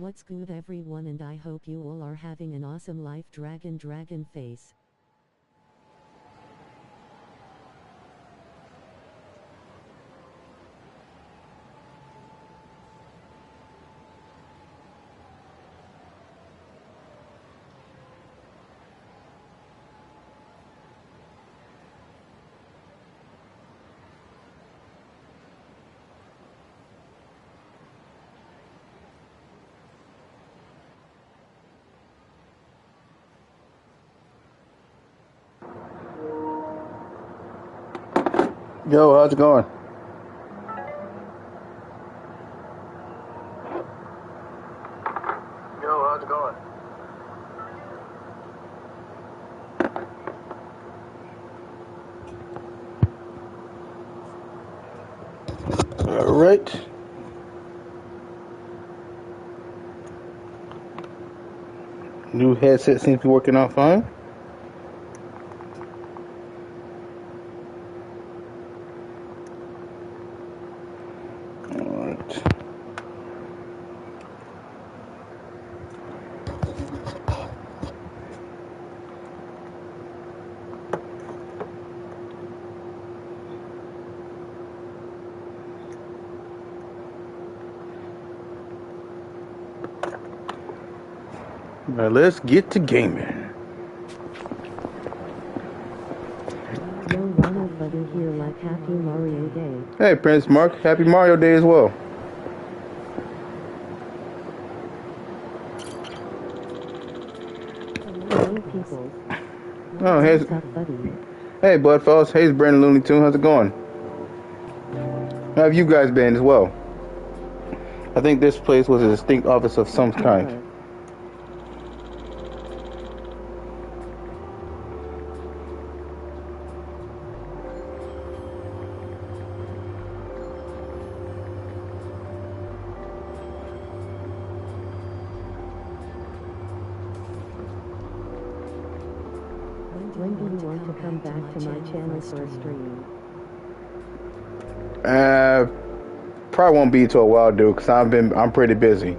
What's good everyone, and I hope you all are having an awesome life. Dragon face. Yo, how's it going? All right. New headset seems to be working out fine. All right. Now let's get to gaming. Yo, Ronald buddy here, like Happy Mario Day. Hey, Prince Mark. Happy Mario Day as well. Hello, people. Oh, here's... What's up, buddy? Hey, Budfellas. Hey, Brandon Looney Tune. How's it going? How have you guys been as well? I think this place was a distinct office of some kind. When do you want to come back to my channel for a stream? Probably won't be till a while, dude, because I'm pretty busy.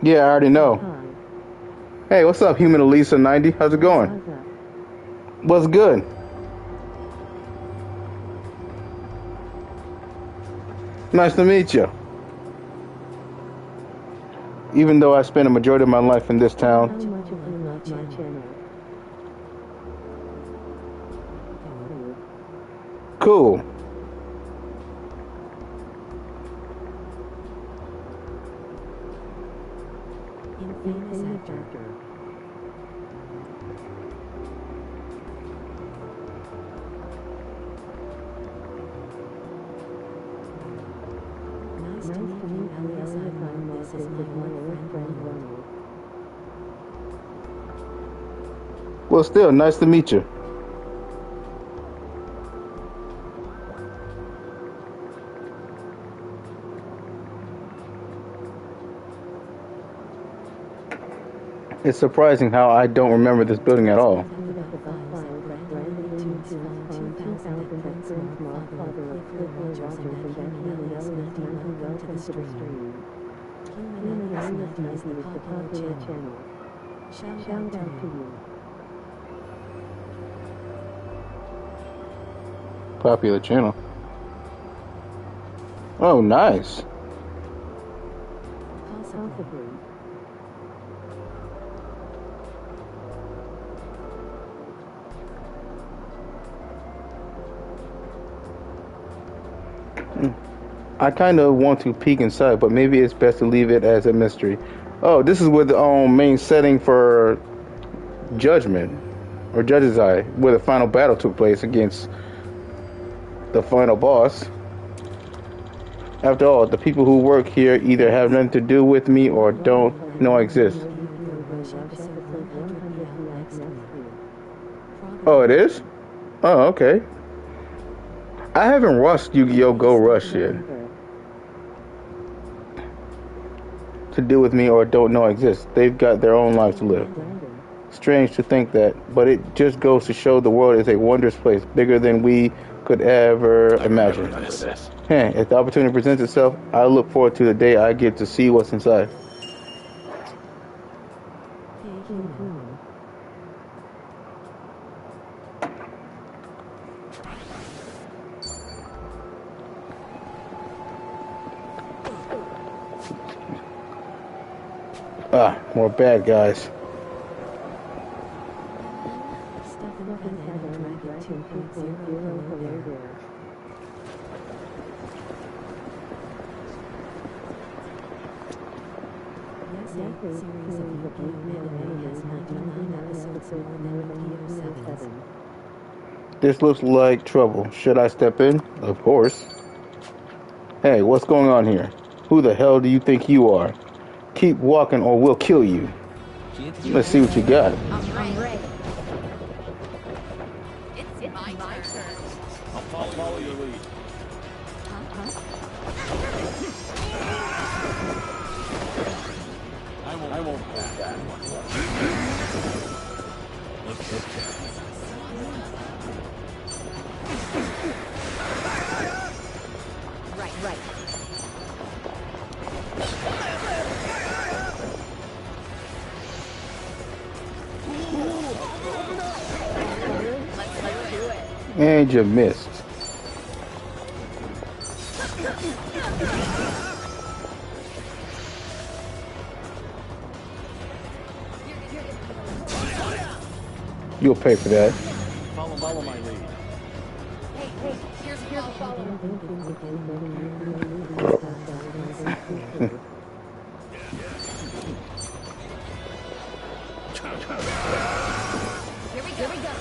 Yeah, I already know. Hey, what's up, Human Elisa 90? How's it going? What's good? Nice to meet you. Even though I spent a majority of my life in this town. How much of you love my channel? Cool. Nice to meet you, Elias. This is my old friend Ronald. Well, still, nice to meet you. It's surprising how I don't remember this building at all. Shout out to you. Popular channel. Oh, nice. Possibly. I kind of want to peek inside, but maybe it's best to leave it as a mystery. Oh, this is where the main setting for Judgment, or Judge's Eye, where the final battle took place against the final boss. After all, the people who work here either have nothing to do with me or don't know I exist. Oh, it is? Oh, okay. I haven't watched Yu-Gi-Oh! Go Rush yet. To do with me or don't know I exist. They've got their own lives to live. Strange to think that, but it just goes to show the world is a wondrous place, bigger than we could ever imagine. If the opportunity presents itself, I look forward to the day I get to see what's inside. Ah, more bad guys. This looks like trouble. Should I step in? Of course. Hey, what's going on here? Who the hell do you think you are? Keep walking or we'll kill you. Let's see what you got. I'm ready. It's my turn. I'll follow your lead. I won't back that one. Right. Let's do it. And you missed. You'll pay for that. Follow my lead. Hey, here's a follow. Here we go.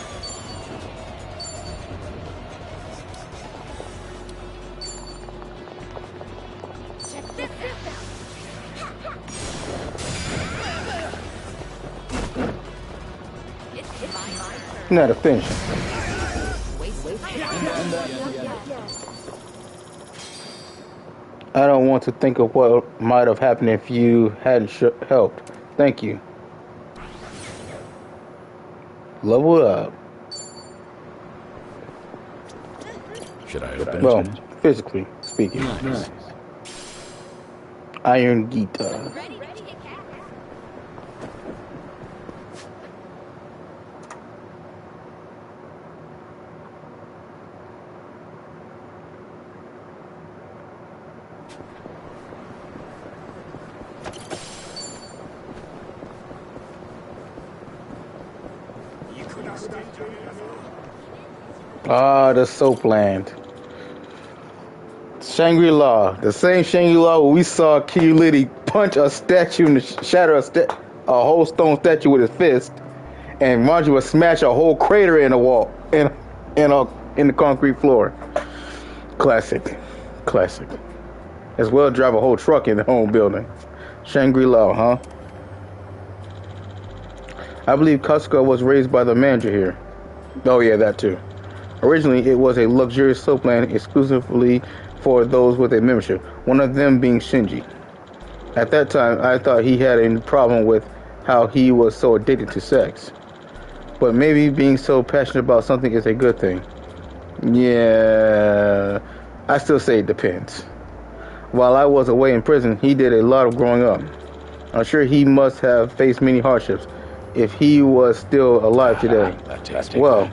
Check this out. It's my turn. Not a finish. I don't want to think of what might have happened if you hadn't helped. Thank you. Level up. Should I open Well, it? physically speaking. Nice. Iron Gita. Ready to get cat. Ah, the soap land. Shangri-La. The same Shangri-La where we saw Kiyuliti punch a statue and shatter a whole stone statue with his fist. And Manji would smash a whole crater in the wall, in the concrete floor. Classic. As well drive a whole truck in the home building. Shangri-La, huh? I believe Kasuga was raised by the manager here. Oh yeah, that too. Originally, it was a luxurious soap land exclusively for those with a membership, one of them being Shinji. At that time, I thought he had a problem with how he was so addicted to sex. But maybe being so passionate about something is a good thing. Yeah, I still say it depends. While I was away in prison, he did a lot of growing up. I'm sure he must have faced many hardships if he was still alive today. Well,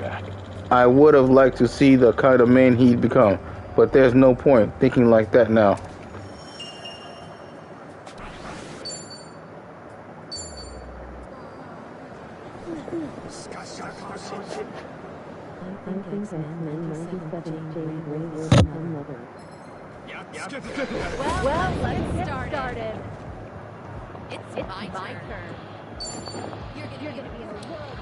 I would have liked to see the kind of man he'd become, but there's no point thinking like that now. Well, let's get started. It's my turn. You're gonna be in a world.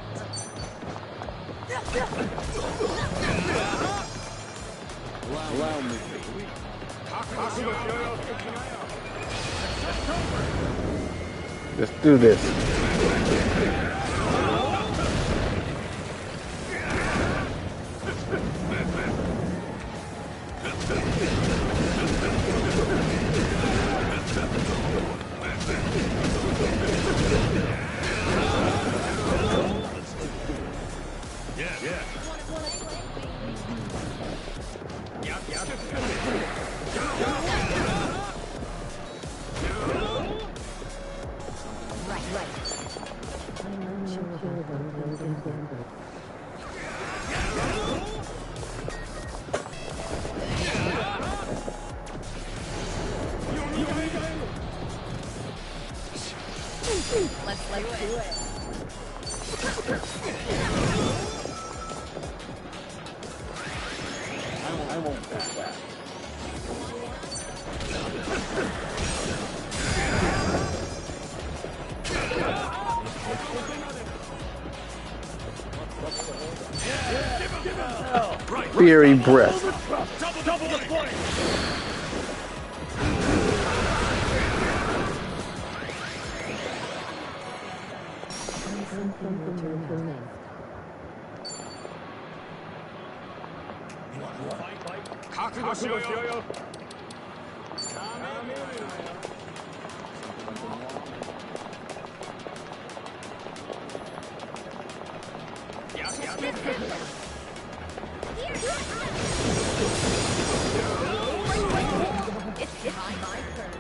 Allow me. Let's do this. Let's do it. I won't back that. Fiery breath. Double the point. It's my turn.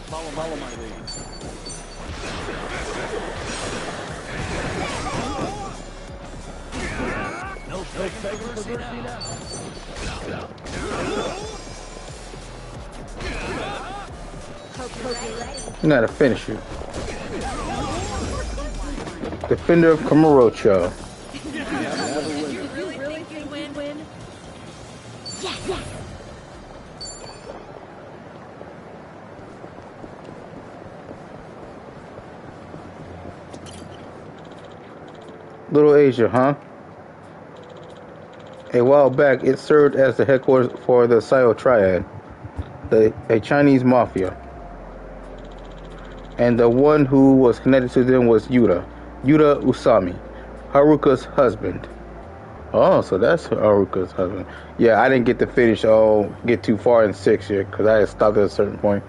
Follow my lead. No begging for mercy now. You gotta finish you. Defender of Kamurocho. You really think you win? Yes. Little Asia, huh? A while back, it served as the headquarters for the Sio Triad, a Chinese mafia. And the one who was connected to them was Yuta Usami, Haruka's husband. Oh, so that's Haruka's husband. Yeah, I didn't get to finish, get too far in 6 yet, because I had stopped at a certain point.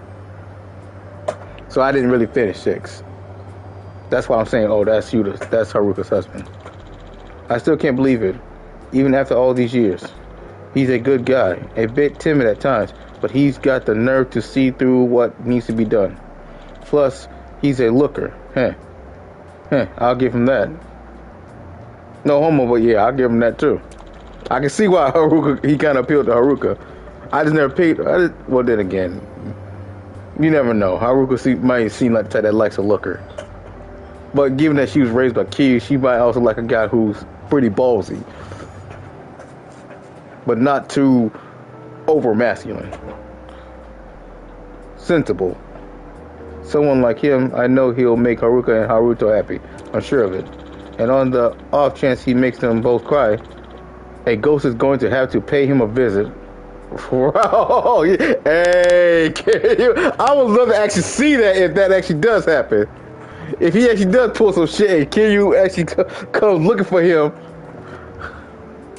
So I didn't really finish 6. That's why I'm saying, that's Haruka's husband. I still can't believe it, even after all these years. He's a good guy, a bit timid at times, but he's got the nerve to see through what needs to be done. Plus, he's a looker. I'll give him that. No homo, but yeah, I'll give him that too. I can see why he kind of appealed to Haruka. I just never picked. Well, then again, you never know. Haruka might seem like the type that likes a looker. But given that she was raised by kids, she might also like a guy who's pretty ballsy. But not too over masculine. Sensible. Someone like him, I know he'll make Haruka and Haruto happy. I'm sure of it. And on the off chance he makes them both cry, a ghost is going to have to pay him a visit. Wow. Hey, I would love to actually see that if that actually does happen. If he actually does pull some shit and Kiryu actually comes looking for him.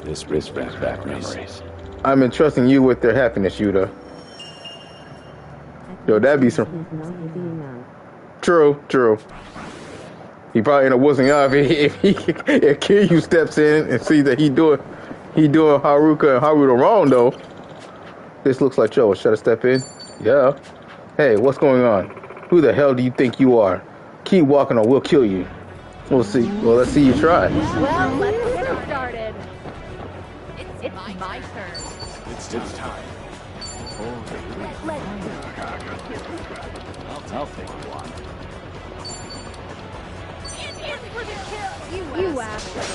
This brings back memories. I'm entrusting you with their happiness, Yuta. Yo, that'd be some... True. He probably end up wussing out if Kiryu steps in and sees that he doing Haruka and Haruto wrong though. This looks like trouble. Should I step in? Yeah. Hey, what's going on? Who the hell do you think you are? Keep walking or we'll kill you. We'll see. Well, let's see you try. Well, let's get started. It's my turn. It's time. I'll take one. You asked for it.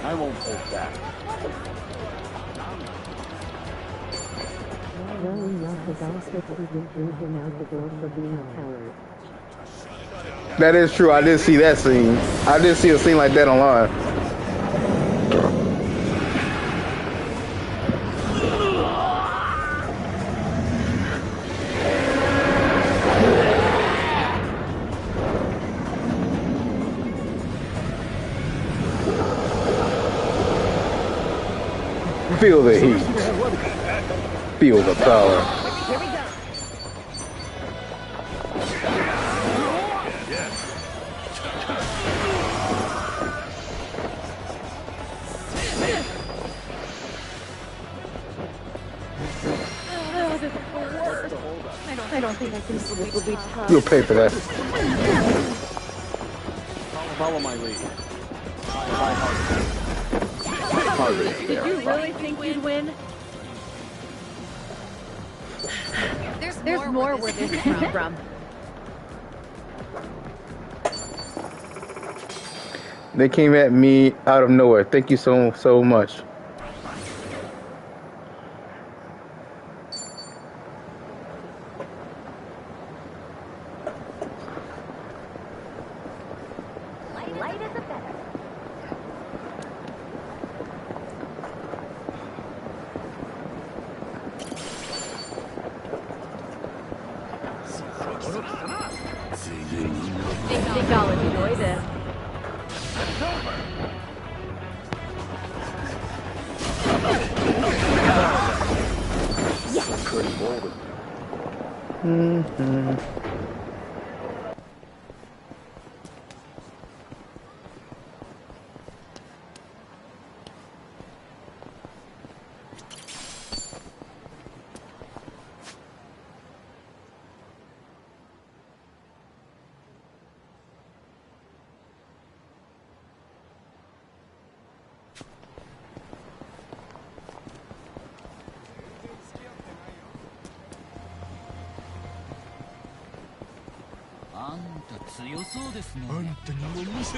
I won't hold back. That is true. I did see that scene. I did see a scene like that online. Feel the heat. Feel the power. Here we go. I don't think this will be tough. You'll pay for that. Follow my lead. Hardly Did you really think you'd win? There's more where this came from. They came at me out of nowhere. Thank you so much. Light as a feather. Think I'll enjoy this. pretty bold of you.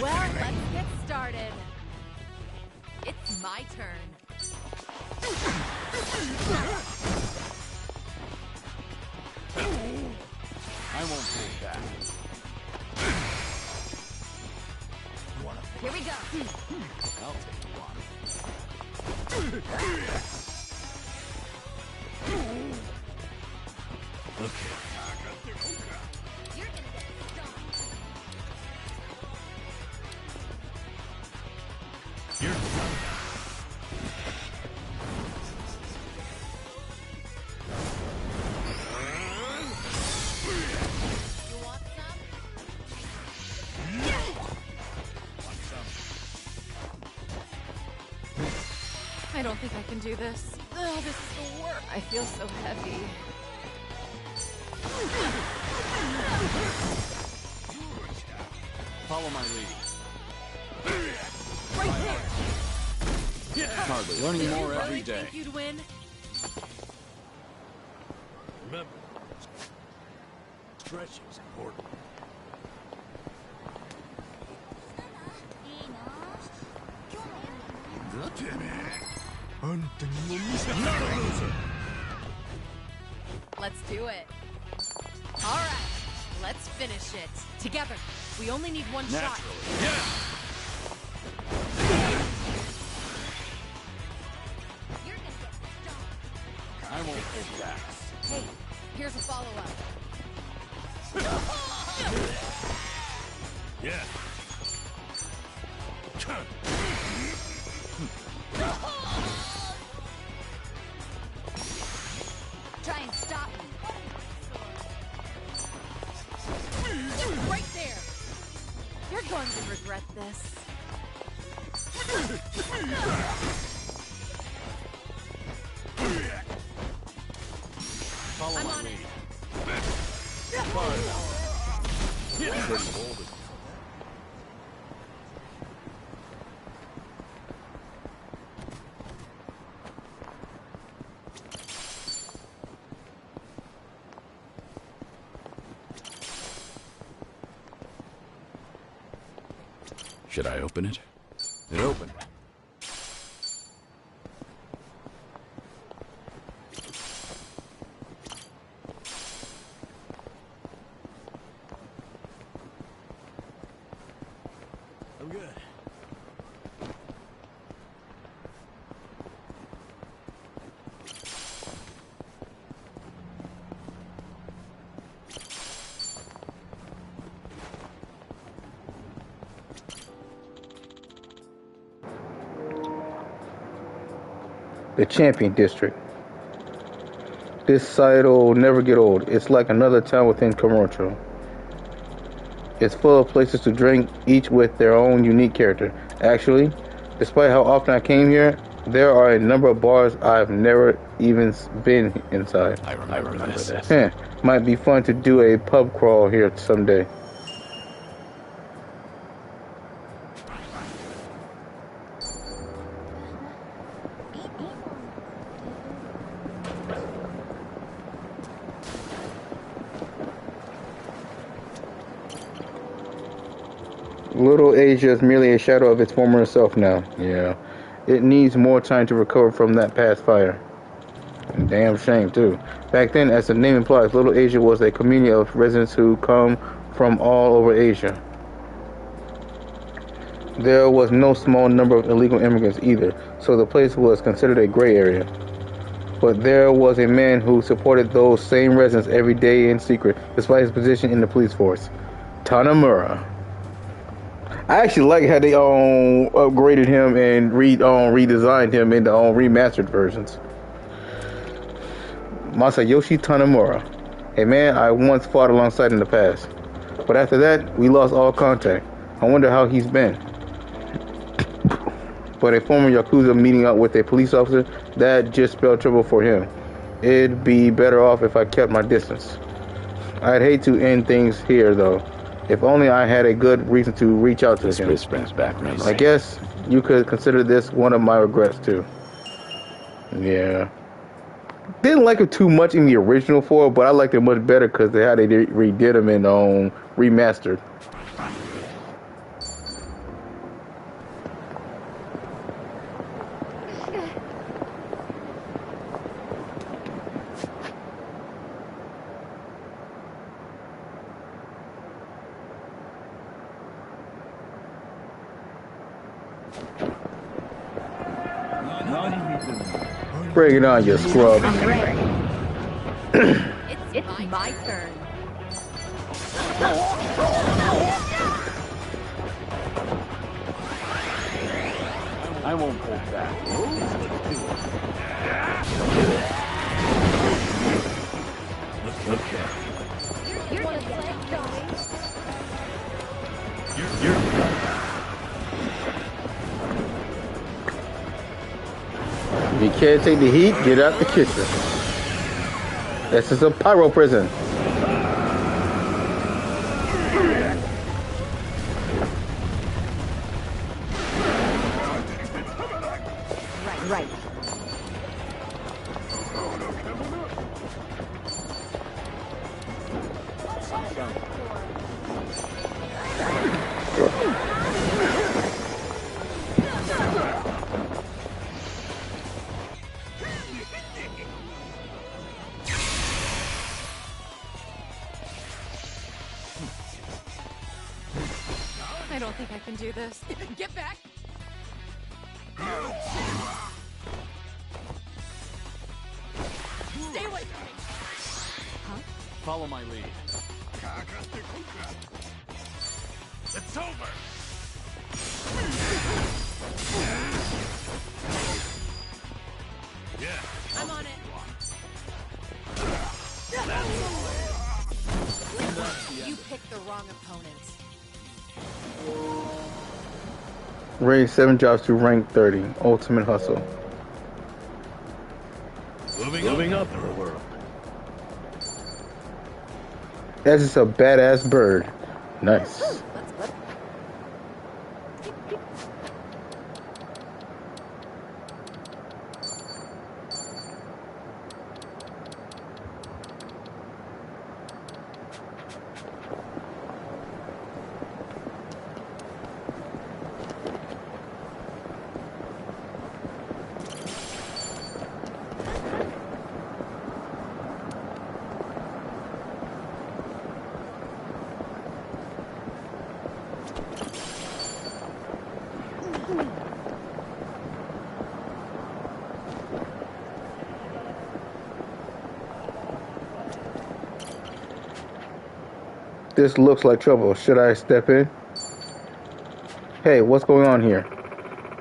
Well, let's get started. It's my turn. I won't hold back. Here we go. I'll take you on. Okay. You're gonna get stoned. You're done. You want some? I don't think I can do this. Oh, this is the worst. I feel so heavy. Follow my lead. Right there. Hardly. Learning more every Really day. think you'd win? Remember, stretching's important. Let's do it. All right, let's finish it. Together. We only need one shot. Naturally. Yeah. You're gonna get stoned. I won't hold back. Hey, here's a follow-up. Yeah. Try and stop me. Right there. You're going to regret this. Follow I'm my on it. lead. Yeah. Pretty bold of you. Should I open it? It opened. I'm good. The Champion District. This site will never get old. It's like another town within Kamurocho. It's full of places to drink, each with their own unique character. Actually, despite how often I came here, there are a number of bars I've never even been inside. I remember this. Might be fun to do a pub crawl here someday. Little Asia is merely a shadow of its former self now. Yeah. It needs more time to recover from that past fire. Damn shame, too. Back then, as the name implies, Little Asia was a community of residents who come from all over Asia. There was no small number of illegal immigrants either, so the place was considered a gray area. But there was a man who supported those same residents every day in secret, despite his position in the police force. Tanamura. I actually like how they upgraded him and redesigned him into remastered versions. Masayoshi Tanamura, a man I once fought alongside in the past. But after that, we lost all contact. I wonder how he's been. But a former Yakuza meeting up with a police officer, that just spelled trouble for him. It'd be better off if I kept my distance. I'd hate to end things here, though. If only I had a good reason to reach out to him. This brings back memories. I guess you could consider this one of my regrets, too. Yeah. Didn't like it too much in the original form, but I liked it much better because they redid them in remastered. Bring it on, you scrub. It's my turn. I won't hold back. Okay. You're gonna play, Joey. If you can't take the heat, get out the kitchen. This is a pyro prison. Right. I don't think I can do this. Get back! Stay away from me! Huh? Follow my lead. It's over! Yeah. I'm on it. You picked the wrong opponent. Raise 7 jobs to rank 30. Ultimate hustle. Moving up in the world. That's just a badass bird. Nice. This looks like trouble. Should I step in? Hey, what's going on here?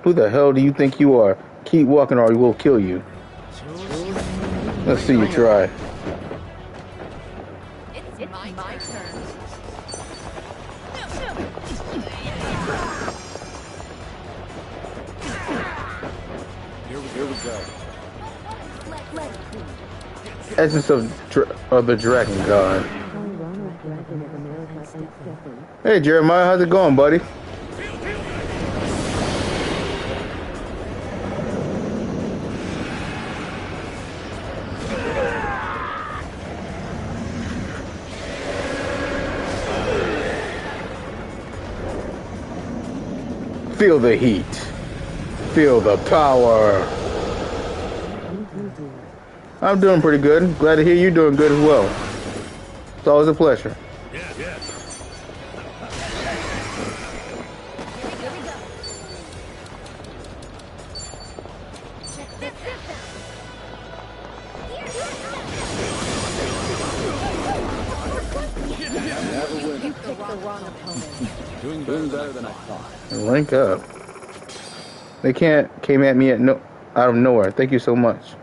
Who the hell do you think you are? Keep walking or we'll kill you. Let's see you try. It's my turn. Here we go. Essence of the Dragon God. Ronald Dragon of America sent Stefan. Hey Jeremiah, how's it going, buddy? Feel the heat. Feel the power. I'm doing pretty good. Glad to hear you're doing good as well. It's always a pleasure. Yeah, yeah. You picked the wrong opponent. Doing better than I thought. Rank up. They came at me out of nowhere. Thank you so much.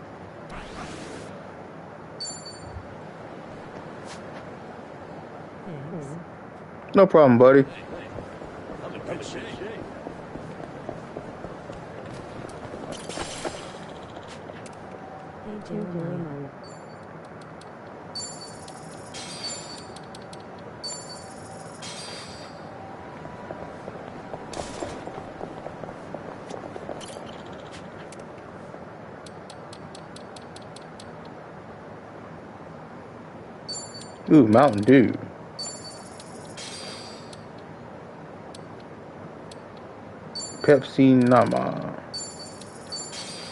No problem, buddy. I'm in good shape. Ooh, Mountain Dew. Pepsi Nama.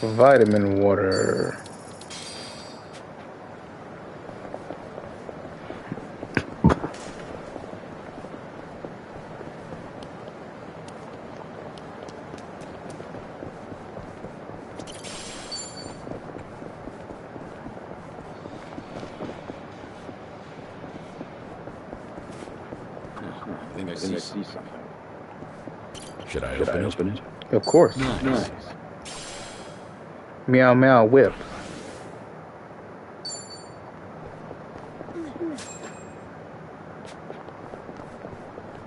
Vitamin water. I think I see something. Should I open it? Of course. Nice. Meow meow whip.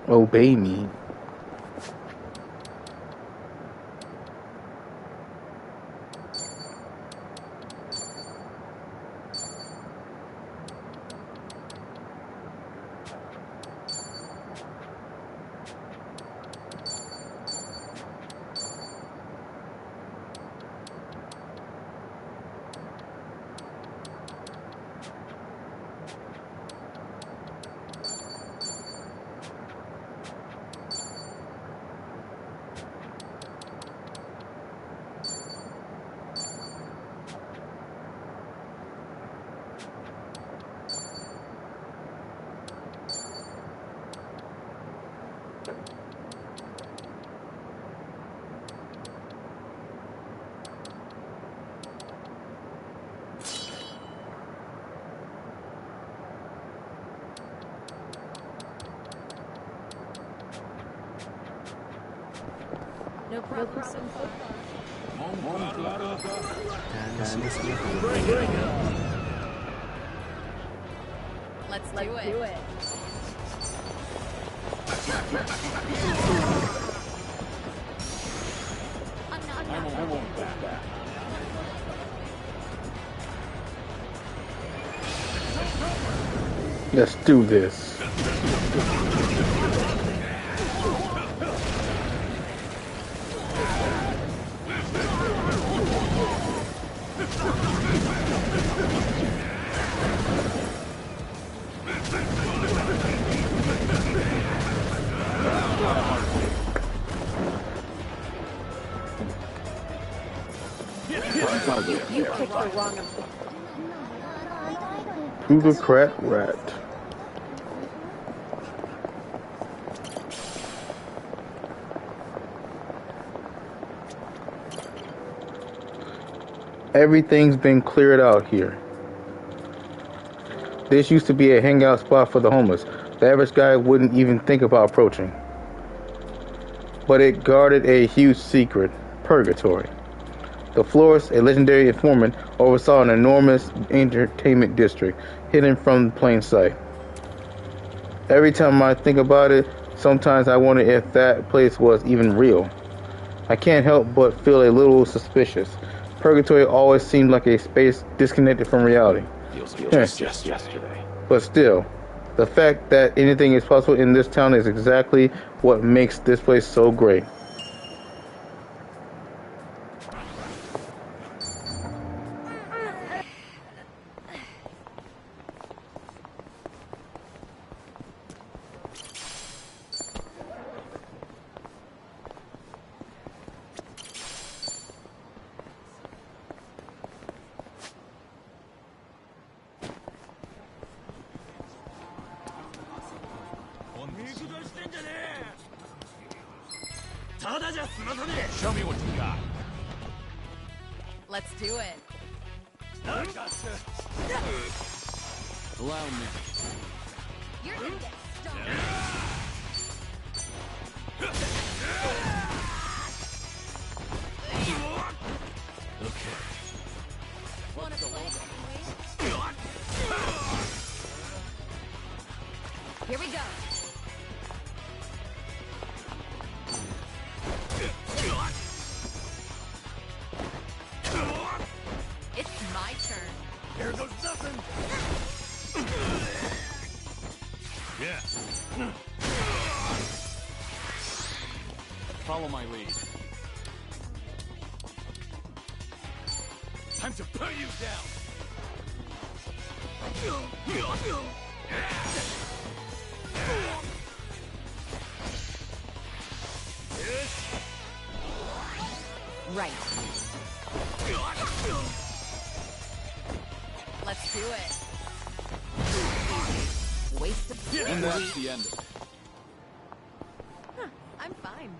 Obey me. No problem so far. Let's Let's do do it. it. I won't back back. Let's do this. You picked the wrong opponent. Plutocrat rat. Everything's been cleared out here. This used to be a hangout spot for the homeless. The average guy wouldn't even think about approaching. But it guarded a huge secret, purgatory. The florist, a legendary informant, oversaw an enormous entertainment district hidden from plain sight. Every time I think about it, sometimes I wonder if that place was even real. I can't help but feel a little suspicious. Purgatory always seemed like a space disconnected from reality. Feels just yesterday. But still, the fact that anything is possible in this town is exactly what makes this place so great. Show me what you got. Let's do it. Allow me. You're gonna get stung. Okay. Wanna play? Here we go. It's my turn. Here goes nothing. Yeah. Follow my lead. Time to put you down. Right. Let's do it. Waste of And that's the end of it. Huh, I'm fine.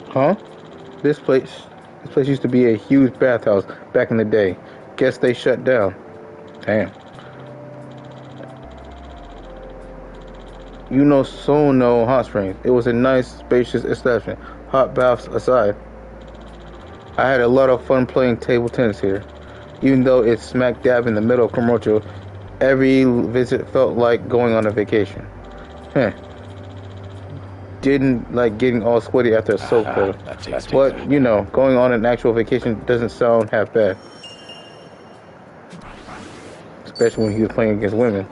Huh? This place used to be a huge bathhouse back in the day. Guess they shut down. Damn. Sono Hot Springs. It was a nice, spacious establishment. Hot baths aside. I had a lot of fun playing table tennis here. Even though it's smack dab in the middle of commercial, every visit felt like going on a vacation. Heh. Didn't like getting all sweaty after a soak though. But, going on an actual vacation doesn't sound half bad. Especially when he was playing against women.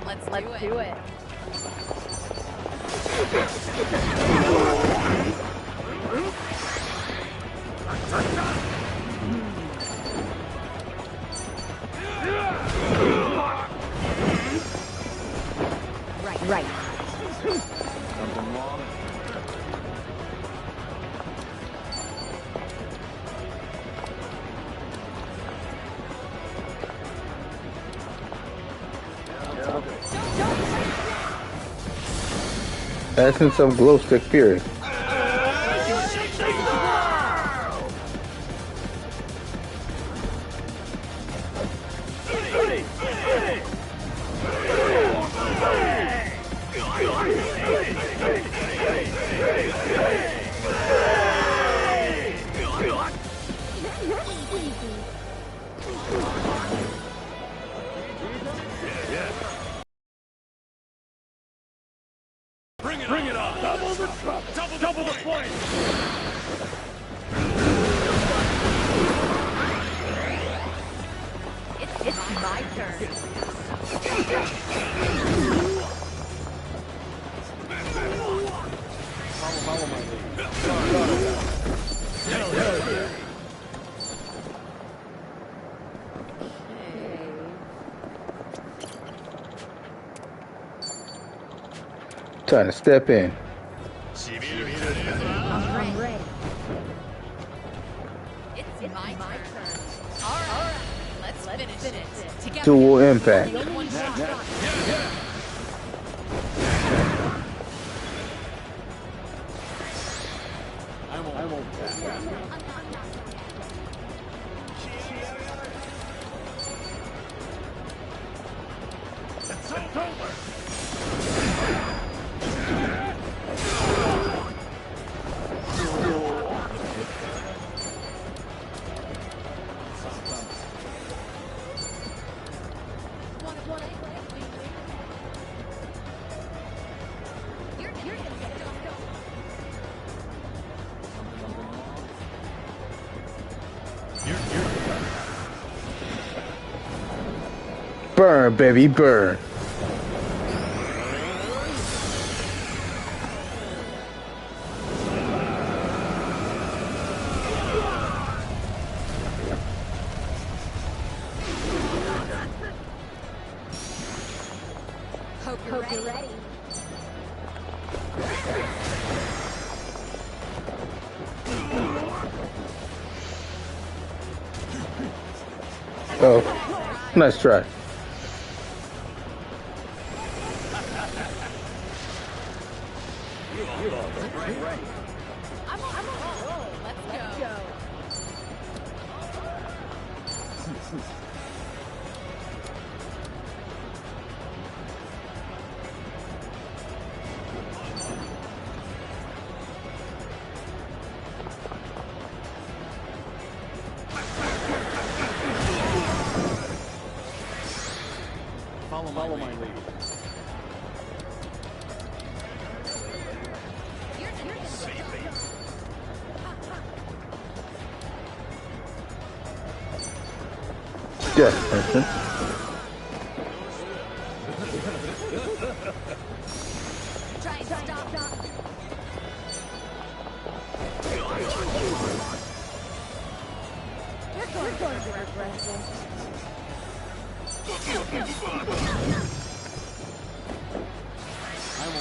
Let's do it. Right. Something wrong? Essence of glow stick fury. Bring it on! Double the trouble! Double the points! It's my turn. Follow my lead. Time to step in. I'm ready. It's my turn. All right. Let's finish it. Together. Dual impact. I won't. It's over. Burn, baby, burn. Nice try. I'm on a roll. Let's go. Follow my lead. Yes, person. Try and stop. You're going to regret this.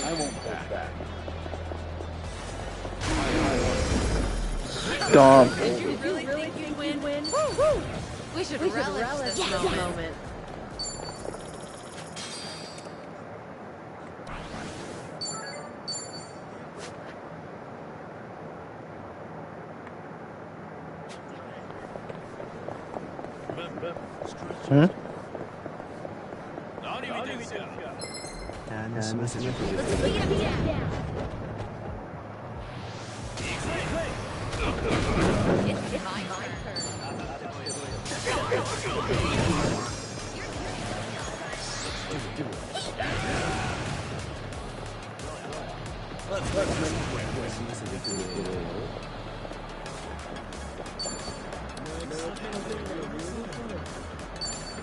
I won't hold back. Stomp. Did you really think you'd win? Woo! We should relish this moment. Hmm? Let's beat him down. It's my turn.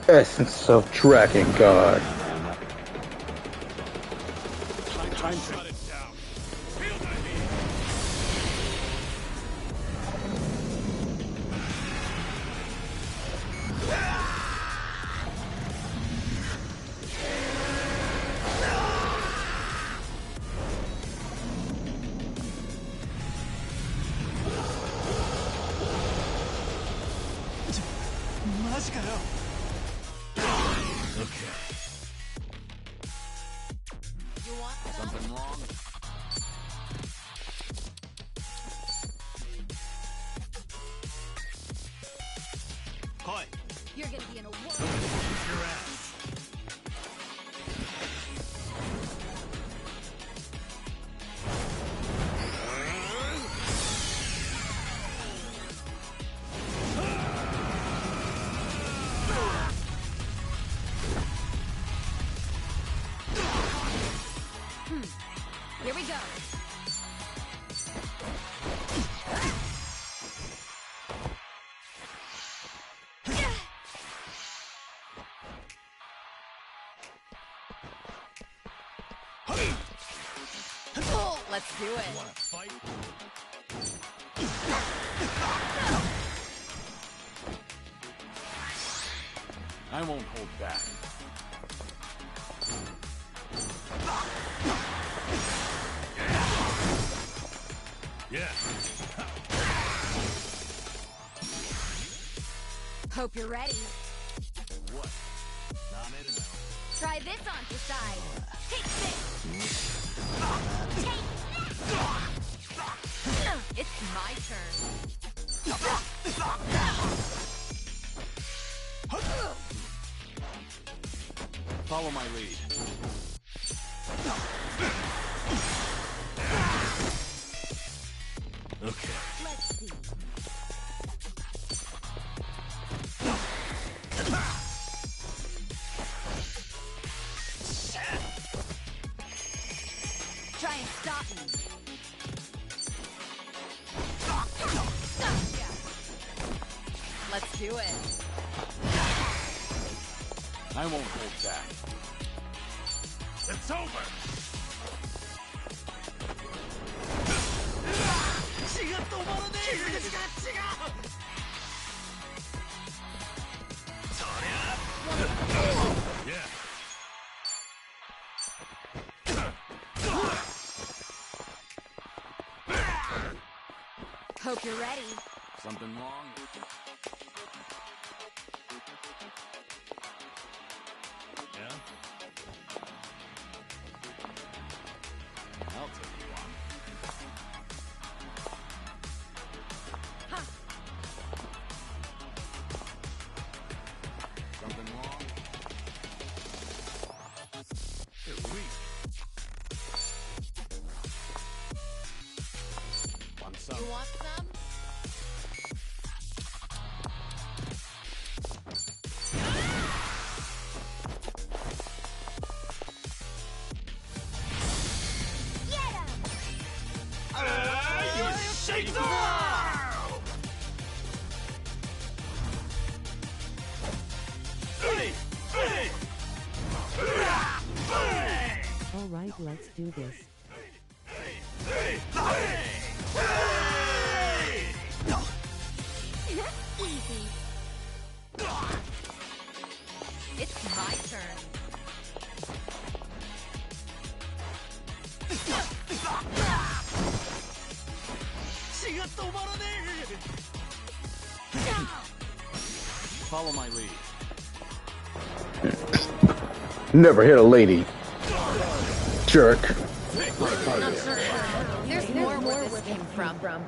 Essence of Dragon God. You want Something wrong? You're gonna be in a world. Here we go. Let's do it. Want to fight? I won't hold back. Yeah. Hope you're ready. What? Try this on your side. Take this. It's my turn. Follow my lead. Okay. Let's see. Try and stop me. Gotcha. Let's do it. I won't hold back. It's over. Yeah. Hope you're ready. Something wrong? Alright, let's do this. Easy. It's my turn. Follow my lead. Never hit a lady. Jerk. There's more where this came from. Okay.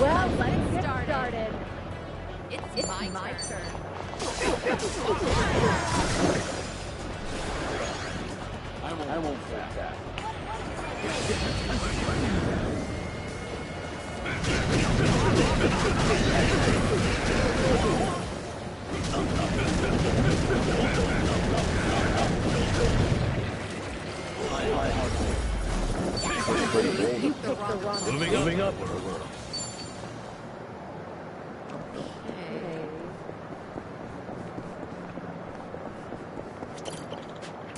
Well, let's get started. It's my turn. I won't hold back. Moving up.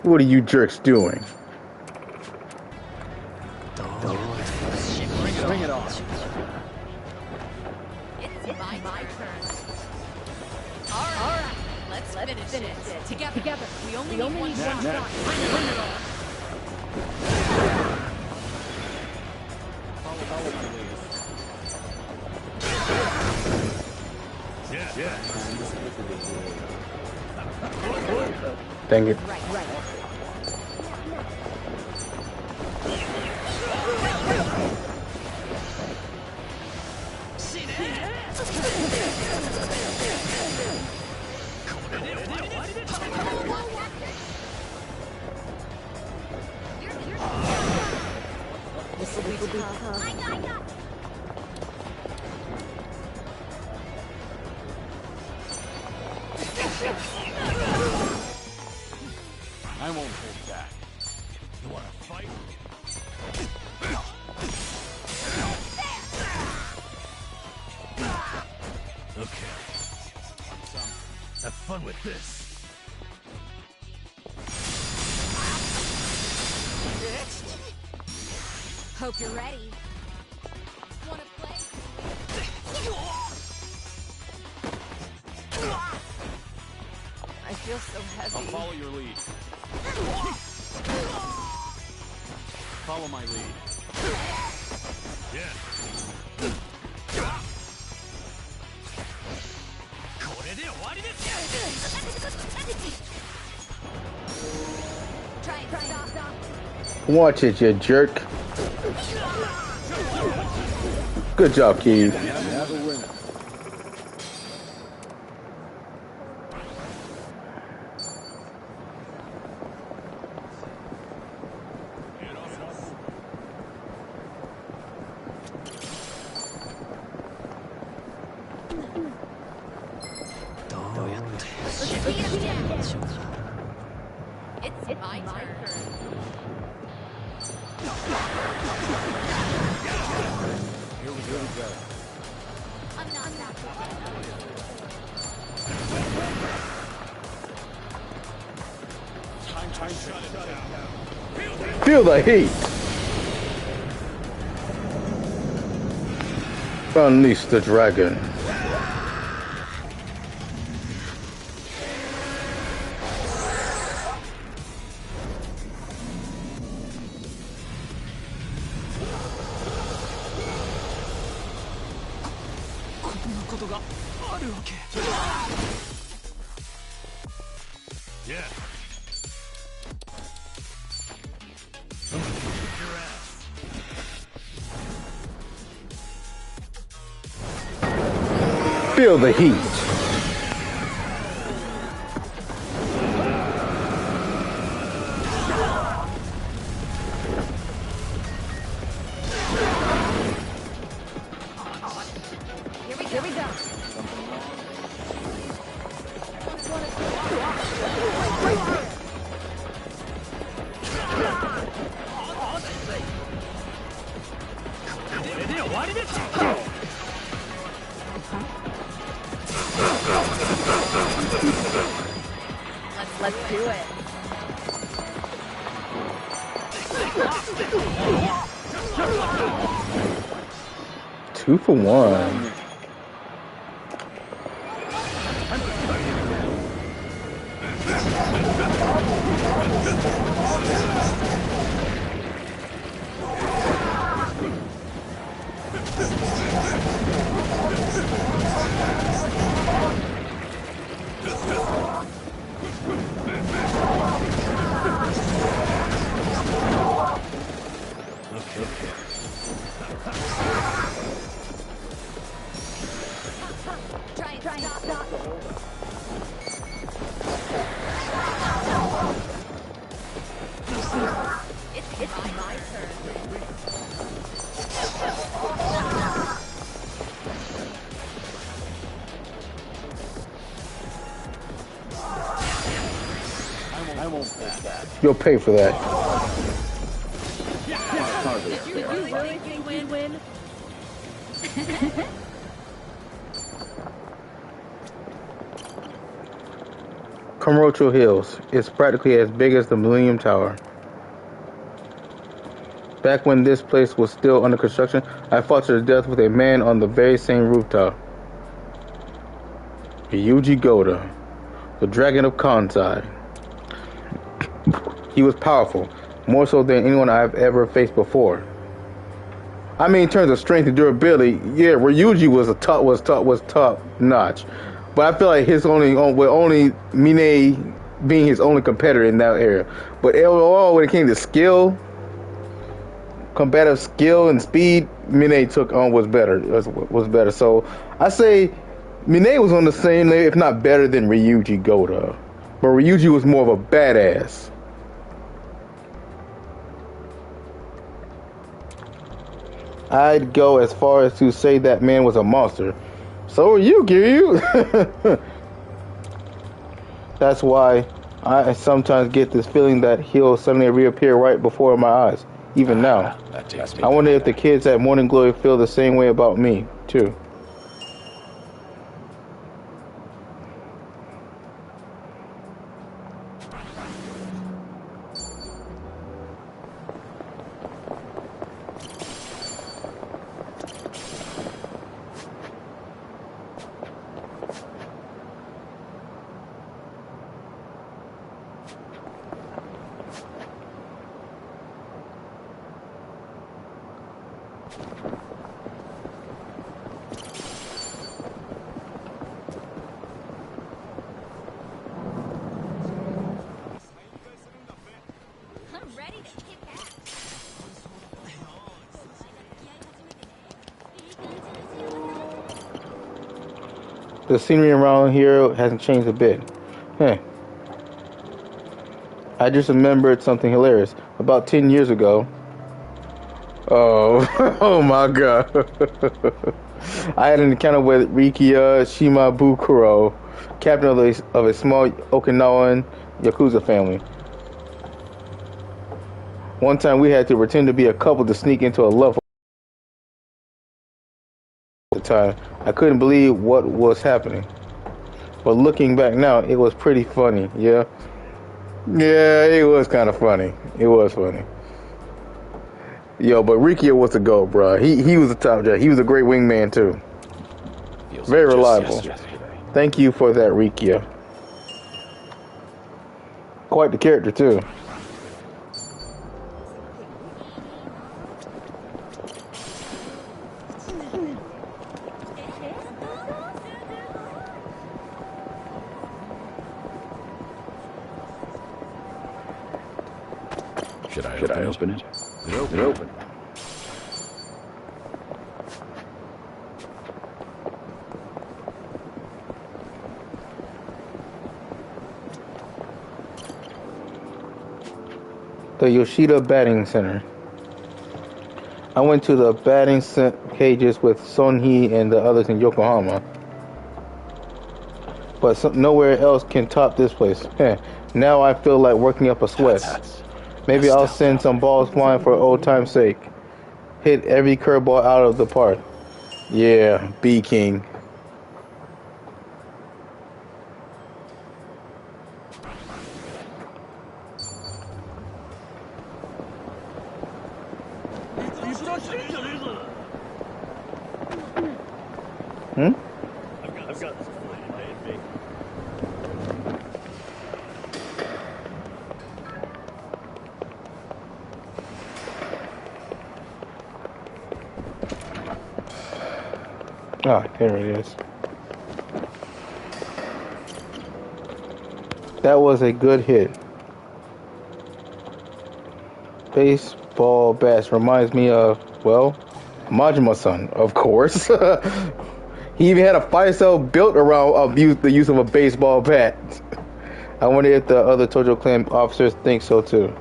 What are you jerks doing? Bring it on. It's my turn. All right. Let's finish it. Together. We only need one shot. Bring it on. Follow my lead. Yeah. Dang it. Right. This will be tough. I won't hold back. You wanna fight? Okay. Have fun with this. Hope you're ready. Wanna play? I feel so I'll heavy. follow your lead. Follow my lead. Yeah. Try and stop. Watch it, you jerk. Good job, Keith. Have a winner. It's my turn. Here we go. I'm not that Time to shut it down. Feel the heat. Unleash the dragon. Yeah. Feel the heat. Here we go. Let's do it. Two for one. Try and stop. It's my turn. I won't take that. You'll pay for that. Did you really think you'd win? Kamurocho Hills. It's practically as big as the Millennium Tower. Back when this place was still under construction, I fought to the death with a man on the very same rooftop. Yuji Goda, the Dragon of Kansai. He was powerful, more so than anyone I've ever faced before. I mean, in terms of strength and durability, yeah, Ryuji was top notch. But I feel like his only Mine being his only competitor in that area. But overall, when it came to skill, combative skill and speed, Mine took on was better. So I say Mine was on the same level, if not better than Ryuji Goda. But Ryuji was more of a badass. I'd go as far as to say that man was a monster. So are you, Kiryu. That's why I sometimes get this feeling that he'll suddenly reappear right before my eyes, even now. That takes me I wonder if the kids at Morning Glory feel the same way about me, too. I'm ready to kick ass. The scenery around here hasn't changed a bit. Huh. I just remembered something hilarious. About 10 years ago. Oh, oh my god. I had an encounter with Rikiya Shimabukuro, captain of a small Okinawan Yakuza family. One time we had to pretend to be a couple to sneak into a love at the time. I couldn't believe what was happening. But looking back now, it was pretty funny, yeah? Yeah, it was kind of funny. It was funny. Yo, but Rikia was the GOAT, bro. He was the top jet. He was a great wingman, too. Feels Very like just reliable. yesterday. Thank you for that, Rikia. Quite the character, too. Should I open it? Is it open? The Yoshida Batting Center. I went to the batting cages with Sonhee and the others in Yokohama. But nowhere else can top this place. Now I feel like working up a sweat. Maybe I'll send some balls flying for old time's sake. Hit every curveball out of the park. Yeah, B King. Hmm? I've got this for you, baby. Ah, there it is. That was a good hit. Baseball bats reminds me of, well, Majima-san, of course. He even had a fire cell built around the use of a baseball bat. I wonder if the other Tojo clan officers think so too.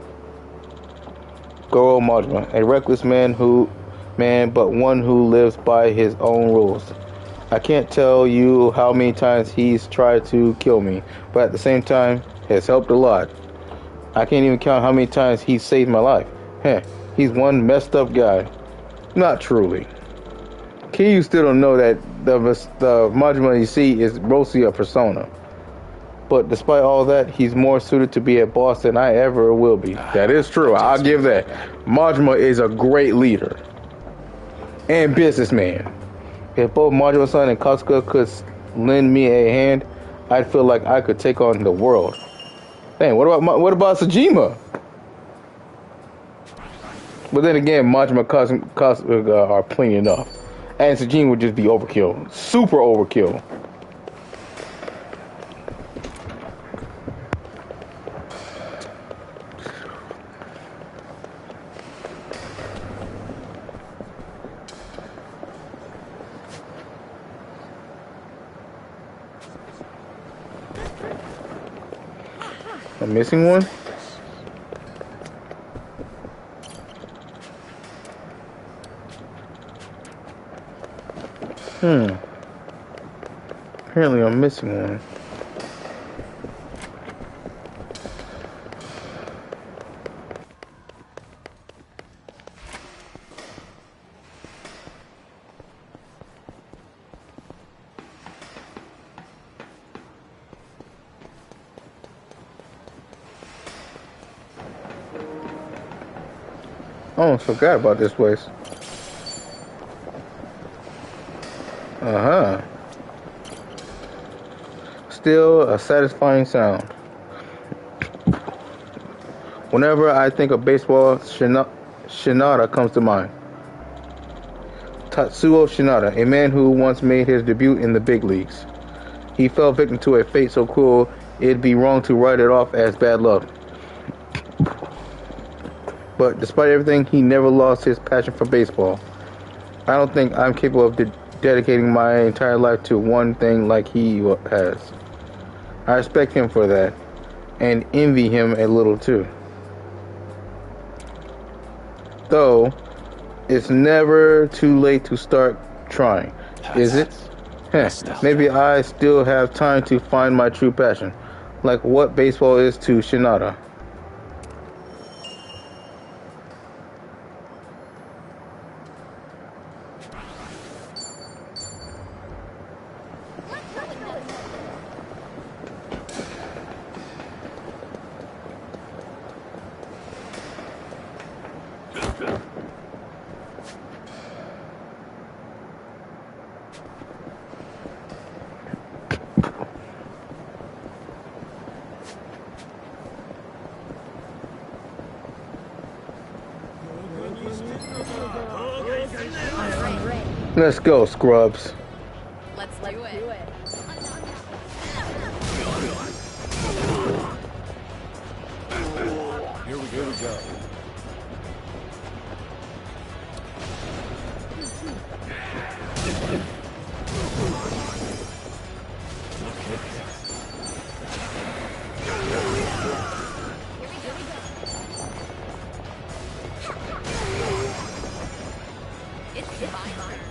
Goro Majima, a reckless man, but one who lives by his own rules. I can't tell you how many times he's tried to kill me, but at the same time, has helped a lot. I can't even count how many times he's saved my life. He's one messed up guy. Not truly. You still don't know that the Majima you see is mostly a persona. But despite all that, he's more suited to be a boss than I ever will be. That is true. I'll give that. Majima is a great leader and businessman. If both Majima-san and Kasuga could lend me a hand, I'd feel like I could take on the world. Dang, what about Sajima? But then again, Majima and Kasuga are plenty enough. And Sajin would just be overkill. Super overkill. I'm missing one? Apparently I'm missing one. I almost forgot about this place. Still a satisfying sound. Whenever I think of baseball, Shinada comes to mind. Tatsuo Shinada, a man who once made his debut in the big leagues. He fell victim to a fate so cruel, it'd be wrong to write it off as bad luck. But despite everything, he never lost his passion for baseball. I don't think I'm capable of dedicating my entire life to one thing like he has. I respect him for that, and envy him a little too. Though, it's never too late to start trying, is it? Maybe I still have time to find my true passion, like what baseball is to Shinada. Let's go, scrubs. Let's do it. Here we go. It's my turn.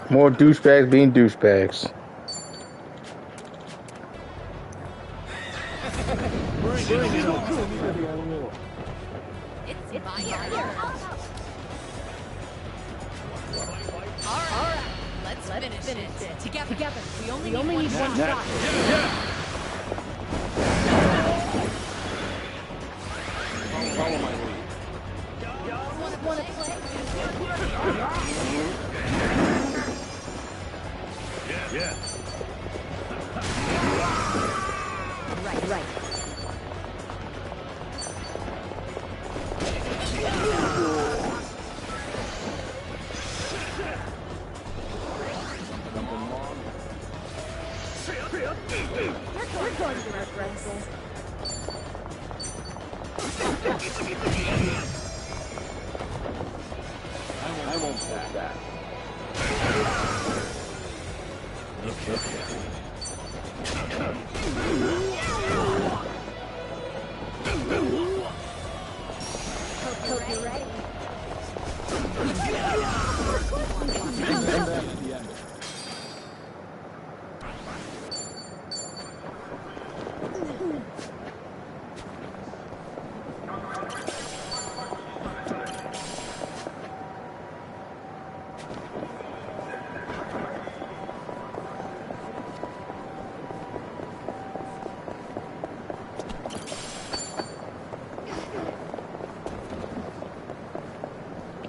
More douchebags being douchebags. It's my turn. Alright, let's finish it. Together. We only need one shot. Follow my lead. Wanna play? Yeah. Right. Something wrong? We're going to regret this. I won't hold back. Okay. Hope you're ready. And that's the end.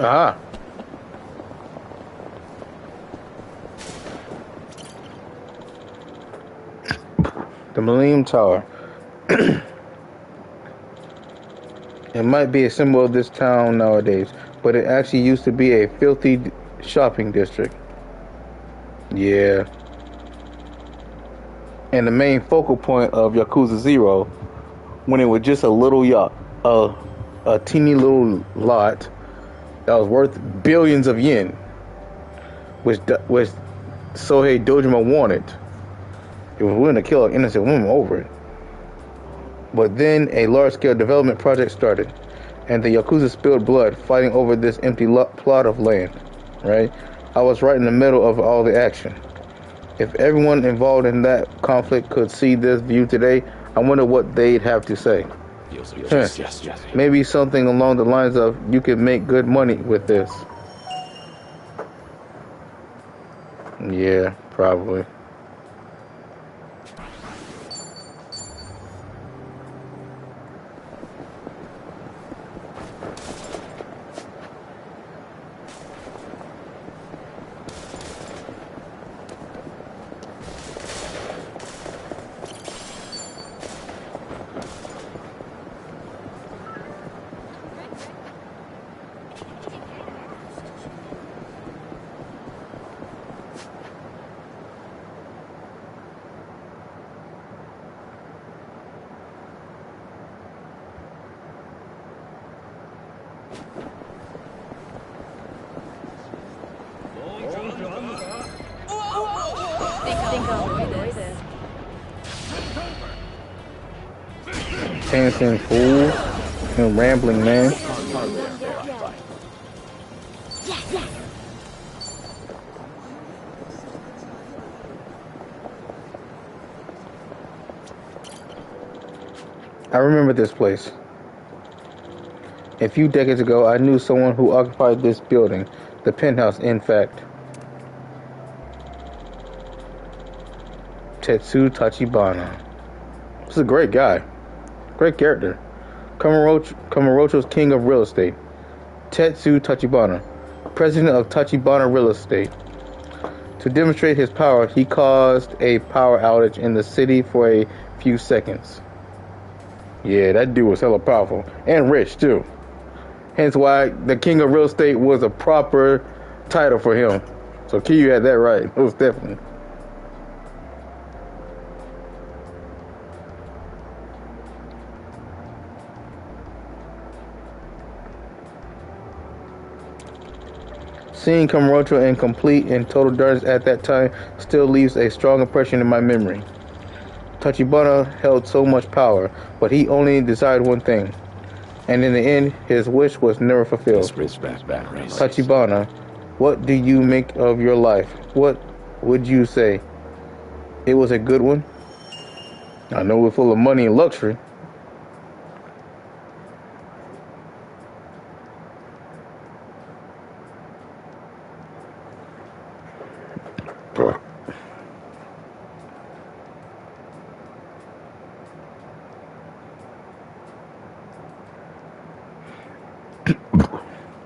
Aha. The Millennium Tower. It might be a symbol of this town nowadays, but it actually used to be a filthy shopping district. Yeah. And the main focal point of Yakuza 0, when it was just a little yacht, a teeny little lot that was worth billions of yen, which Sohei Dojima wanted. He was willing to kill an innocent woman over it. But then a large-scale development project started, and the Yakuza spilled blood fighting over this empty plot of land, right? I was right in the middle of all the action. If everyone involved in that conflict could see this view today, I wonder what they'd have to say. Yes. Maybe something along the lines of, you could make good money with this. Yeah, probably. Think I'll enjoy this. Dancing fool and rambling man. I remember this place. A few decades ago, I knew someone who occupied this building, the penthouse, in fact. Tetsu Tachibana. This is a great guy. Great character. Kamurocho's king of real estate. Tetsu Tachibana, president of Tachibana Real Estate. To demonstrate his power, he caused a power outage in the city for a few seconds. Yeah, that dude was hella powerful. And rich, too. Hence why the king of real estate was a proper title for him. So Kiryu had that right. Most definitely. Seeing Kamurocho in complete and total darkness at that time still leaves a strong impression in my memory. Tachibana held so much power, but he only desired one thing. And in the end, his wish was never fulfilled. Tachibana, what do you make of your life? What would you say? It was a good one? I know we're full of money and luxury.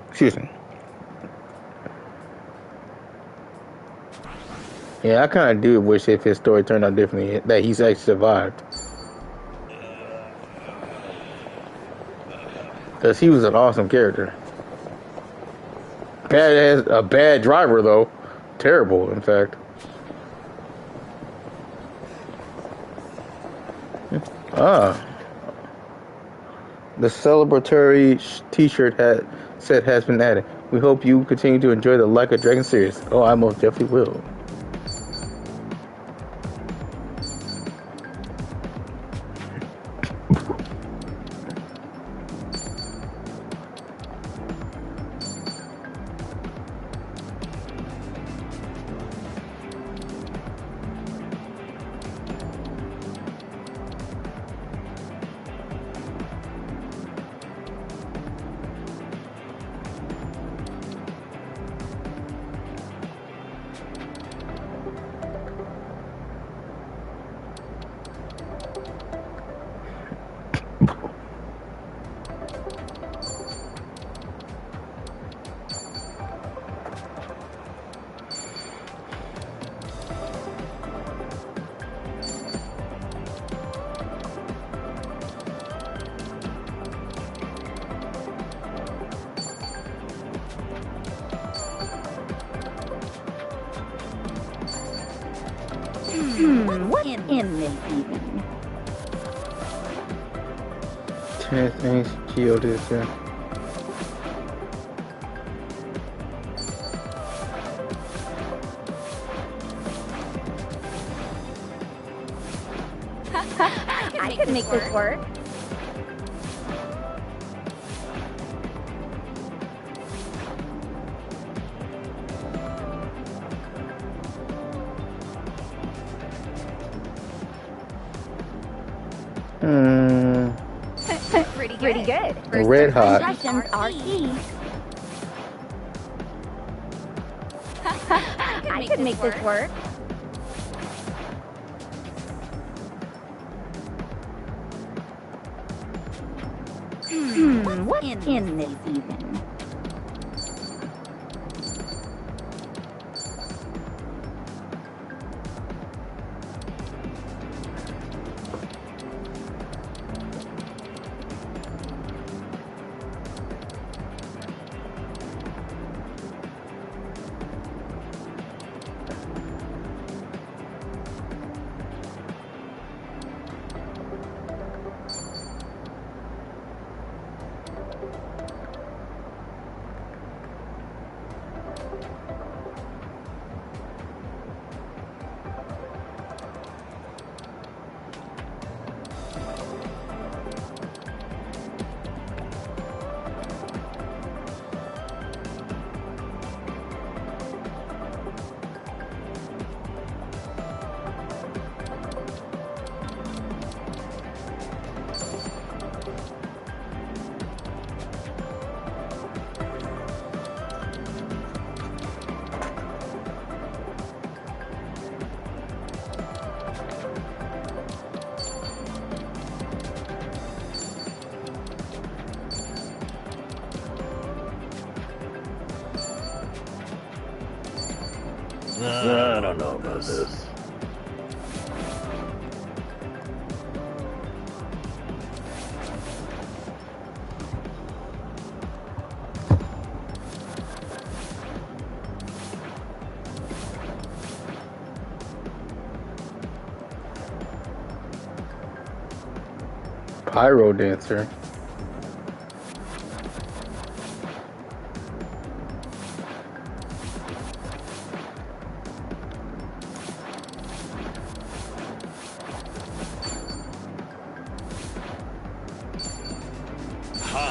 Excuse me. Yeah, I kind of do wish if his story turned out differently, that he's actually survived. Because he was an awesome character. A bad driver, though. Terrible, in fact. The celebratory t-shirt has been added. We hope you continue to enjoy the Like a Dragon series. Oh, I most definitely will. What's in this even? 10th inch geodesic. I could make this work. Pretty good. Red hot. Impressions are key. I could make this work. What's in this even? I don't know about this. Pyro dancer.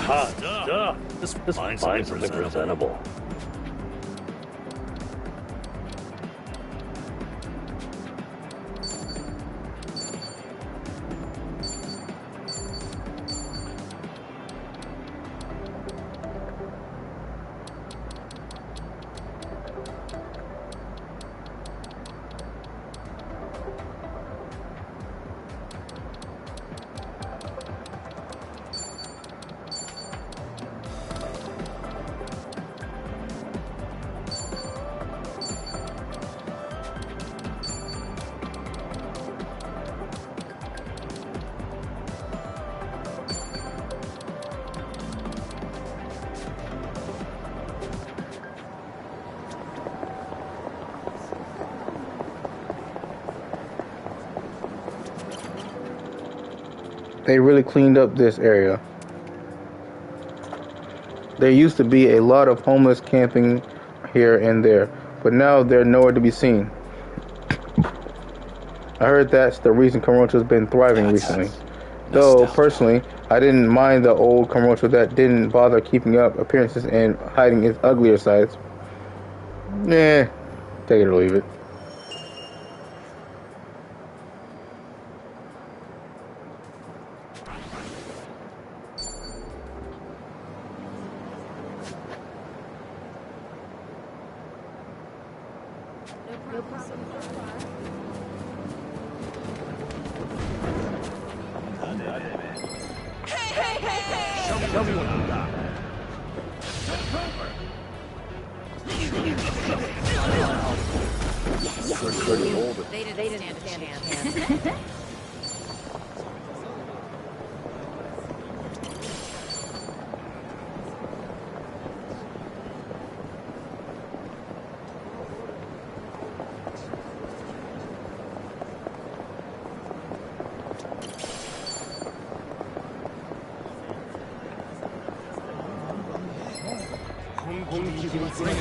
Hot stuff. This find something presentable. They really cleaned up this area. There used to be a lot of homeless camping here and there, but now they're nowhere to be seen. I heard that's the reason Kamurocho's been thriving recently. Though, personally, I didn't mind the old Kamurocho that didn't bother keeping up appearances and hiding its uglier sides. Take it or leave it. Show me what you got. They didn't stand a chance.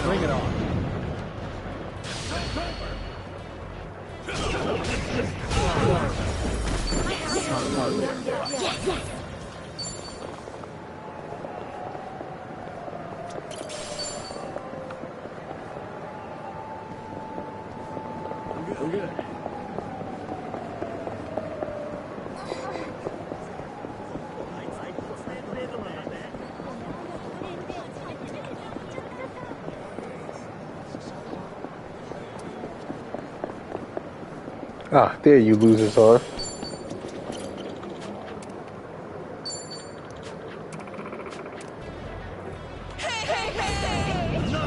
Bring it on. We're good. Ah, there you losers are.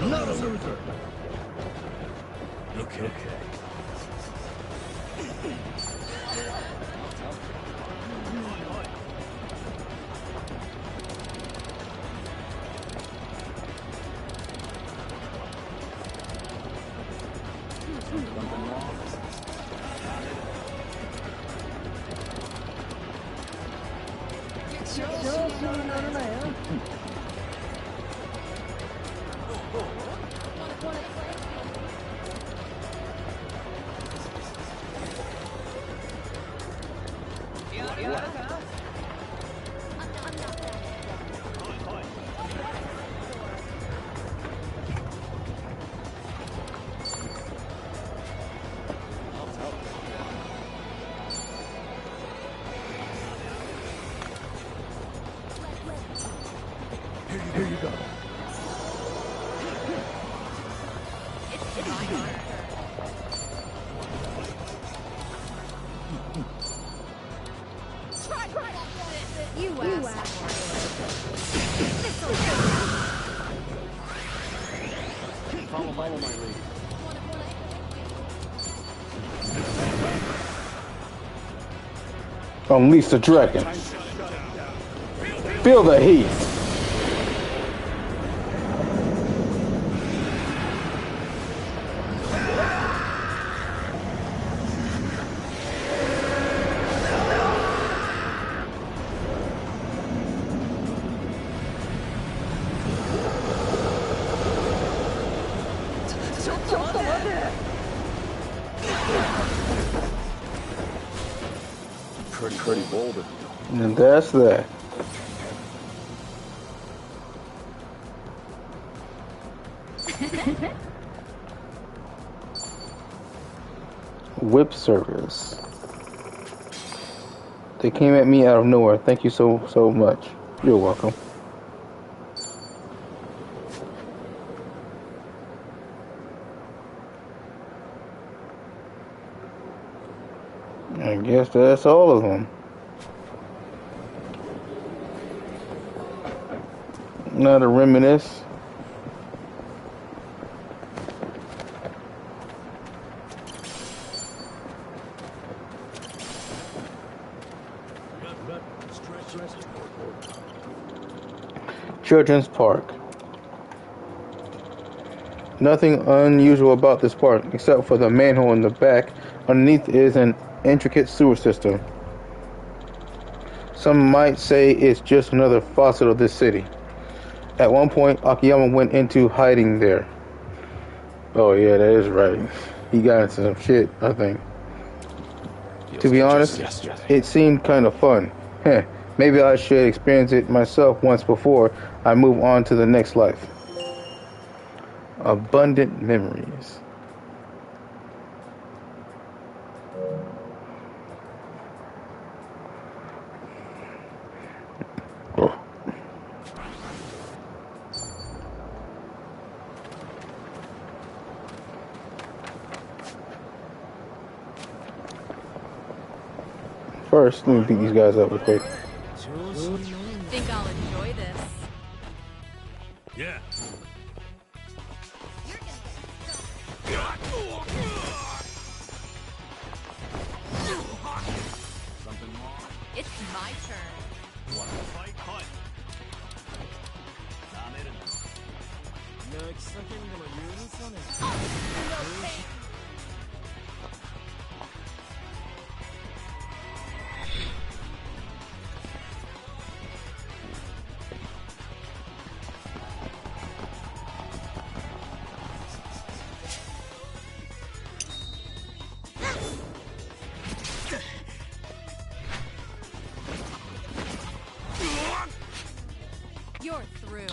Not a loser. Okay. Here you go. It's my turn. You asked for Follow my lead. Unleash the dragon. Feel the heat. Pretty bold. And that's that. Whip service. They came at me out of nowhere. Thank you so much. You're welcome. I guess that's all of them. Not a reminisce. Children's Park. Nothing unusual about this park except for the manhole in the back. Underneath is an intricate sewer system. Some might say it's just another facet of this city. At one point, Akiyama went into hiding there. Oh yeah, that is right. He got into some shit, I think. To be honest, it seemed kind of fun. Heh, maybe I should experience it myself once before I move on to the next life. Abundant memories. First, let me beat these guys up real quick. Think I'll enjoy this. Yeah. Something wrong? It's my turn. You want to fight? Fight. You're through.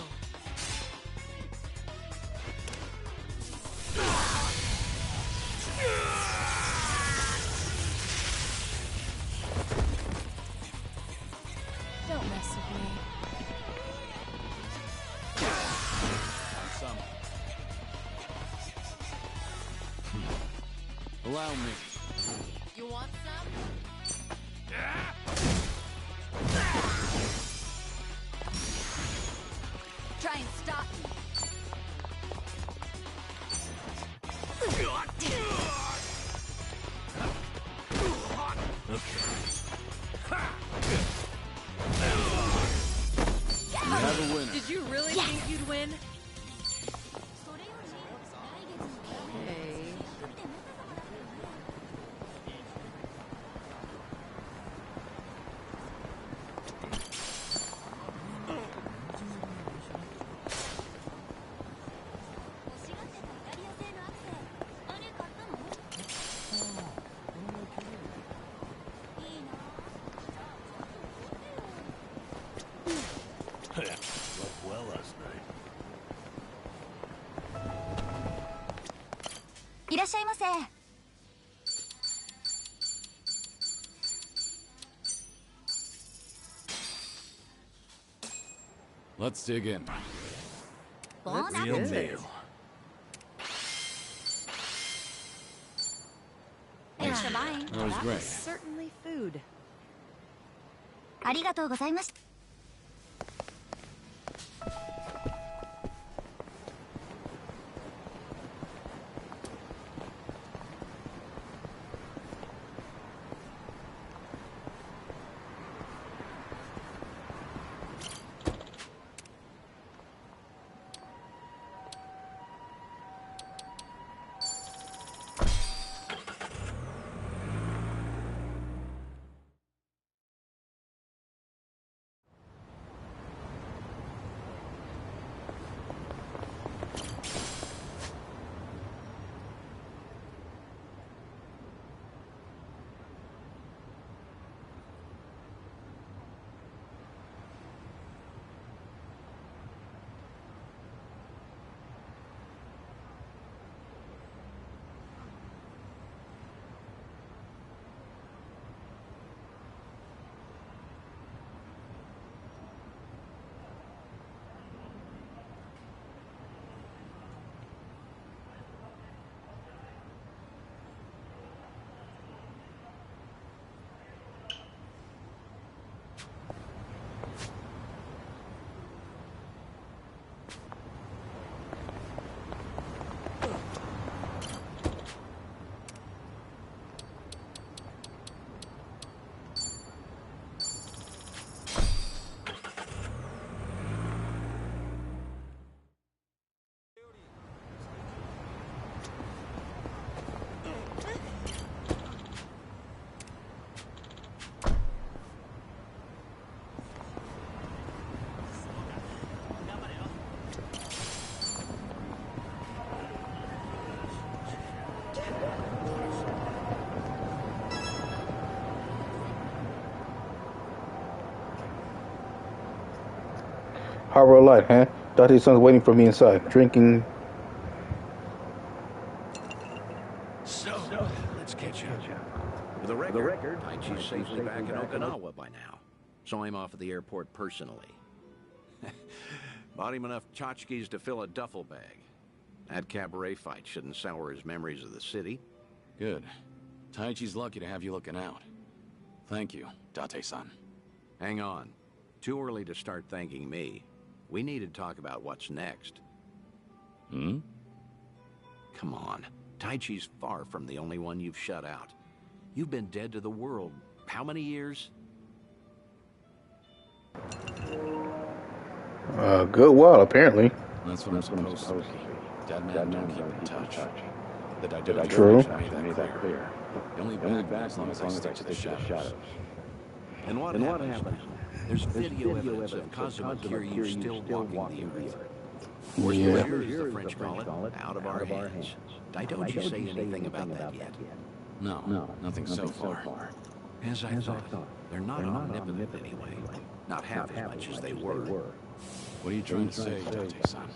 Don't mess with me. Some. Allow me. You want some? Try and stop me. You have a winner. Did you really think you'd win? Hey. Slept well last night. いらっしゃいませ。 Let's dig in. Bon Real appetit. meal. Thanks for buying. That was That great. was certainly food. ありがとうございました。 Hey, Harbor Light, huh? Date-san's waiting for me inside, drinking. So, let's catch up. For the record, Taichi's safely back in Okinawa by now. Saw him off at the airport personally. Bought him enough tchotchkes to fill a duffel bag. That cabaret fight shouldn't sour his memories of the city. Good. Taichi's lucky to have you looking out. Thank you, Date-san. Hang on. Too early to start thanking me. We need to talk about what's next. Hmm? Come on. Taichi's far from the only one you've shut out. You've been dead to the world how many years? Good while, apparently. That's what I'm supposed to be. Dead men don't keep in touch. The Daidoji True. made that clear. The only back as long as I stick to the shadows. And what happens? There's video evidence of Kazuma Kiryu still walking the earth. Force majeure, as the French call it, out of our hands. Daidoji say anything about that yet? No, nothing so far. As I thought, they're not omnipotent anyway. Not half as much as they were. What are you trying to say, Date-san?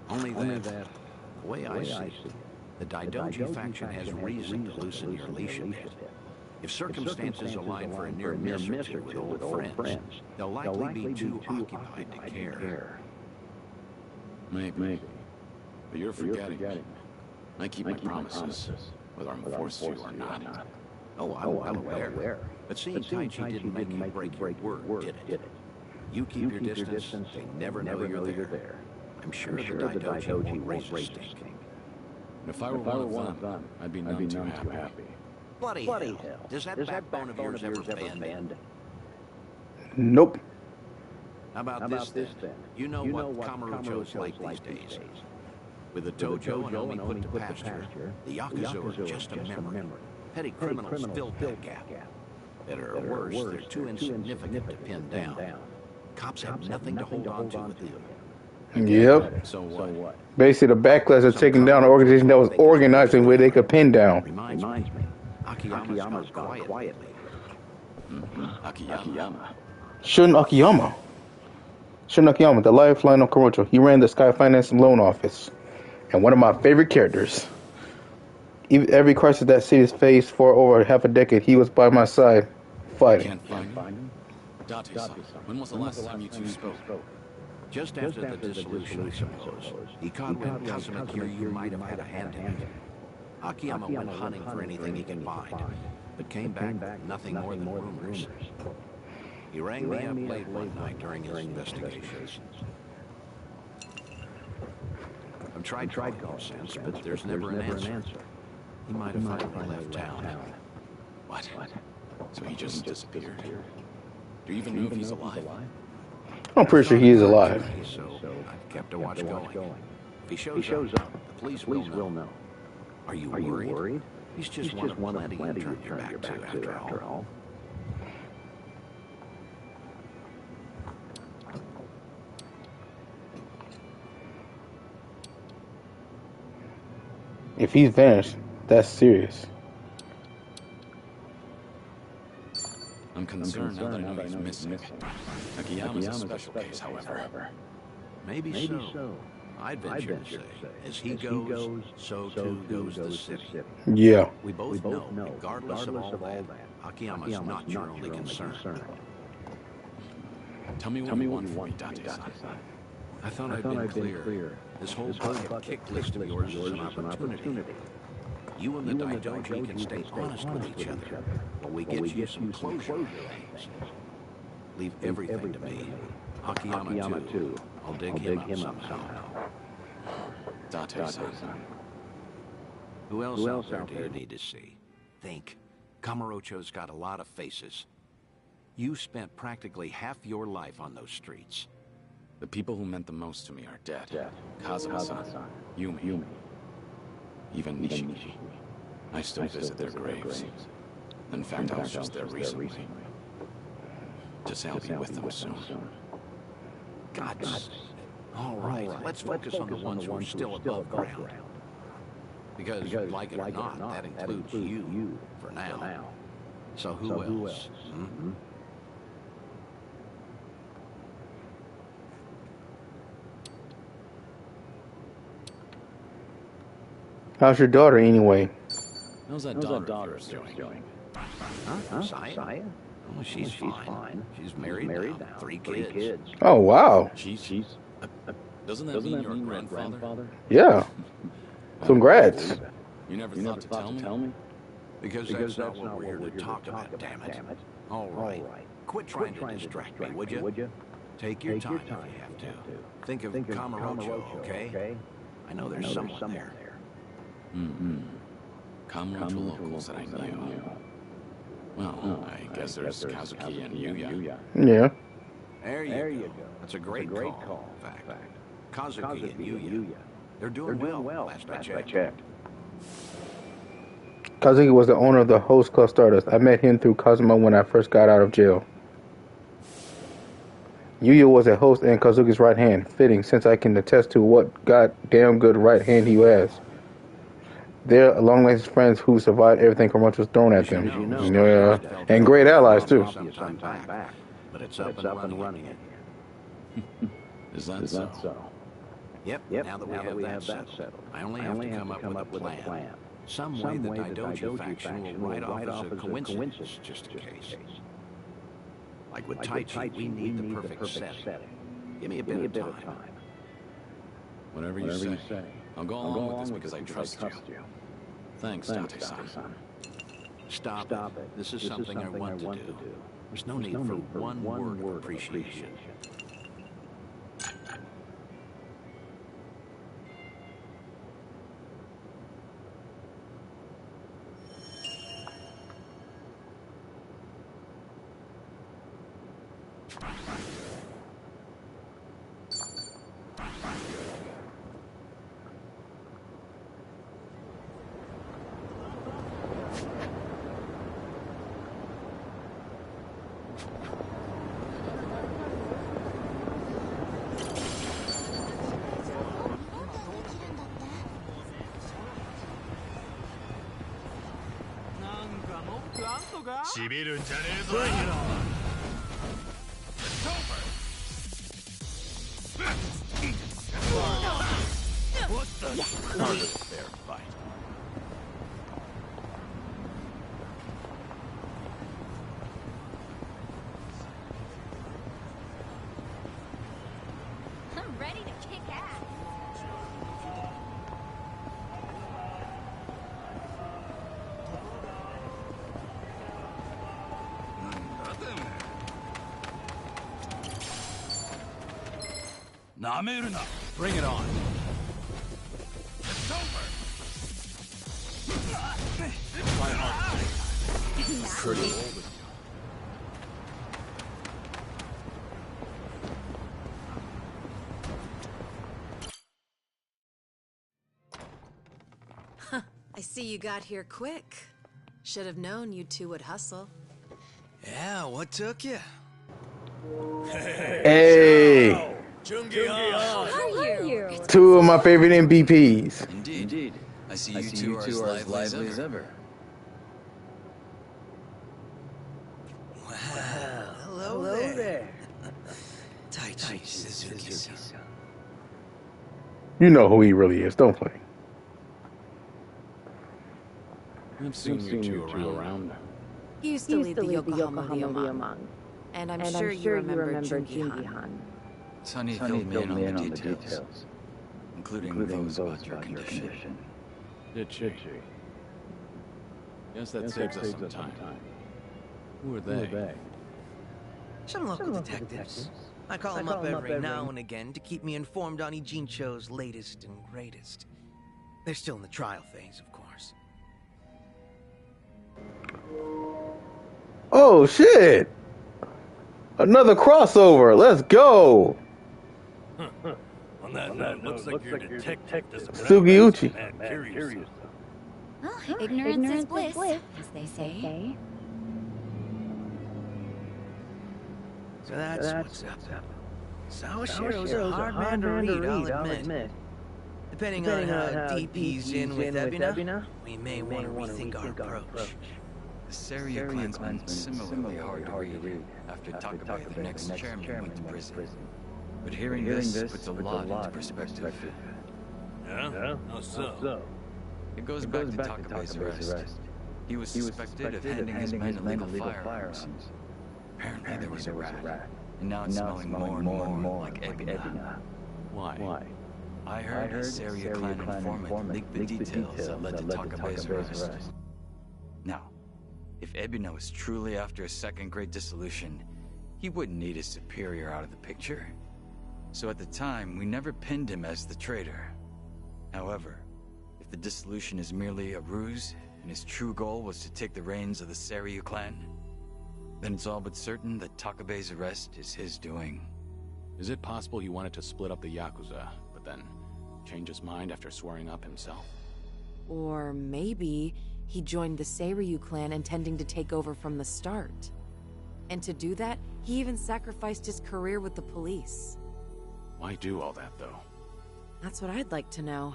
Only that, the way I see it, the Daidoji faction has reason to loosen your leash a bit. If circumstances align for a near miss or two with old friends, they'll likely be too occupied to care. Maybe. But you're forgetting. I keep my promises, whether I'm forced to or not. Oh, I'm well aware. But seeing Taichi didn't make you break your word, did it? You keep your distance, they never know you're there. I'm sure the Daidoji won't raise a stink. If I were one of them, I'd be none too happy. Bloody hell. Does that backbone of yours ever bend? Nope. How about this then? You know what Kamurocho's like these days. With the dojo and Omi put to pasture, the Yakuza are just a memory. Petty criminals filled that gap. Better or worse, they're too insignificant to pin down. Cops have nothing to hold on to with them. Yep. So what? Basically, the backlash of taking down an organization that was organized in a way they could pin down. Reminds me, Akiyama's gone quiet lately. Akiyama. Shun Akiyama, the lifeline of Kamurocho. He ran the Sky Finance and Loan Office. And one of my favorite characters. Every crisis that city's faced for over half a decade, he was by my side, fighting. Can't find him? Date-san, when was the last time you two spoke? Just after the dissolution, I suppose. He caught wind Kazuma Kiryu might have had a hand in it. Akiyama went hunting for anything he could find, but came back with nothing more than rumors. He rang me up late one night during his investigations. I've tried calling him since, but there's never an answer. He might have finally left town. What? So he just disappeared? Do you even know if he's alive? I'm pretty sure he is alive. So I've kept a watch going. If he shows up, the police will know. Are you worried? He's just one of plenty you turn your back to, after all. If he's vanished, that's serious. I'm concerned now that I know he's missing. Akiyama's a special case, however. Maybe so. I'd venture to say, as he goes, so too goes the city. Yeah. We both know, regardless of all that, Akiyama's not your only concern. Tell me what you want from me, Date-san. I thought I'd been clear. This whole bucket kick list of yours is an opportunity. You and the Daidoji can stay honest with each other while we get you some closure on things. Leave everything to me. Akiyama too. I'll dig him out somehow. Date-san. Who else out there do you need to see? Think. Kamurocho's got a lot of faces. You spent practically half your life on those streets. The people who meant the most to me are dead. Kazuma-san, Yumi, even Nishiki. I still visit their graves. In fact, I was just there recently. To say I'll be with them soon. God's. All right, let's focus on the ones who are still above ground. Because, like it or not, that includes you, for now. So who else? How's your daughter anyway? How's that daughter of yours doing? Huh? Saya? Oh, she's fine. She's married now. Three kids. Oh, wow. She's doesn't that mean you're a grandfather? Yeah. Congrats. You never thought to tell me? Because that's not what we're here to talk about, damn it. All right. Quit trying to distract me, would you? Take your time if you have to. Think of Kamurocho, okay? I know there's someone there. Kamurocho locals that I knew. Well, I guess there's Kazuki and Yuya. Yeah. There you go. That's a great call, in fact. Kazuki and Yuya. They're doing well, last I checked. Kazuki was the owner of the Host Club Stardust. I met him through Kazuma when I first got out of jail. Yuya was a host and Kazuki's right hand. Fitting, since I can attest to what goddamn good right hand he has. They're long-range friends who survived everything Kamurocho's thrown at them. Yeah. And great allies, too. But it's up and running again. Is that so? Yep, now that we have that settled, I only have to come up with a plan. Some way the Daidoji faction will write off as a coincidence, just in case. Like with Taichi, we need the perfect setting. Give me a bit of time. Whatever you say. I'll go along with this because I trust you. Thanks, Tate-san. Stop it. This is something I want to do. There's no need for one word of appreciation. Fair fight. I'm ready to kick ass. Bring it on. Pretty old. I see you got here quick. Should have known you two would hustle. Yeah, what took you? Hey! How are you? Two of my favorite MVPs. Indeed. I see you two are as lively as ever. Wow. Hello there. Taichi Suzuki-san. You know who he really is, don't play. I've seen you two around. Used to lead the Yokohama Ryomon. And I'm sure you remember Jungi-han. Sunny filled me in on the details, including those about your condition. Did she? Guess that saves us some time. Who are they? Some local detectives. I call them up every now and again to keep me informed on Ijincho's latest and greatest. They're still in the trial phase, of course. Oh, shit! Another crossover. Let's go! On that note, looks like your detective Sugiyuchi. Curious. Well, ignorance is bliss, as they say. So that's what's up. Sawashiro's a hard man to read, I'll admit. Depending on how deep he's in with Ebina, we may want to rethink our approach. The Seria clansman similarly hard to read after Takabe, the next chairman, went to prison. But hearing this puts a lot into perspective. Yeah? How so? It goes back to Takabe's arrest. He was suspected of handing his men illegal firearms. Apparently there was a rat. And now it's smelling more and more like Ebina. Why? I heard a Seria clan informant leaked the details that led to Takabe's arrest. Now, if Ebina was truly after a second great dissolution, he wouldn't need his superior out of the picture. So at the time, we never pinned him as the traitor. However, if the dissolution is merely a ruse, and his true goal was to take the reins of the Seiryu clan, then it's all but certain that Takabe's arrest is his doing. Is it possible he wanted to split up the Yakuza, but then change his mind after swearing up himself? Or maybe he joined the Seiryu clan intending to take over from the start. And to do that, he even sacrificed his career with the police. Why do all that, though? That's what I'd like to know.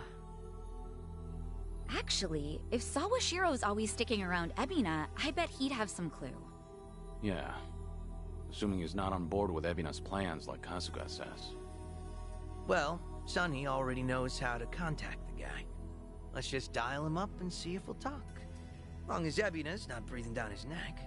Actually, if Sawashiro's always sticking around Ebina, I bet he'd have some clue. Yeah. Assuming he's not on board with Ebina's plans like Kasuga says. Well, Sunny already knows how to contact the guy. Let's just dial him up and see if he'll talk. Long as Ebina's not breathing down his neck.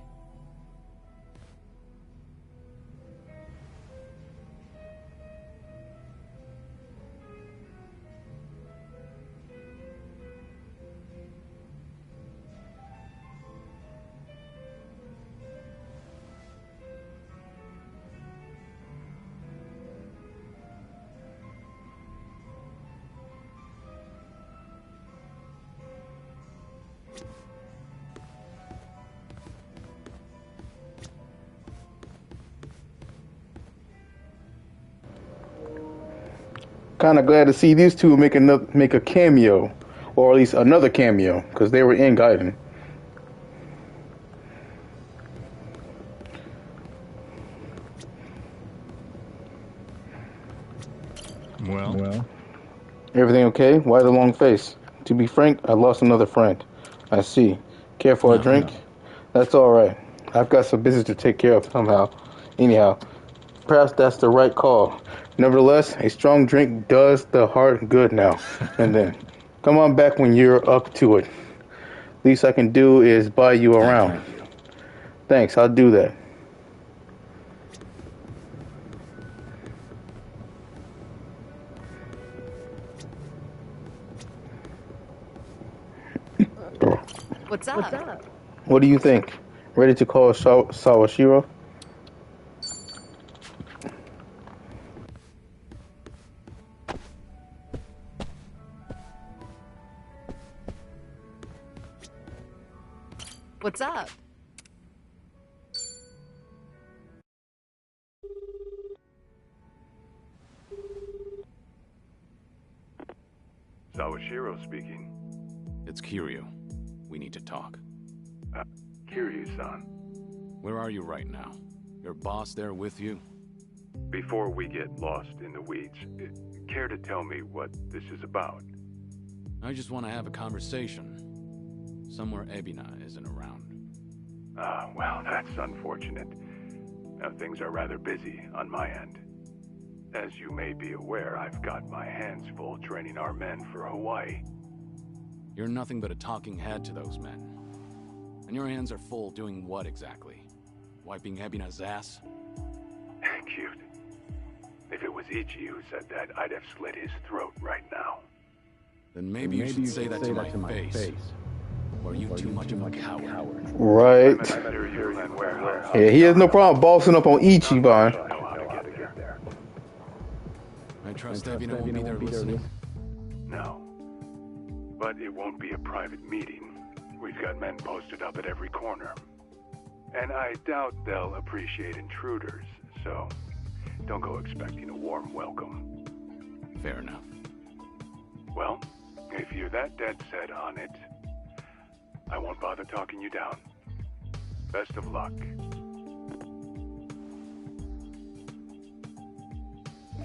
Kind of glad to see these two make a cameo, or at least another cameo, because they were in Gaiden. Well. Everything okay? Why the long face? To be frank, I lost another friend. I see. Care for a drink? No. That's all right. I've got some business to take care of somehow. Anyhow, perhaps that's the right call. Nevertheless, a strong drink does the heart good now and then. Come on back when you're up to it. Least I can do is buy you around. Thanks, I'll do that. What's up? What do you think? Ready to call Sawashiro? What's up? Sawashiro speaking. It's Kiryu. We need to talk. Kiryu-san. Where are you right now? Your boss there with you? Before we get lost in the weeds, care to tell me what this is about? I just want to have a conversation. Somewhere Ebina isn't around. Well, that's unfortunate. Now, things are rather busy on my end. As you may be aware, I've got my hands full training our men for Hawaii. You're nothing but a talking head to those men. And your hands are full doing what exactly? Wiping Ebina's ass? Cute. If it was Ichi who said that, I'd have slit his throat right now. Then maybe you should say that to my face. Or are you too much of a coward? Right. Yeah, he has no problem bossing up on Ichiban. I trust Ebina won't be there listening. No. But it won't be a private meeting. We've got men posted up at every corner. And I doubt they'll appreciate intruders, so don't go expecting a warm welcome. Fair enough. Well, if you're that dead set on it, I won't bother talking you down. Best of luck.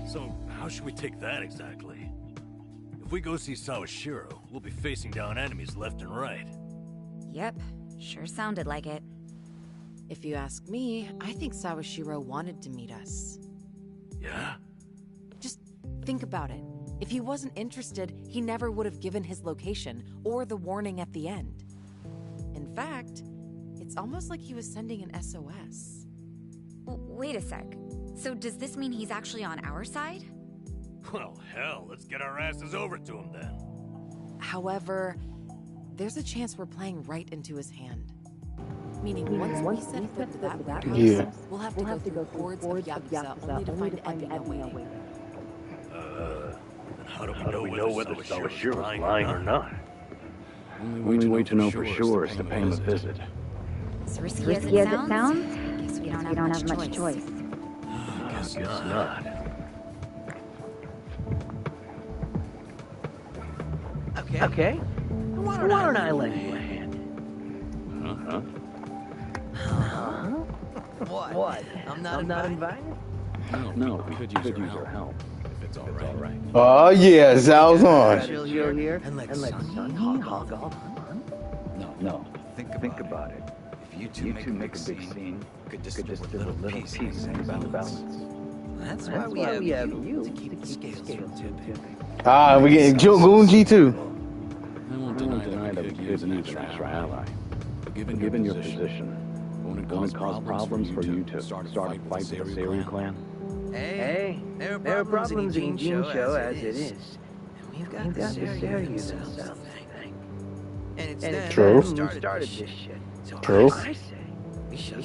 So, how should we take that exactly? If we go see Sawashiro, we'll be facing down enemies left and right. Yep, sure sounded like it. If you ask me, I think Sawashiro wanted to meet us. Yeah? Just think about it. If he wasn't interested, he never would have given his location or the warning at the end. In fact, it's almost like he was sending an SOS. Wait a sec. So does this mean he's actually on our side? Well, hell, let's get our asses over to him then. However, there's a chance we're playing right into his hand. Meaning once we set foot to that warehouse, we'll have to go through hordes of Yakuza only to find Ebina waiting. And how do we know whether Sawashiro's lying or not? Only way to know for sure is to pay him a visit. As risky as it sounds, guess we don't have much choice. Guess not. Okay. Why don't I lend you a hand? What? I'm not invited? No, we could use your help. If it's all right. Oh yeah, Zhao's on. Chill here and let Sonny hog all on. No. Think about it. If you two make a big scene, could just with little pieces hang about the balance. That's why we have you to keep the scales from tipping. Ah, we getting Goonji too. I won't deny that we could use an extra ally. Given your position, won't it cause problems for you to start a fight with the Seiryu clan? Hey, there are problems in Gene Show as it is. And we've got the Seiryu themselves. And it's them True. who started this shit. So True. I say, we shall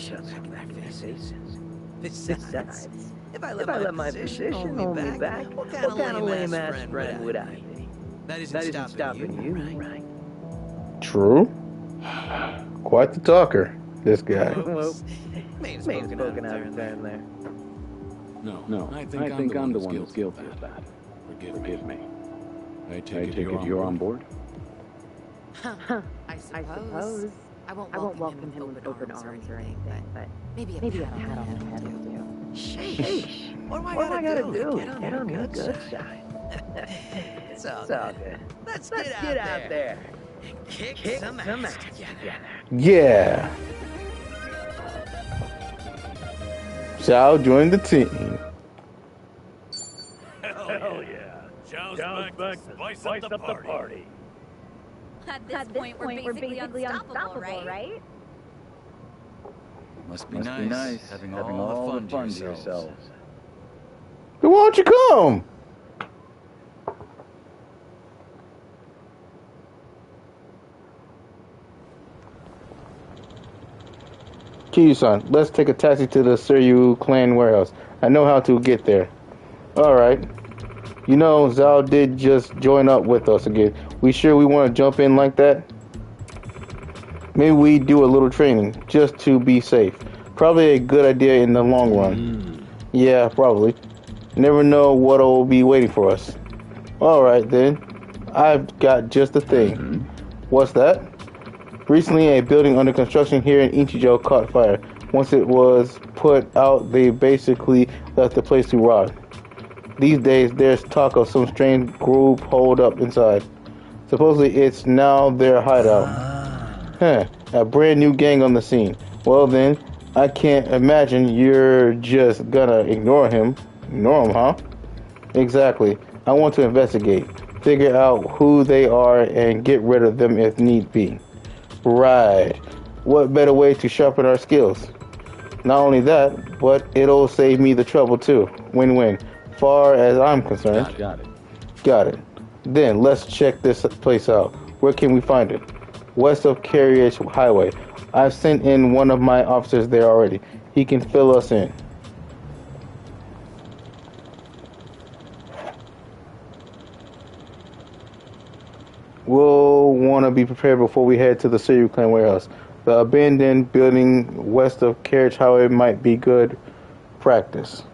back their faces. Besides, if I let my position hold me back, what kind of lame-ass friend would I be? That isn't stopping you, right? True. Quite the talker, this guy. Well, main spoken out of turn there. No, I think I'm the one who's guilty of that. Forgive me. I take it you're on board? I suppose. I won't welcome him with open arms or anything, but maybe a pat on the head will do. Sheesh. What do I gotta do? Get on your good side. It's all good. Let's get out there and kick some ass together. Yeah. Zhao joined the team. Hell yeah. Zhao's back to spice up the party. At this point, we're basically unstoppable, right? Must be nice having all the fun to yourselves. Then why don't you come? Kiryu-san, let's take a taxi to the Seiryu clan warehouse. I know how to get there. Alright. You know, Zhao did just join up with us again. We sure we want to jump in like that? Maybe we do a little training, just to be safe. Probably a good idea in the long run. Yeah, probably. Never know what'll be waiting for us. Alright then. I've got just the thing. What's that? Recently, a building under construction here in Ichijo caught fire. Once it was put out, they basically left the place to rot. These days, there's talk of some strange group holed up inside. Supposedly, it's now their hideout. A brand new gang on the scene. Well then, I can't imagine you're just gonna ignore him, huh? Exactly. I want to investigate, figure out who they are, and get rid of them if need be. Right. What better way to sharpen our skills? Not only that, but it'll save me the trouble too. Win-win. Far as I'm concerned. Got it. Then let's check this place out. Where can we find it? West of Carriage Highway. I've sent in one of my officers there already. He can fill us in. We'll want to be prepared before we head to the Seiryu clan warehouse. The abandoned building west of Carriage Highway might be good practice.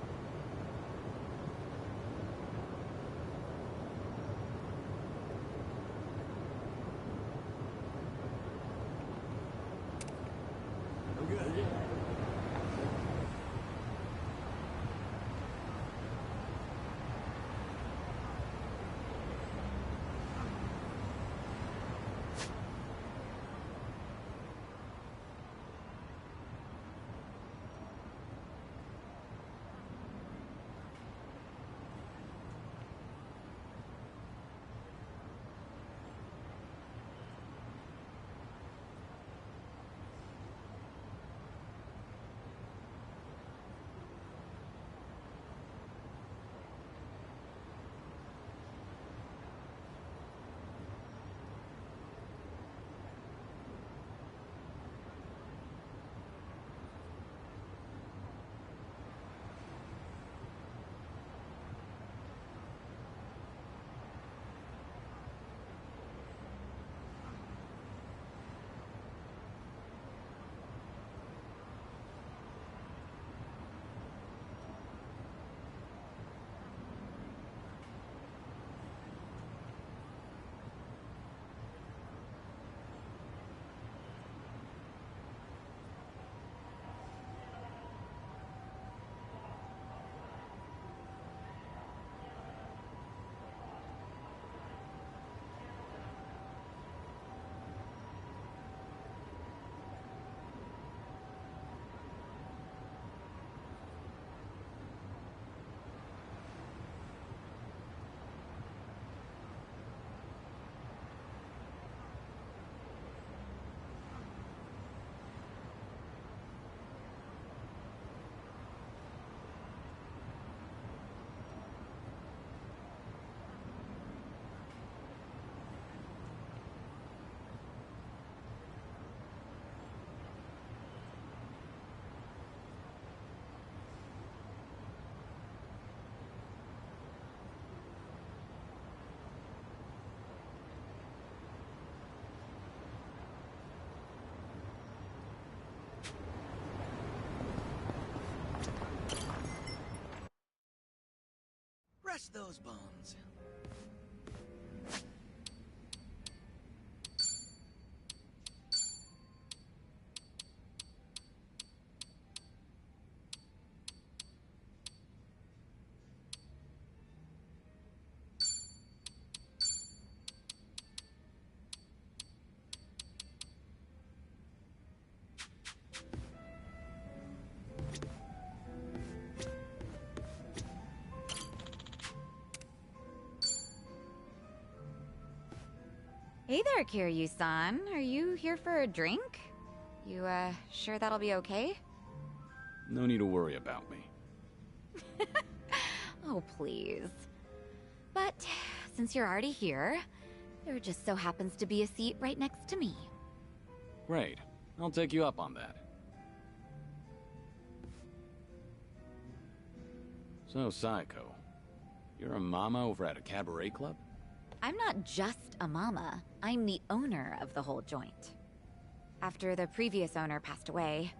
Rest those bones. Hey there, Kiryu-san. Are you here for a drink? You, sure that'll be okay? No need to worry about me. Oh, please. But, since you're already here, there just so happens to be a seat right next to me. Great. I'll take you up on that. So, Saeko, you're a mama over at a cabaret club? I'm not just a mama. I'm the owner of the whole joint. After the previous owner passed away,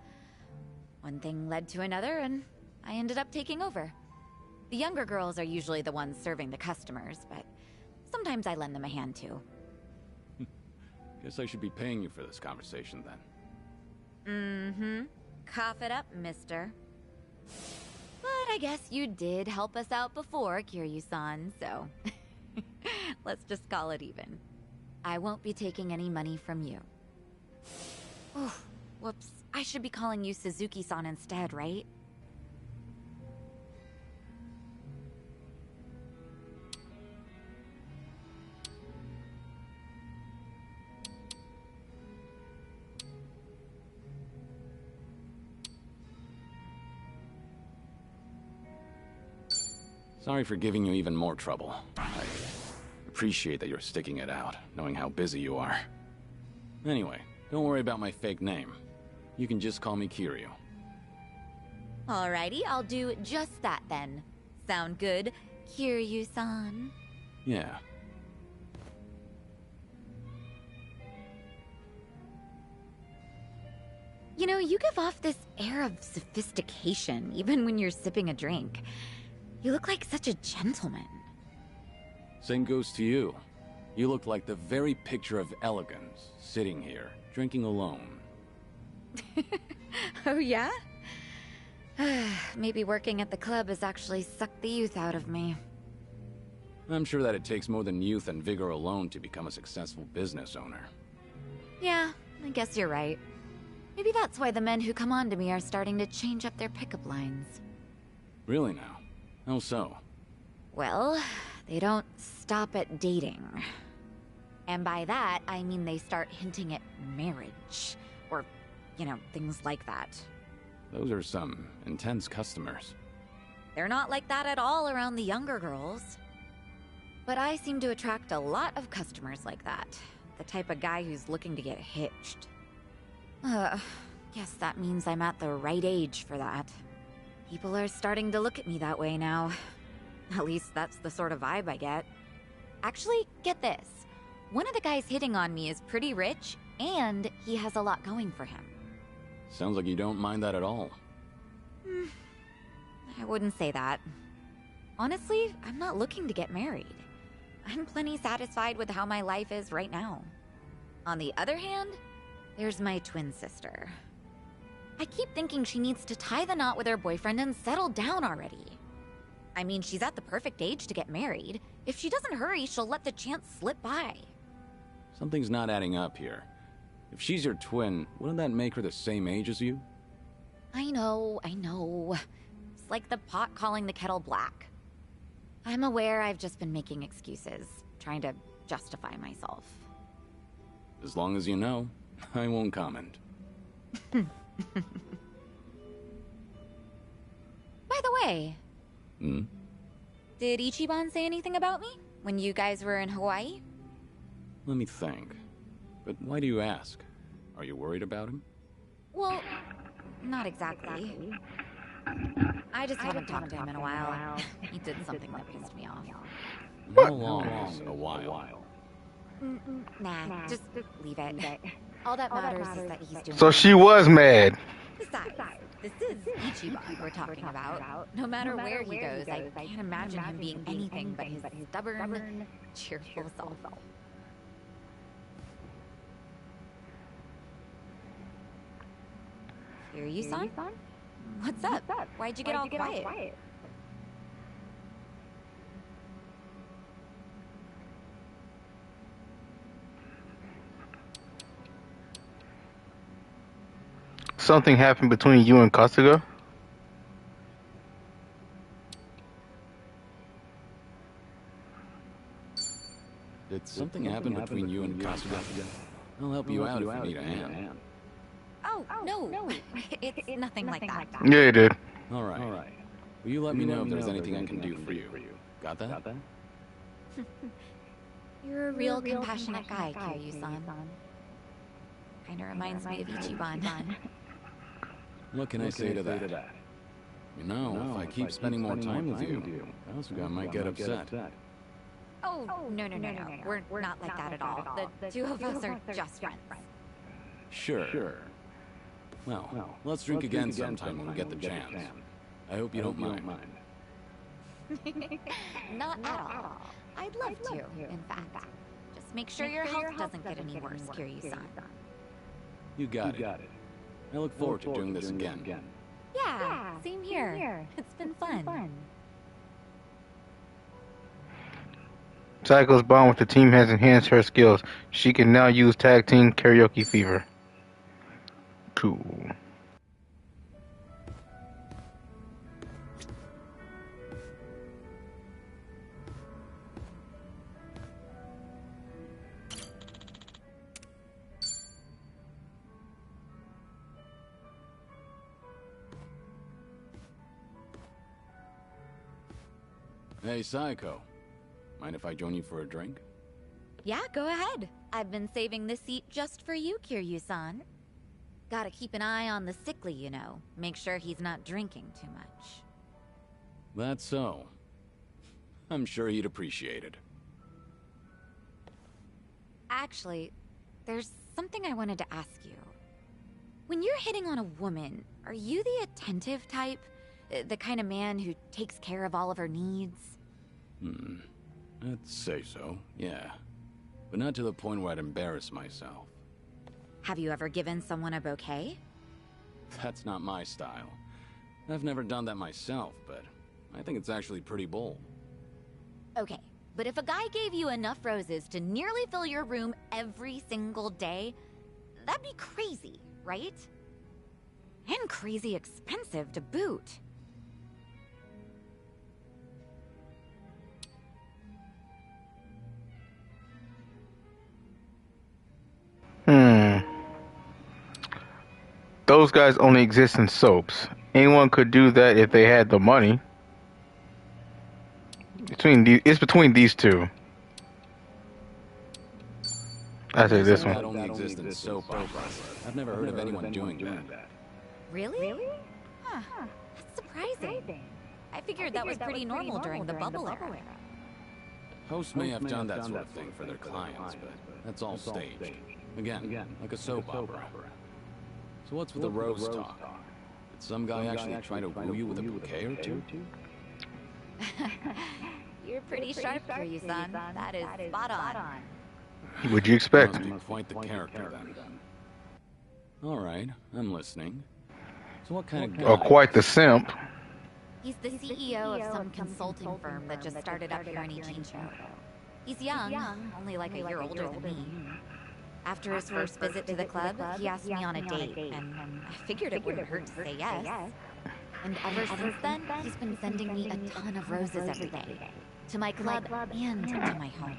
one thing led to another, and I ended up taking over. The younger girls are usually the ones serving the customers, but sometimes I lend them a hand too. Guess I should be paying you for this conversation then. Mm-hmm. Cough it up, mister. But I guess you did help us out before, Kiryu-san, so... Let's just call it even. I won't be taking any money from you. Oh, whoops. I should be calling you Suzuki-san instead, right? Sorry for giving you even more trouble. I appreciate that you're sticking it out, knowing how busy you are. Anyway, don't worry about my fake name. You can just call me Kiryu. Alrighty, I'll do just that then. Sound good, Kiryu-san? Yeah. You know, you give off this air of sophistication, even when you're sipping a drink. You look like such a gentleman. Same goes to you. You look like the very picture of elegance, sitting here, drinking alone. Oh yeah? Maybe working at the club has actually sucked the youth out of me. I'm sure that it takes more than youth and vigor alone to become a successful business owner. Yeah, I guess you're right. Maybe that's why the men who come on to me are starting to change up their pickup lines. Really now? How so? Well, they don't stop at dating. And by that, I mean they start hinting at marriage. Or, you know, things like that. Those are some intense customers. They're not like that at all around the younger girls. But I seem to attract a lot of customers like that. The type of guy who's looking to get hitched. Guess that means I'm at the right age for that. People are starting to look at me that way now. At least that's the sort of vibe I get. Actually, get this. One of the guys hitting on me is pretty rich, and he has a lot going for him. Sounds like you don't mind that at all. I wouldn't say that. Honestly, I'm not looking to get married. I'm plenty satisfied with how my life is right now. On the other hand, there's my twin sister. I keep thinking she needs to tie the knot with her boyfriend and settle down already. I mean, she's at the perfect age to get married. If she doesn't hurry, she'll let the chance slip by. Something's not adding up here. If she's your twin, wouldn't that make her the same age as you? I know. It's like the pot calling the kettle black. I'm aware I've just been making excuses, trying to justify myself. As long as you know, I won't comment. By the way, did Ichiban say anything about me when you guys were in Hawaii? Let me think. But why do you ask? Are you worried about him? Well, not exactly. I just haven't talked to him in a while. He did something that pissed me off. How long is a while? Nah, just leave it. All that matters is that he's doing So she was mad. Besides, this is Ichiban we're talking about. No matter where he goes, I can't imagine him being anything but his stubborn, cheerful self. Kiryu-san? What's up? Why'd you get all quiet? Something happened between you and Kasuga? Did something happen between you and Kasuga? I'll help you out if you need a hand. Oh, no. It's nothing like that. Yeah, you did. All right. Will you let me know if there's anything I can do for you? Got that? You're a real compassionate guy, Kiryu-san. Kinda reminds me of Ichiban. What can I say to that? You know, if I keep spending more time with you, Kasuga might get upset. Oh, no. We're not like that at all. The two of us are just friends. Sure. Well, let's drink again sometime when we get the chance. I hope you don't mind. Not at all. I'd love to, in fact. Just make sure your health doesn't get any worse, Kiryu-san. You got it. I look forward to doing this again. Yeah, same here. It's been fun. Saiko's bond with the team has enhanced her skills. She can now use Tag Team Karaoke Fever. Cool. Hey, Saiko. Mind if I join you for a drink? Yeah, go ahead. I've been saving this seat just for you, Kiryu-san. Gotta keep an eye on the sickly, you know. Make sure he's not drinking too much. That's so. I'm sure he'd appreciate it. Actually, there's something I wanted to ask you. When you're hitting on a woman, are you the attentive type? The kind of man who takes care of all of her needs? I'd say so, yeah. But not to the point where I'd embarrass myself. Have you ever given someone a bouquet? That's not my style. I've never done that myself, but I think it's actually pretty bold. Okay, but if a guy gave you enough roses to nearly fill your room every single day, that'd be crazy, right? And crazy expensive to boot. Those guys only exist in soaps. Anyone could do that if they had the money. It's between these two. I say this one. That only exists in soap operas. I've never heard of anyone doing that. Really? Huh. That's surprising. I figured that was pretty normal during the bubble era. Hosts may have done that sort of thing for their clients, but that's all staged. Again, like a soap opera. So what's with the rose talk? Did some guy actually try to woo you with a bouquet or two? You're pretty sharp here, you son. That is spot on. What'd you expect? Must be quite the character then. All right, I'm listening. So what kind of guy? Or quite the simp. He's the CEO of some consulting firm that just started up here in Ichincho. He's young, only like a year older than me. After his first visit to the club, he asked me on a date, and I figured it wouldn't hurt to say yes. And ever since then, he's been sending me a ton of roses every day. To my club and to my home.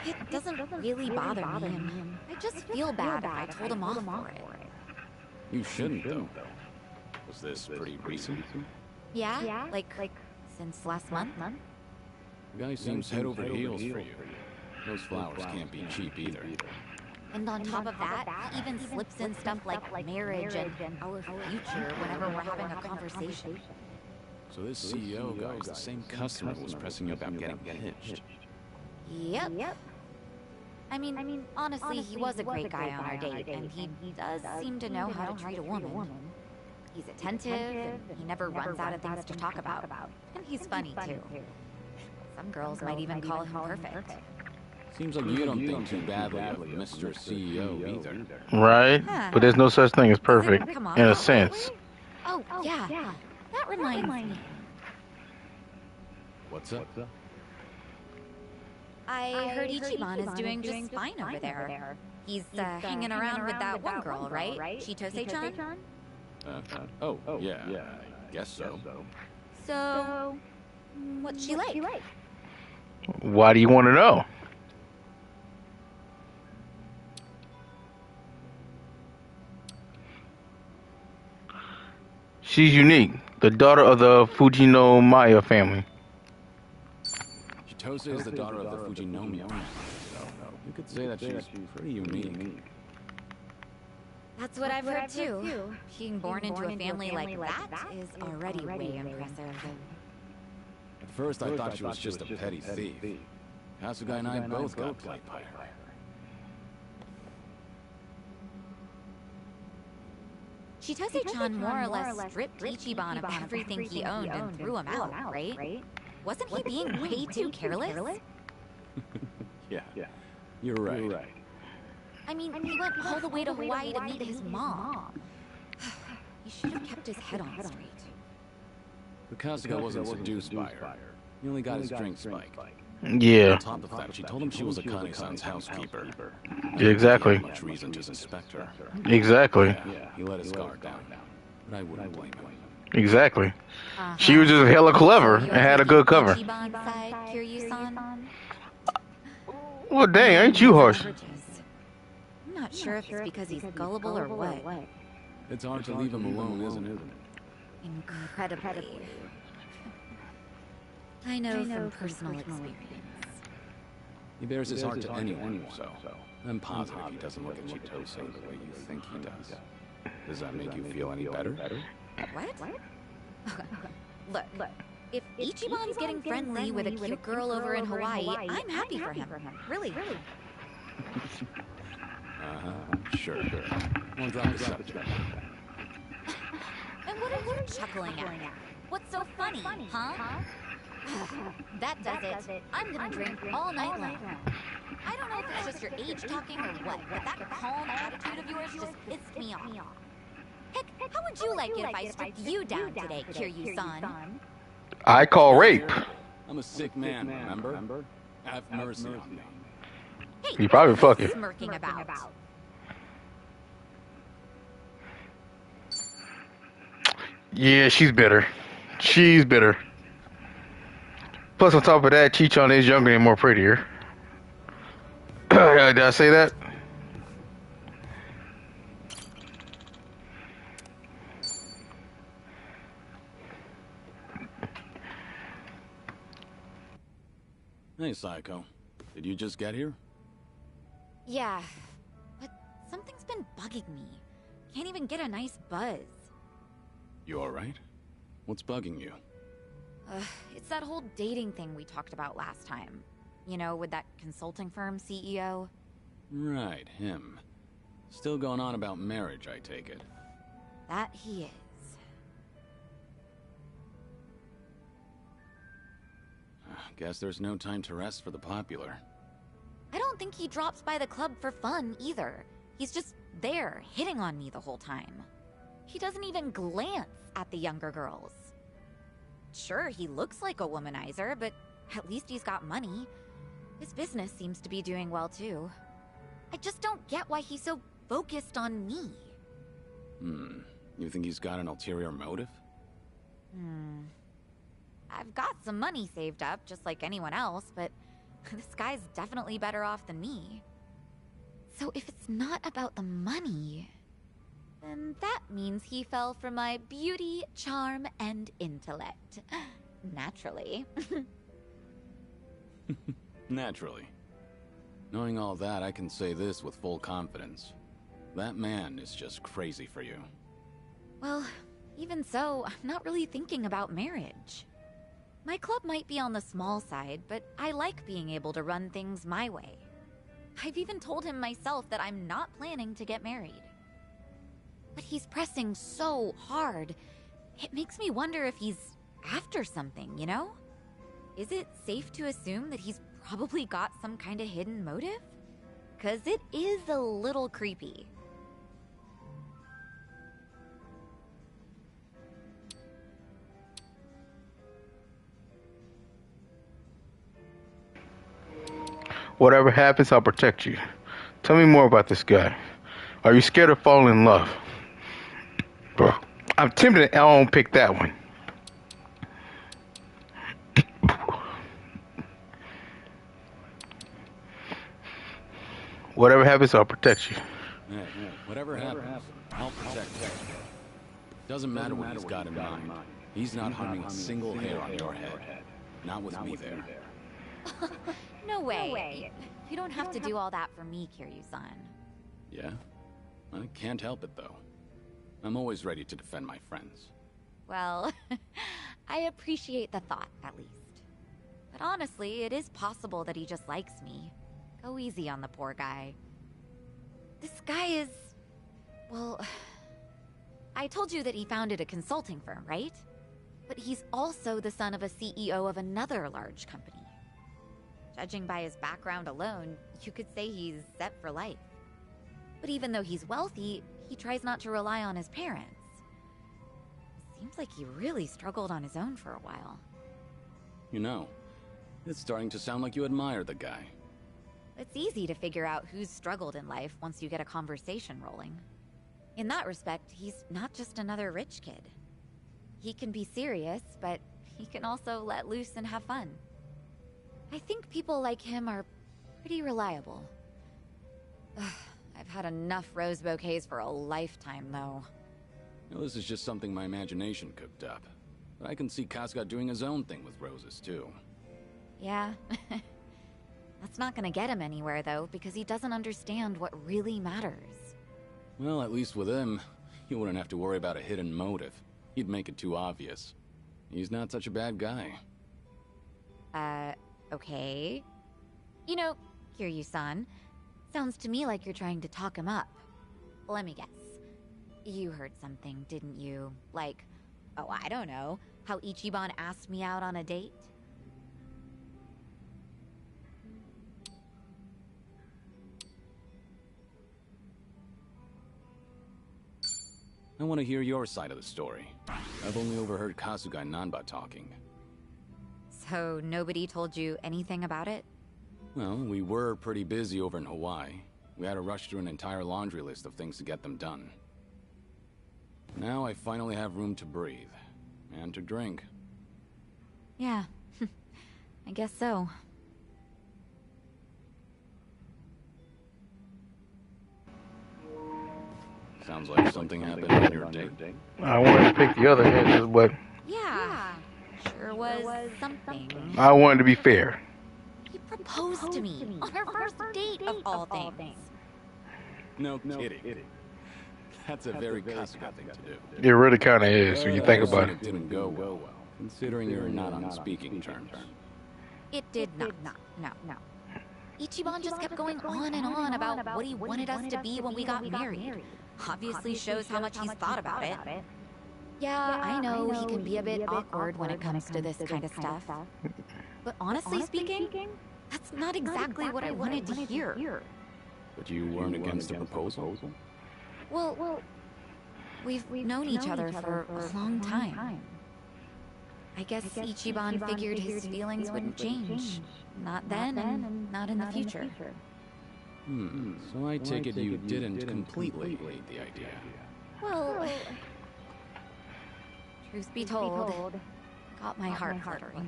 It doesn't really bother me, and I just feel bad if I told him off for it. You shouldn't, though. Was this pretty recent? Yeah, like since last month. The guy seems head over heels for you. Those flowers can't be cheap either. And on top of that, he even slips in stuff like marriage and our future whenever we're having a conversation. So this CEO guy is the same customer who was pressing you about getting hitched. Yep. I mean, honestly, he was a great guy on our date, and he does seem to know how to treat a woman. He's attentive, and he never runs out of things to talk about. And he's funny, too. Some girls might even call him perfect. Seems like you don't think too badly of Mr. CEO either. Right? Huh. But there's no such thing as perfect, Come on. in a sense. Oh, yeah. That reminds me. What's up? I heard Ichiban is doing just fine over there. He's hanging around with that one girl, right? Chitose-chan? Oh, yeah, I guess so. So, what's she like? Why do you want to know? She's unique. The daughter of the Fujino Maya family. Chitose is the daughter of the Fujinomiya. You could say that she's pretty unique. That's what I've heard too. Being born into a family like that is already way impressive. At first I thought she was just a petty thief. Kasuga and I both got played by her. Chitose-chan more or less stripped Ichiban of everything he owned and threw him out, right? Wasn't he being way too careless? Yeah, you're right. I mean, he went all the way to Hawaii to meet his mom. He should have kept his head on straight. But Kasuga wasn't seduced by her. He only got his drink spiked. Yeah. On top of that, she told him she was Akane-san's housekeeper. Exactly. He had much reason to suspect her. Exactly. Yeah, he let his guard down. But I wouldn't blame him. Exactly. She was just hella clever and had a good cover. Ichiban side, Kiryu-san? Well, dang, ain't you harsh? I'm not sure if it's because he's gullible or what. It's hard to leave him alone, isn't it? Incredibly. I know from personal experience. He bears his heart to anyone, so I'm positive he doesn't look at Chitose the way you think he does. Does that make you feel any better? What? Look, if Ichiban's getting friendly with a cute girl over in Hawaii, I'm happy for him. Really. Sure. Won't drop the subject. And what are you chuckling at? What's so funny, huh? That does it. I'm gonna drink all night long. I don't know if it's just your age talking or what, but that calm attitude of yours just pissed me off. Heck, how would you like it if I stripped you down today, Kiryu-san? I call rape. I'm a sick man, remember? Have mercy on me. Hey, You probably fuck it. Smirking about. Yeah, she's bitter. She's bitter. Plus, on top of that, Chichon is younger and more prettier. Did I say that? Hey, Psycho. Did you just get here? Yeah, but something's been bugging me. Can't even get a nice buzz. You alright? What's bugging you? It's that whole dating thing we talked about last time. You know, with that consulting firm CEO. Right, him. Still going on about marriage, I take it. That he is. Guess there's no time to rest for the popular. I don't think he drops by the club for fun, either. He's just there, hitting on me the whole time. He doesn't even glance at the younger girls. Sure, he looks like a womanizer, but at least he's got money. His business seems to be doing well, too. I just don't get why he's so focused on me. You think he's got an ulterior motive? I've got some money saved up, just like anyone else, but this guy's definitely better off than me. So if it's not about the money, then that means he fell for my beauty, charm, and intellect. Naturally. Naturally. Knowing all that, I can say this with full confidence. That man is just crazy for you. Well, even so, I'm not really thinking about marriage. My club might be on the small side, but I like being able to run things my way. I've even told him myself that I'm not planning to get married. But he's pressing so hard. It makes me wonder if he's after something, you know? Is it safe to assume that he's probably got some kind of hidden motive? 'Cause it is a little creepy. Whatever happens, I'll protect you. Tell me more about this guy. Are you scared of falling in love? Bro, I'm tempted I won't pick that one. Whatever happens, I'll protect you. Yeah, whatever happens, I'll protect you. Doesn't matter what he's got in mind. He's not harming a single hair on your head. Not with me there. No way. You don't have to do all that for me, Kiryu-san. Yeah? I can't help it, though. I'm always ready to defend my friends. Well, I appreciate the thought, at least. But honestly, it is possible that he just likes me. Go easy on the poor guy. This guy is... Well... I told you that he founded a consulting firm, right? But he's also the son of a CEO of another large company. Judging by his background alone, you could say he's set for life. But even though he's wealthy, he tries not to rely on his parents. Seems like he really struggled on his own for a while. You know, it's starting to sound like you admire the guy. It's easy to figure out who's struggled in life once you get a conversation rolling. In that respect, he's not just another rich kid. He can be serious, but he can also let loose and have fun. I think people like him are pretty reliable. I've had enough rose bouquets for a lifetime, though. Well, this is just something my imagination cooked up. But I can see Kasuga doing his own thing with roses, too. Yeah. That's not gonna get him anywhere, though, because he doesn't understand what really matters. Well, at least with him, you wouldn't have to worry about a hidden motive. He'd make it too obvious. He's not such a bad guy. Okay. You know, Kiryu-san, sounds to me like you're trying to talk him up. Let me guess. You heard something, didn't you? Like, oh, I don't know, how Ichiban asked me out on a date? I want to hear your side of the story. I've only overheard Kasuga and Nanba talking. So nobody told you anything about it? Well, we were pretty busy over in Hawaii. We had to rush through an entire laundry list of things to get them done. Now I finally have room to breathe. And to drink. Yeah. I guess so. Sounds like something happened on your date. I wanted to pick the other edges, but Yeah. Sure was something. I wanted to be fair. He proposed to me on our first date of all things. No kidding. That's a very Kasuga thing to do. It really kind of is when you think about it. It didn't go well, considering you're not on speaking terms. It did not. No. Ichiban just kept going on and on about what he wanted us to be when we got married. Obviously shows how much he's thought about it. Yeah, I know he can be a bit awkward when it comes to this kind of stuff. But honestly speaking, that's not exactly what I wanted to hear. But you weren't against the proposal? Well, we've known each other for a long time. I guess Ichiban figured his feelings wouldn't change. Not then, and not in the future. So I take it you didn't completely hate the idea. Well, truth be told, got my heart fluttering.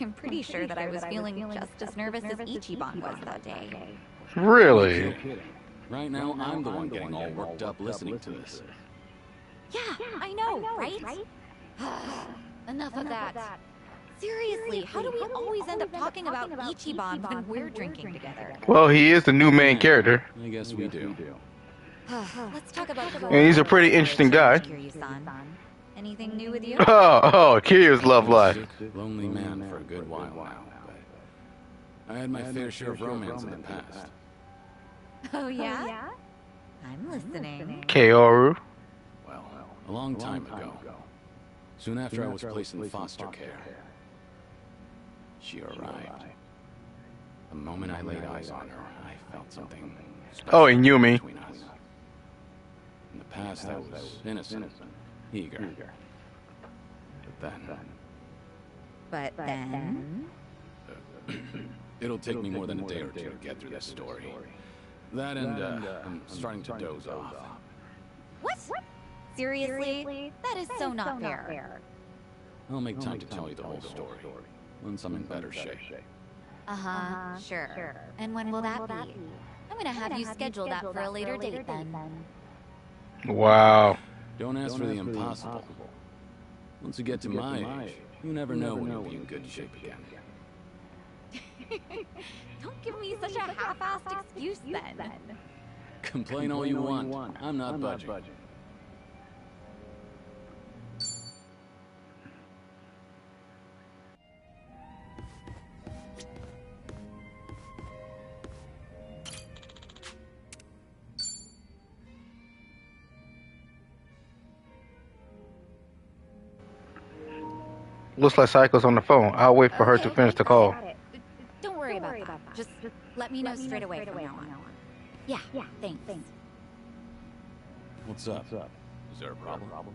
I'm pretty sure that I was feeling just as nervous as Ichiban was that day. Really? Right now, I'm the one getting all worked up listening to this. Yeah, I know, right? Enough of that. Seriously, how do we always end up talking about Ichiban when we're drinking together? Well, he is the new main character. I guess we do. Let's talk about... And he's a pretty interesting guy. Anything new with you? Oh, Kiryu's love life. Lonely man for a good while now. I had my fair share of romance in the past. Oh, yeah? I'm listening. Kaoru. Well, a long time ago. Soon after I was placed in foster care. She arrived. The moment I laid eyes on her, I felt something special Oh, and Yumi. between us. In the past, I was innocent, eager. But then... It'll take me more than a day or two to get through this story. That and, I'm starting to doze off. What? Seriously? That is so not fair. I'll make time to tell you the whole story, once I'm in better shape. Uh-huh, sure. And when will that be? I'm gonna have you schedule that for a later date then. Wow. Don't ask for the impossible. Once you get to my age, you never know when you'll be in good shape again. Don't give me such a half-assed excuse then. Complain all you want. I'm not budging. Looks like Psycho's on the phone. I'll wait for her to finish the call. Don't worry about that. Just let me know straight away from now on. Yeah, thanks. What's up? Is there a problem?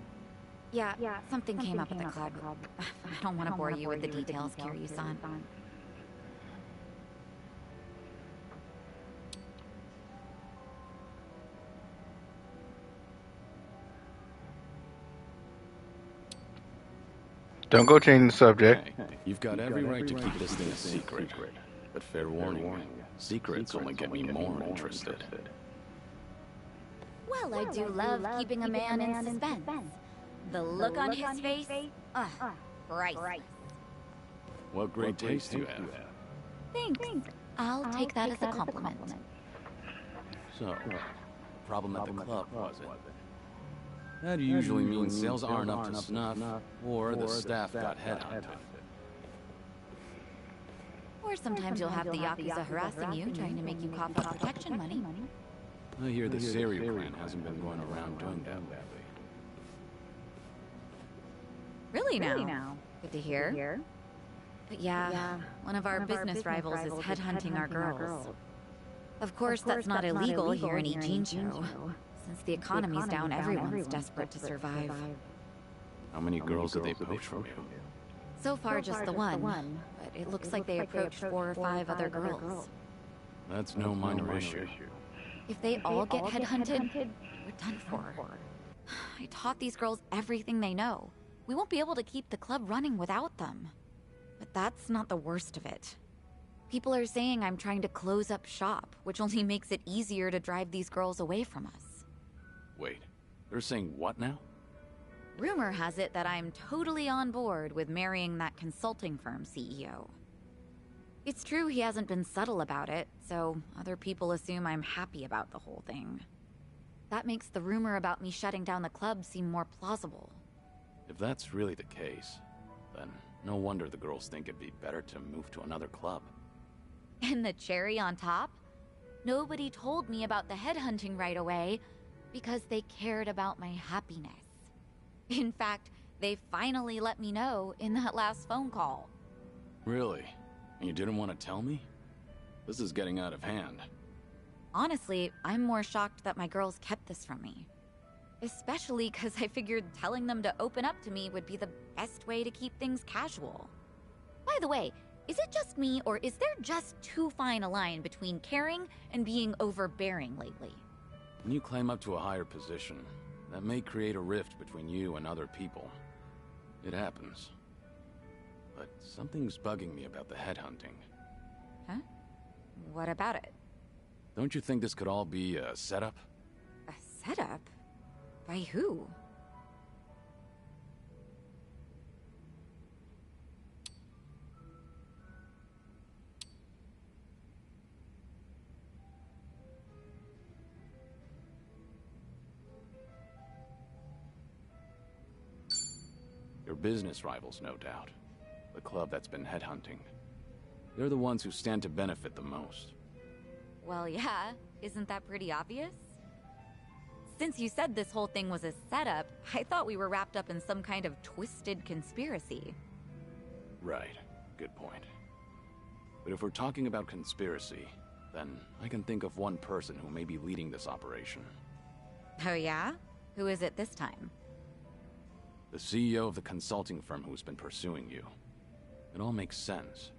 Yeah, something came up at the club. I don't want to bore you with the details, Kiryu-san. Don't go changing the subject. Hey, you've got every right to keep this thing a secret. But fair warning, secrets only get me more interested. Well, I do love keeping a man in suspense. The look on his face, priceless. What great taste you have. Thanks. I'll take that as a compliment. So, problem at the club, was it? That usually means sales aren't up to snuff, or the staff got headhunted. Or sometimes you'll have the Yakuza harassing you, trying to make you cough up protection money. I hear the Seiryu clan hasn't been going around doing that lately. Really now? Good to hear. But yeah, one of our business rivals is headhunting our girls. Of course, that's not illegal here in Ijincho. Since the economy's down, everyone's desperate to survive. How many girls did they poach from you? So far, just the one, but it looks like they approached 4 or 5 other girls. That's no minor issue. If they all get headhunted, we're done for. I taught these girls everything they know. We won't be able to keep the club running without them. But that's not the worst of it. People are saying I'm trying to close up shop, which only makes it easier to drive these girls away from us. Wait, they're saying what now? Rumor has it that I'm totally on board with marrying that consulting firm CEO. It's true he hasn't been subtle about it, so other people assume I'm happy about the whole thing. That makes the rumor about me shutting down the club seem more plausible. If that's really the case, then no wonder the girls think it'd be better to move to another club. And the cherry on top? Nobody told me about the headhunting right away because they cared about my happiness. In fact, they finally let me know in that last phone call. Really? And you didn't want to tell me? This is getting out of hand. Honestly, I'm more shocked that my girls kept this from me. Especially because I figured telling them to open up to me would be the best way to keep things casual. By the way, is it just me, or is there just too fine a line between caring and being overbearing lately? When you climb up to a higher position, that may create a rift between you and other people. It happens. But something's bugging me about the headhunting. Huh? What about it? Don't you think this could all be a setup? A setup? By who? Your business rivals, no doubt. The club that's been headhunting. They're the ones who stand to benefit the most. Well, yeah. Isn't that pretty obvious? Since you said this whole thing was a setup, I thought we were wrapped up in some kind of twisted conspiracy. Right. Good point. But if we're talking about conspiracy, then I can think of one person who may be leading this operation. Oh yeah? Who is it this time? The CEO of the consulting firm who's been pursuing you. It all makes sense.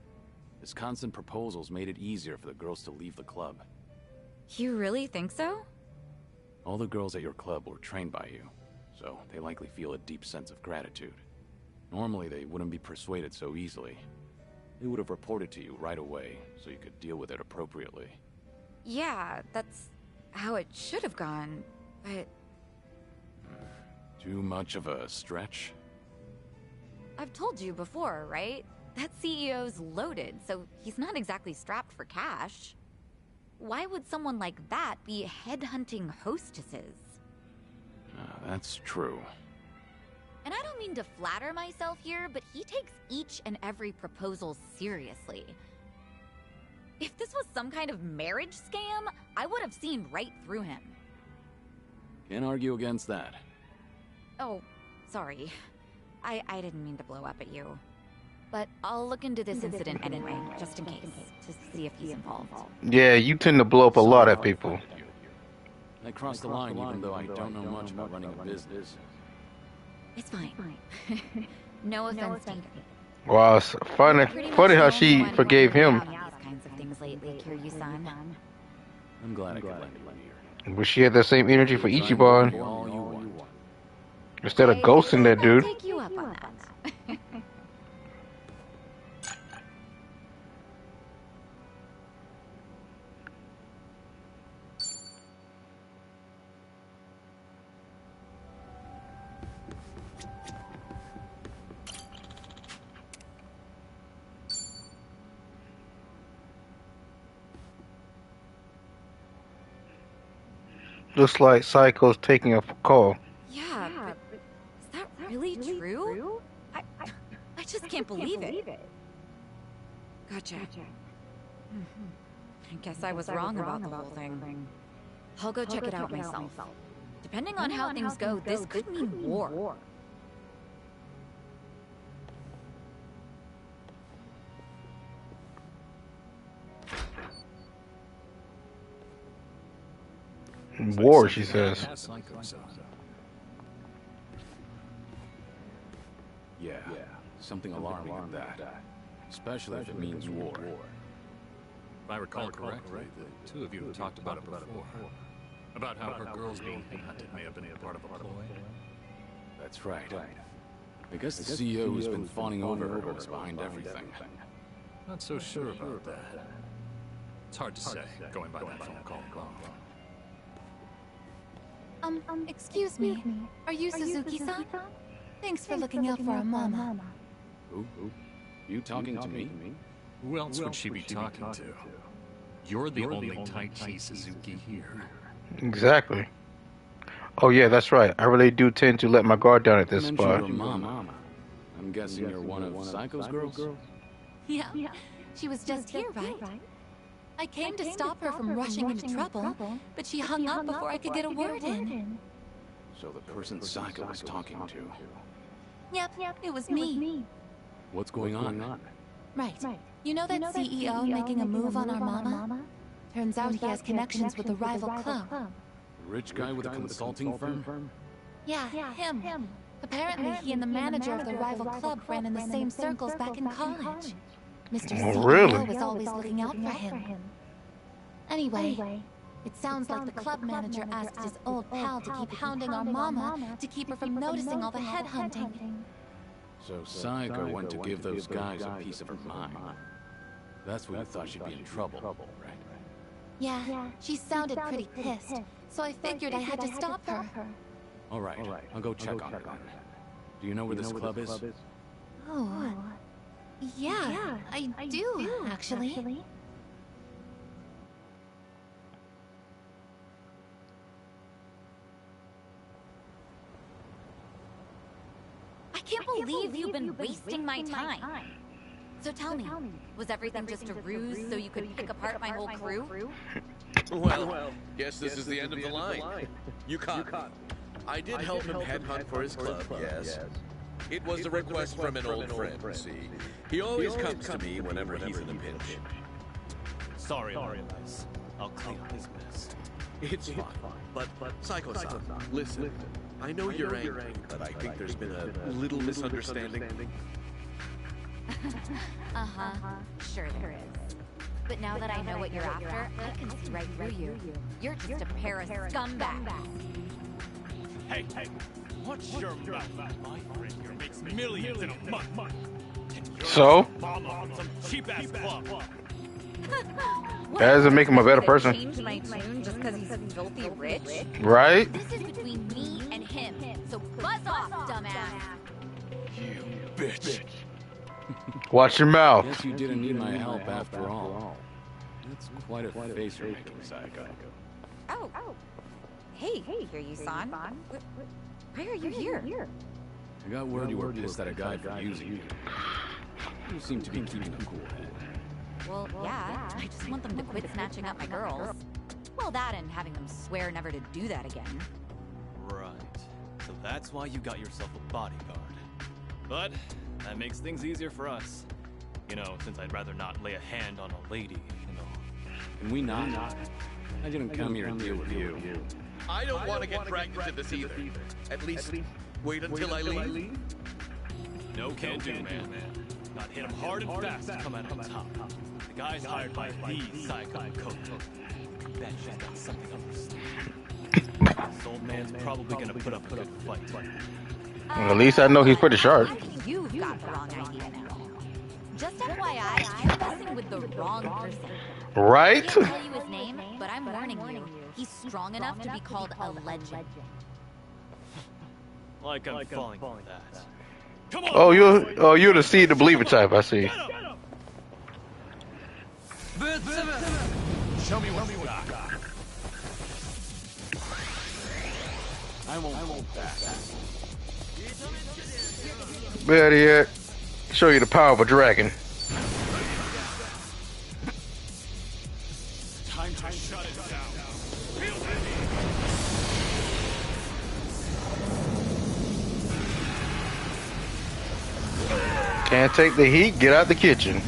His constant proposals made it easier for the girls to leave the club. You really think so? All the girls at your club were trained by you, so they likely feel a deep sense of gratitude. Normally, they wouldn't be persuaded so easily. They would have reported to you right away, so you could deal with it appropriately. Yeah, that's how it should have gone, but... Too much of a stretch? I've told you before, right? That CEO's loaded, so he's not exactly strapped for cash. Why would someone like that be headhunting hostesses? That's true. And I don't mean to flatter myself here, but he takes each and every proposal seriously. If this was some kind of marriage scam, I would have seen right through him. Can't argue against that. Oh, sorry. I didn't mean to blow up at you. But I'll look into this incident anyway, just in case, to see if he's involved. Yeah, you tend to blow up a lot at people. I crossed the line even though I don't know much about running a business. It's fine. No offense taken. Wow, it's funny how she forgave him. These kinds of things lately, Kiryu-san. I'm glad I could lend a ear. But she had that same energy for Ichiban. Instead of ghosting that dude. I'll take you up on that. Looks like Psycho's taking a call. Yeah, but is that really true? I just can't believe it. Gotcha. I guess I was wrong about the whole thing. I'll go check it out myself. Depending on how things go, this could mean war. War, she says. Yeah, something alarming at that. Especially if it means war. If I recall correctly, the two of you have talked about it before. About how her girls being hunted may have been a part of a ploy. That's right. I guess the CEO who's been fawning over her was behind everything. Not so sure about that. It's hard to say, going by that phone call alone. Excuse me. Are you Suzuki-san? Thanks for looking out for our mama. Who? You talking to me? Who else would she be talking to? You're the only Tai-Chi Suzuki here. Exactly. Oh yeah, that's right. I really do tend to let my guard down at this spot. Your mama. I'm guessing you're one of Psycho's girls? Yeah, she was just here, right? I came to stop her from rushing into trouble, but she hung up before I could get a word in. So the person Psycho was talking to. Yep, it was me. What's going on? Right. You know that CEO making a move on our mama? Turns out he has connections with a rival club. The rich guy with a consulting firm? Yeah, him. Apparently he and the manager of the rival club ran in the same circles back in college. Mr. CEO was always looking out for him. Anyway, it sounds like the club manager asked his old pal to keep hounding our mama to keep her from noticing all the headhunting. So Psycho went to give those guys a piece of her mind. That's when you thought she'd be in trouble, right? Yeah, she sounded pretty pissed, so I figured I had to stop her. All right, I'll go check on her then. Do you know where this club is? Oh, yeah, I do, actually. I can't believe you've been wasting my time. So tell me, was everything just a ruse so you could pick apart my whole crew? Well, guess this is the end of the line. You caught me. I did help him headhunt for his club, yes. It was a request from an old friend, see. He always comes to me whenever he's in a pinch. Sorry, Marius. I'll clean up his mess. It's fine, but Psycho-san, listen. I know you're angry, but I think there's been a little misunderstanding. Sure there is. But now that I know what you're after, I can see right through you. You're just a pair of scumbags. Hey, what's your mouth? My friend here makes millions in a month. So? Some cheap-ass club. That doesn't make him a better person. Change my tune just because he's filthy rich? Right? This is between me and him, so buzz off, dumbass. You bitch. Watch your mouth. Guess you didn't need my help after all. That's quite a face you're making, Psycho. Oh. Hey, here you, son. Why are you here? I got word you were pissed at a guy for using you. You seem to be keeping a cool head. Well, yeah, I just want them to quit snatching up my girls. Well, that and having them swear never to do that again. Right. So that's why you got yourself a bodyguard. But that makes things easier for us. You know, since I'd rather not lay a hand on a lady, you know. Can we not? I didn't come here to deal with you. I don't want to get dragged into this either. At least, wait until I leave. No can do, man. Not hit him hard and fast to come out on top. The guy's hired by the Psycho Coach. Bet she's got something up her sleeve. This old man's probably gonna put up a good fight. Well, at least I know he's pretty sharp. I think you've got the wrong idea now. Just FYI, you're messing with the wrong person. Right? I can't tell you his name, but I'm warning you. He's strong enough to be called a legend. Like I'm falling for that. Come on! Oh, you're the see the believer type, I see. Show me what you got. I won't back. Better yet, show you the power of a dragon. Time to shut it down. Can't take the heat, get out the kitchen.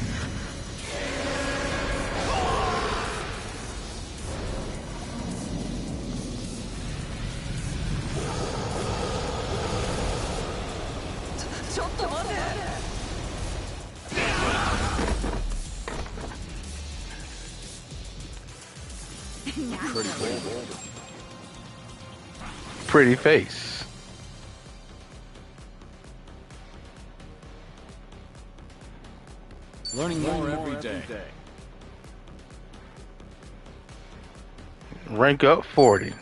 Pretty face. Learning more every day. Rank up 40.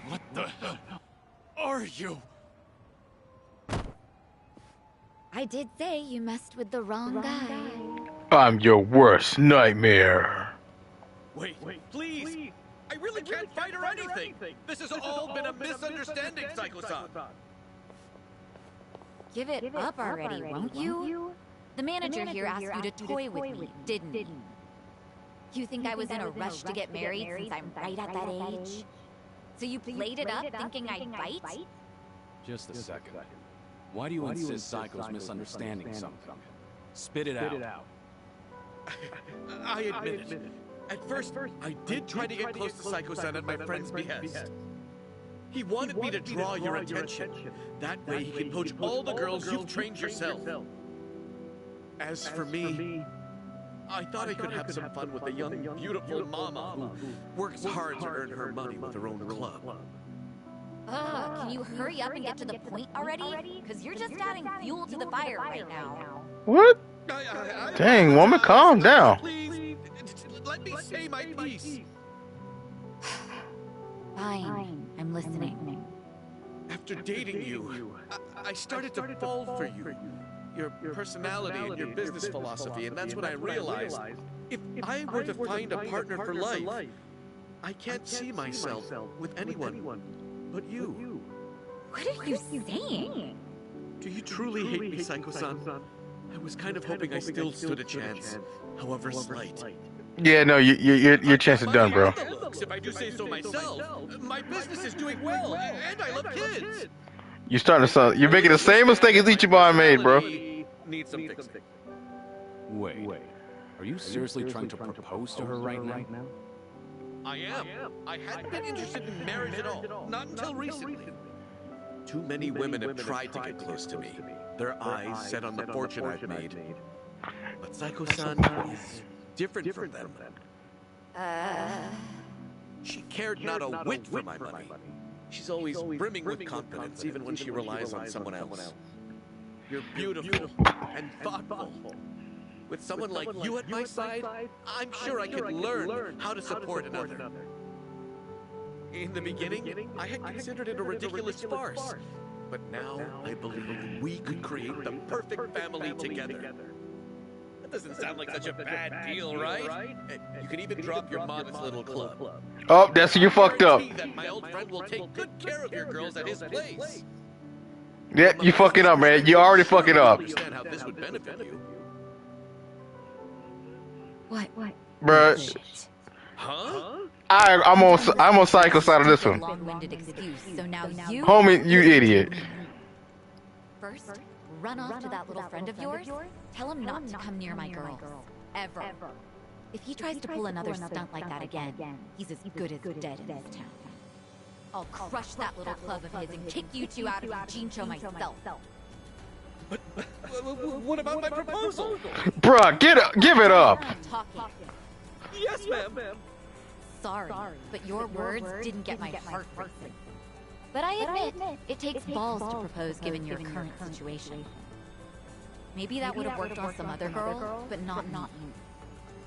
What the hell are you? I did say you messed with the wrong guy. I'm your worst nightmare. Wait, please. I really can't fight or anything. This has all been a misunderstanding, Psycho-san. Give it up already, won't you? The manager here asked you to toy with me, didn't he? You think I was in a rush to get married since I'm right at that age? So you played it up thinking I'd bite? Just a second. Why do you insist Psycho's misunderstanding something? Spit it out. I admit it. At first, I did try to get close to Psycho-san at my friend's behest. He wanted me to draw your attention. That way he can poach all the girls you've trained yourself. As for me, I thought I could have some fun with a young, beautiful mama who works hard to earn her money with her own club. Can you hurry up and get to the point already? Because you're just adding fuel to the fire right now. What? Dang, woman, calm down. Please, let me say my piece. Fine, I'm listening. After dating you, I started to fall for you. Your personality and your business philosophy, and that's when I realized if I were to find a partner for life, I can't see myself with anyone but you. What are you saying? Do you truly hate me, Psycho-san? I was kind of hoping I still stood a chance, however slight. Yeah, no, your chance is done, bro. The looks, if I do say so myself. My business is doing well, and I love kids. You're starting to sound. You're making the same mistake as Ichiban made, bro. Need some fixing. Wait, are you seriously trying to propose to her right now? I am. I hadn't been interested in marriage at all, not until recently. Too many women have tried to get close to me, their eyes set on the fortune I've made. But Psycho-san is different from them. She cared not a whit for my money. She's always brimming with confidence, even when she relies on someone else. You're beautiful and thoughtful. With someone like you at my side, I'm sure I could learn how to support another. In the beginning, I had considered it a ridiculous farce. But now, I believe we could create the perfect family together. That doesn't sound like such a bad deal, right? You can even drop your modest little club. Oh, that's you fucked up. That my old friend will take good care of your girls at his place. Yeah, you fucking up, man. You already fucking up. I understand how this would benefit you. What? Bruh. Huh? I'm on Psycho side of this one. Long-winded excuse. So now you, Homie, you idiot. First, run off to that little friend of yours. Tell him not to come near my girls. Ever. If he tries to pull another stunt like that again, he's as good as dead in this town. I'll crush that little club of his and kick you two out of Jincho myself. But what about my proposal? Bruh, give it up. Yes, ma'am. Sorry, but your words didn't get my heart racing. But I admit, it takes balls to propose given your current situation. Maybe that would have worked on some other girl, but not you.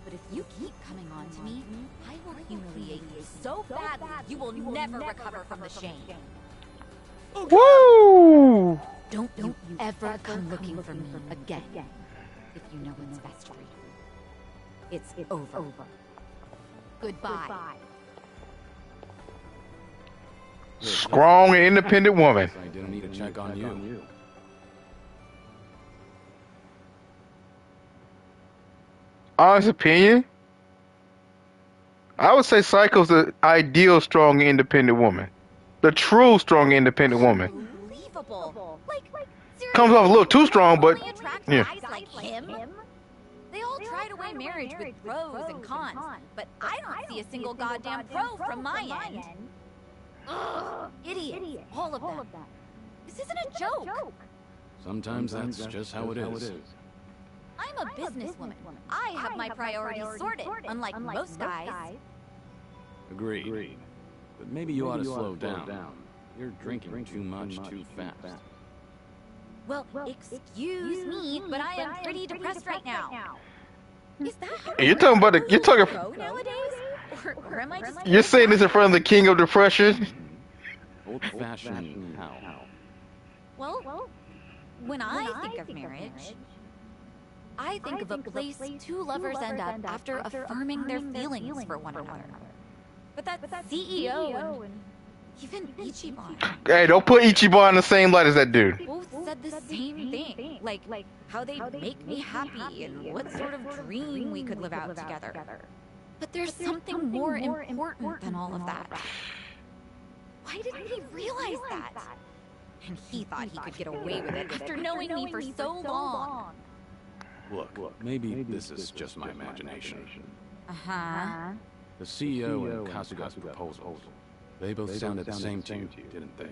But if you keep coming on to me, I will humiliate you so badly you will never recover from the shame. Woo! Don't you ever come looking for me again, if you know what's best for you. It's over. Goodbye. Strong and independent woman. I didn't need to check on you. Honest opinion, I would say Psycho's the ideal strong independent woman. The true strong independent woman. Unbelievable. Like Comes off a little too strong, but yeah. guys like him? They all try to weigh marriage with pros and cons, but I don't see a single goddamn pro from my end. Ugh, idiots, all of them. This isn't a joke. Sometimes that's just how it is. I'm a businesswoman. I have my priorities sorted, unlike most guys. Agreed. But maybe you ought to slow down. You're drinking too much too fast. Well, excuse me, but I am pretty depressed right now. Is that how You're talking about you're talking. pro nowadays? Or am I just... You're saying this in front of the king of depression? Old-fashioned how? Well, when I think of marriage, I think of a place two lovers end up after affirming their feelings for one another. But that CEO and even Ichiban Hey, don't put Ichiban in the same light as that dude. both said the same thing. Like how they'd make me happy and what sort of dream we could live out together. But there's something more important than all of that. Why didn't he realize that? And he thought he could get away with it after knowing me for so long. Look, maybe this is just my imagination. Uh-huh. The CEO and Kasuga's proposal, they both sounded the same to you, didn't they?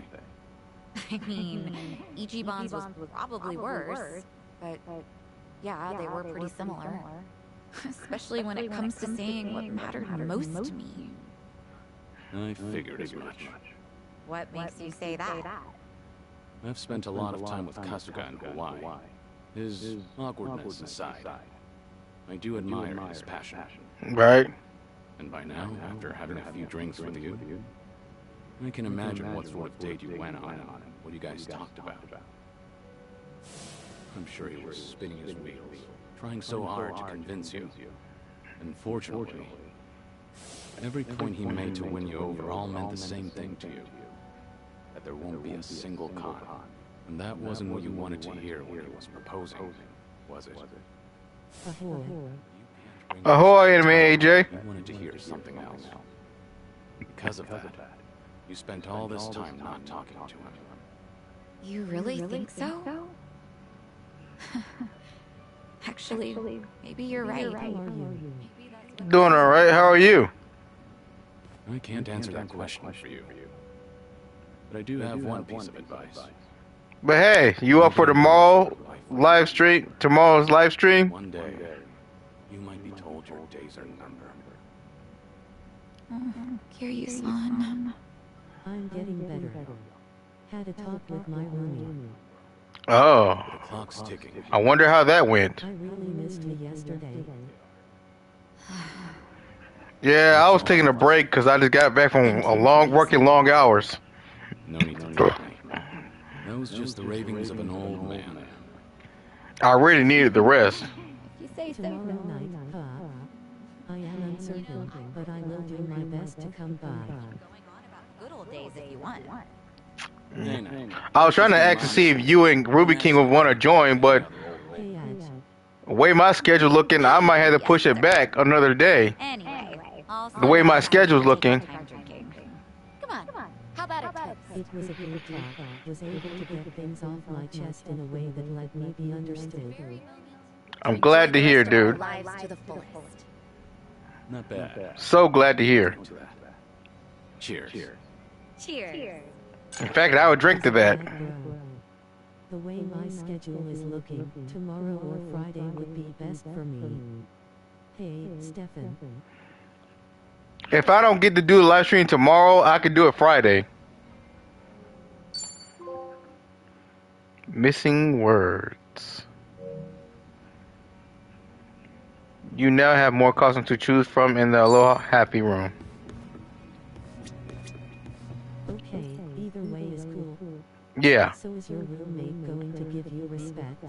I mean, Ichiban's was probably worse, but yeah, they were pretty similar. Especially when it comes to saying what mattered most to me. I figured as much. What makes you say that? I've spent a lot of time with Kasuga in Hawaii. His awkwardness aside, I do admire his passion. Right. And by now, after having a few drinks with you, I can imagine what sort of date you went on and what you guys talked about. I'm sure he was spinning his wheels, trying so hard to convince you. Unfortunately, every point he made to win you over all meant the same thing to you. that there won't be a single con. And that wasn't what you wanted to hear when he was proposing, was it? Ahoy, enemy AJ. You wanted to hear something else. Because of that, you spent all this time not talking to him. You really think so? Actually, maybe you're right. Doing alright, how are you? I can't answer that question for you. But I do have one piece of advice. But hey, you up for tomorrow's live stream? Tomorrow's live stream? One day, you might be told your days are numbered. Kiryu-san. I'm getting better. Had a talk with my roomie. Oh. The clock's ticking. I wonder how that went. I really missed you yesterday. Yeah, I was taking a break because I just got back from working long hours. No need to thank me. That was just the ravings of an old man. I really needed the rest. You say so. Tomorrow night, I am uncertain, but I will do my best to come by. Good old days if you want. I was trying to ask to see if you and Ruby King would want to join, but the way my schedule looking, I might have to push it back another day. Anyway, The way my schedule's looking. Come on. How about it? It was a good talk. Was able to get things off my chest in a way that let me be understood. I'm glad to hear, dude. Lives to the fullest. Not bad. So glad to hear. Cheers. Cheers. In fact, I would drink to that. The way my schedule is looking, tomorrow or Friday would be best for me. Hey, Stefan. If I don't get to do the live stream tomorrow, I could do it Friday. Missing words. You now have more costumes to choose from in the Aloha Happy Room. Okay, either way is cool. Yeah. So is your roommate going to give you respect?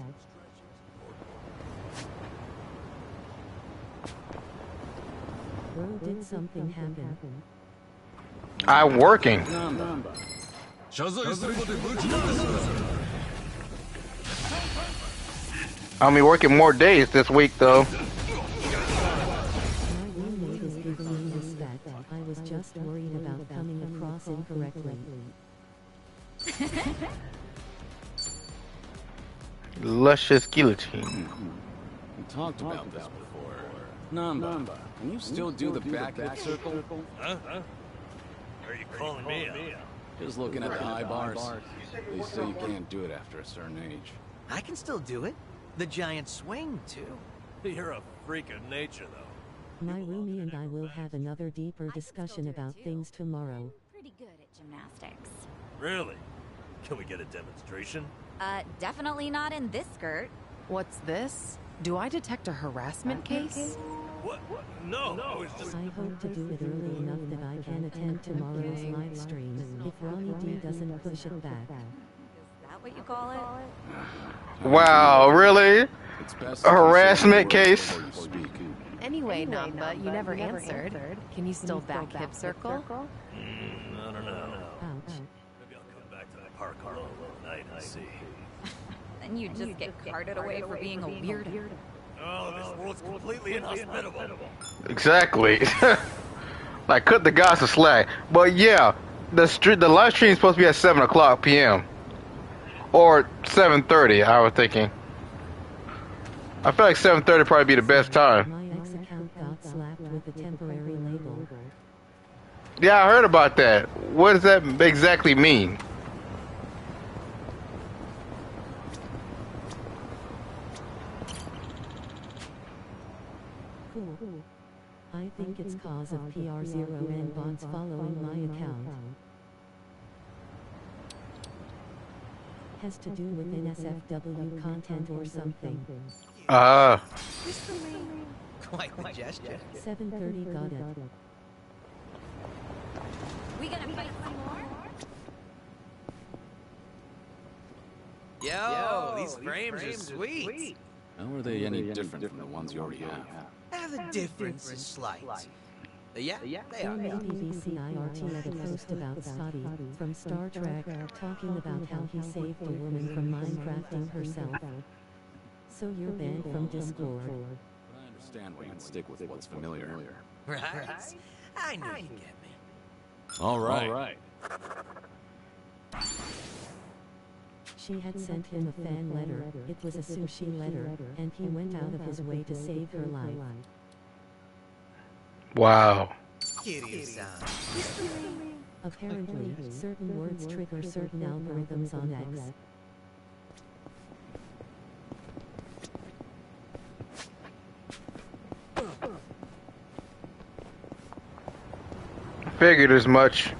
Bro, did something happen? I'm working. I'll be working more days this week, though. My roommate is giving me respect. I was just worried about coming across incorrectly. Luscious guillotine. We talked about this before. Namba, can you still do the back hip circle? Huh? Are you calling me out? Just looking at the high bars. They say you can't do it after a certain age. I can still do it. The giant swing, too. You're a freak of nature, though. My roomie and I will have another deeper discussion about things tomorrow. Pretty good at gymnastics. Really? Can we get a demonstration? Definitely not in this skirt. What's this? Do I detect a harassment case? What? No, I was just... I hope to do it early enough that I can attend tomorrow's live stream, if Ronnie D doesn't push it back. Is that what you call it? Wow, really? A harassment case? Anyway, Namba, you never answered. Can you still back hip circle? I don't know. Ouch. Maybe I'll come back to the park on a little night and see. Then you just get carted away for being a weirdo. Oh, this world's completely inhospitable. Exactly. Like, cut the guys a slack. But yeah, the live stream is supposed to be at 7 o'clock p.m. Or 7:30, I was thinking. I feel like 7:30 probably be the best time. My ex account got slapped with a temporary label. Yeah, I heard about that. What does that exactly mean? Cool. I think it's cause of PR0N bots following my account. Has to do with NSFW content or something. Quite the gesture. 7:30 got it. We gonna fight some more? Yo, these frames are sweet. How are they any different from the ones you already have? The difference is slight. Yeah, they are. BBC IRT had a post about Scotty from Star Trek talking about how he saved a woman from Minecrafting herself. So you're banned from Discord. But I understand why you'd stick with what's familiar. Right? I knew you'd get me. All right. She had sent him a fan letter, it was a sushi letter, and he went out of his way to save her life. Wow. Apparently, certain words trigger certain algorithms on X. Figured as much.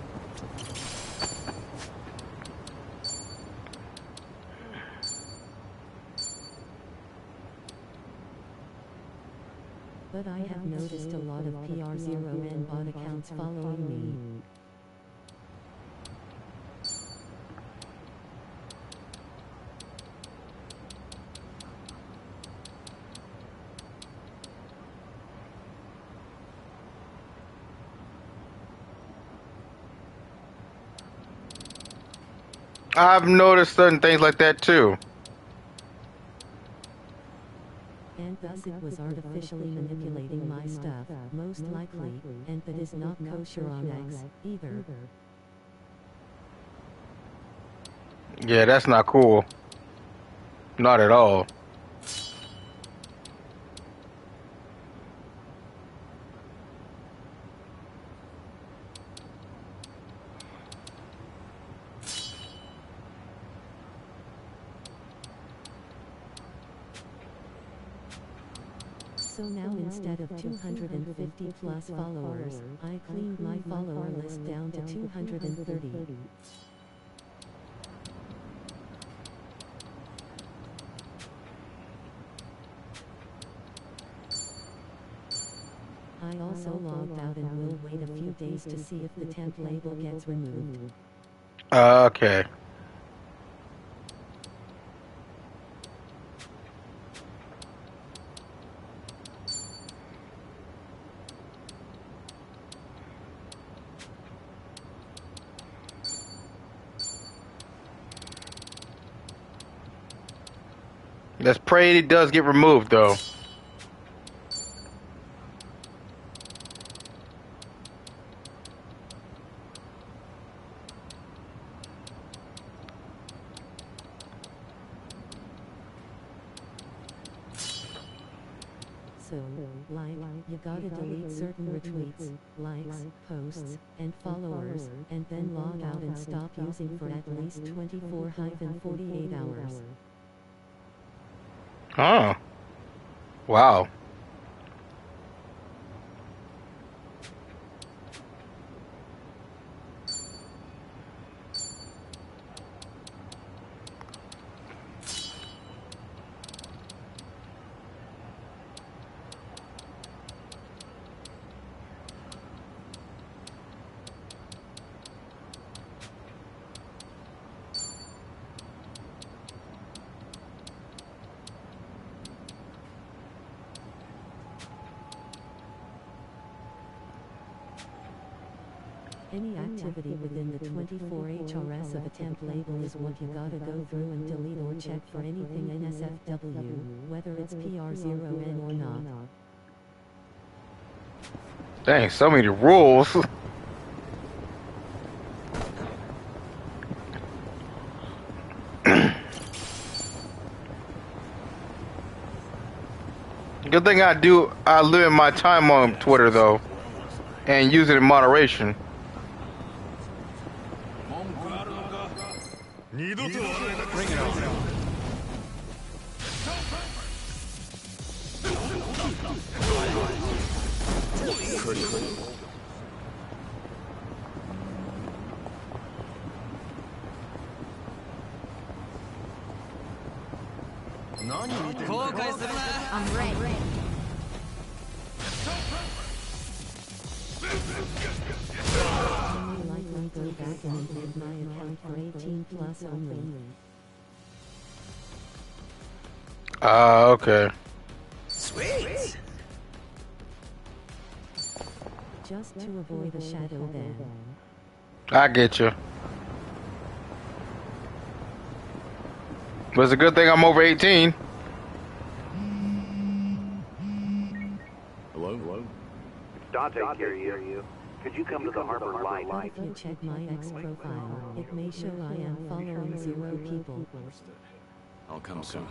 But I have noticed a lot of PR0 and bot accounts following me. I've noticed certain things like that too. And thus it was artificially manipulating my stuff, most likely, and that is not kosher on X, either. Yeah, that's not cool. Not at all. So now instead of 250 plus followers, I cleaned my follower list down to 230. I also logged out and will wait a few days to see if the temp label gets removed. Okay. Let's pray it does get removed, though. So, like, you gotta delete certain retweets, likes, posts, and followers, and then log out and stop using for at least 24-48 hours. Oh. Wow. Any activity within the 24 HRS of a temp label is what you gotta go through and delete or check for anything NSFW, whether it's PR0N or not. Dang, so many rules. Good thing I limit my time on Twitter though, and use it in moderation. Bring it on. I'm ready. Only likely go back and edit my account for 18 plus only. Okay. Sweet. Just to avoid a shadow ban. I get you. But it's a good thing I'm over 18. Hello? It's Dante here. Could you come to the Harbor Light? But if you check my X profile, it may show I am following 0 people. I'll come soon.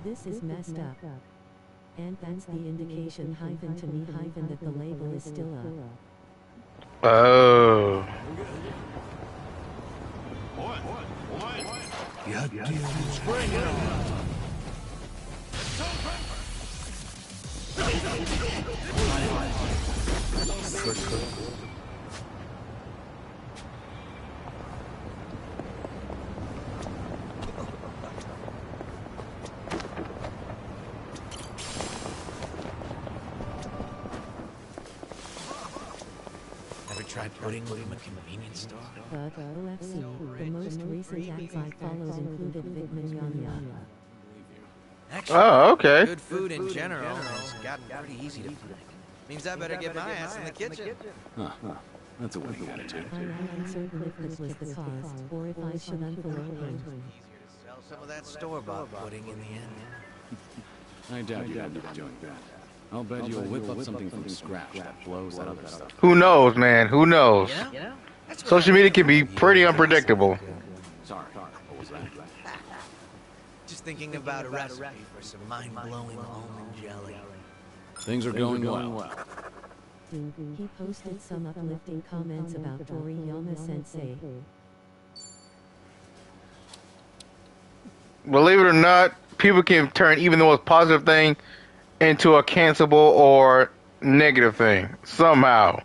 This is messed up. And that's the indication hyphen to me hyphen that the label is still up. Oh. Bring it on. Ever tried putting them in a convenience store? But OFC, the most recent acts I followed included Vic Mignogna. Actually, Oh, okay. good food in general has gotten pretty easy to find. Means I better get my ass in the kitchen. Huh. That's a winning attitude. I am uncertain if this was the cause, or if I should unfollow him. Sell some of that store-bought pudding in the end. I doubt you end up doing that. I'll bet you'll whip up something from scratch that blows that other stuff. Who knows, man? Who knows? You know? Social media can be pretty unpredictable. Sorry, what was that? Just thinking about a recipe for some mind-blowing almond jelly. Things are going well. He posted some uplifting comments about Toriyama Sensei. Believe it or not, people can turn even the most positive thing into a cancelable or negative thing somehow.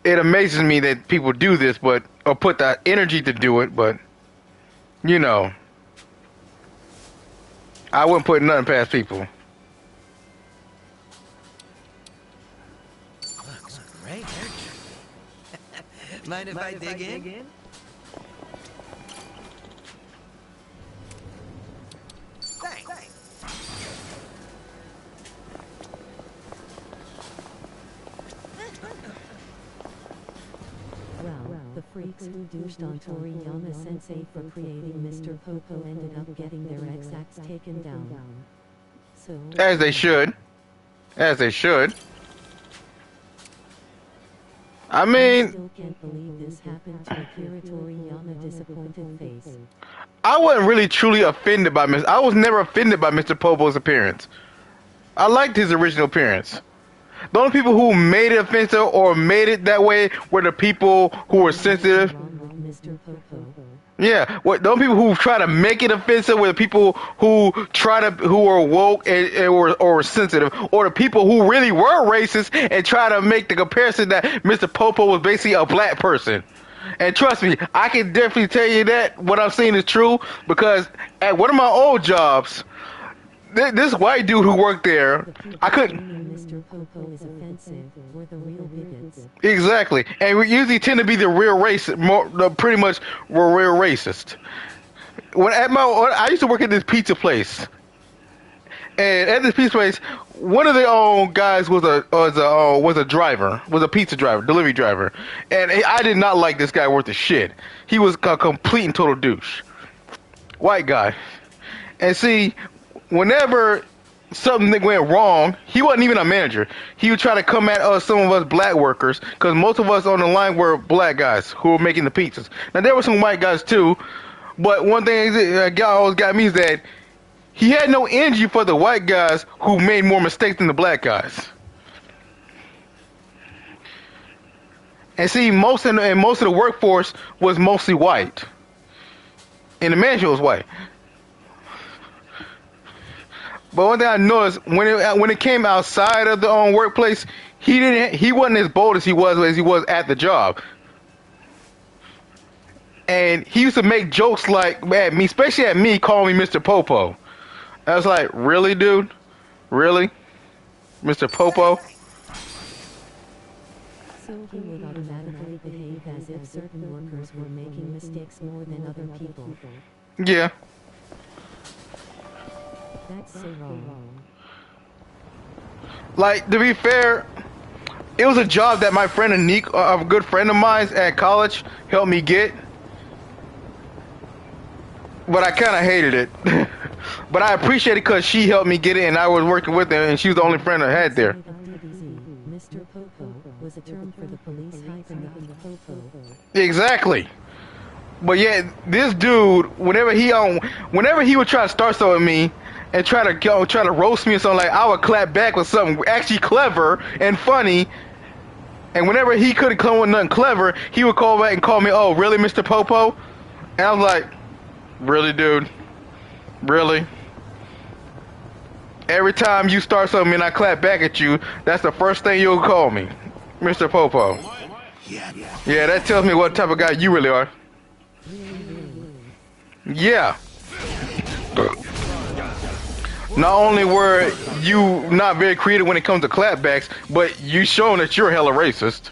It amazes me that people do this, or put the energy to do it, but you know, I wouldn't put nothing past people. Looks great. Mind if I dig in? Thanks. Well, the freaks who douched on Toriyama Sensei for creating Mr. Popo ended up getting their X-Acts taken down. So, As they should. As they should. I mean, still can't believe this happened to Akira Toriyama disappointed face. I wasn't really truly offended by I was never offended by Mr. Popo's appearance. I liked his original appearance. The only people who made it offensive or made it that way were the people who were sensitive. Mr. Popo. Yeah, the only people who try to make it offensive were the people who are woke or sensitive, or the people who really were racist and try to make the comparison that Mr. Popo was basically a black person. And trust me, I can definitely tell you that what I'm saying is true, because at one of my old jobs, this white dude who worked there, I couldn't. Mr. Popo is offensive, or the real bigots. Exactly, and we usually tend to be the real racist, pretty much we're real racist. I used to work at this pizza place, and at this pizza place, one of the guys was a driver, was a pizza driver, delivery driver, and I did not like this guy worth a shit. He was a complete and total douche, white guy, and see, whenever something went wrong, he wasn't even a manager. He would try to come at some of us black workers, because most of us on the line were black guys who were making the pizzas. Now, there were some white guys too, but one thing that always got me is that he had no energy for the white guys who made more mistakes than the black guys. And see, most of the workforce was mostly white, and the management was white. But one thing I noticed when it came outside of the workplace, he wasn't as bold as he was at the job. And he used to make jokes like at me, especially at me, calling me Mr. Popo. I was like, really, dude? Really? Mr. Popo? So he would automatically behave as if certain workers were making mistakes more than other people. Yeah. That's so wrong. Like, to be fair, It was a job that my friend Anik, a good friend of mine at college, helped me get. But I kind of hated it. But I appreciate it because she helped me get it, and I was working with her, and she was the only friend I had there. Mr. Popo was a term for the police hyphen the Popo. Exactly. But yeah, this dude, whenever he would try to start something with me and try to roast me or something, like, I would clap back with something actually clever and funny. And whenever he couldn't come with nothing clever, he would call back and call me, "Oh, really, Mr. Popo?" And I was like, "Really, dude? Really? Every time you start something and I clap back at you, that's the first thing you'll call me, Mr. Popo." Yeah, that tells me what type of guy you really are. Yeah. Not only were you not very creative when it comes to clapbacks, but you showing that you're hella racist.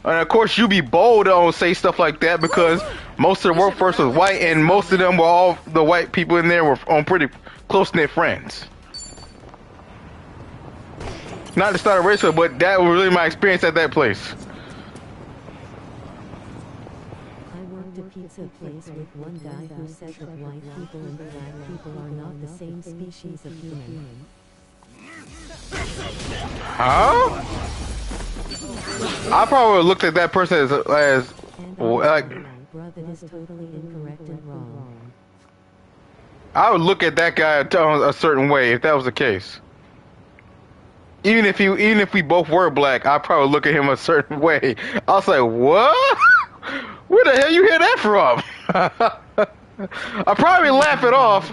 And of course, you be bold to don't say stuff like that because most of the workforce was white, and most of them were all the white people in there were on pretty close-knit friends. Not to start a race war, but that was really my experience at that place. A pizza place with one guy who said that white people and black people are not the same species of human. Huh? I probably would have looked at that person as like. Bruh, that is totally incorrect and wrong. I would look at that guy a certain way if that was the case. Even if we both were black, I'd probably look at him a certain way. I was like, what? Where the hell you hear that from? I'd probably laugh it off.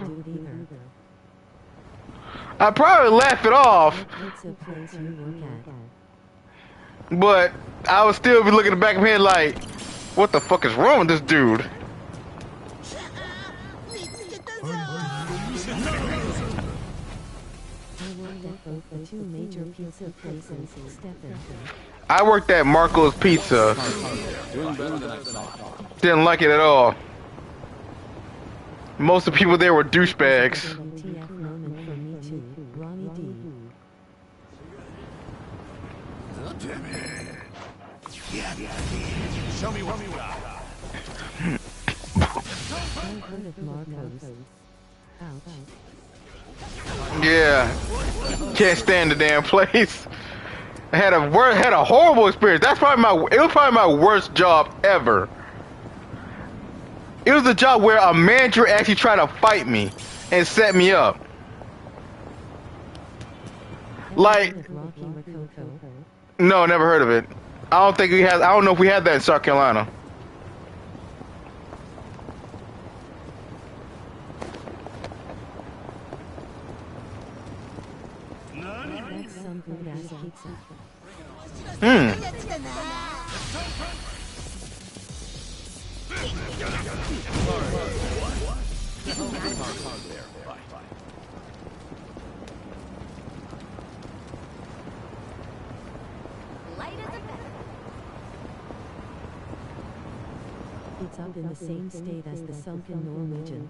But I would still be looking at the back of my head like, what the fuck is wrong with this dude? I worked at Marco's Pizza. Didn't like it at all. Most of the people there were douchebags. Show me what you got. Yeah, can't stand the damn place. I had a horrible experience. It was probably my worst job ever. It was a job where a manager actually tried to fight me and set me up. Like, no, never heard of it. I don't know if we had that in South Carolina. It's up in the same state as the sunken Norwegian.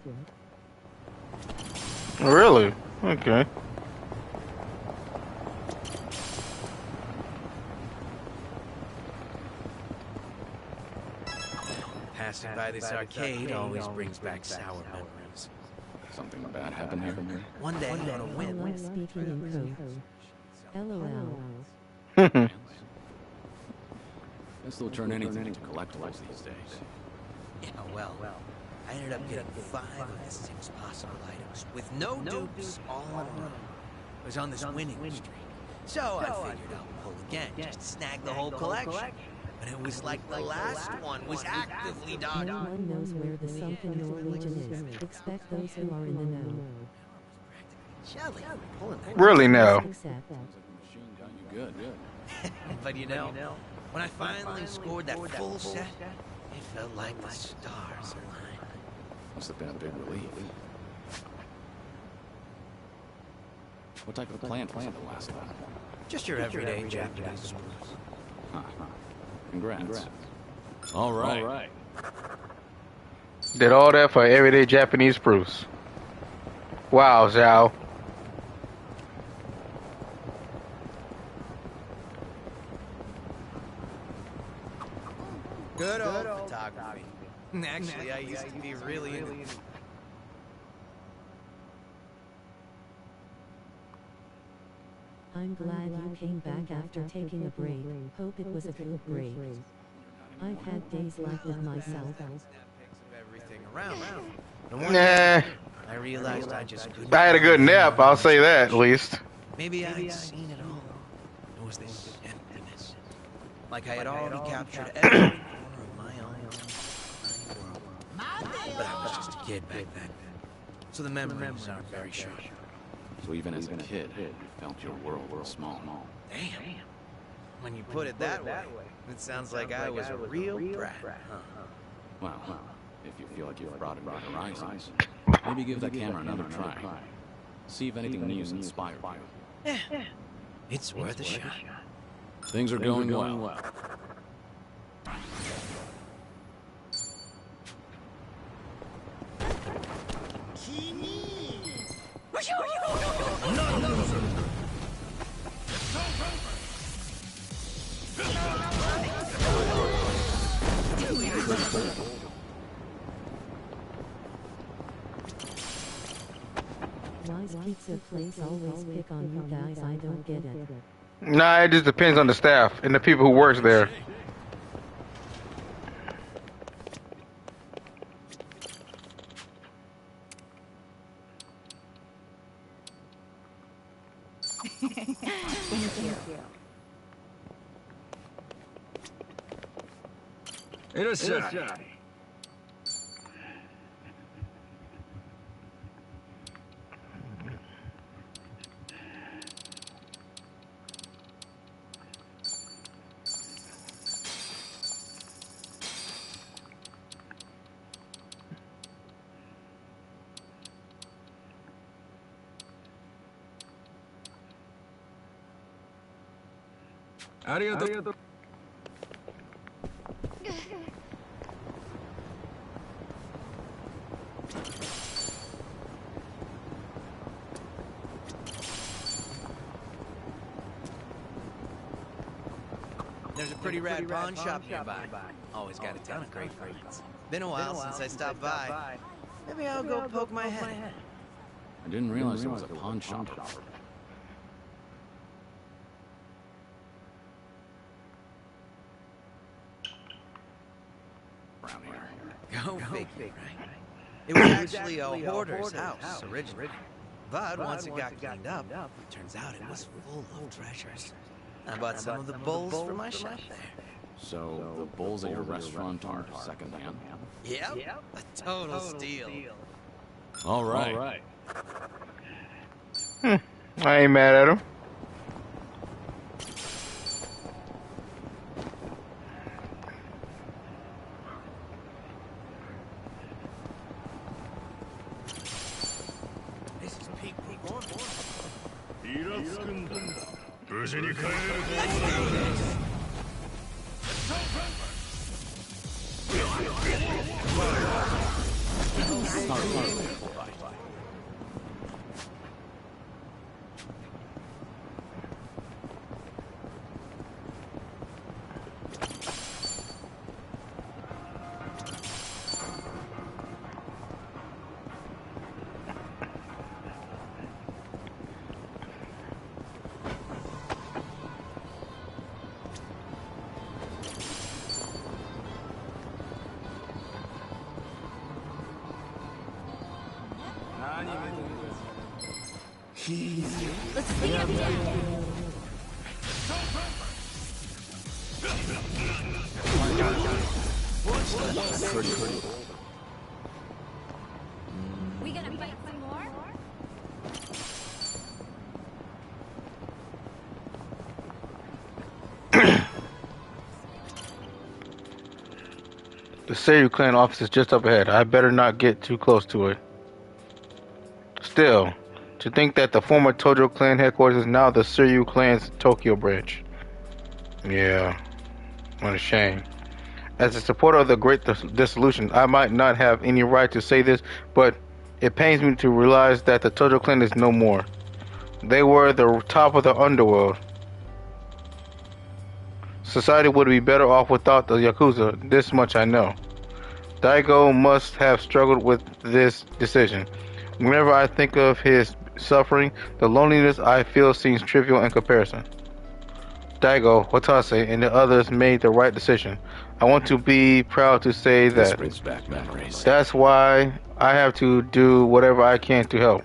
Really? Okay. Passing by this arcade always brings back sour memories. Something bad happened here? One day on a whim. I love speaking in code. LOL. Guess they'll turn anything into collectibles these days. Yeah, well, I ended up getting 5 of the 6 possible items with no dupes all in a row. I was on this winning streak. So I figured I'll pull again, just to snag the whole collection. But it was like the last one was actively dodging. No one knows where the sunken Norwegian is. Expect those who are in the know. Really now. But you know, when I finally scored that full set, it felt like the stars aligned. Must have been a big relief. What type of plant was it the last time? Just your everyday Japanese spruce. Congrats. All right. Did all that for everyday Japanese spruce. Wow, Zhao. Actually, I used to be really into... I'm glad you came back after taking a break. Hope it was a good break. I've had days like that myself. Everything around. Nah. I realized I just couldn't... I had a good nap, I'll say that at least. Maybe I'd seen it all. There was this emptiness. Like I had already captured every corner of my own tiny world. But I was just a kid back then. So the memories aren't very sharp. So even as a kid, you felt your world was small. Damn. When you put it that way, it sounds like I was a real brat, huh? Well, if you feel like you've broadened your horizons, maybe give that camera another try. See if anything new has inspired you. Yeah. It's worth a shot. Things are going well. Why's pizza place always pick on you guys? I don't get it. Nah, it just depends on the staff and the people who works there. Thank you. Arigato. There's a pretty rad pawn shop nearby. Always got a ton of great finds. Been a while since I stopped by. Maybe I'll go poke my head. I didn't realize there was a pawn shop. Around here. Go figure, right? It was actually a hoarder's house originally. But once it got cleaned up, it turns out it was full of treasures. I bought some of the bowls for my shop there. So the bowls at your restaurant are secondhand? Yep, a total steal. All right. I ain't mad at him. This is peak performance. 無事に帰れると Let's clean up here. We gonna fight some more? The Seiryu clan office is just up ahead. I better not get too close to it. Still, to think that the former Tojo clan headquarters is now the Seiryu clan's Tokyo branch. Yeah, what a shame. As a supporter of the Great Dissolution, I might not have any right to say this, but it pains me to realize that the Tojo clan is no more. They were the top of the underworld. Society would be better off without the Yakuza, this much I know. Daigo must have struggled with this decision. Whenever I think of his suffering, the loneliness I feel seems trivial in comparison. Daigo, Watase, and the others made the right decision. I want to be proud to say that. This brings back memories. That's why I have to do whatever I can to help.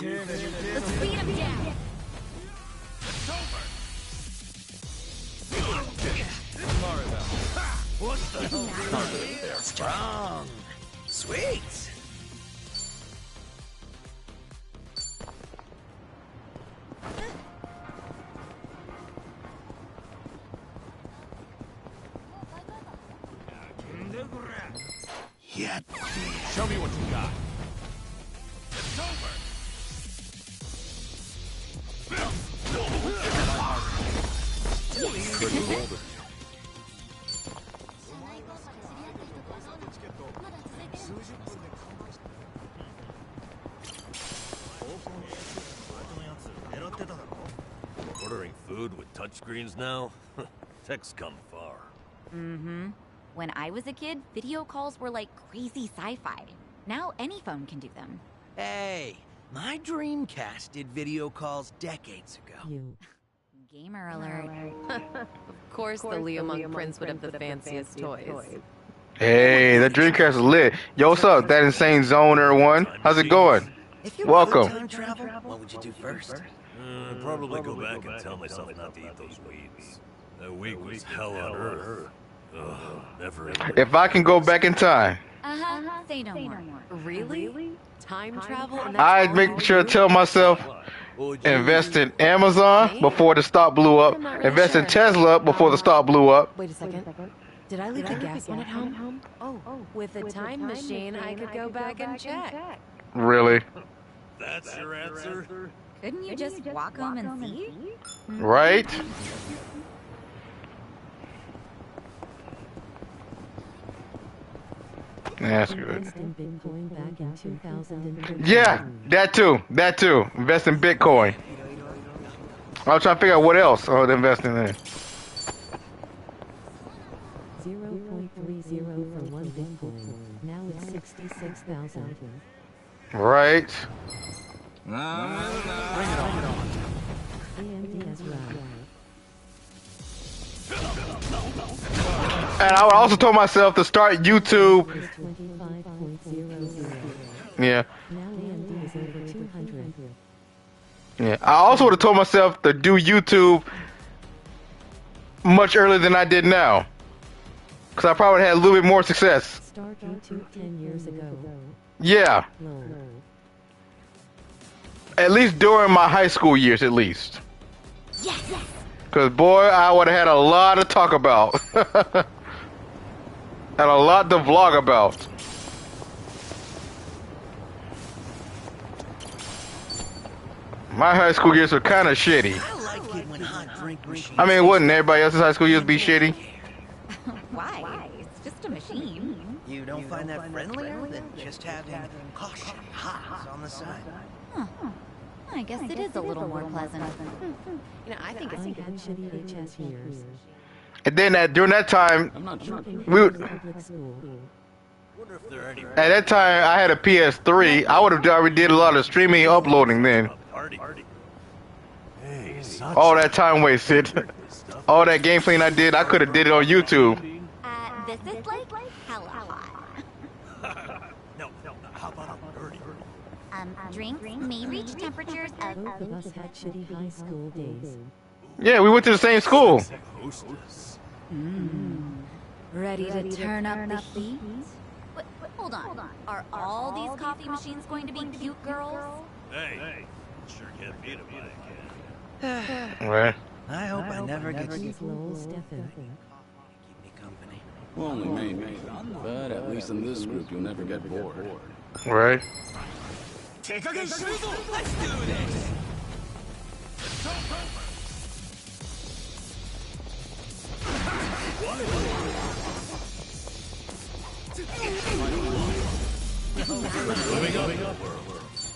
Let's beat him down. It's over. What the hell? Strong. Sweet. Yet. Show me what you got. It's over. Couldn't hold it. Ordering food with touchscreens now? Tech's come far. Mm-hmm. When I was a kid, video calls were like crazy sci-fi. Now any phone can do them. Hey, my Dreamcast did video calls decades ago. Gamer alert. Of course, the Leomung Prince would have the fanciest toys. Hey, the Dreamcast is lit. Yo, what's up? That Insane Zoner one. How's it going? If you Welcome. time travel, what would you do first? Probably go back and tell myself not to eat those weeds. That week was hell on earth. Ugh, never ending. If I can go back in time, Say no more. Really? Time travel? And that's I'd all make you sure to do? tell myself, invest in Amazon before the stock blew up, invest in Tesla before the stock blew up. Wait a second. Did I leave the gas on at home? Oh, with a time machine, I could go back and check. Really? That's your answer? Couldn't you just walk home and see? Right? That's good. Invest in Bitcoin back in 2000. Yeah, that too. Invest in Bitcoin. I was trying to figure out what else I would invest in there. 0.30 for 1 Bitcoin. Now it's 66,000. Right. Bring it on. AMD has arrived. And I also told myself to start YouTube. Yeah. Now AMD is over 200. Yeah. I also would have told myself to do YouTube much earlier than I did now. Because I probably had a little bit more success. Start YouTube 10 years ago. Yeah. Lol. At least during my high school years, at least. Yes. Because, boy, I would have had a lot to talk about. And a lot to vlog about. My high school years were kind of shitty. I like it when hot drink machines. I mean, wouldn't everybody else's high school years be shitty? Why? It's just a machine. You don't find that friendlier than just having caution hot on the side? Huh. I guess it is a little more pleasant. You know, I think it's I had shitty HS years. And then during that time, we would, Public school. Wonder if there are any at that time I had a PS3. I would have already did a lot of streaming and uploading then. party. Hey, All that time wasted. All that game playing I did, I could have did it on YouTube. This is like hella hot. No, how about a birdie? Drinks may reach temperatures of... Both of us had shitty high school days. Yeah, we went to the same school. Hostess. Ready to turn up the heat? Wait, hold on. Are all these coffee machines going to be cute girls? Hey, sure can't beat him by a can. Right. I hope I never get to He's Lowell Stefan. keep me company. Well, only maybe. But at least in this group, you'll never get bored. Right. Let's do this!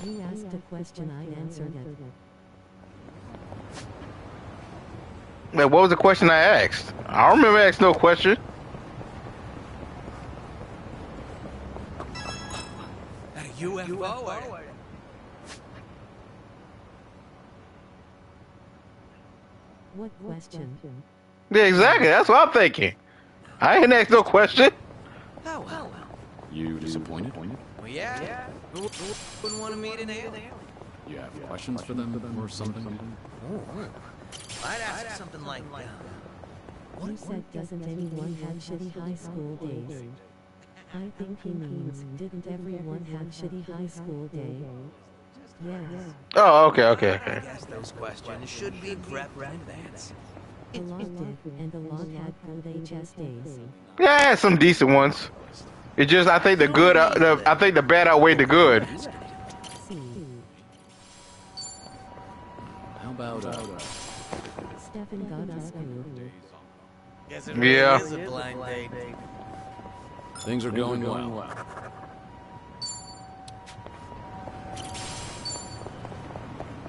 You asked a question, I answered it. Man, what was the question I asked? I don't remember asking no question. A UFO or... What question? Yeah, exactly. That's what I'm thinking. I ain't asked no question. Oh, well. You disappointed? Well, yeah. Who wouldn't want to meet an alien? You have questions for them or something? I'd ask something like, You said, doesn't anyone have shitty high school days? I think he means, didn't everyone have shitty high school day? Yes. Oh, okay. I guess those questions should be prepped in advance. A lot did, and a lot had good HS days. Yeah, I had some decent ones. It just, I think the good, I think the bad outweighed the good. How about, Stefan got us good. Guess it really is a blind date. Things are going well.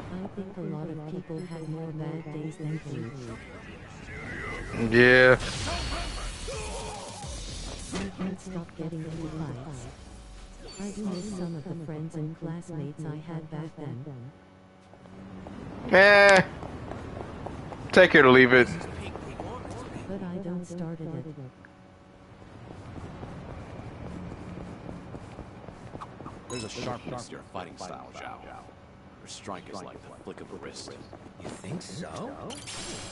I think a lot of people had more bad days than good. Yeah. I can't stop getting into fights. I do miss some of the friends and classmates I had back then. Take it or leave it. But I don't start it. There's a sharpness to your fighting style, Zhao. Your strike is like the flick of a wrist. You think so?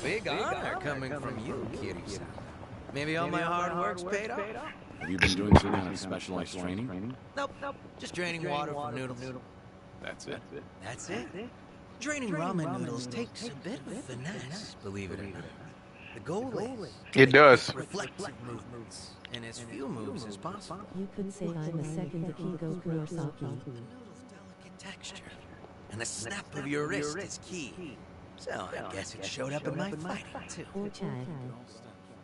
Big honor coming from you, Kiri-san. Maybe all my hard work's paid off? Have you been doing some kind of specialized training? Nope. Just draining water from noodles. That's it? That's it. Draining ramen noodles takes a bit of finesse, believe it or not. The goal is It does. reflexive movements and as few moves as possible. You could say I'm a second Akigo Kurosaki. The noodle's delicate texture and the snap of your wrist is key. So I guess it showed up in my fighting too. Or Chad.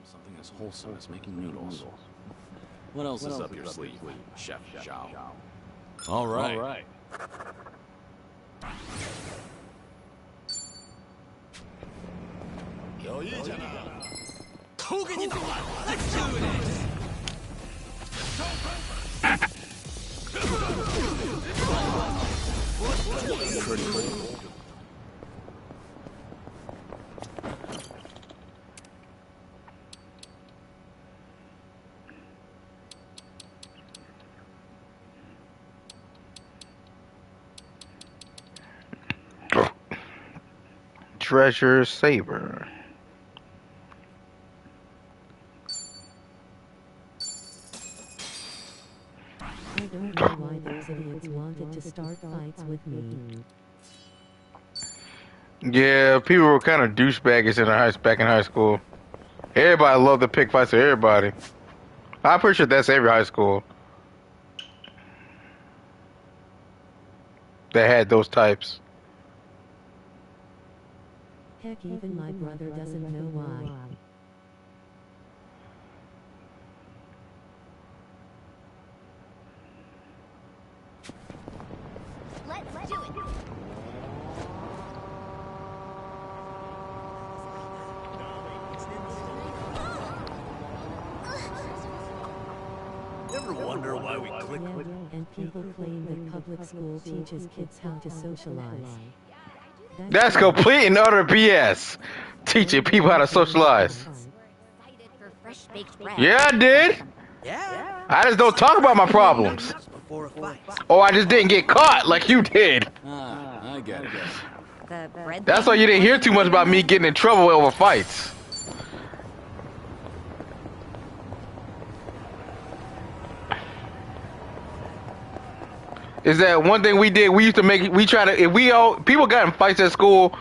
Something as wholesome as making noodles. What else is up your sleeve, Chef Zhao? All right. Let's do this! Treasure Saber. I don't know why those idiots wanted to start fights with me. Yeah, people were kind of douchebaggers back in high school. Everybody loved to pick fights with everybody. I'm pretty sure that's every high school that had those types. Heck, even my brother doesn't know why. Let's do it. You ever wonder why we click? And people claim that public school teaches kids how to socialize. That's complete and utter BS. Teaching people how to socialize. Yeah, I did. Yeah. I just don't talk about my problems. Or I just didn't get caught like you did. I get it. That's why you didn't hear too much about me getting in trouble over fights. Is that one thing we did? We used to if people got in fights at school,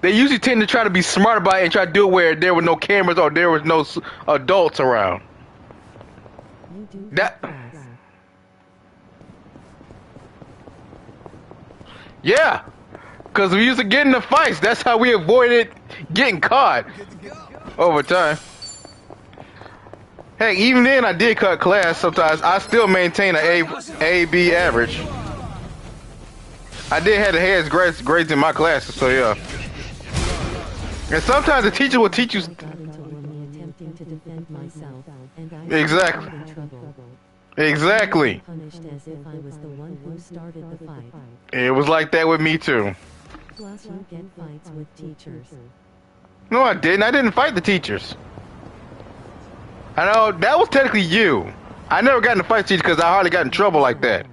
they usually tend to try to be smart about it and try to do it where there were no cameras or there was no adults around. Yeah, because we used to get in the fights. That's how we avoided getting caught over time. Hey, even then I did cut class sometimes. I still maintain an A/B average. I did have the highest grades in my classes, so yeah. And sometimes the teacher will teach you. Exactly. Exactly. It was like that with me too. Plus you get fights with teachers. No, I didn't. I didn't fight the teachers. I know, that was technically you. I never got in a fight with teachers because I hardly got in trouble like that.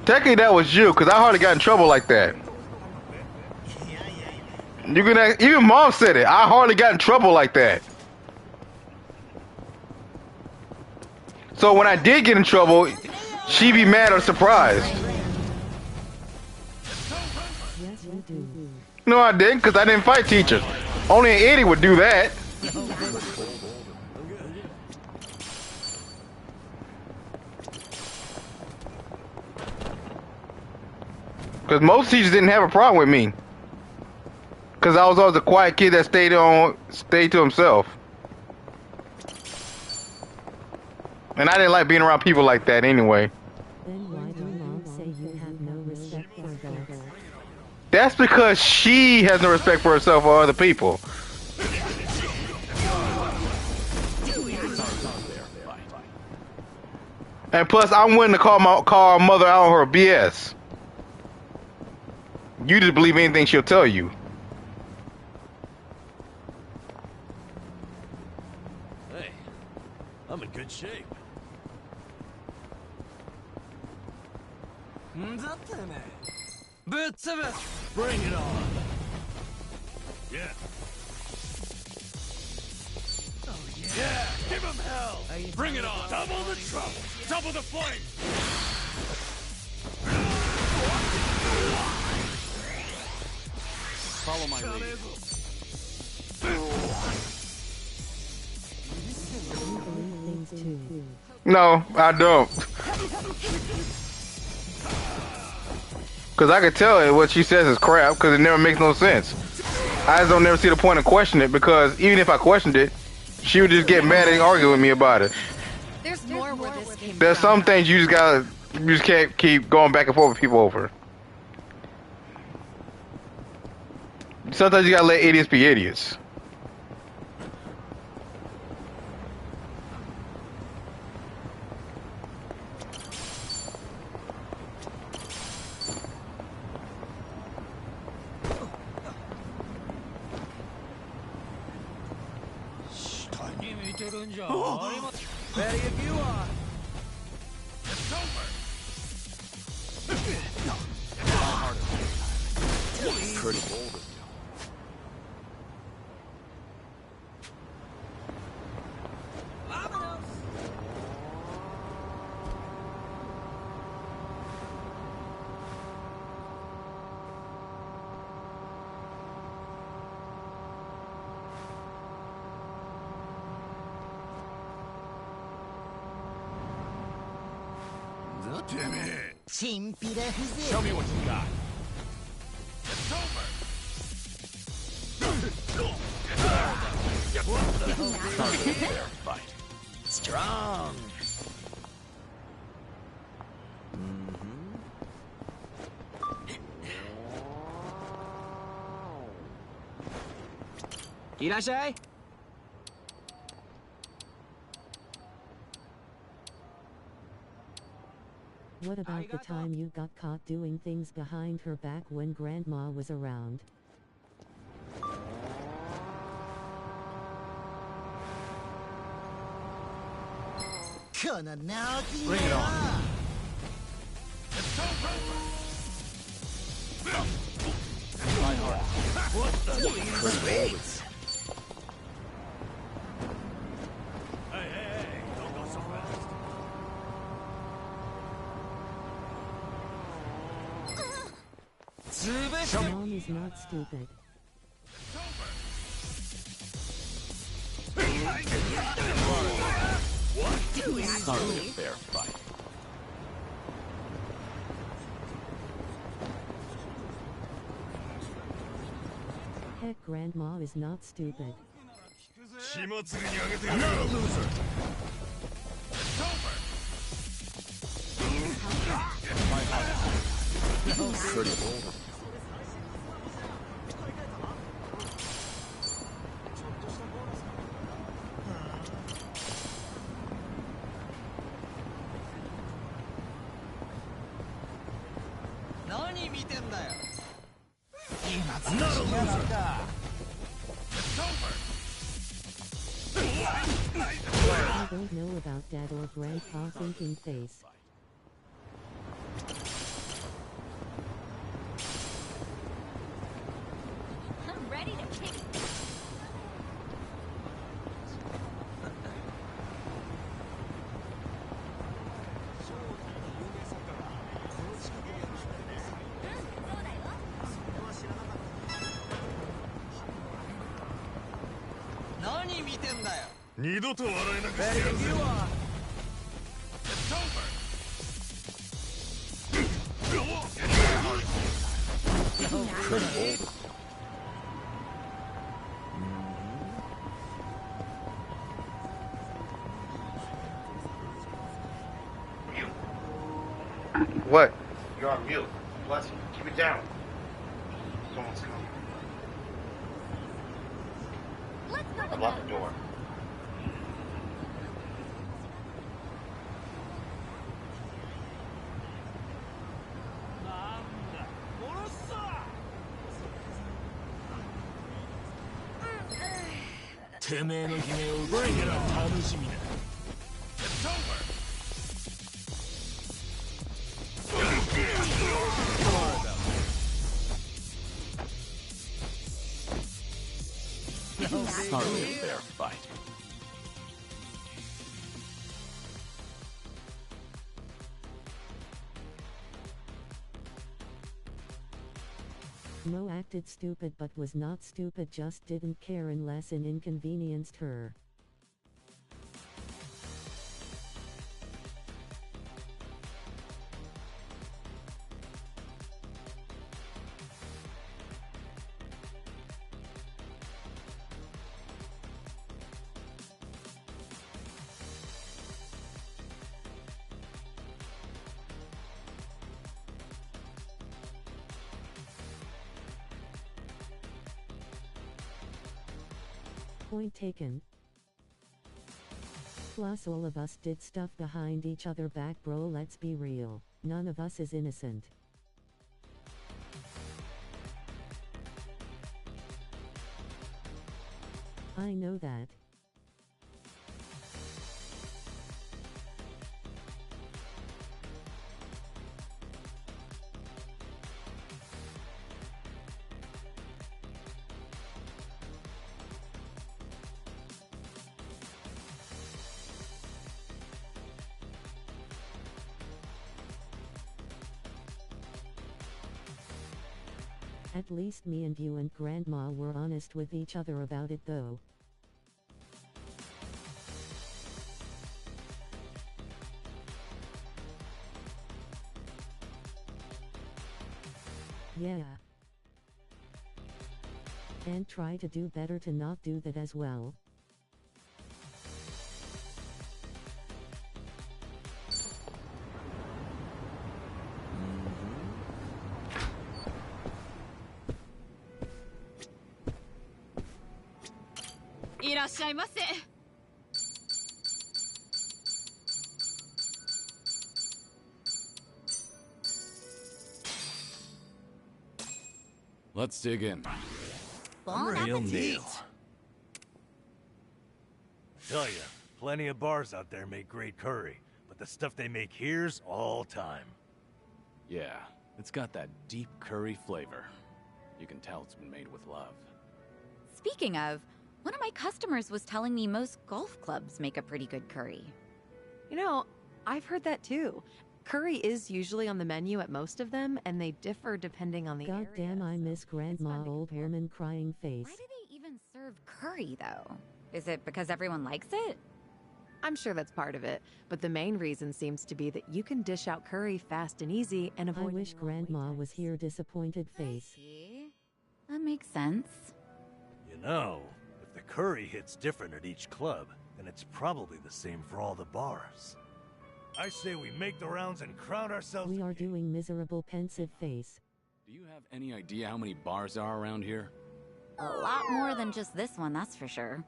Technically that was you because I hardly got in trouble like that. You can ask, even Mom said it. I hardly got in trouble like that. So when I did get in trouble, she'd be mad or surprised. Yes, you do. No, I didn't, because I didn't fight teachers. Only an idiot would do that. Because most teachers didn't have a problem with me. Because I was always a quiet kid that stayed to himself. And I didn't like being around people like that anyway. Then why do Mom say you have no respect for adults? That's because she has no respect for herself or other people. And plus, I'm willing to call our mother out on her BS. You just believe anything she'll tell you. Hey, I'm in good shape. Bring it on. Yeah. Oh, yeah. Yeah, give him hell. Bring it on. Double the trouble. Double the flame. Follow my lead. No, I don't. Because I could tell it what she says is crap, because it never makes no sense. I just don't never see the point of questioning it, because even if I questioned it, she would just get mad and argue with me about it. There's more where this came There's from. some things you just can't keep going back and forth with people over. Sometimes you gotta let idiots be idiots. Ready if you are. Pretty bold of you. Show me what you got. It's over. Fair fight. Strong. Irashai. What about the time you got caught doing things behind her back when Grandma was around? Bring it on. Try hard. What the sweet? Hey, don't go so fast. Mom is not stupid. Hardly a fair fight. Check Grandma is not stupid. Not a loser. It's over. Pretty bold. Not a loser. It's over. I don't know about Dad or Grandpa thinking face. I'm ready to kick. It's over. Pretty bold. What? You're on mute. Bless you. Keep it down. Someone's coming. Let's go. I locked the door. Bring it on. It's over. Not really a fair fight. Mo acted stupid but was not stupid, just didn't care unless it inconvenienced her. Point taken. Plus all of us did stuff behind each other back, bro, let's be real. None of us is innocent. I know that. At least me and you and Grandma were honest with each other about it though. Yeah. And try to do better to not do that as well. Let's dig in. Real neat. Tell ya, plenty of bars out there make great curry, but the stuff they make here's all time. Yeah, it's got that deep curry flavor. You can tell it's been made with love. Speaking of, one of my customers was telling me most golf clubs make a pretty good curry. You know, I've heard that too. Curry is usually on the menu at most of them, and they differ depending on the area. Goddamn, I miss Grandma, old woman crying face. Why do they even serve curry, though? Is it because everyone likes it? I'm sure that's part of it, but the main reason seems to be that you can dish out curry fast and easy and avoid. I wish Grandma was here, disappointed face. See? That makes sense. know, if the curry hits different at each club, then it's probably the same for all the bars. I say we make the rounds and crown ourselves. We are doing miserable pensive face. Do you have any idea how many bars there are around here? A lot more than just this one, that's for sure.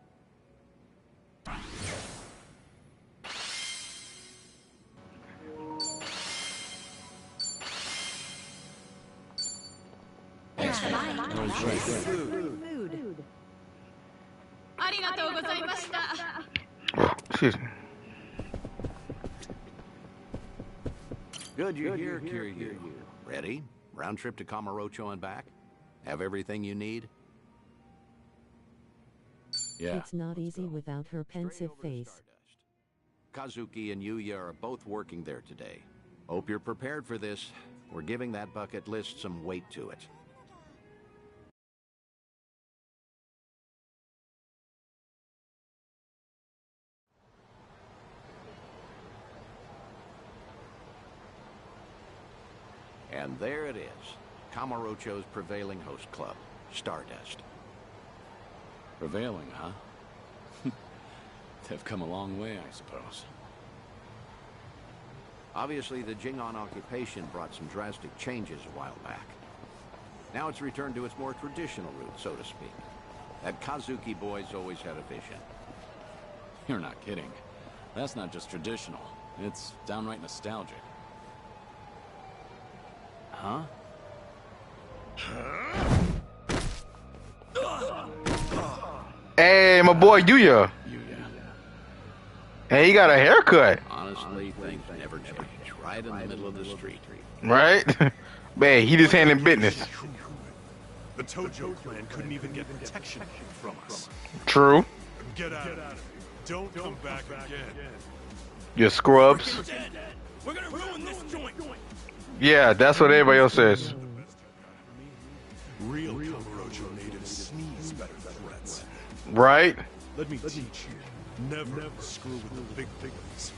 Excuse me. Good you're here, Kiryu. Ready? Round trip to Kamurocho and back? Have everything you need? Yeah. It's not easy without her pensive face. Kazuki and Yuya are both working there today. Hope you're prepared for this. We're giving that bucket list some weight to it. And there it is, Kamurocho's prevailing host club, Stardust. Prevailing, huh? They've come a long way, I suppose. Obviously, the Jingon occupation brought some drastic changes a while back. Now it's returned to its more traditional roots, so to speak. That Kazuki boy's always had a vision. You're not kidding. That's not just traditional. It's downright nostalgic. Huh? Hey, my boy Yuya. Hey, he got a haircut. Honestly, things never change. Right in the middle of the street. Right? Man, he just handling business. The Tojo clan couldn't even get protection from us. True. Get out of here. Don't come back again. You scrubs. We're gonna ruin this joint. Yeah, that's what everybody else says. Real Kamurocho natives sneeze better than threats. Right? Let me teach you. Never screw with the big guns.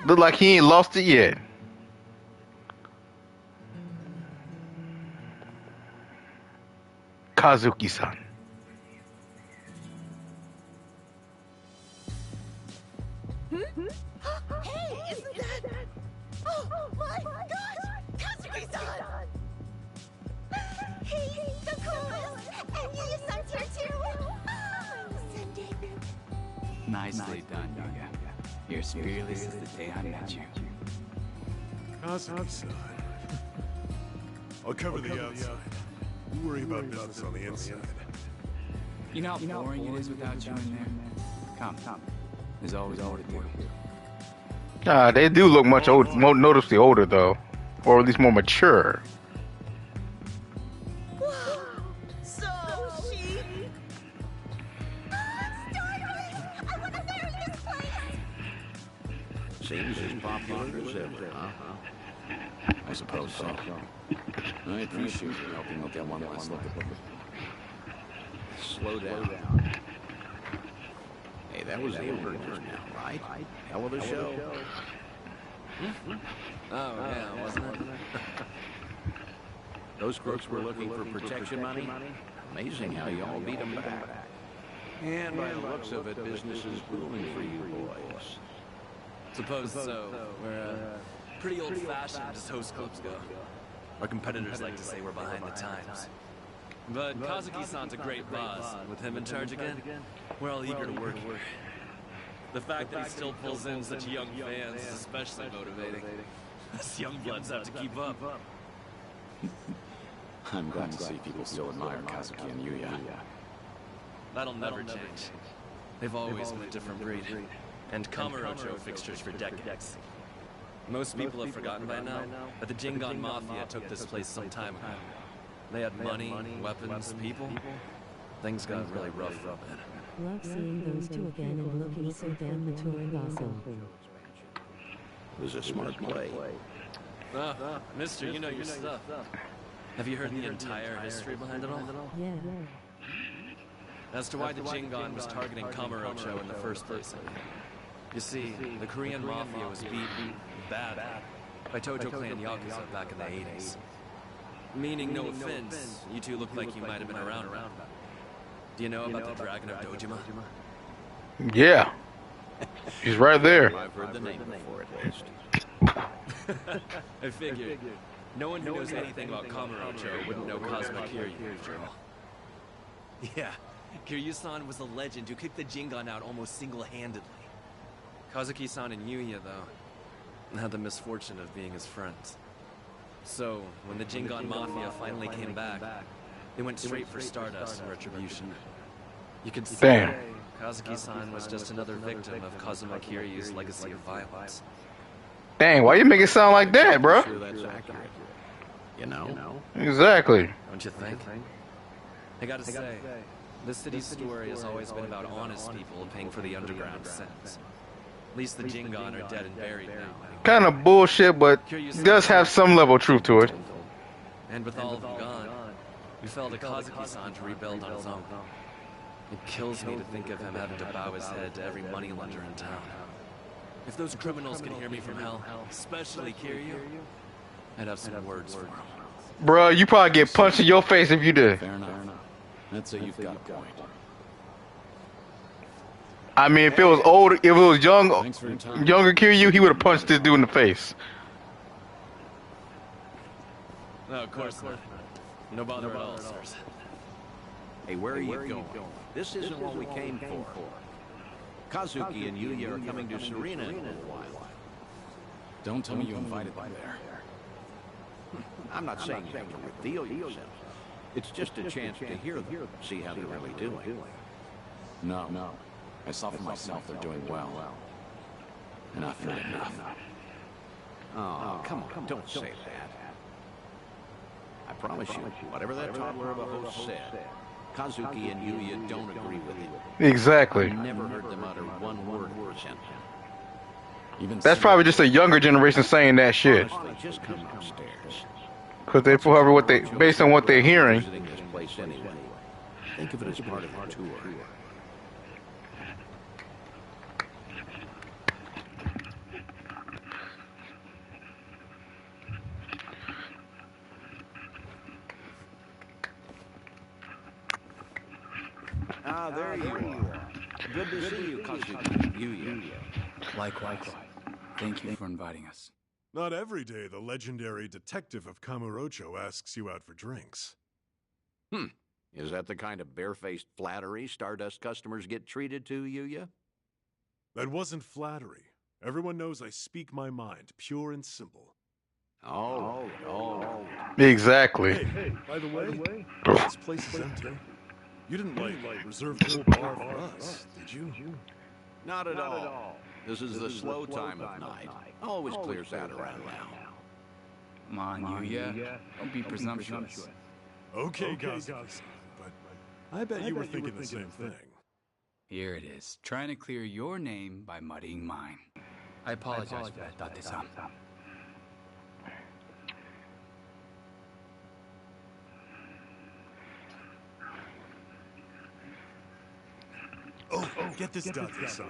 Look like he ain't lost it yet. Kazuki-san. Hey, isn't that? Oh my gosh! Kazuki-san! He's the coolest! And Yuya-san's here too! Sending. Nicely done, Yuya. You're as fearless as the day I met you. Kazuki-san. I'll cover the outside. You worry about business on the inside. You know how boring it is without you in there? Come. There's always more to do. They do look much older, more noticeably older though, or at least more mature. Wow! So chic! Startling! I want to marry this place! Seems as popular as ever, huh? I suppose so. I appreciate you helping me get one last look at them. Slow down. Hey, that was Amber just now, right? Hell of a show. Oh, yeah, wasn't it? Those crooks were looking for protection money? Amazing how you all beat them back. And by the looks of it, business is booming for you boys. Suppose so. We're pretty old-fashioned as host clubs go. Our competitors like to say we're behind the times. But Kazuki-san's a great boss, and with him in charge again, we're all eager to work here. The fact that he still pulls in such young fans is especially motivating. Us young bloods have to keep up. I'm glad to see people still admire Kazuki and Yuya. That'll never change. They've always been a different breed, and Kamurocho fixtures for decades. Most people have forgotten by now that the Jingon Mafia took this place some time ago. They had money, weapons, people. Things got really rough for a bit. Love seeing those two again and looking so damn mature and awesome. It was a smart play. Mister, you know your stuff. Have you heard the entire history behind it all? Yeah. As to why the Jingon was targeting Kamurocho in the first place. You see, the Korean Mafia was beaten bad, by Tojo Clan Yakuza back in the 80s. Meaning, no offense, you two look like you might have been around. Do you know about the Dragon of Dojima? Yeah. He's right there. I've heard the name before, at least. I figured. No one who knows anything about Kamurocho wouldn't know Kazuma Kiryu, after all. Yeah, Kiryu-san was a legend who kicked the Jingan out almost single-handedly. Kazuki-san and Yuya, though, had the misfortune of being his friends. So, when the Jingan Mafia finally came back, they went straight for Stardust and Retribution. You could say Kazuki-san was just another victim of Kazuma Kiryu's legacy of violence. Dang, why you make it sound like that, bro? Sure, that's accurate. You know? Exactly. Don't you think? I gotta say, this city's story has always been about honest people paying for the underground sins. At least the Jingan are dead and buried now. Kind of bullshit, but does have some level of truth to it. And with all of them gone, we fell to Kazuki-san to rebuild on his own. It kills me to think of him having to bow his head to every moneylender in town. If those criminals can hear me from hell, especially Kiryu, I'd have some words for him. Bruh, you probably get punched in your face if you did. Fair enough. I'd say you've got a point. I mean, if it was old, if it was younger Kiryu, he would have punched this dude in the face. No, of course not. No bother at all, sirs. Hey, where are you going? This isn't what we came for. Kazuki and Yuya are coming to Serena in a little while. Don't tell me you invited them there. I'm not saying you have to reveal yourself. It's just a chance to hear them, see how they're really doing. No. I saw for myself they're doing well. And I've heard enough. Oh, come on, don't say that. I promise you, whatever that toddler of a host said, Kazuki and Yuya don't agree with it. Exactly. I never heard them utter one word of resentment. That's probably just a younger generation saying that shit. Honestly, just come upstairs. Because they probably what they, based on what they're hearing. Visiting this place anyway. Think of it as part of our tour. Ah, there you are. Good to see you, Kazuki. Yuya. Likewise. Thank you for inviting us. Not every day the legendary detective of Kamurocho asks you out for drinks. Is that the kind of barefaced flattery Stardust customers get treated to, Yuya? That wasn't flattery. Everyone knows I speak my mind, pure and simple. Oh. Exactly. Hey, by the way, this place is empty. You didn't, reserve the whole bar for us, did you? Not at all. This is the slow time of night. Always clears out around now. Come on, Yuya. Don't be presumptuous. Okay, guys. But I bet you were thinking the same thing. Here it is, trying to clear your name by muddying mine. I apologize for that, Date-san. Oh, get this, Date-san.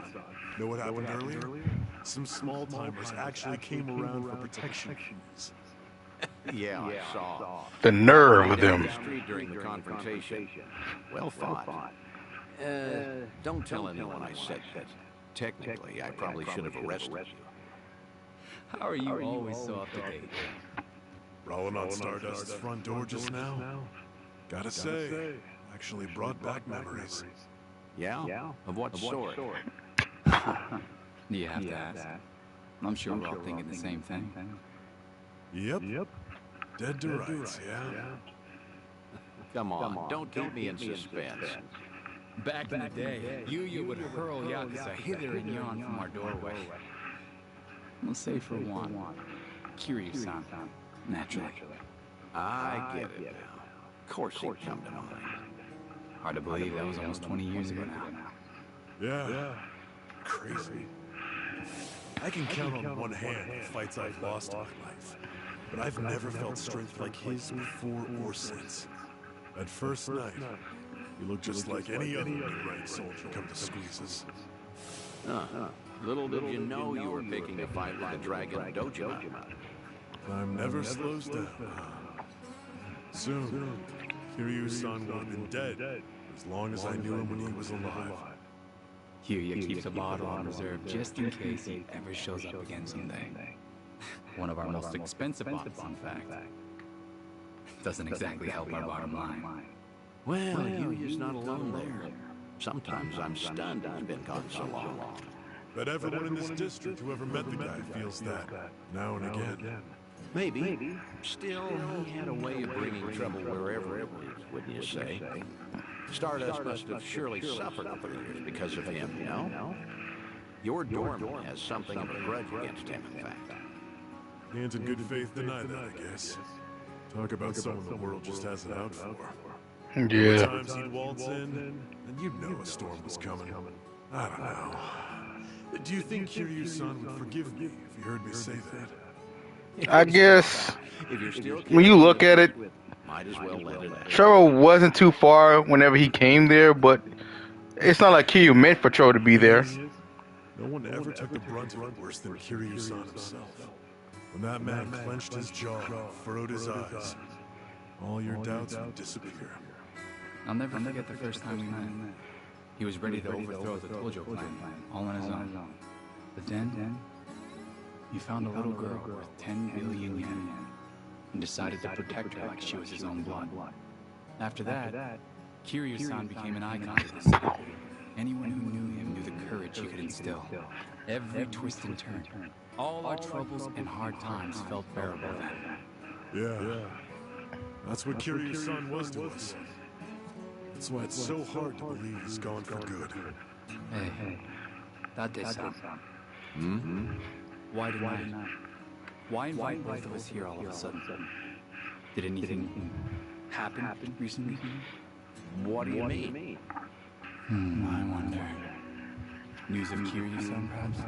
Know what happened earlier? Some small-timers actually came around for protection. Yeah, I saw. The nerve of them. The street during the confrontation. Well fought. Don't tell anyone I said that. Technically, I probably should have arrested you. How are you always so up to date? Rolling on Stardust's front door just now. Gotta say, actually brought back memories. Yeah? Of what sort? You have to ask. I'm sure we're all thinking the same thing. Yep. Dead to rights, yeah. Come on, don't keep me in suspense. Back in the day, Yuya would hurl Yakuza hither and yon from our doorway. We'll say for one, Kiryu-san, naturally. I get it now. Of course he'd come to mind. Hard to believe that was almost 20 years ago now. Yeah. Crazy. I can count on one hand the fights I've lost in my life. But I've never felt strength like his before or since. That first night, he looked just like any other new-rank soldier come to squeezes. Little did you know you were picking a fight with the Dragon of Dojima. Time never slows down. Soon, Kiryu-san will have been dead as long as I knew him when he was alive. Kiryu keeps a bottle on reserve just in case he ever shows up again someday. One of our most expensive bottles, in fact. Doesn't exactly help our bottom line. Well, Yuya's not alone there. Sometimes I'm stunned he's been gone so long. Bet everyone in this district who ever met the guy feels that, now and again. Maybe. Still, he had a way of bringing trouble wherever it was, wouldn't you say? Stardust must have surely suffered over the years because of him, no? Your doorman has something of a grudge against him, in fact. Can't in good faith deny that, I guess. Talk about someone the world just has it out for. Yeah. There were times he'd waltz in, and you'd know a storm was coming. I don't know. Do you think Kiryu-san would forgive me if he heard me say that? I guess If you're still when you look at it, might as well let it out. Trevor wasn't too far whenever he came there, but it's not like Kiryu meant for Trevor to be there. No one ever took the brunt of it worse than Kiryu-san himself. When that man clenched his jaw, furrowed his eyes, all your doubts would disappear. I'll never forget the first time we met. He was ready to overthrow the Tojo plan, all on his own. But then, he found a little girl worth 10 billion yen, and decided to protect her like she was his own blood. After that, Kiryu-san became an icon of the city. Anyone who knew him knew the courage he could instill. Every twist and turn, all our troubles and hard times felt bearable then. Yeah. That's what Kiryu-san was to us. That's why it's so hard to believe he's gone for good. Hey, Date-san. Why deny? Why invite both of us here all of a sudden? Did anything happen recently? What do you mean? I wonder. News of Kiryu-san, perhaps?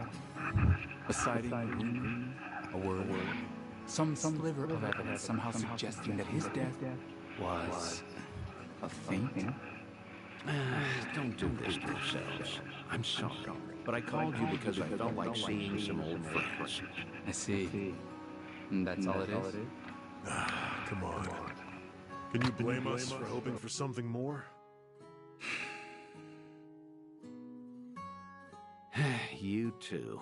A sighting, a rumor, a word, some sliver of evidence somehow suggesting that his death was a feint? Don't do this to yourselves. I'm sorry, but I called you because I felt like seeing some old friends. I see. And that's all it is? Come on. Can you blame us for hoping for something more? You too.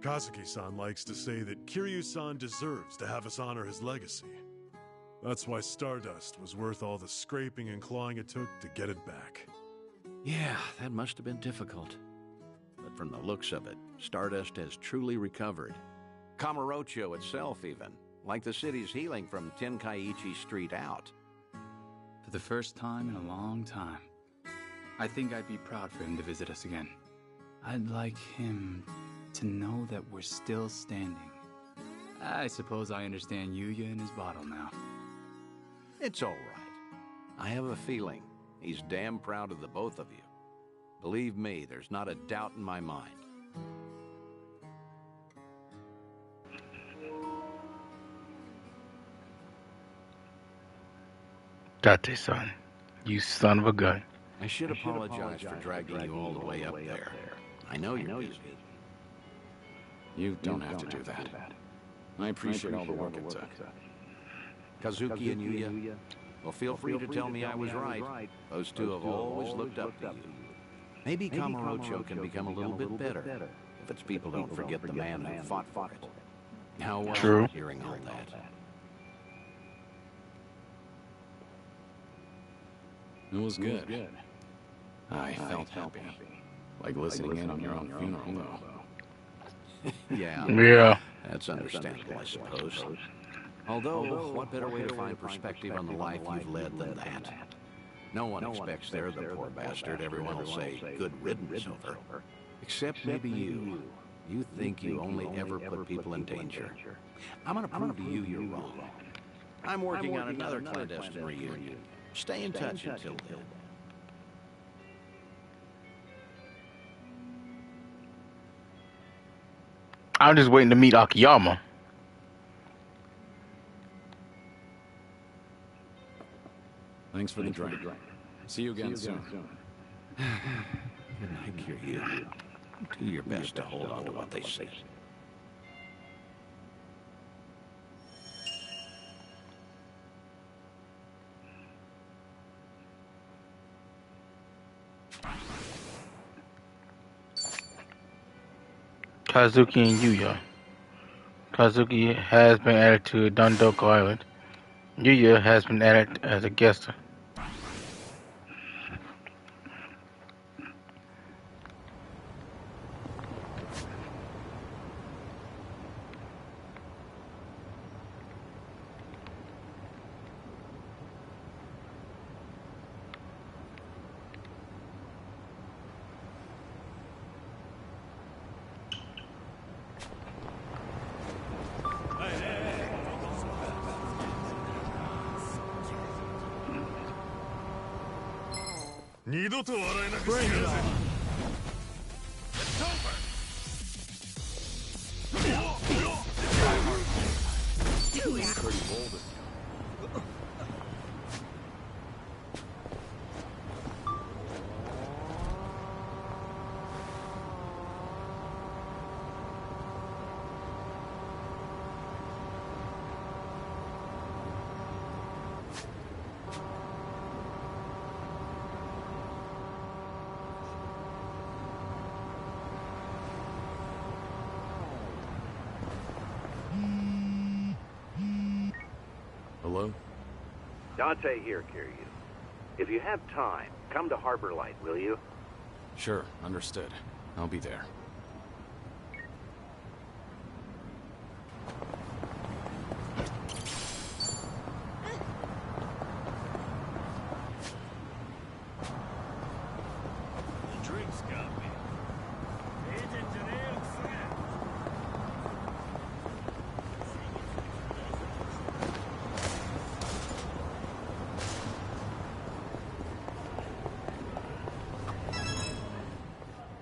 Kazuki-san likes to say that Kiryu-san deserves to have us honor his legacy. That's why Stardust was worth all the scraping and clawing it took to get it back. Yeah, that must have been difficult. But from the looks of it, Stardust has truly recovered. Kamurocho itself even, like the city's healing from Tenkaichi Street out. For the first time in a long time, I think I'd be proud for him to visit us again. I'd like him to know that we're still standing. I suppose I understand Yuya and his bottle now. It's all right. I have a feeling he's damn proud of the both of you. Believe me, there's not a doubt in my mind. Date-san, you son of a gun. I should apologize for dragging you all the way up there. I know you're busy. You don't have to do that. I appreciate all the work it took. Kazuki and Yuya, well, feel free to tell me I was right. Those two have always looked up to you. Maybe Kamurocho can become a little bit better if its people don't forget the man who fought for it. How was True. Hearing all that? It was good. I felt happy. Like listening in on your own funeral, though. Yeah. That's understandable, I suppose. Although, what better way to find perspective on the life you've led than that? No one expects they're the poor bastard everyone will say good riddance over. Except maybe you. You think you only ever put people in danger. I'm gonna prove to you you're wrong. I'm working on another clandestine reunion. Stay in touch until then. I'm just waiting to meet Akiyama. Thanks for the drink. See you again soon. Good night, Kiryu. Do your best to hold on to what they said. Kazuki and Yuya. Kazuki has been added to Dondoko Island. Yuya has been added as a guest. Bring it on. Pretty bold. Hello? Dante here, Kiryu. If you have time, come to Harbor Light, will you? Sure, understood. I'll be there. The drinks got me.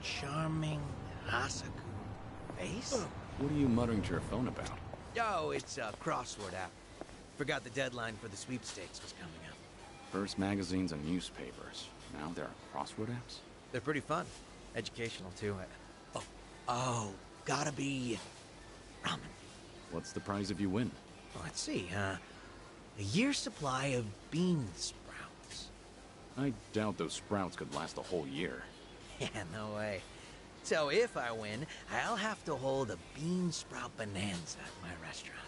Charming Hasaku face? What are you muttering to your phone about? Oh, it's a crossword app. Forgot the deadline for the sweepstakes was coming up. First magazines and newspapers. Now there are crossword apps? They're pretty fun. Educational, too. Oh, gotta be ramen. What's the prize if you win? Let's see, a year's supply of bean sprouts. I doubt those sprouts could last a whole year. Yeah, no way. So if I win, I'll have to hold a bean sprout bonanza at my restaurant.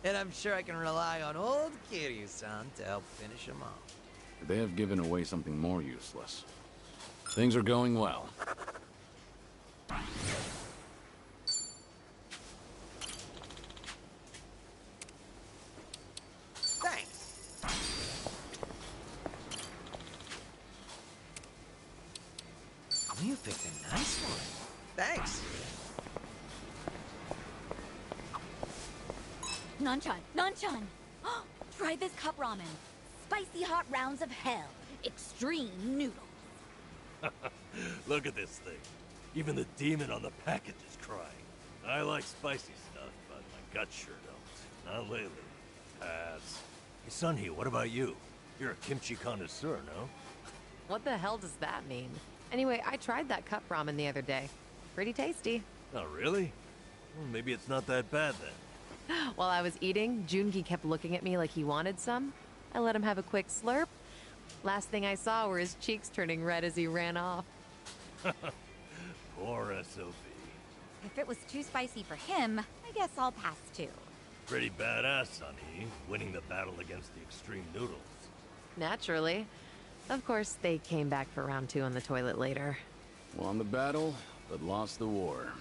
And I'm sure I can rely on old Kiryu-san to help finish them off. They have given away something more useless. Things are going well. Thanks. You picked a nice one. Thanks. Nanchan! Try this cup ramen. Spicy hot rounds of hell. Extreme noodles. Look at this thing. Even the demon on the package is crying. I like spicy stuff, but my gut sure don't. Not lately. Pass. Hey, Sunhee, what about you? You're a kimchi connoisseur, no? What the hell does that mean? Anyway, I tried that cup ramen the other day. Pretty tasty. Oh, really? Well, maybe it's not that bad then. While I was eating, Jungi kept looking at me like he wanted some. I let him have a quick slurp. Last thing I saw were his cheeks turning red as he ran off. Poor SOB. If it was too spicy for him, I guess I'll pass too. Pretty badass, Sunhee, winning the battle against the extreme noodles. Naturally. Of course, they came back for round 2 on the toilet later. Won the battle, but lost the war.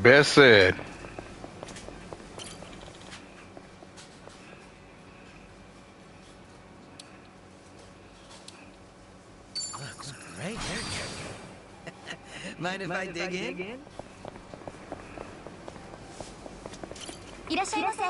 Best said. Looks great. Mind if I dig in? いらっしゃいませ。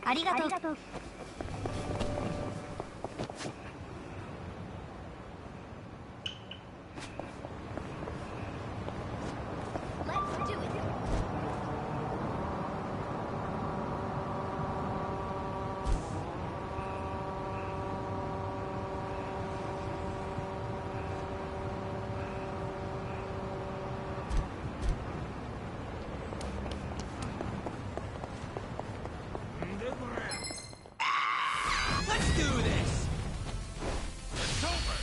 ありがとう。Let's do this! It's over!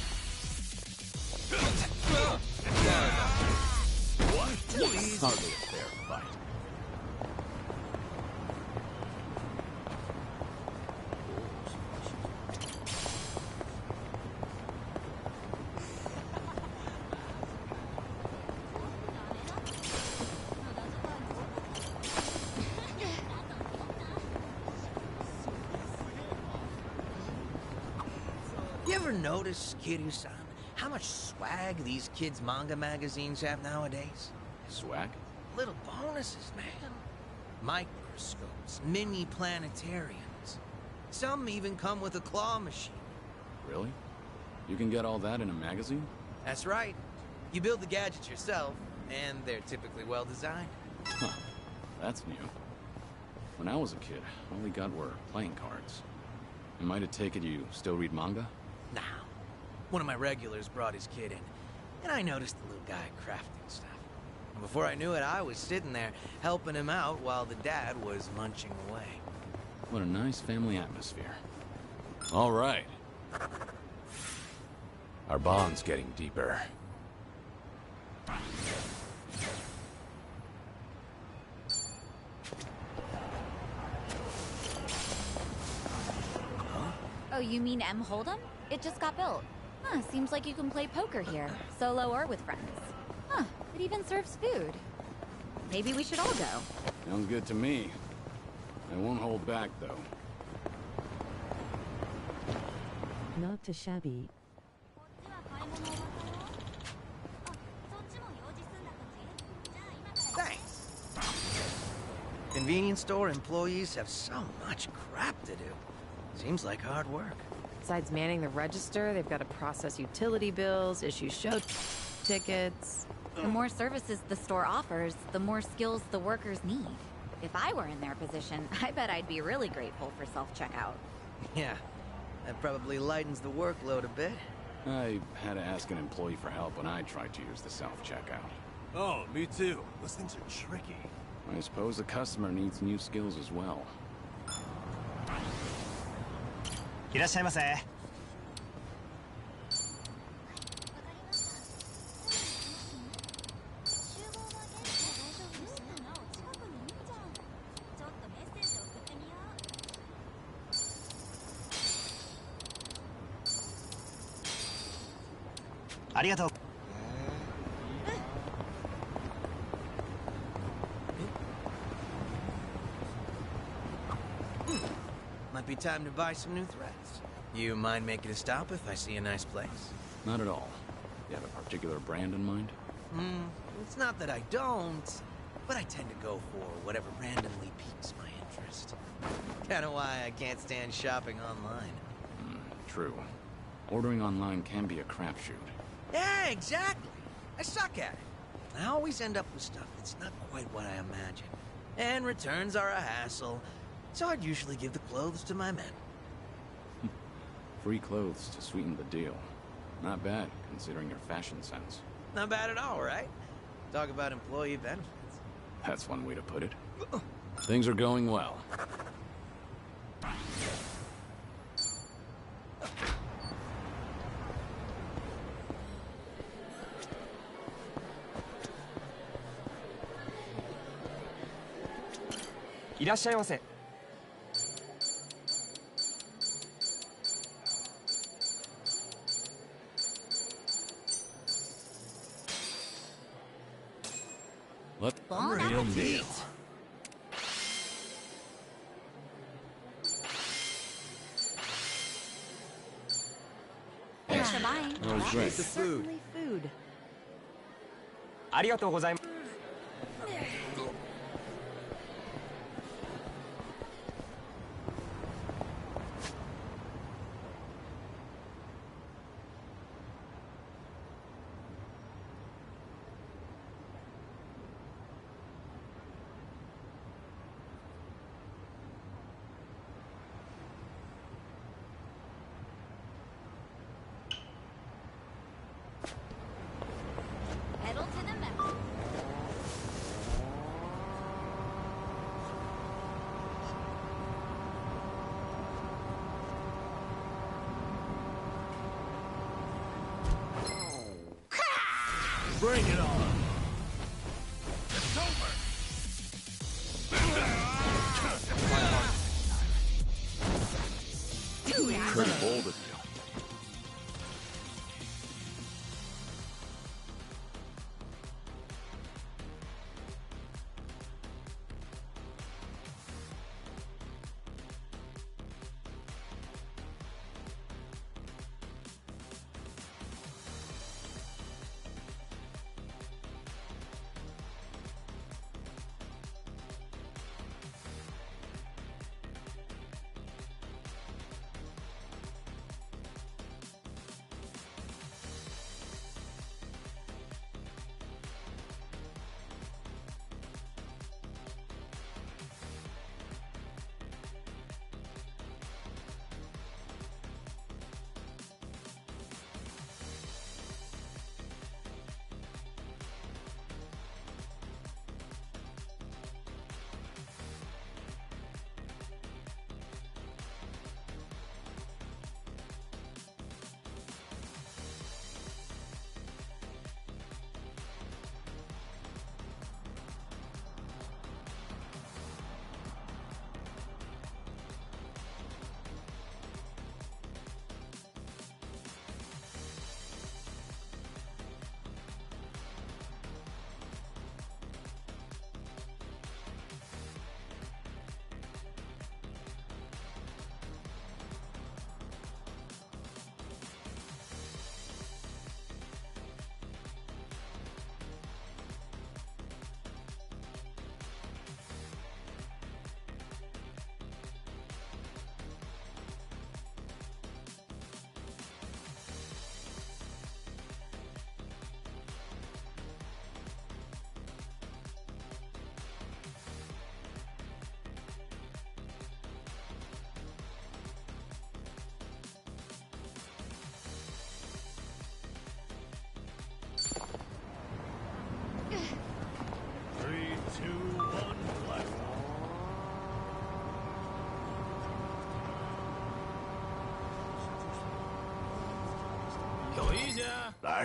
What? Please. Hardly a fair fight. You ever notice, Kiryu-san, how much swag these kids' manga magazines have nowadays? Swag? Little bonuses, man. Microscopes, mini planetariums. Some even come with a claw machine. Really? You can get all that in a magazine? That's right. You build the gadgets yourself, and they're typically well designed. Huh. That's new. When I was a kid, all we got were playing cards. Am I to take it you still read manga? Nah. One of my regulars brought his kid in, and I noticed the little guy crafting stuff. And before I knew it, I was sitting there helping him out while the dad was munching away. What a nice family atmosphere. All right. Our bond's getting deeper. Oh, you mean M. Hold'em? It just got built. Huh, seems like you can play poker here, solo or with friends. Huh, it even serves food. Maybe we should all go. Sounds good to me. I won't hold back, though. Not too shabby. Thanks. Convenience store employees have so much crap to do. Seems like hard work. Besides manning the register, they've got to process utility bills, issue show tickets. The more services the store offers, the more skills the workers need. If I were in their position, I bet I'd be really grateful for self-checkout. Yeah, that probably lightens the workload a bit. I had to ask an employee for help when I tried to use the self-checkout. Oh, me too. Those things are tricky. I suppose the customer needs new skills as well. いらっしゃいませ。 ありがとう。 Might be time to buy some new threads. You mind making a stop if I see a nice place? Not at all. You have a particular brand in mind? It's not that I don't, but I tend to go for whatever randomly piques my interest. Kinda why I can't stand shopping online. True. Ordering online can be a crapshoot. Yeah, exactly. I suck at it. I always end up with stuff that's not quite what I imagine. And returns are a hassle, so I'd usually give the clothes to my men. Free clothes to sweeten the deal. Not bad, considering your fashion sense. Not bad at all, right? Talk about employee benefits. That's one way to put it. Things are going well.いらっしゃいませ。 Let Bon real appetit. meal. Thanks for buying. Oh, That great. is certainly food. ありがとうございます。 Hey, Bring it on. It's over. Pretty bold of you.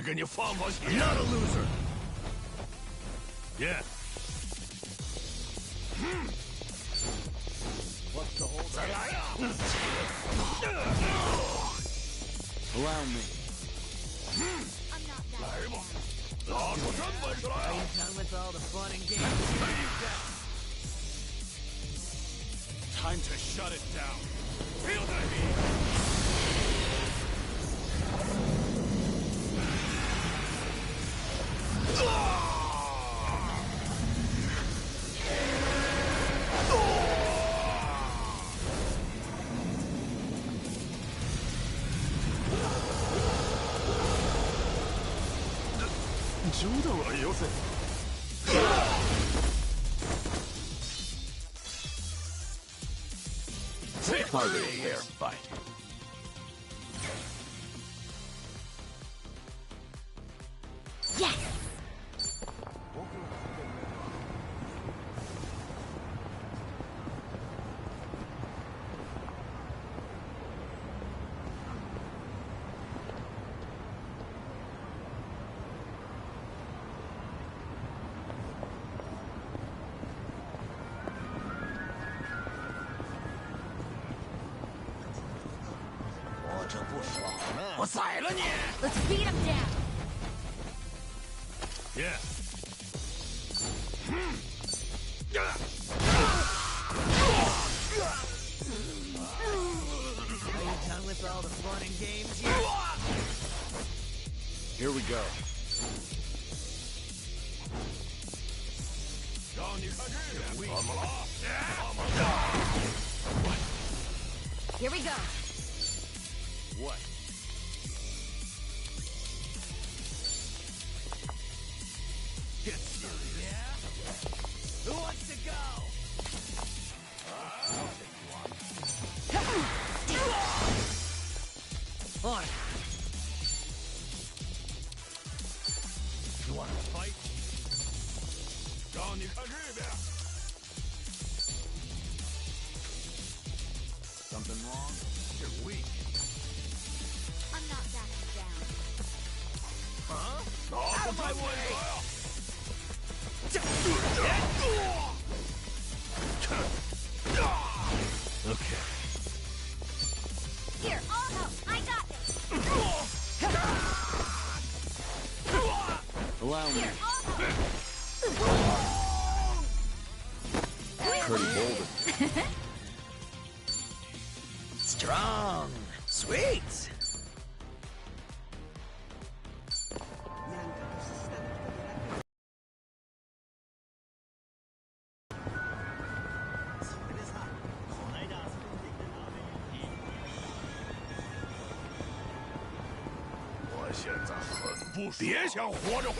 I can you fall was you're not a loser. Yeah. What's the whole Allow me. I'm not that. Are you done with all the fun and games? Time to shut it down. Feel the heat. Hardly a fair fight. Yes! Let's beat him down. Yeah. Are you done with all the fun and games yet? Here we go. Here we go. What? Get serious. Yeah? Who wants to go? On. You want to fight? Something wrong? You're weak. I'm not backing down. Out of my way! Okay. Here, I'll help. I got this. Allow me. Here, I'll help. Pretty boulder. Strong. Sweet.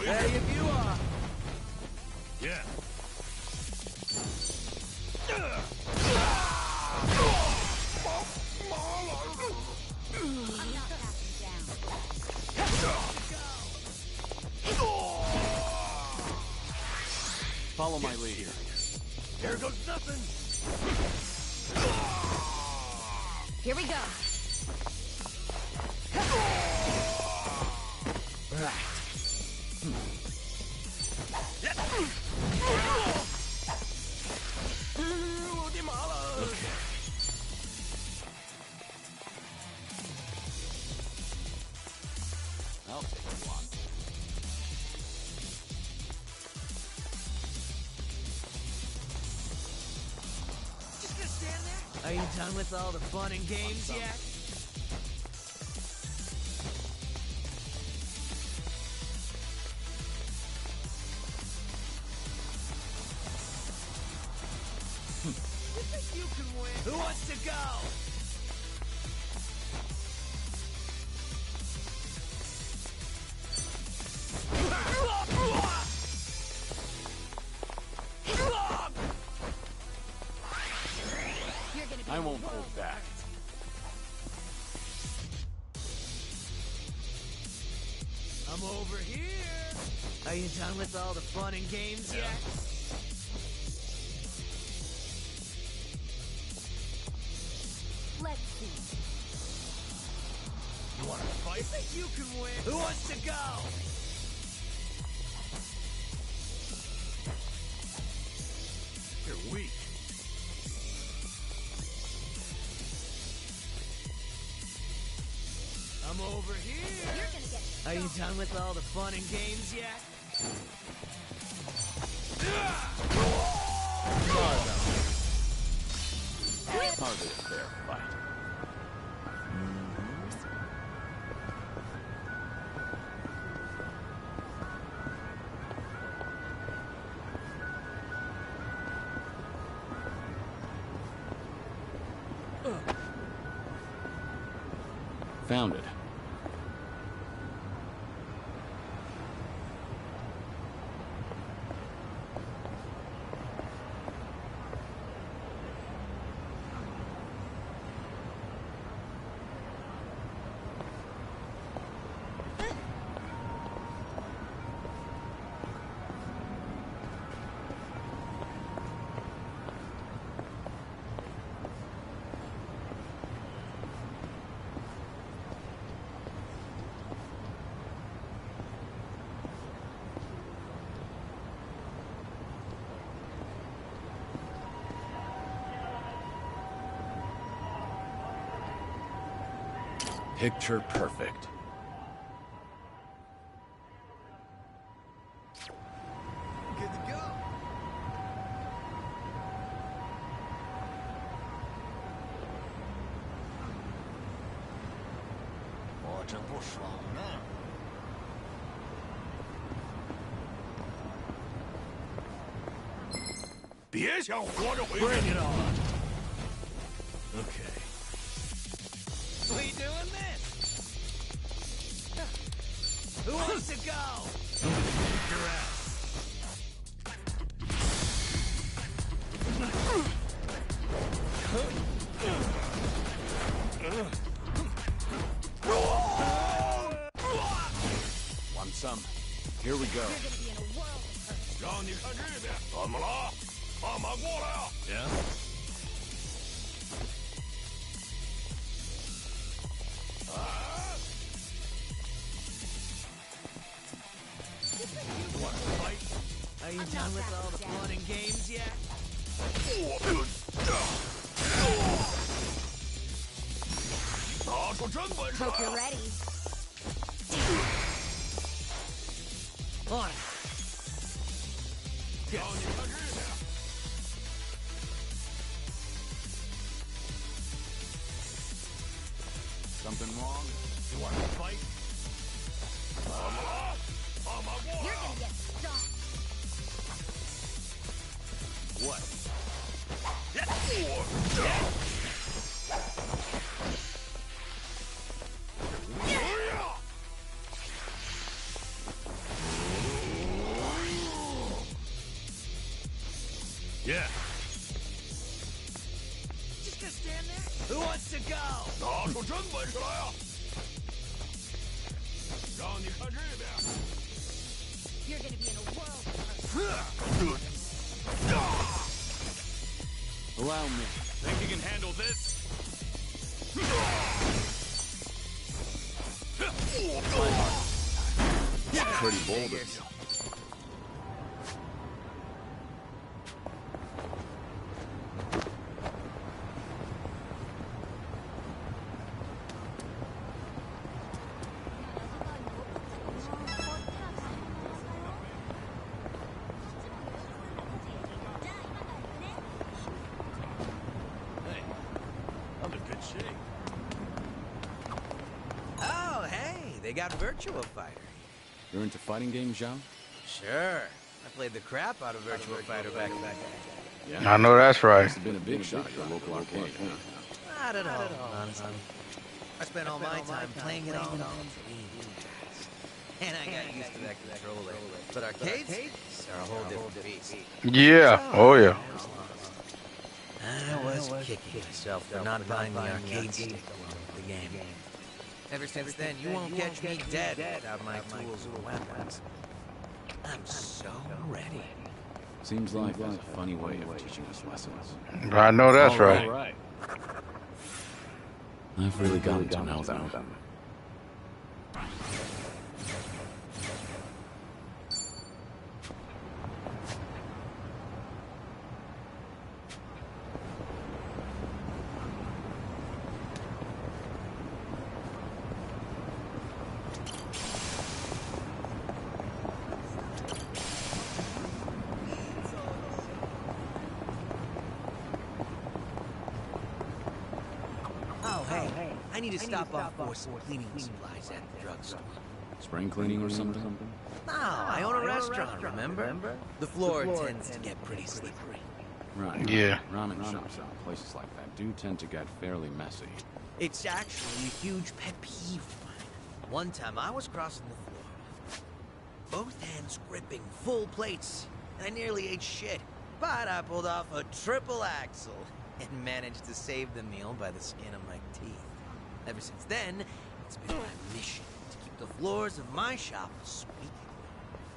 Ready if you are. Yeah. Follow my lead. Here goes nothing. Here we go. I'll take a walk. Just gonna stand there? Are you done with all the fun and games yet? You think you can win? Who wants to go? I won't hold back. I'm over here. Are you done with all the fun and games yet? Let's see. You want to fight? You think you can win? Who wants to go? You're weak. I'm over here. You're gonna get. Are you done with all the fun and games yet? Hardly a fair fight. Found it. Picture perfect. Good to go. Oh, 真不爽呢。别想活着回去。Bring it on. Okay. We doing this? Who wants to go? Your ass. Want some? Here we go. You're gonna be in a world of hurt. 让你看这边，怎么了？爸妈过来啊！ Yeah. Are you done with all the fun and games yet? Hope you're ready. On. Something wrong? You want to fight? You're gonna get stopped. What? Yeah. Just gonna stand there? Who wants to go? You're gonna be in a world of Allow me. Think you can handle this? Pretty bold of you. Hey, I'm in good shape. Oh, hey, they got Virtua Fighter. You're into fighting games, Zhao? Sure. I played the crap out of Virtua Fighter back then. Yeah. I know that's right. Must have been a big shot at your local arcade, huh? Not at all, honestly. I spent all my time playing it on Dreamcast. And I got used to that controller. But arcades are a whole different beast. Yeah. Oh yeah. I was kicking myself for not buying the arcade stick along with the game. Ever since then, you won't catch me dead without my tools or weapons. I'm so ready. Seems life has a funny way of teaching us lessons. I know that's All right. I've really gotten to know them. Oh, hey, I need to stop off for some cleaning supplies at the drugstore. Spring cleaning or something? No, I own a restaurant, remember? The floor tends to get pretty slippery. Right. Yeah. Ramen shops and places like that do tend to get fairly messy. It's actually a huge pet peeve of mine. One time I was crossing the floor, both hands gripping full plates, and I nearly ate shit. But I pulled off a triple axel and managed to save the meal by the skin of my teeth. Ever since then, it's been my mission to keep the floors of my shop squeaky.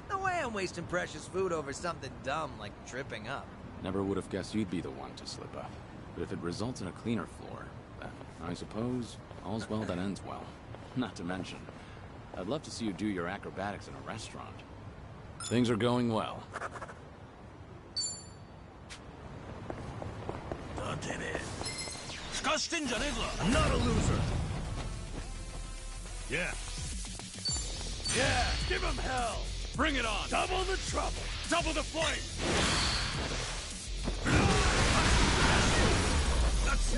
No way I'm wasting precious food over something dumb like tripping up. Never would have guessed you'd be the one to slip up. But if it results in a cleaner floor, then I suppose all's well that ends well. Not to mention, I'd love to see you do your acrobatics in a restaurant. Things are going well. I'm not a loser. Yeah. Yeah, give him hell. Bring it on. Double the trouble. Double the flame. That's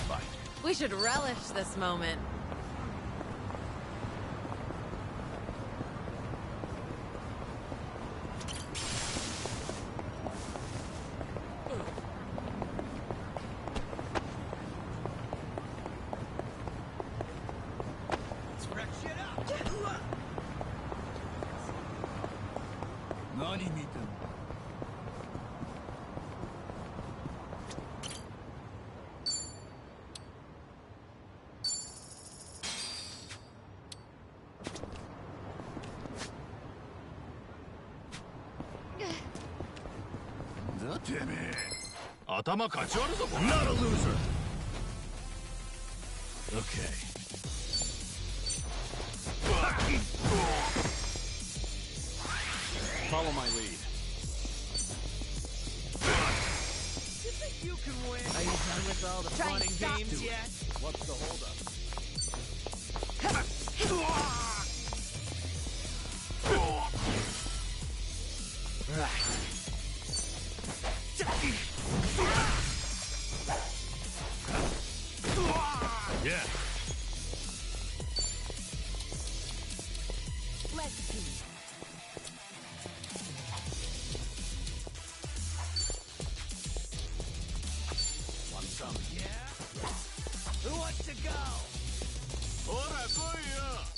what. We should relish this moment. I'm not a loser. Okay. Follow my lead. You think you can win? Are you done with all the fun and games yet? What's the holdup? Yeah. Let's see. Want some? Yeah? Who wants to go?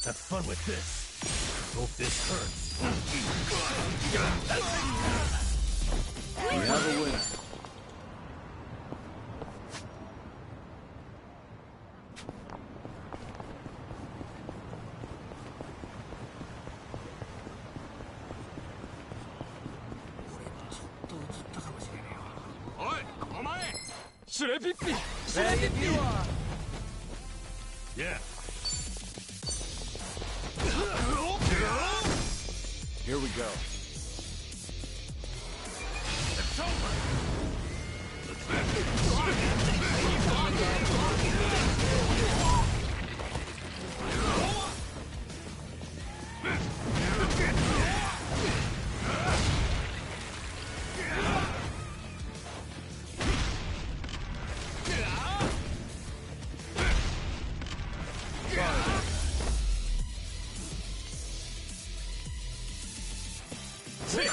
Have fun with this. Hope this hurts. We have a winner. Ready if you are. Yeah. Here we go. It's over.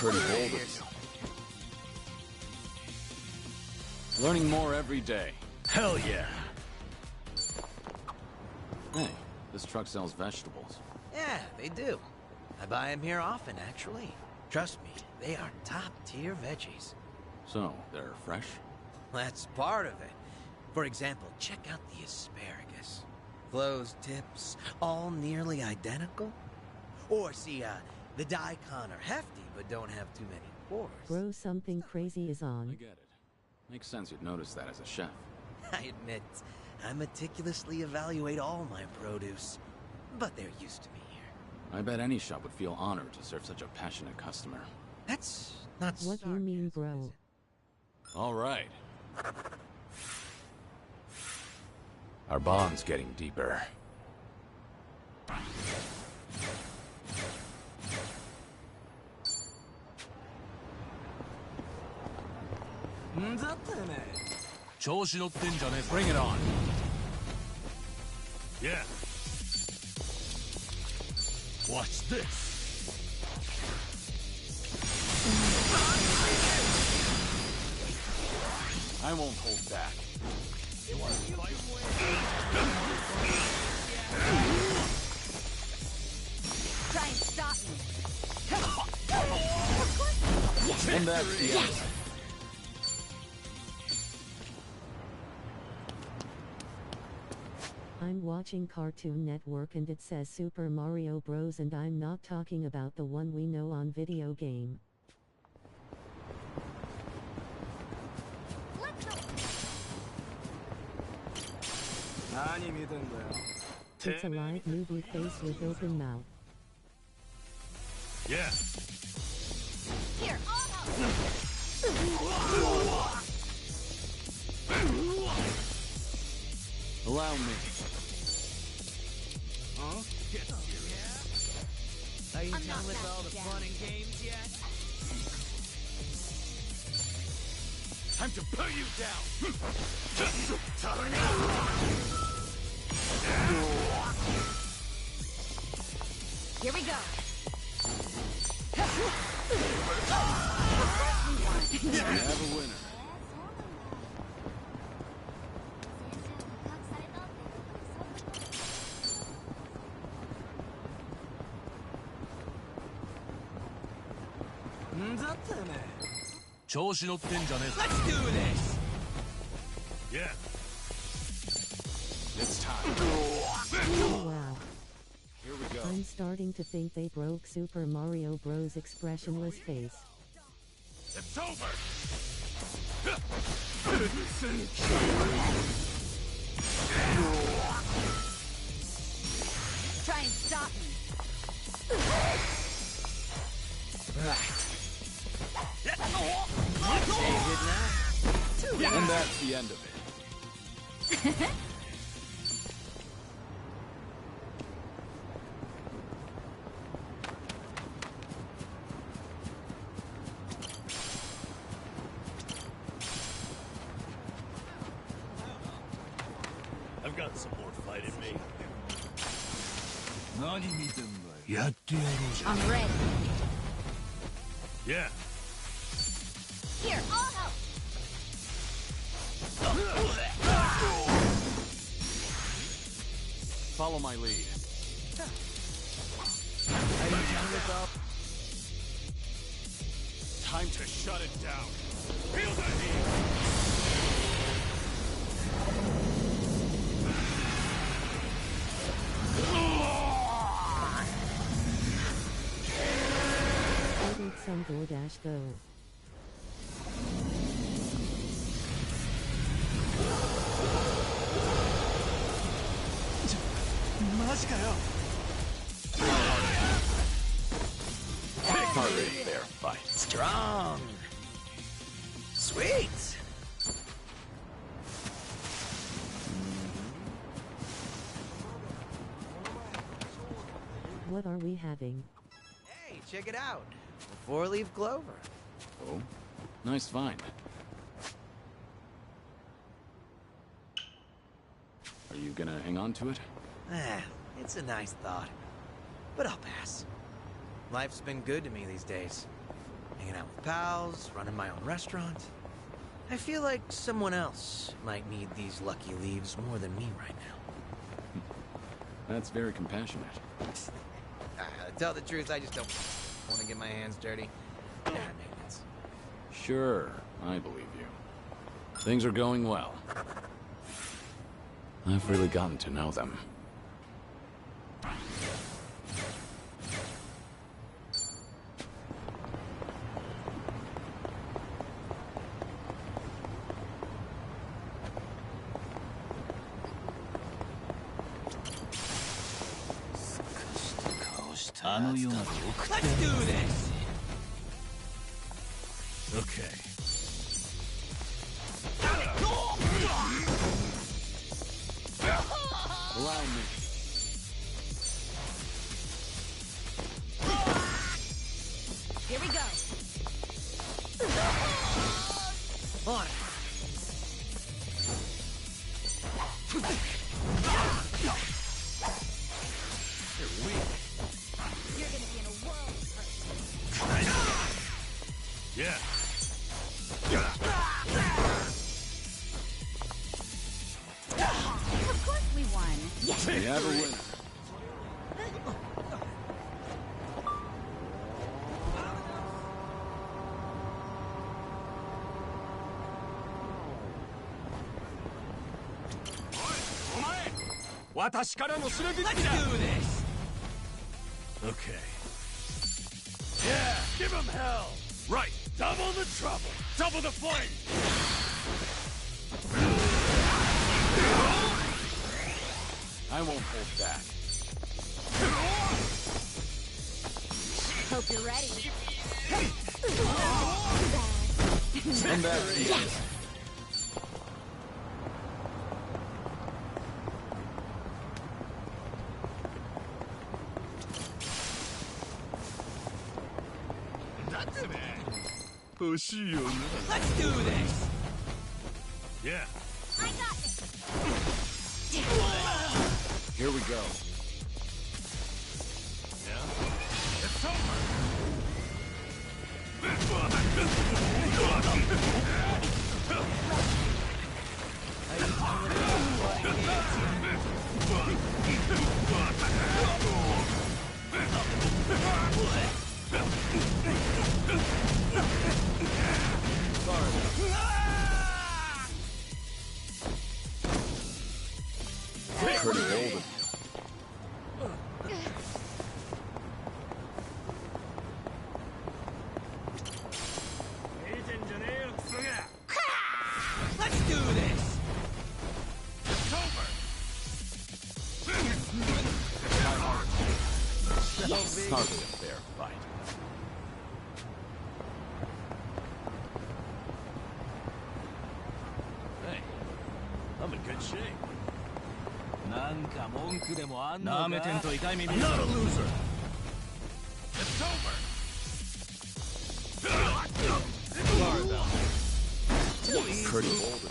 Pretty bold. Learning more every day. Hell yeah. Hey, this truck sells vegetables. Yeah, they do. I buy them here often, actually. Trust me, they are top-tier veggies. So, they're fresh? That's part of it. For example, check out the asparagus. Closed tips, all nearly identical. Or see, the daikon are hefty, but don't have too many pores. Bro, something crazy is I on. get it. Makes sense you'd notice that as a chef. I admit, I meticulously evaluate all my produce. But they're used to me here. I bet any shop would feel honored to serve such a passionate customer. That's not What you mean, bro? All right. Our bond's getting deeper. Bring it on. Yeah. Watch this. I won't hold back. Try and stop me. And that's the end. I'm watching Cartoon Network and it says Super Mario Bros. And I'm not talking about the one we know on video game. It's a live movie face with open mouth. Yeah. Here, Allow me. Huh? Are you done with all the fun and games yet? Time to put you down. here we go. We have a winner. Let's do this! Yeah. It's time. Oh wow. Here we go. I'm starting to think they broke Super Mario Bros. Expressionless face. It's over. Try and stop me. And that's the end of it. I've got some more fight in me. I'm ready. Yeah. Here, I'll help. Follow my lead. Time to shut it down. Feel the heat. Ordered some DoorDash though. Heart rate there, fight. Strong. Sweet. What are we having? Hey, check it out. A four-leaf clover. Oh, nice find. Are you gonna hang on to it? It's a nice thought. But I'll pass. Life's been good to me these days. Hanging out with pals, running my own restaurant. I feel like someone else might need these lucky leaves more than me right now. That's very compassionate. To tell the truth, I just don't want to get my hands dirty. Maintenance. Sure, I believe you. Things are going well. I've really gotten to know them. Let's do this! Okay. Around me. Here we go. On. You're gonna be in a world of hurt. Yeah. Of course we won. Yes. We have a winner. Let's do this! Okay. Yeah, give him hell! Right, double the trouble, double the flame! I won't hold back. Hope you're ready. And that's the end. Let's do this! Yeah. I got this. Here we go. Yeah? It's over! Pretty golden. Let's do this! It's over! Hardly a fair fight. in good shape. なんか文句でもあんのか。なめてんと痛い耳。Not a loser. It's over. Sorry about that. Pretty bold.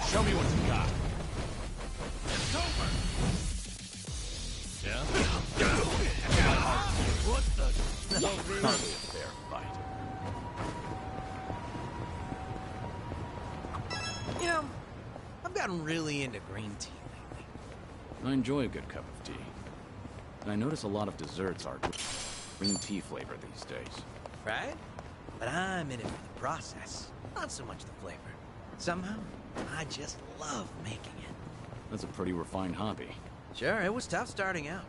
Show me what you got. It's over. Yeah? What the? No, really? Hardly a fair fight. You know, I've gotten really into green tea lately. I enjoy a good cup of tea. And I notice a lot of desserts are green tea flavor these days. Right? But I'm in it for the process, not so much the flavor. Somehow, I just love making it. That's a pretty refined hobby. Sure, it was tough starting out.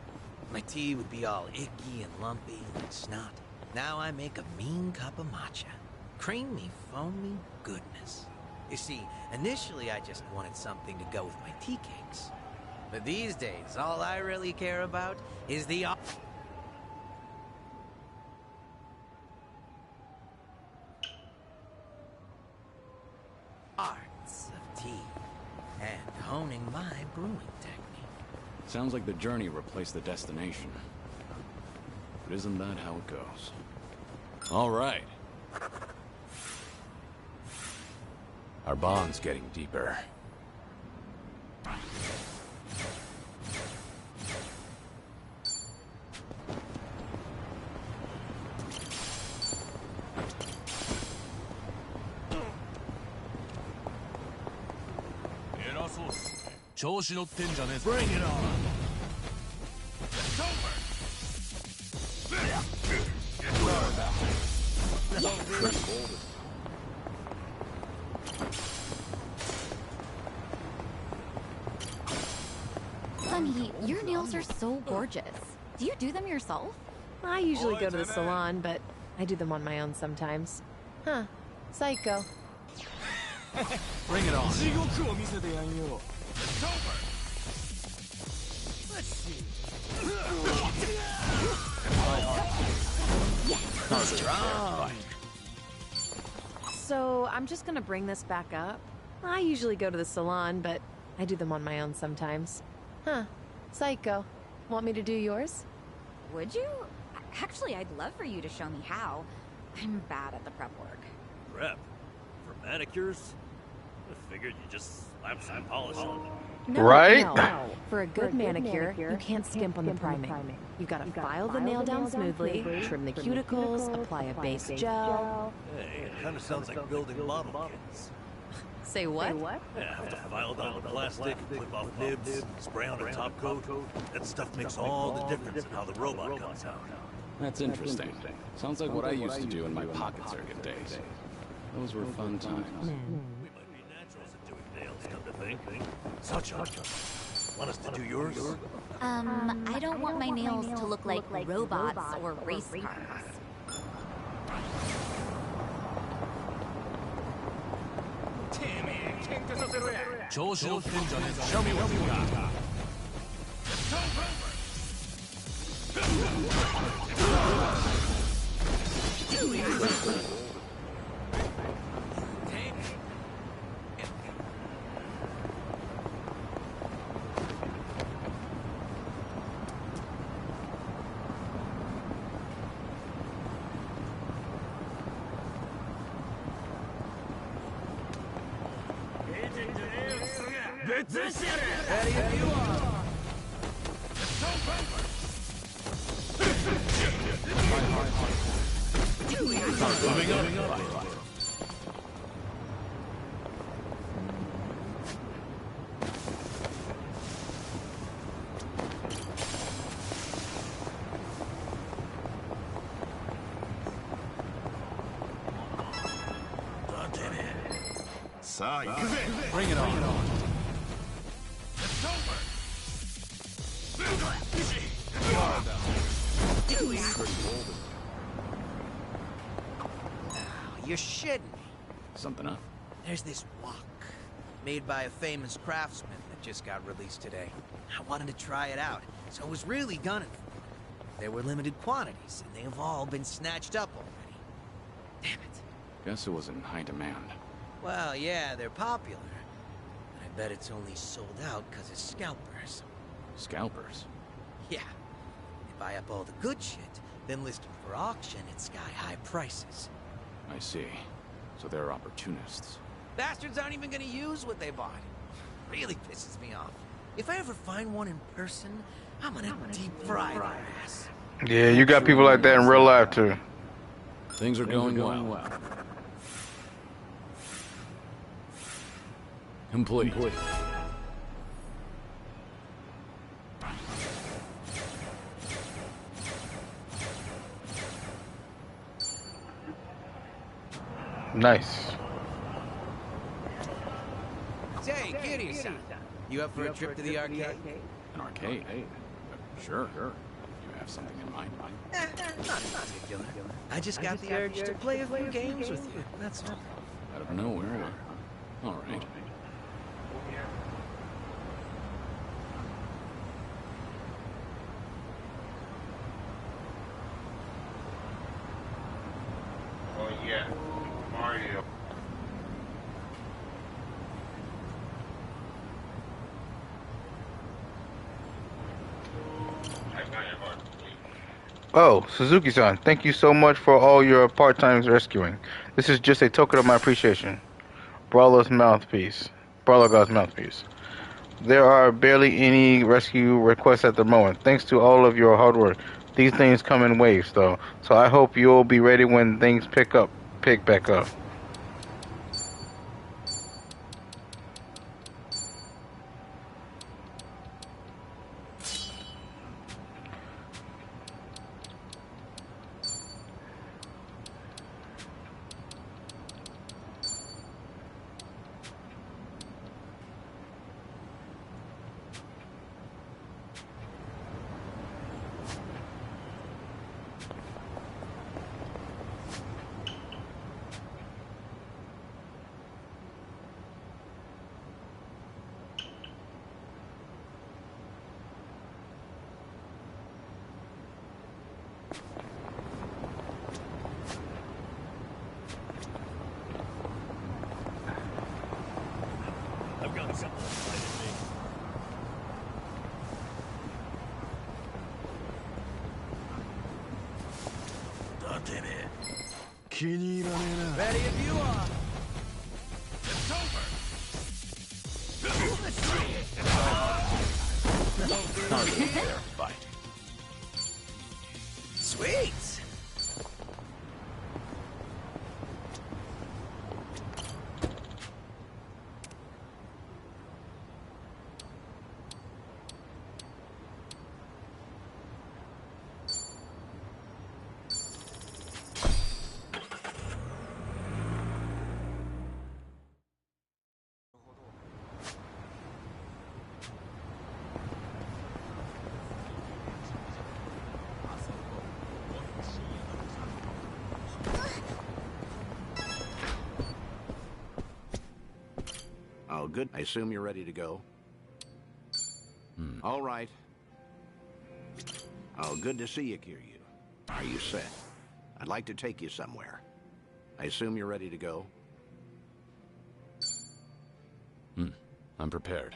My tea would be all icky and lumpy like snot. Now I make a mean cup of matcha. Creamy, foamy goodness. You see, initially I just wanted something to go with my tea cakes. But these days, all I really care about is the arts of tea and honing my brewing technique. Sounds like the journey replaced the destination. But isn't that how it goes? All right. Our bond's getting deeper. Bring it on. It's over. Honey, your nails are so gorgeous. Do you do them yourself? I usually go to the salon, but I do them on my own sometimes. Huh. Psycho. Bring it on. It's over. Let's see. Strong. So, I'm just gonna bring this back up. I usually go to the salon, but I do them on my own sometimes. Huh. Psycho. Want me to do yours? Would you? Actually, I'd love for you to show me how. I'm bad at the prep work. Prep? For manicures? I figured you just slap some polish on them. No, right? No. For a good manicure, you can't skimp on the priming. You gotta file the nail down smoothly, trim the cuticles, apply a base gel. Hey, it kind of sounds like building model kits. Say what? Yeah, have to file down the plastic, clip off nibs, spray on a top coat. That stuff makes all the difference in how the robot comes out. That's interesting. Sounds like what I used to do in my pocket circuit days. Those were fun times. We might be naturals at doing nails, come to think. Sacha, want us to do yours? I don't want my nails to look like robots or race cars. Show me what you got. Ready if you are. Moving up. Bring it on. You're shitting me. Something up? There's this wok, made by a famous craftsman that just got released today. I wanted to try it out, so I was really gunning for it. There were limited quantities, and they have all been snatched up already. Damn it. Guess it was in high demand. Well, yeah, they're popular. But I bet it's only sold out because of scalpers. Scalpers? Yeah. They buy up all the good shit, then list them for auction at sky-high prices. I see. So they're opportunists. Bastards aren't even gonna use what they bought. Really pisses me off. If I ever find one in person, I'm gonna deep fry their ass. Yeah, you got people like that in real life too. Things are going well. Complete. Nice. Say, Kiryu-san, you up for a trip to the arcade? An arcade? Sure. You have something in mind? Not particular. I just got the urge to play a few games with you, that's all. Out of nowhere. All right. Oh yeah, Mario. Oh, Suzuki-san, thank you so much for all your part-time rescuing. This is just a token of my appreciation. Brawler's mouthpiece. Brawler God's mouthpiece. There are barely any rescue requests at the moment. Thanks to all of your hard work. These things come in waves, though. So I hope you'll be ready when things pick back up. I've got something Ready if you are. It's over. Hardly a fair fight. Sweet. Oh, good. I assume you're ready to go. All right. Oh, good to see you, Kiryu. Are you set? I'd like to take you somewhere. I assume you're ready to go. I'm prepared.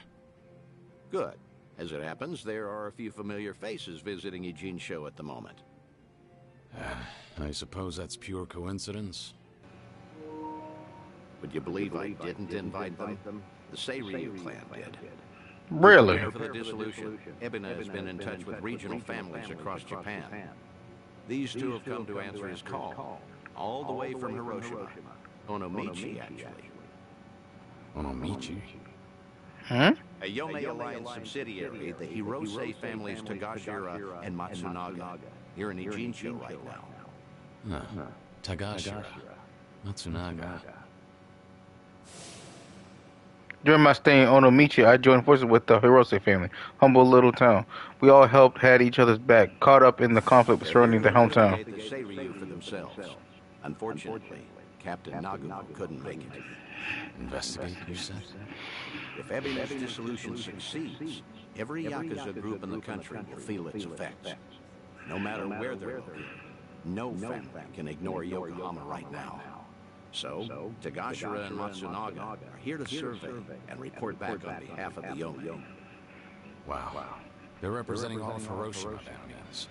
Good. As it happens, there are a few familiar faces visiting Eugene's show at the moment. I suppose that's pure coincidence. Would you believe I didn't invite them? The Seiryu clan did. Really? Prepare for the dissolution. Ebina has been in touch with regional families across Japan. These two have come to answer his call, all the way from Hiroshima. Onomichi, actually. Onomichi? Huh? A Yomei Alliance subsidiary, the Hirose families Tagashira and Matsunaga. You're in Eugene's show right now. Tagashira. Matsunaga. During my stay in Onomichi, I joined forces with the Hirose family, humble little town. We all helped, had each other's back, caught up in the conflict surrounding the hometown. The Seiryu for themselves. Unfortunately, Captain Nagumo couldn't make it. Investigate, you said? If Ebina's dissolution succeeds, every Yakuza group in the country will feel its effects. No matter where they're located, no family can ignore Yokohama right now. So, Tagashira and Matsunaga are here to survey and report back on behalf of the Yomi. Wow. They're representing all of Hiroshima, that means.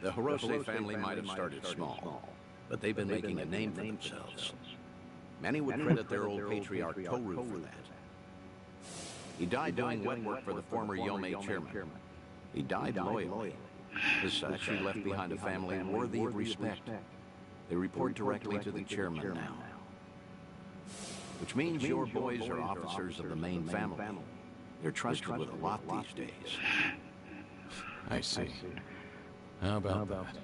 The Hirose family might have started small, but they've been making a name for themselves. Many would credit their old patriarch Toru for that. He died doing wet work for the former Yomei chairman. He died loyally. As such, he left behind a family worthy of respect. They report directly to the chairman now. Which means your boys are officers of the main family. They're trusted with a lot these days. I see. How about that?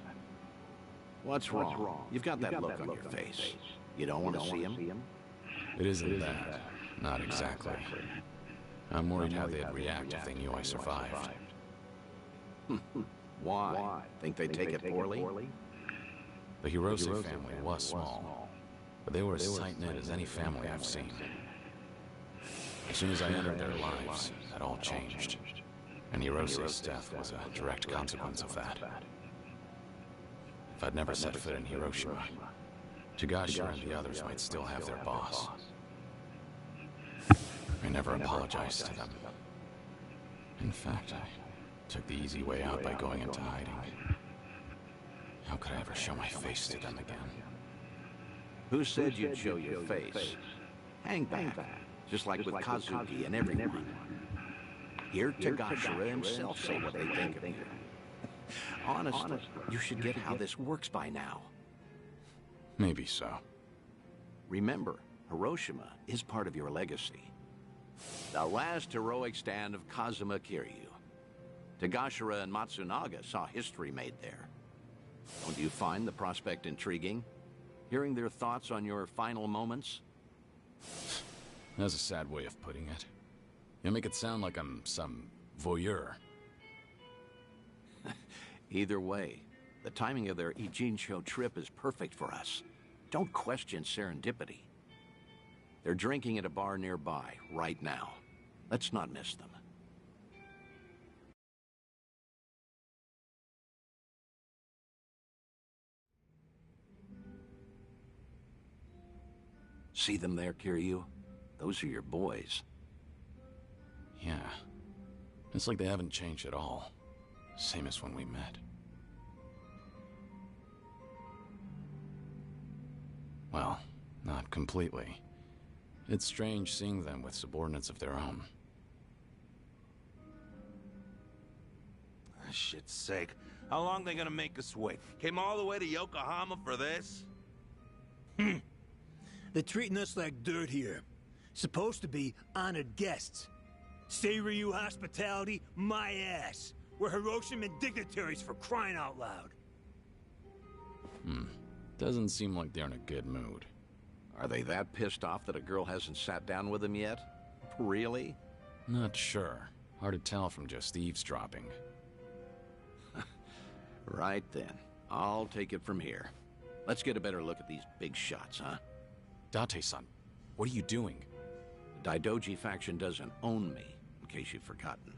What's wrong? You've got that look on your face. You don't want to see him? It isn't that. Not exactly. I'm worried how they'd react if they knew I survived. Why? Think they'd take it poorly? The Hirose family was small, but they were as tight-knit as any family I've seen. As soon as I entered their lives, that all changed. And Hirose's death was a direct consequence of that. If I'd never set foot in Hiroshima, Tagashira and the others might still have their boss. I never apologized to them. In fact, I took the easy way out by going into hiding. How could I ever show my face to them again? Who said you'd show your face? Hang back, just like with Kazuki and everyone. Hear Tagashira himself say what they think of you. Honestly, you should get how this works by now. Maybe so. Remember, Hiroshima is part of your legacy. The last heroic stand of Kazuma Kiryu. Tagashira and Matsunaga saw history made there. Don't you find the prospect intriguing? Hearing their thoughts on your final moments? That's a sad way of putting it. You make it sound like I'm some voyeur. Either way, the timing of their Ijincho trip is perfect for us. Don't question serendipity. They're drinking at a bar nearby right now. Let's not miss them. See them there, Kiryu? Those are your boys. Yeah. It's like they haven't changed at all. Same as when we met. Well, not completely. It's strange seeing them with subordinates of their own. For shit's sake. How long they gonna make us wait? Came all the way to Yokohama for this? They're treating us like dirt here. Supposed to be honored guests. Seiryu hospitality, my ass. We're Hiroshiman dignitaries for crying out loud. Doesn't seem like they're in a good mood. Are they that pissed off that a girl hasn't sat down with them yet? Really? Not sure. Hard to tell from just eavesdropping. Right then. I'll take it from here. Let's get a better look at these big shots, huh? Date-san, what are you doing? The Daidoji faction doesn't own me, in case you've forgotten.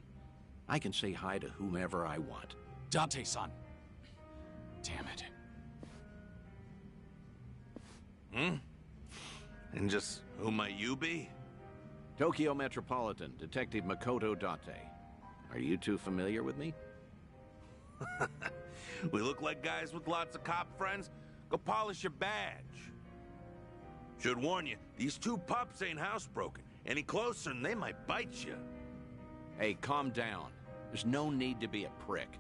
I can say hi to whomever I want. Date-san! Damn it. And just who might you be? Tokyo Metropolitan Detective Makoto Date. Are you two familiar with me? We look like guys with lots of cop friends. Go polish your badge. Should warn you, these two pups ain't housebroken. Any closer and they might bite you. Hey, calm down. There's no need to be a prick.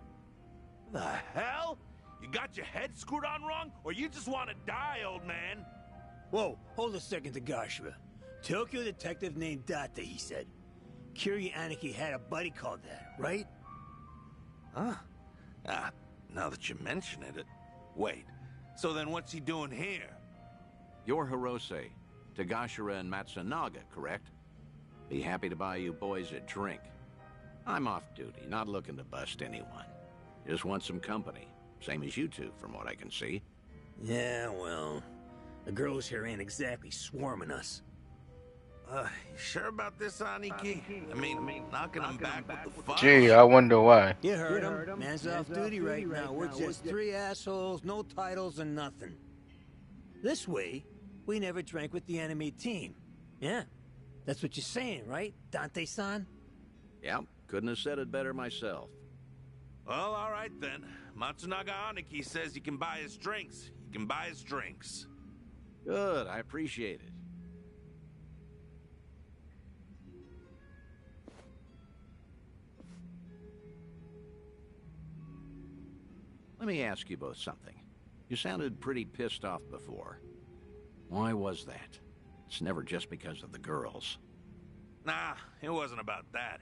The hell? You got your head screwed on wrong, or you just want to die, old man? Whoa, hold a second, Tagashira. Tokyo detective named Date, he said. Kiryu Aniki had a buddy called that, right? Huh? Now that you mention it. Wait, so then what's he doing here? You're Hirose, Tagashira and Matsunaga, correct? Be happy to buy you boys a drink. I'm off duty, not looking to bust anyone. Just want some company. Same as you two, from what I can see. Yeah, well, The girls here ain't exactly swarming us. You sure about this, Aniki? I mean, knocking them back with the fun. Gee, I wonder why. You heard him. Man's off duty right now. We're just three assholes, no titles and nothing. This way, we never drank with the enemy team. Yeah, that's what you're saying, right, Dante-san? Yep, couldn't have said it better myself. Well, all right then. Matsunaga Aniki says you can buy his drinks. You can buy his drinks. Good, I appreciate it. Let me ask you both something. You sounded pretty pissed off before. Why was that? It's never just because of the girls. Nah, it wasn't about that.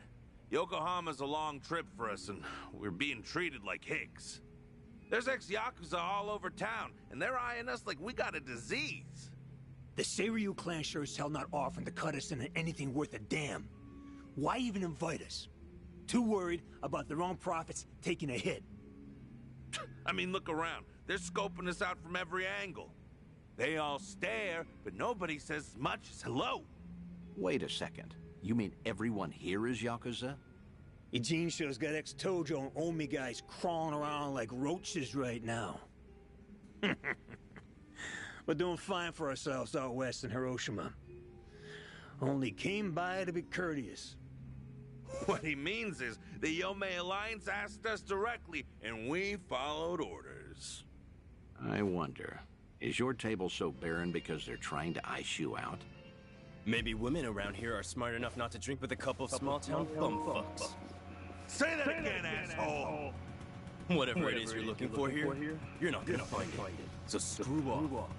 Yokohama's a long trip for us, and we're being treated like hicks. There's ex-Yakuza all over town, and they're eyeing us like we got a disease. The Seiryu clan sure as hell not offering to cut us into anything worth a damn. Why even invite us? Too worried about their own profits taking a hit. I mean, look around. They're scoping us out from every angle. They all stare, but nobody says as much as hello. Wait a second. You mean everyone here is Yakuza? Eugene shows got ex-Tojo and Omi guys crawling around like roaches right now. We're doing fine for ourselves out west in Hiroshima. Only came by to be courteous. What he means is the Yomei Alliance asked us directly, and we followed orders. I wonder, is your table so barren because they're trying to ice you out? Maybe women around here are smart enough not to drink with a couple of small-town bumfucks. Say that again, asshole! Whatever it is you're looking for here, you're not gonna find it. So screw off.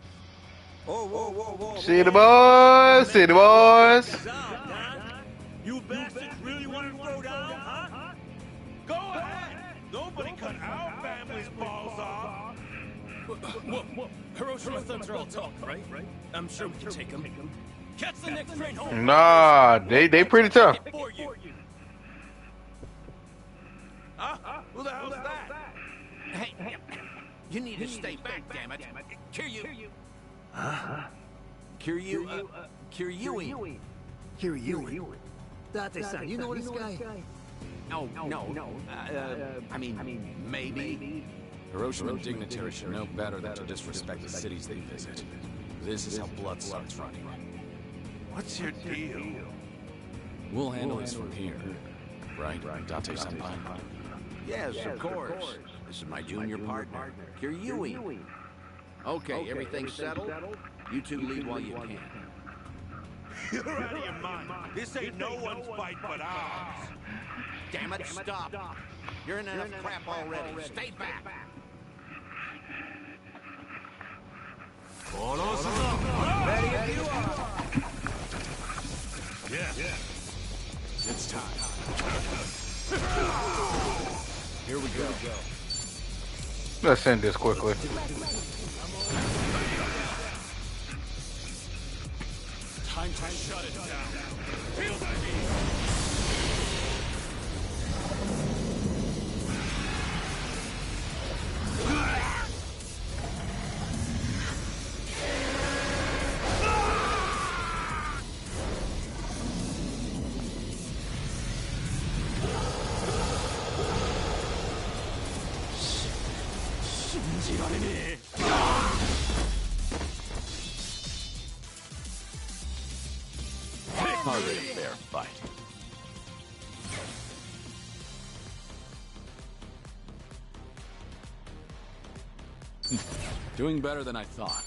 Whoa, whoa, whoa, whoa. See the boys, see the boys. You bastards really want to throw down, huh? Go ahead! Nobody cut our family's balls off! Whoa. Hiroshima thugs are all talk, right? I'm sure we can take them. Catch the next train home! Nah, they pretty tough. Who the hell's that? Hey, you need to stay back, damn it. Kiryu. Kiryui. Kiryui. Date-san, you know this guy? No. I mean, maybe. Hiroshima dignitaries should know better than to disrespect the cities they visit. This is how blood starts running. What's your deal? We'll handle this from here. Right, Date-senpai? Yes, of course. This is my junior partner, Kiryui. Okay, everything's settled? You two lead while you can. You're out of your mind. This ain't no one's fight but ours. Damn it, stop. You're in enough crap already. Stay back. Ready if you are. Yeah. It's time. Here we go. Let's end this quickly. Time to shut it down. Feel the Hardly a fair fight. Doing better than I thought.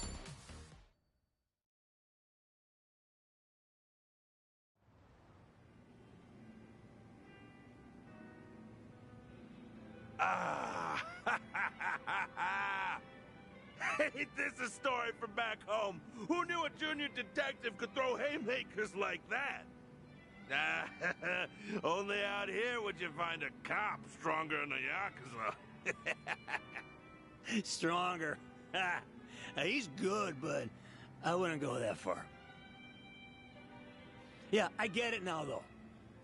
Ain't this a story from back home? Who knew a junior detective could throw haymakers like that? Only out here would you find a cop stronger than a Yakuza. Stronger. He's good, but I wouldn't go that far. Yeah, I get it now, though.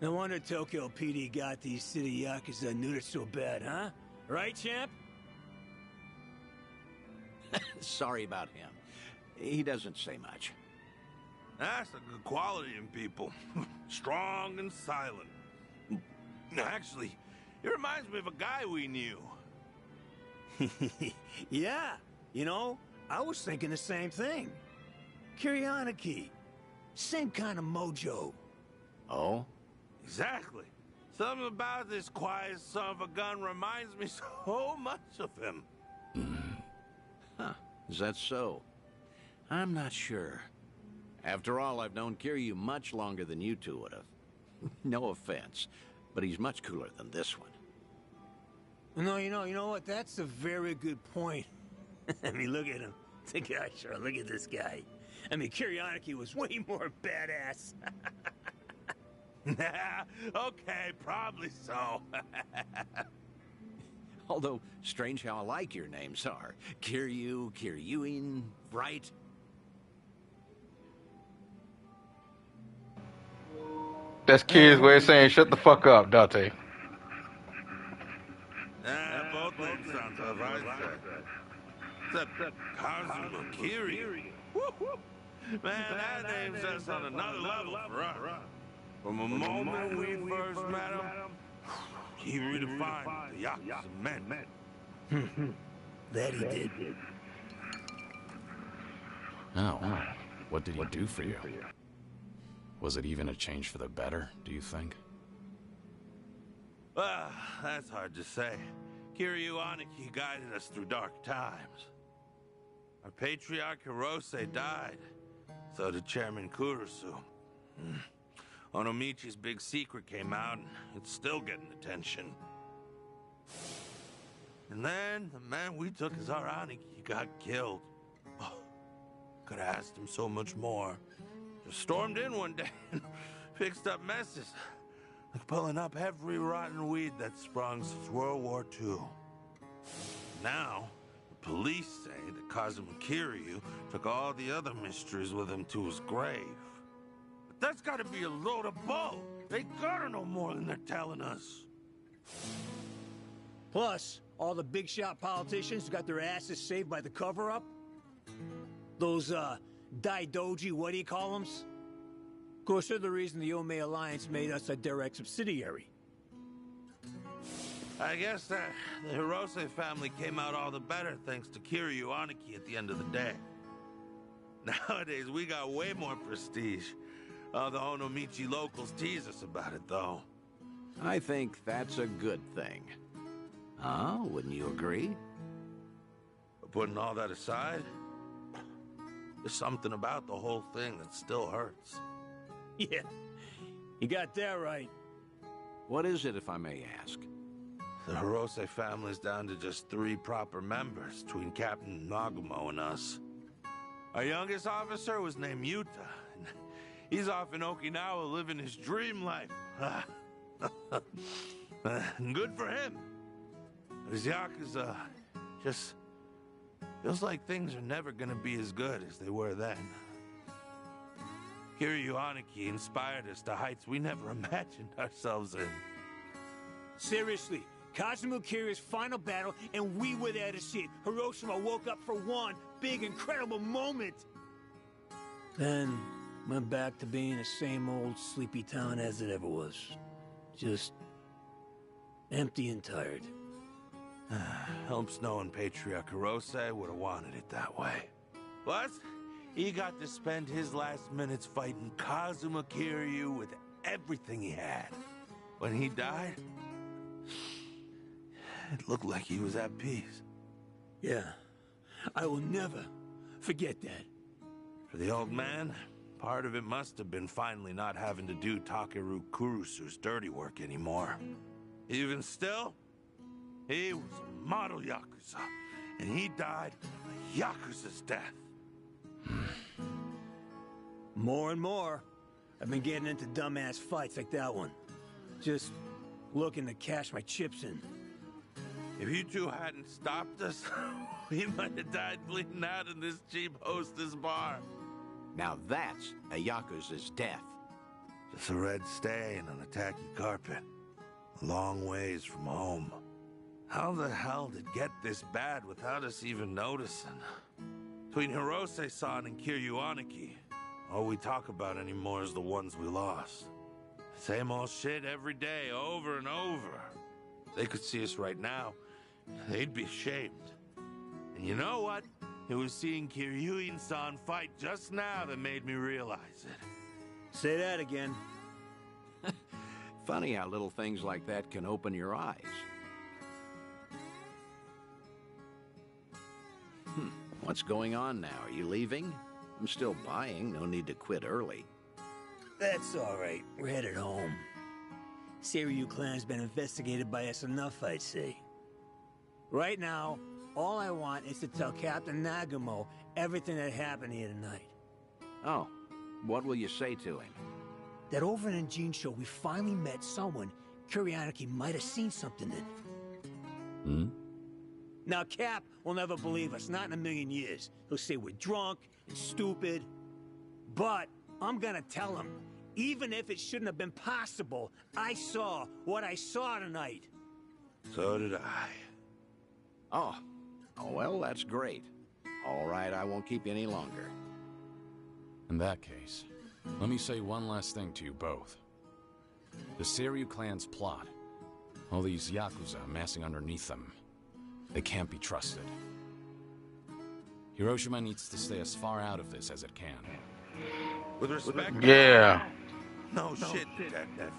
No wonder Tokyo PD got these city Yakuza neutered so bad, huh? Right, champ? Sorry about him. He doesn't say much. That's a good quality in people. Strong and silent. Actually, he reminds me of a guy we knew. Yeah, you know, I was thinking the same thing. Kiryanaki. Same kind of mojo. Oh? Exactly. Something about this quiet son of a gun reminds me so much of him. Huh. Is that so? I'm not sure. After all, I've known Kiryu much longer than you two would have. No offense, but he's much cooler than this one. No, you know what? That's a very good point. I mean, look at him. The guy, sure, look at this guy. I mean, Kiryanaki was way more badass. Okay, probably so. Although, strange how alike your names are. Kiryu, Kiryuin, right? That's Kiryu's way of saying shut the fuck up, Dante. Both names sound about right. Except Kazuma Kiryu. Man, that name's just on another level for us. From the moment we first met him, he redefined the Yakuza men. That he did. Oh, what did he do for you? Was it even a change for the better, do you think? That's hard to say. Kiryu Aniki guided us through dark times. Our patriarch Hirose died. So did Chairman Kurusu. Onomichi's big secret came out, and it's still getting attention. And then the man we took as our Aniki got killed. Oh, could have asked him so much more. Just stormed in one day and fixed up messes. Like pulling up every rotten weed that sprung since World War II. Now, the police say that Kazuma Kiryu took all the other mysteries with him to his grave. But that's gotta be a load of bull. They gotta know more than they're telling us. Plus, all the big shot politicians got their asses saved by the cover-up. Those, Daidoji, what do you call them? Of course, they're the reason the Ome Alliance made us a direct subsidiary. I guess the Hirose family came out all the better thanks to Kiryu Aniki at the end of the day. Nowadays, we got way more prestige. All the Onomichi locals tease us about it, though. I think that's a good thing. Huh? Wouldn't you agree? But putting all that aside, there's something about the whole thing that still hurts. Yeah, you got that right. What is it, if I may ask? The Hirose family's down to just 3 proper members between Captain Nagumo and us. Our youngest officer was named Yuta, and he's off in Okinawa living his dream life. Good for him. But his Yakuza just feels like things are never gonna be as good as they were then. Kiryu Aniki inspired us to heights we never imagined ourselves in. Seriously, Kazuma Kiryu's final battle, and we were there to see it. Hiroshima woke up for one big, incredible moment. Then went back to being the same old sleepy town as it ever was. Just empty and tired. Helps knowing Patriarch Hirose would have wanted it that way. Plus, he got to spend his last minutes fighting Kazuma Kiryu with everything he had. When he died, it looked like he was at peace. Yeah, I will never forget that. For the old man, part of it must have been finally not having to do Takeru Kurusu's dirty work anymore. Even still, he was a model Yakuza, and he died a Yakuza's death. More and more, I've been getting into dumbass fights like that one. Just looking to cash my chips in. If you two hadn't stopped us, we might have died bleeding out in this cheap hostess bar. Now that's a Yakuza's death. Just a red stain on a tacky carpet. A long ways from home. How the hell did it get this bad without us even noticing? Between Hirose-san and Kiryu-Aniki, all we talk about anymore is the ones we lost. Same old shit every day, over and over. They could see us right now, they'd be ashamed. And you know what? It was seeing Kiryu-san fight just now that made me realize it. Say that again. Funny how little things like that can open your eyes. What's going on now? Are you leaving? I'm still buying. No need to quit early. That's all right. We're headed home. Seiryu clan's been investigated by us enough, I'd say. Right now, all I want is to tell Captain Nagumo everything that happened here tonight. Oh, what will you say to him? That over in Jinsho, we finally met someone Kiryu-Aniki might have seen something in. Hmm? Now, Cap will never believe us, not in a million years. He'll say we're drunk and stupid. But I'm gonna tell him, even if it shouldn't have been possible, I saw what I saw tonight. So did I. Oh, well, that's great. All right, I won't keep you any longer. In that case, let me say one last thing to you both. The Seiryu clan's plot, all these Yakuza massing underneath them, they can't be trusted. Hiroshima needs to stay as far out of this as it can. With respect... Yeah. No shit, Detective.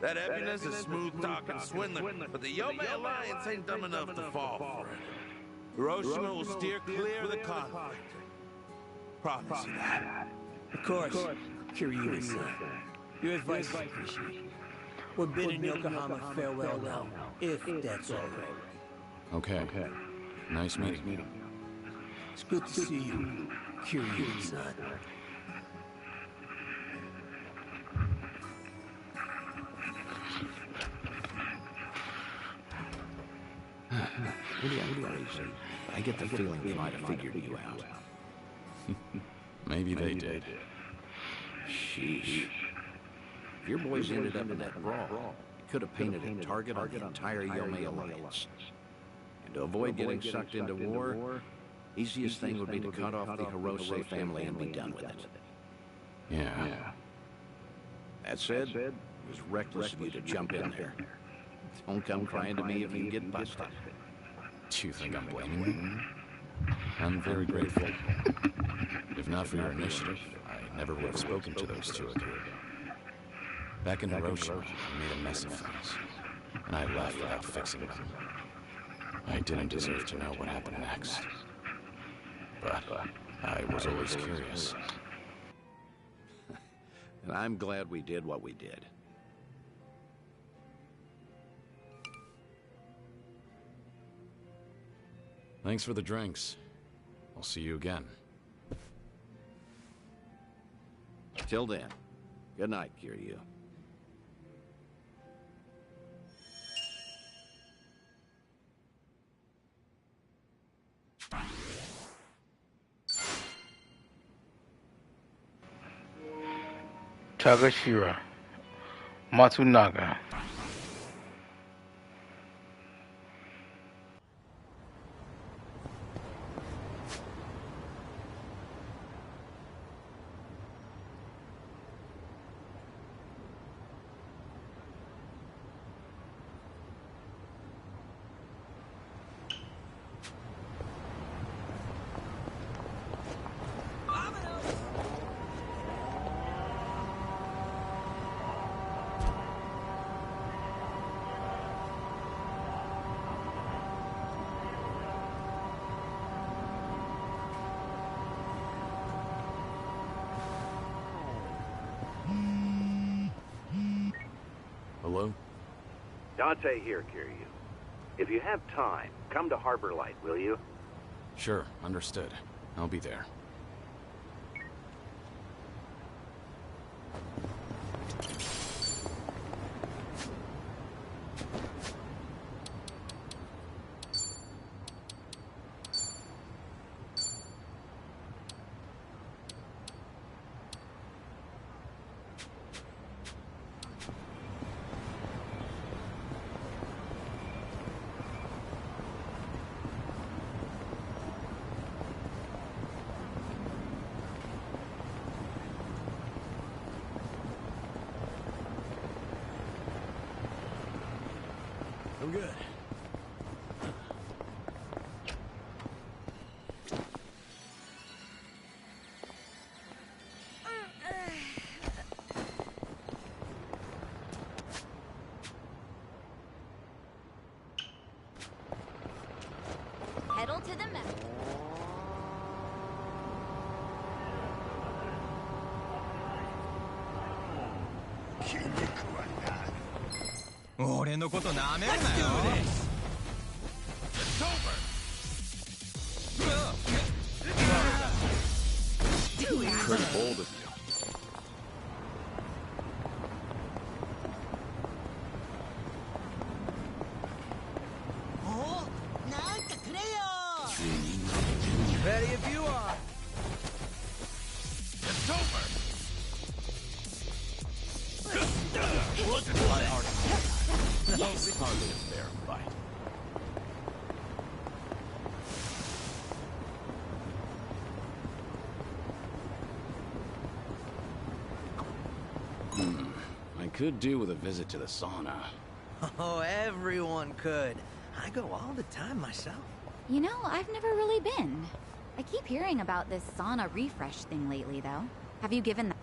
That Ebbiness is smooth-talking swindler, but the Yomei Alliance ain't dumb enough to fall for it. Hiroshima will steer clear of the conflict. Promise you that. Of course, Kiryu-san. Your advice is appreciated. We're bidding Yokohama farewell now, if that's all right. Okay. Nice meeting you. It's good to see you, Kiryu-san. What are you crazy? I get the feeling they might have figured you out. Maybe they did. Sheesh. If your boys ended up in that brawl, you could have painted a target on the entire Yomei Alliance. And to avoid getting sucked into war, easiest thing would be to cut off the Hirose family and be done with it. Yeah. That said, it was reckless of you to jump in there. Don't come crying to me if you get busted. Do you think I'm blaming you? I'm very grateful. If not for your initiative, I never would have spoken to those two again. Back in Hiroshima, I made a mess of things, and I left without fixing them. I didn't deserve to know what happened next. But I was always curious. And I'm glad we did what we did. Thanks for the drinks. I'll see you again. Till then, good night, Kiryu. Takashira. Matsunaga. Hello? Dante here, Kiryu. If you have time, come to Harbor Light, will you? Sure, understood. I'll be there. good. Pedal to the metal. 俺のことなめるなよ。Pretty bold of you. Ready if you are. It's over! Yes. Hardly a fair fight. I could do with a visit to the sauna. Oh, everyone could. I go all the time myself. You know, I've never really been. I keep hearing about this sauna refresh thing lately, though. Have you given that?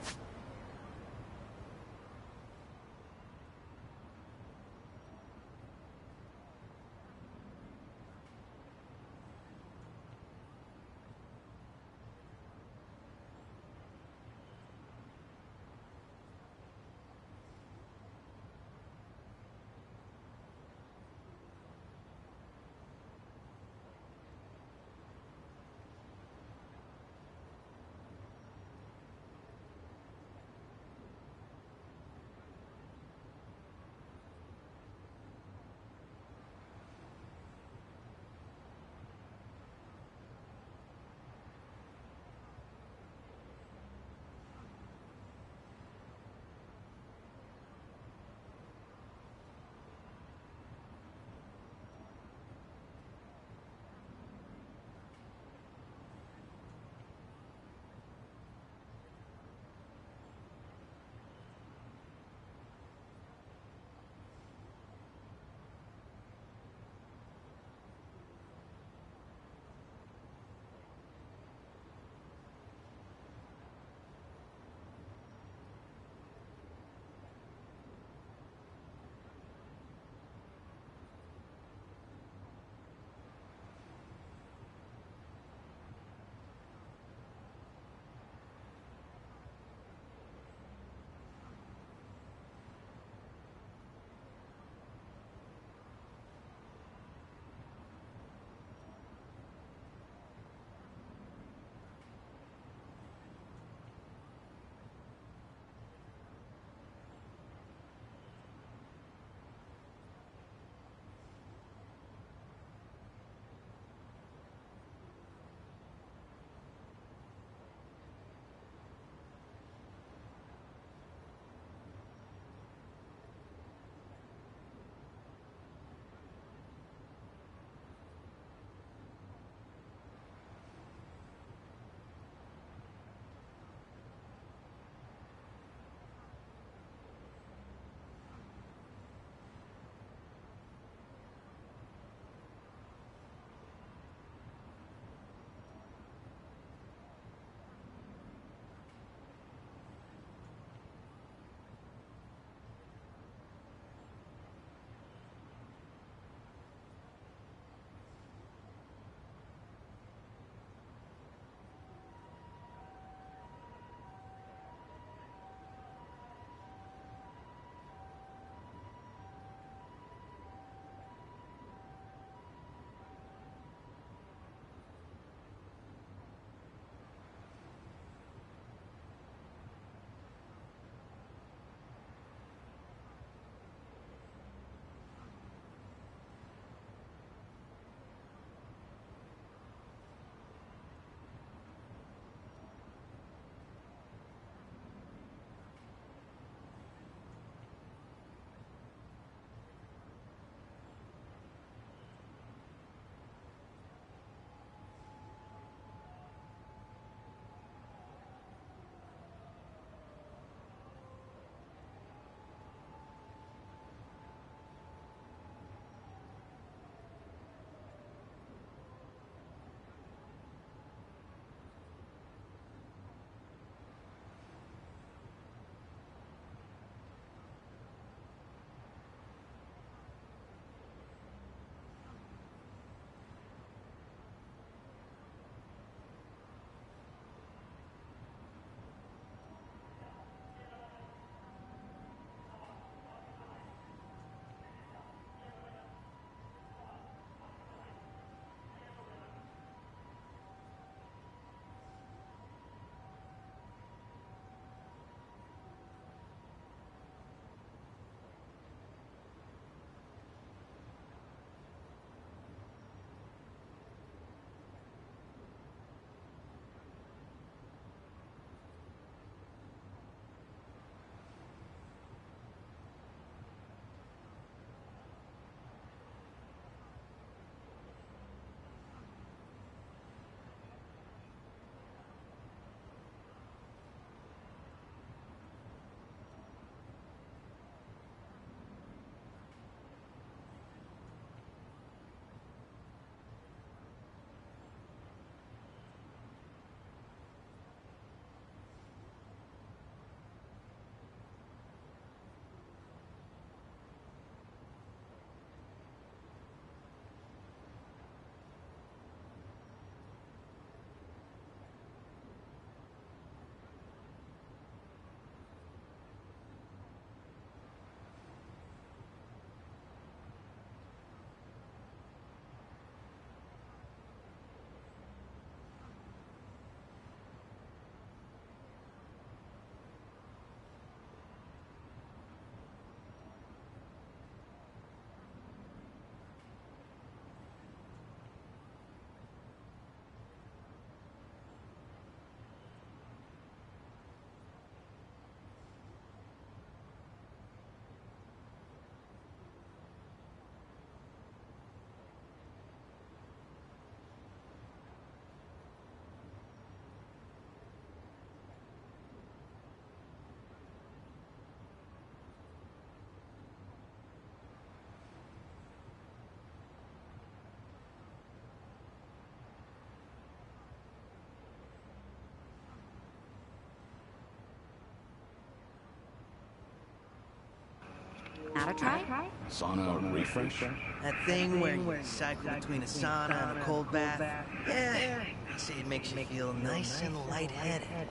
Gotta try? Sauna refresh? That thing where you cycle between a sauna and a cold bath? Yeah, I say it makes you feel nice and lightheaded.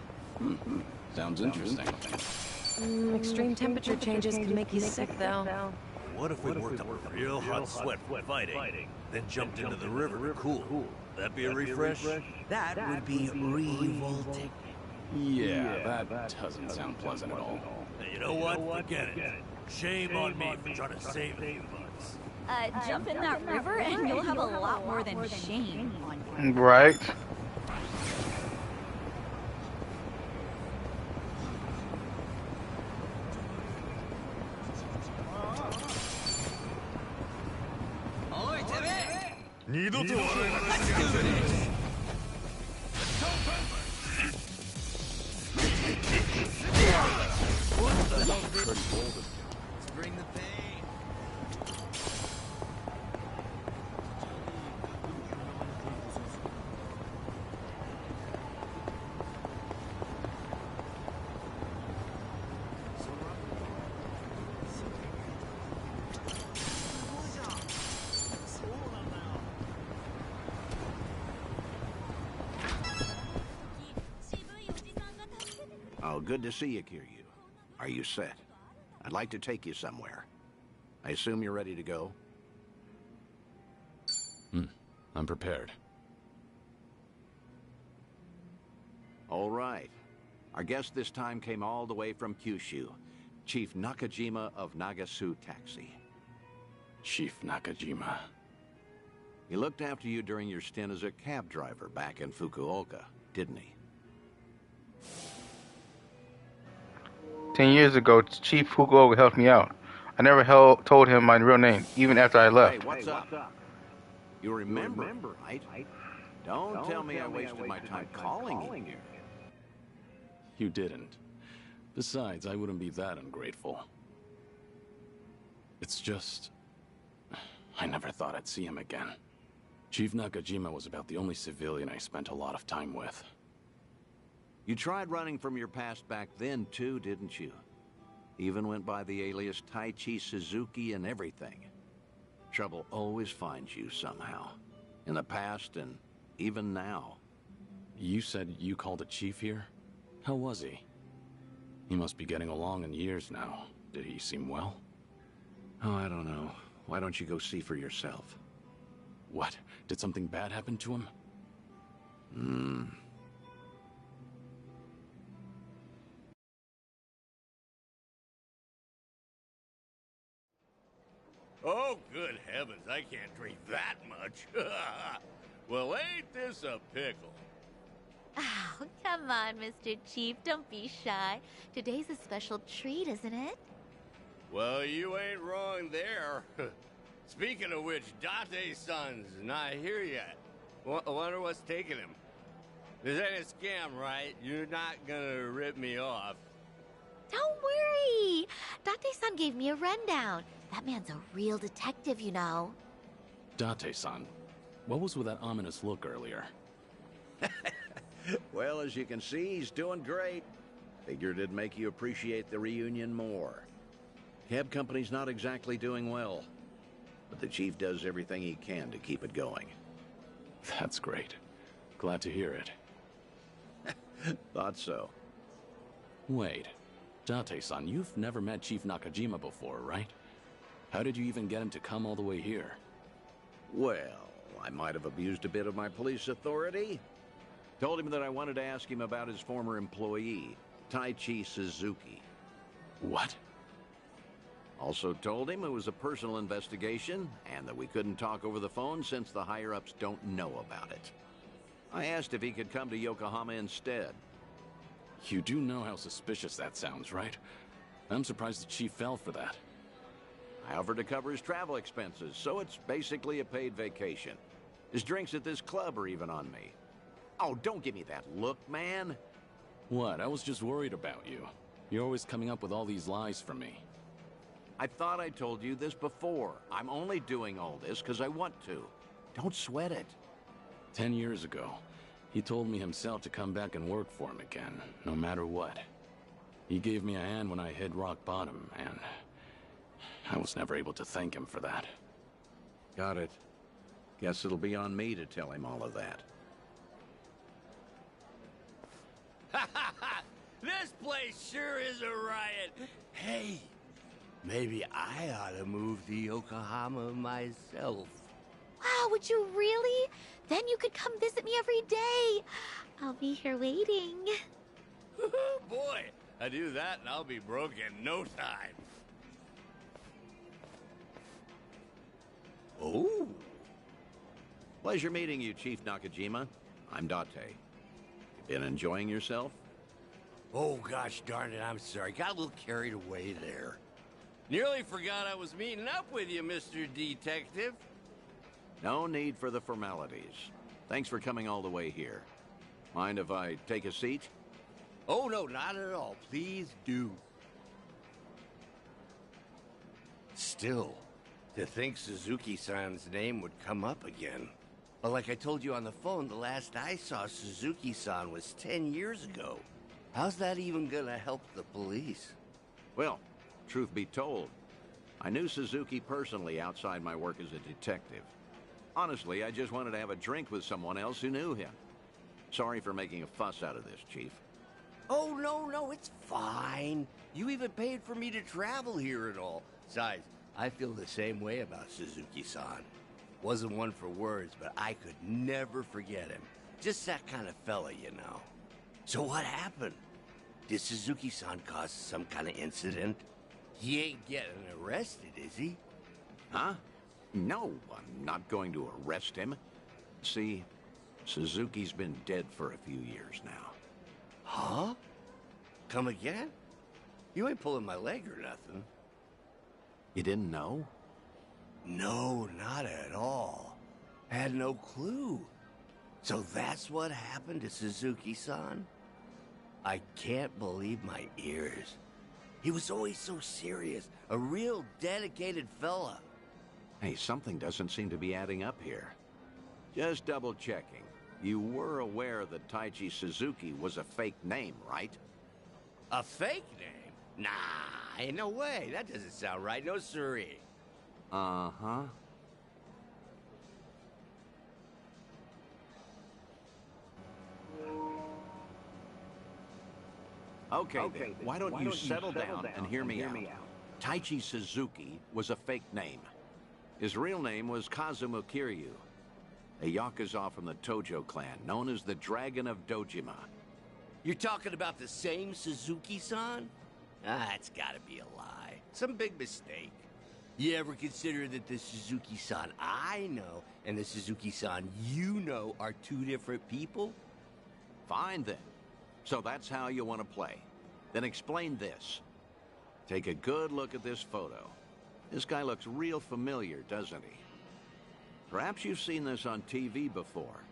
Sounds interesting. Extreme temperature changes can make you sick, though. What if we worked up a real hot sweat from fighting, then jumped into the river to cool? That'd be a refresh? That would be revolting. Yeah, that doesn't sound pleasant at all. Hey, you know what? Forget it. Shame on me for trying to save a few bucks. Jump in that river and you'll have a lot more than shame on you. Right. Let's bring the pain. Oh, good to see you, Kiryu. Are you set? I'd like to take you somewhere. I assume you're ready to go? I'm prepared. All right. Our guest this time came all the way from Kyushu. Chief Nakajima of Nagasu Taxi. Chief Nakajima. He looked after you during your stint as a cab driver back in Fukuoka, didn't he? 10 years ago, Chief Fukuoka helped me out. I never told him my real name, even after I left. Hey, what's up? You remember, right? Don't tell me I wasted my time calling you here. You didn't. Besides, I wouldn't be that ungrateful. It's just... I never thought I'd see him again. Chief Nakajima was about the only civilian I spent a lot of time with. You tried running from your past back then, too, didn't you? Even went by the alias Taichi Suzuki and everything. Trouble always finds you somehow. In the past and even now. You said you called a chief here? How was he? He must be getting along in years now. Did he seem well? Oh, I don't know. Why don't you go see for yourself? What? Did something bad happen to him? Oh, good heavens, I can't drink that much. Well, ain't this a pickle? Oh, come on, Mr. Chief. Don't be shy. Today's a special treat, isn't it? Well, you ain't wrong there. Speaking of which, Date-san's not here yet. Wonder what's taking him. This ain't a scam, right? You're not gonna rip me off. Don't worry. Date-san gave me a rundown. That man's a real detective, you know. Date-san, what was with that ominous look earlier? Well, as you can see, he's doing great. Figured it'd make you appreciate the reunion more. Cab company's not exactly doing well, but the chief does everything he can to keep it going. That's great. Glad to hear it. Thought so. Wait, Date-san, you've never met Chief Nakajima before, right? How did you even get him to come all the way here? Well, I might have abused a bit of my police authority. Told him that I wanted to ask him about his former employee, Taichi Suzuki. What? Also told him it was a personal investigation and that we couldn't talk over the phone since the higher-ups don't know about it. I asked if he could come to Yokohama instead. You do know how suspicious that sounds, right? I'm surprised the chief fell for that. I offered to cover his travel expenses, so it's basically a paid vacation. His drinks at this club are even on me. Oh, don't give me that look, man. What? I was just worried about you. You're always coming up with all these lies for me. I thought I told you this before. I'm only doing all this because I want to. Don't sweat it. 10 years ago, he told me himself to come back and work for him again, no matter what. He gave me a hand when I hit rock bottom, and I was never able to thank him for that. Got it. Guess it'll be on me to tell him all of that. This place sure is a riot. Hey, maybe I ought to move to Yokohama myself. Wow, would you really? Then you could come visit me every day. I'll be here waiting. Boy, I do that and I'll be broke in no time. Oh. Pleasure meeting you, Chief Nakajima. I'm Date. You been enjoying yourself? Oh, gosh darn it, I'm sorry. Got a little carried away there. Nearly forgot I was meeting up with you, Mr. Detective. No need for the formalities. Thanks for coming all the way here. Mind if I take a seat? Oh, no, not at all. Please do. Still, to think Suzuki-san's name would come up again. But like I told you on the phone, the last I saw Suzuki-san was 10 years ago. How's that even gonna help the police? Well, truth be told, I knew Suzuki personally outside my work as a detective. Honestly, I just wanted to have a drink with someone else who knew him. Sorry for making a fuss out of this, Chief. Oh, no, it's fine. You even paid for me to travel here and all. Besides, I feel the same way about Suzuki-san. Wasn't one for words, but I could never forget him. Just that kind of fella, you know. So what happened? Did Suzuki-san cause some kind of incident? He ain't getting arrested, is he? Huh? No, I'm not going to arrest him. See, Suzuki's been dead for a few years now. Huh? Come again? You ain't pulling my leg or nothing. You didn't know? No, not at all. Had no clue. So that's what happened to Suzuki-san? I can't believe my ears. He was always so serious, a real dedicated fella. Hey, something doesn't seem to be adding up here. Just double-checking. You were aware that Taichi Suzuki was a fake name, right? A fake name? Nah, ain't no way. That doesn't sound right. No siree. Uh-huh. Okay, then. Why don't you settle down and hear me out? Taichi Suzuki was a fake name. His real name was Kazuma Kiryu, a Yakuza from the Tojo clan, known as the Dragon of Dojima. You're talking about the same Suzuki-san? Ah, it's gotta be a lie. Some big mistake. You ever consider that the Suzuki-san I know and the Suzuki-san you know are two different people? Fine, then. So that's how you want to play. Then explain this. Take a good look at this photo. This guy looks real familiar, doesn't he? Perhaps you've seen this on TV before.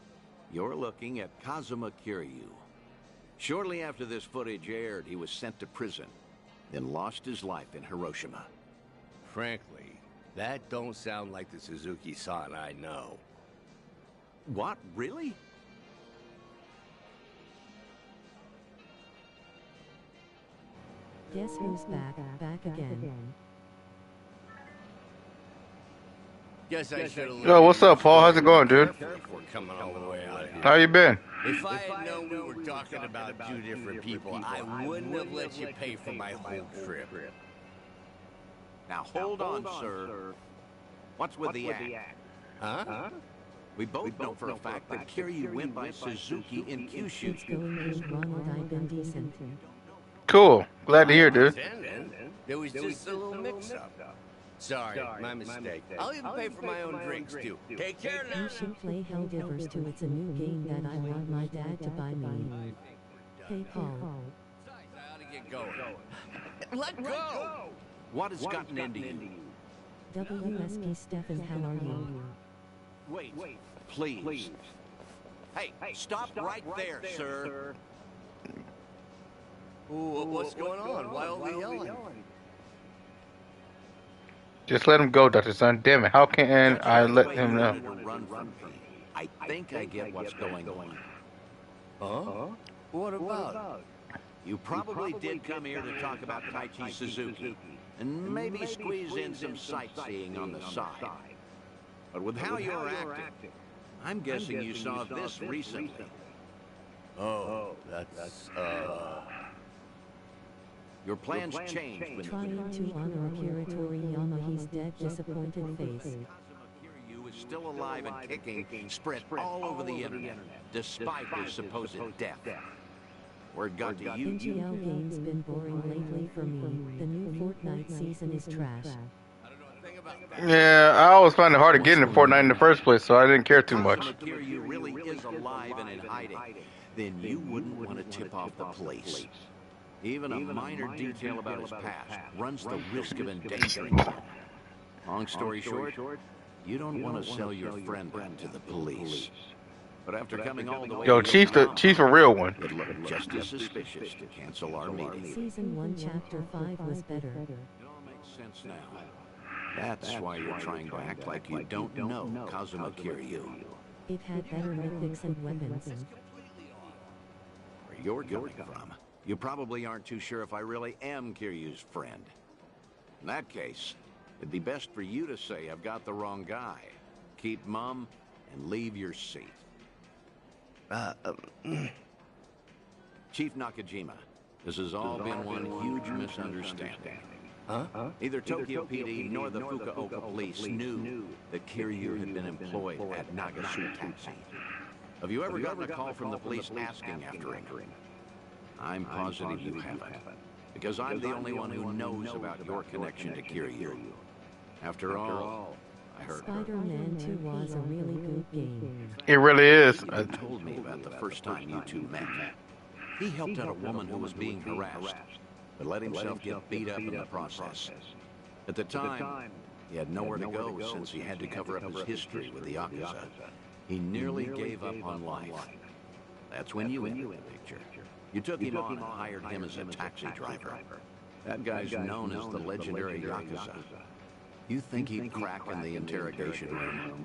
You're looking at Kazuma Kiryu. Shortly after this footage aired, he was sent to prison, then lost his life in Hiroshima. Frankly, that don't sound like the Suzuki-san I know. What? Really? Guess who's back again. Guess I should have. Yo, what's up, Paul? How's it going, dude? Coming all the way out here. How you been? If I had known we were talking about two different people, I wouldn't have let you pay for my whole trip. Now hold on, sir. What's with the act? Huh? We both know for a fact that Kiryu went by Suzuki in Kyushu. It's going good, Ronald. I've been decent. Cool. Glad to hear, dude. There was just a little mix-up. Sorry, my mistake. I'll even pay for my own drinks, too. Take care now. You should play Helldivers 2. It's a new game that I want my dad to buy me. Hey, Paul. I ought to get going. Let go! What has gotten into you? WSP Stefan, how are you? Wait, please. Hey, stop right there, sir. Ooh, what's going on? Why all the yelling? Just let him go, Dr. Sun. Damn it. How can I let him know? I think I get what's going on. Huh? What about? You probably did come here to talk about Taichi Suzuki, and maybe squeeze in some sightseeing on the side. But with how you're acting, I'm guessing you saw this recently. Oh, that's, Your plans changed when Trying to honor Akira Toriyama, his dead, disappointed face. Kiryu is still alive and kicking, spread all over the internet, despite his supposed death. Word got to you. NGL games been boring lately for me. The new Fortnite season is trash. Yeah, I always find it hard to get into Fortnite in the first place, so I didn't care too much. If Kiryu really is alive and in hiding, then you wouldn't want to tip off the police. Even a minor detail about his past runs the risk of endangering him. Long story short, you don't want to sell your friend to the police. But after coming all the way, Yo, Chief's a real one. It looked just as suspicious to cancel our meeting. Season 1, Chapter 5 was better. It all makes sense now. That's why you're trying to act like you don't know Kazuma Kiryu. It had better mythics and weapons. Where you're coming from, you probably aren't too sure if I really am Kiryu's friend. In that case, it'd be best for you to say I've got the wrong guy. Keep mum and leave your seat. Chief Nakajima, this has all been one huge misunderstanding. Neither Tokyo PD nor the Fukuoka police knew that Kiryu had been employed at Nagasu Taxi. Have you ever gotten a call from the police asking after him? I'm positive you haven't, because I'm the only one who knows about your connection to Kiryu. After all, I heard Spider-Man 2 was a really good game. It really is. You told me about the first time you two met. He helped out a woman who was being harassed, but let himself get beat up in the process. At the time, he had nowhere to go since he had to cover up his history with the Yakuza. He nearly gave up on life. That's when you entered the picture. You took him on and hired him as a taxi driver. That guy's known as the legendary Yakuza. You think he'd crack in the interrogation room?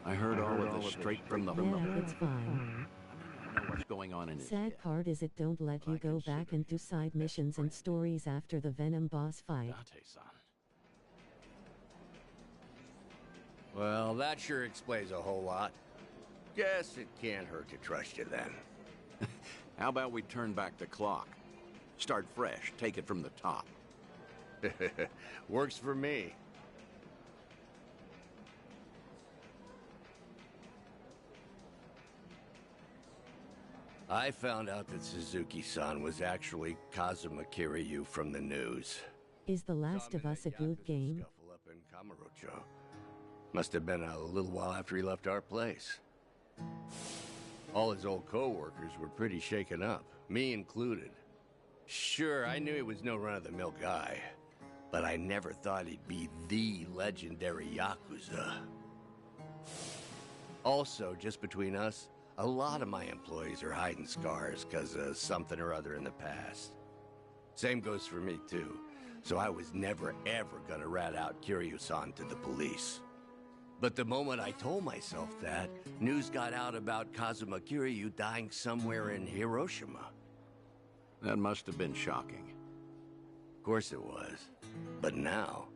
I heard all of this straight from the horn. Yeah, it's fine. I know what's going on in his head. Sad part is it don't let you go back and do side missions and stories after the Venom boss fight. Well, that sure explains a whole lot. Guess it can't hurt to trust you then. How about we turn back the clock? Start fresh, take it from the top. Works for me. I found out that Suzuki-san was actually Kazuma Kiryu from the news. Is The Last of Us a good game? Scuffle up in Kamurocho. Must have been a little while after he left our place. All his old co-workers were pretty shaken up, me included. Sure, I knew he was no run-of-the-mill guy, but I never thought he'd be the legendary Yakuza. Also, just between us, a lot of my employees are hiding scars because of something or other in the past. Same goes for me, too. So I was never, ever gonna rat out Kiryu-san to the police. But the moment I told myself that, news got out about Kazuma Kiryu dying somewhere in Hiroshima. That must have been shocking. Of course it was. But now,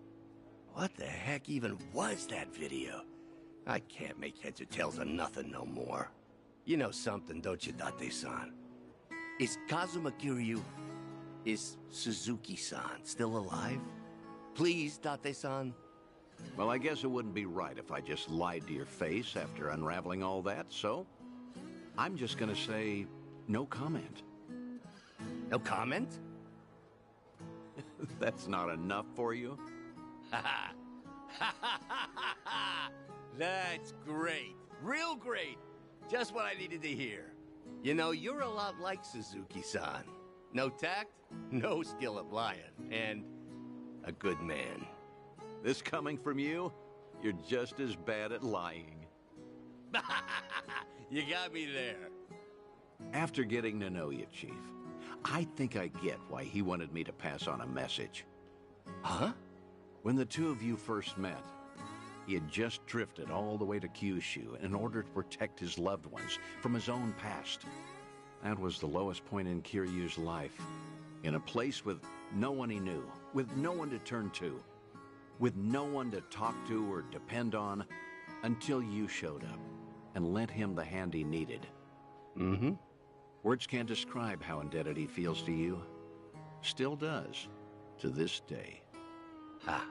what the heck even was that video? I can't make heads or tails of nothing no more. You know something, don't you, Date-san? Is Kazuma Kiryu... is Suzuki-san still alive? Please, Date-san? Well, I guess it wouldn't be right if I just lied to your face after unraveling all that, so... I'm just gonna say, no comment. No comment? That's not enough for you? That's great. Real great. Just what I needed to hear. You know, you're a lot like Suzuki-san. No tact, no skill at lying, and a good man. This coming from you? You're just as bad at lying. You got me there. After getting to know you, Chief, I think I get why he wanted me to pass on a message. Huh? When the two of you first met, he had just drifted all the way to Kyushu in order to protect his loved ones from his own past. That was the lowest point in Kiryu's life. In a place with no one he knew, with no one to turn to, with no one to talk to or depend on, until you showed up and lent him the hand he needed. Mm-hmm. Words can't describe how indebted he feels to you. Still does, to this day. Ha,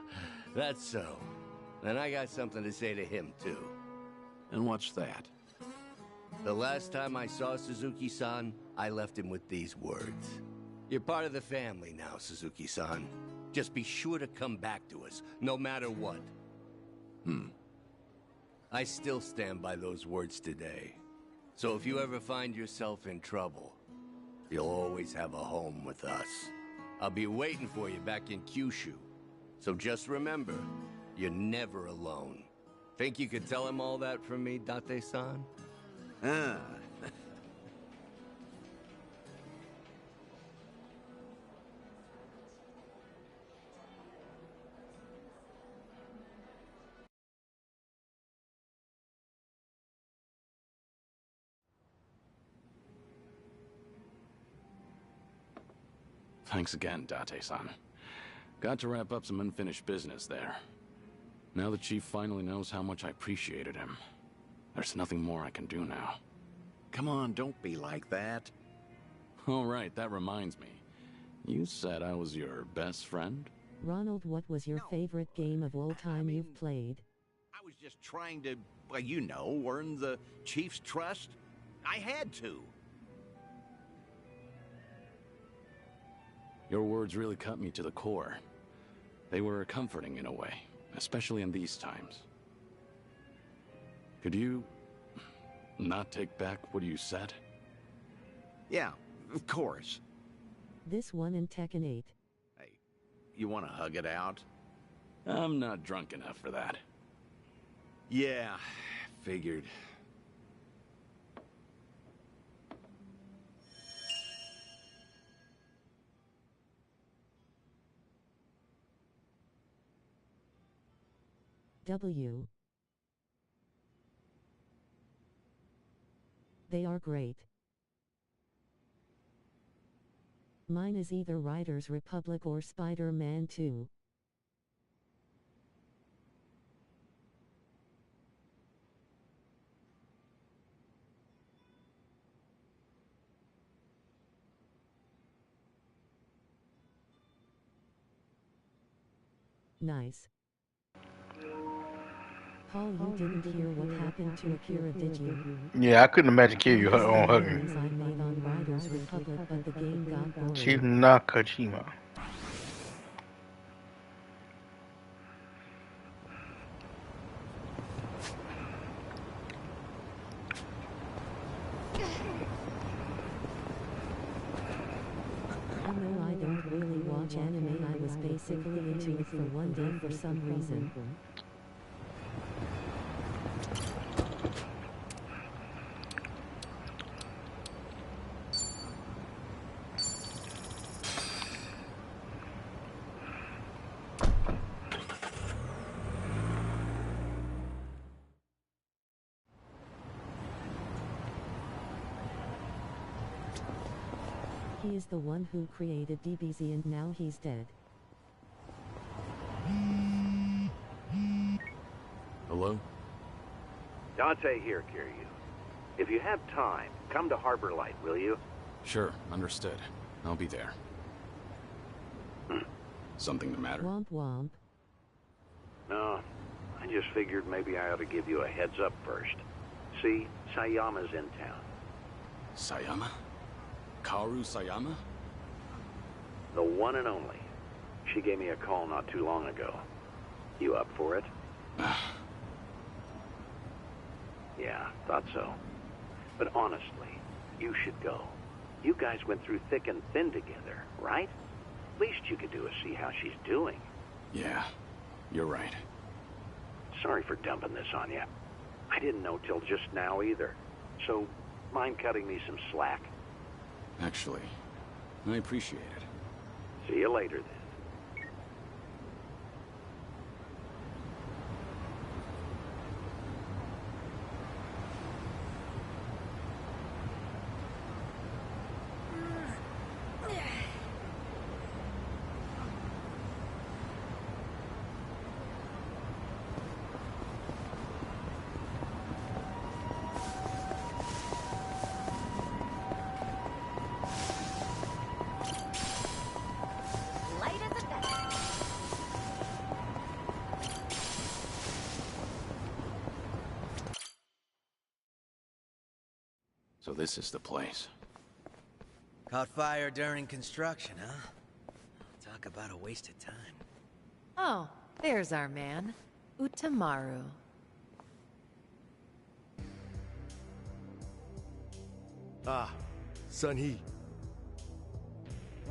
that's so. And I got something to say to him, too. And what's that? The last time I saw Suzuki-san, I left him with these words. You're part of the family now, Suzuki-san. Just be sure to come back to us, no matter what. I still stand by those words today. So if you ever find yourself in trouble, you'll always have a home with us. I'll be waiting for you back in Kyushu. So just remember, you're never alone. Think you could tell him all that from me, Date-san? Ah. Thanks again, Date-san. Got to wrap up some unfinished business there. Now the Chief finally knows how much I appreciated him. There's nothing more I can do now. Come on, don't be like that. All right, that reminds me. You said I was your best friend? Ronald, what was your favorite game of all time you've played? I was just trying to, well, you know, earn the Chief's trust. I had to. Your words really cut me to the core. They were comforting in a way, especially in these times. Could you not take back what you said? Yeah, of course. This one in Tekken 8. Hey, you want to hug it out? I'm not drunk enough for that. Yeah, figured. W. They are great. Mine is either Riders Republic or Spider-Man 2. Nice. Paul, you didn't hear what happened to Akira, did you? Yeah, I couldn't imagine Kiryu on hugging. I made on Riders Republic, but the game got boring. Chief Nakajima. I don't really watch anime. I was basically into it for one day for some reason. He is the one who created DBZ and now he's dead. Hello? Dante here, Kiryu. If you have time, come to Harbor Light, will you? Sure, understood. I'll be there. Something the matter? Womp womp. No, I just figured maybe I ought to give you a heads up first. See, Sayama's in town. Sayama? Kaoru Sayama? The one and only. She gave me a call not too long ago. You up for it? Yeah, thought so. But honestly, you should go. You guys went through thick and thin together, right? Least you could do is see how she's doing. Yeah, you're right. Sorry for dumping this on you. I didn't know till just now either. So, mind cutting me some slack? Actually, I appreciate it. See you later, then. So this is the place. Caught fire during construction, huh? Talk about a waste of time. Oh, there's our man, Utamaru. Ah, Sun-hee.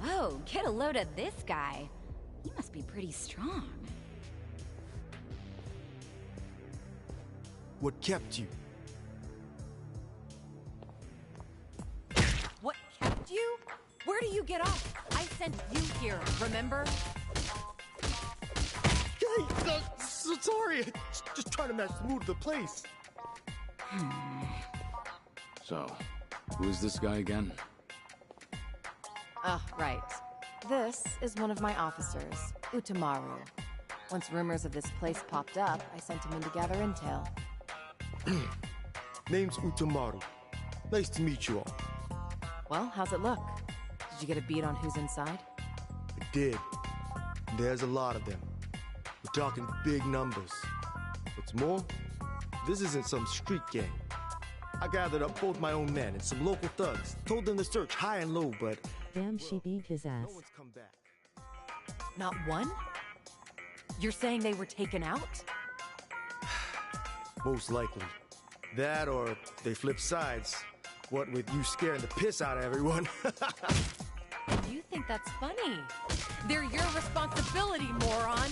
Whoa, get a load of this guy. He must be pretty strong. What kept you? What kept you? Where do you get off? I sent you here, remember? Hey, so sorry. Just trying to match the mood of the place. So, who is this guy again? Right. This is one of my officers, Utamaru. Once rumors of this place popped up, I sent him in to gather intel. Name's Utamaru. Nice to meet you all. Well, how's it look? Did you get a beat on who's inside? I did. There's a lot of them. We're talking big numbers. What's more, this isn't some street gang. I gathered up both my own men and some local thugs, told them to search high and low, but... Damn, she beat his ass. No one's come back. Not one? You're saying they were taken out? Most likely. That or they flip sides. What with you scaring the piss out of everyone. You think that's funny? They're your responsibility, moron!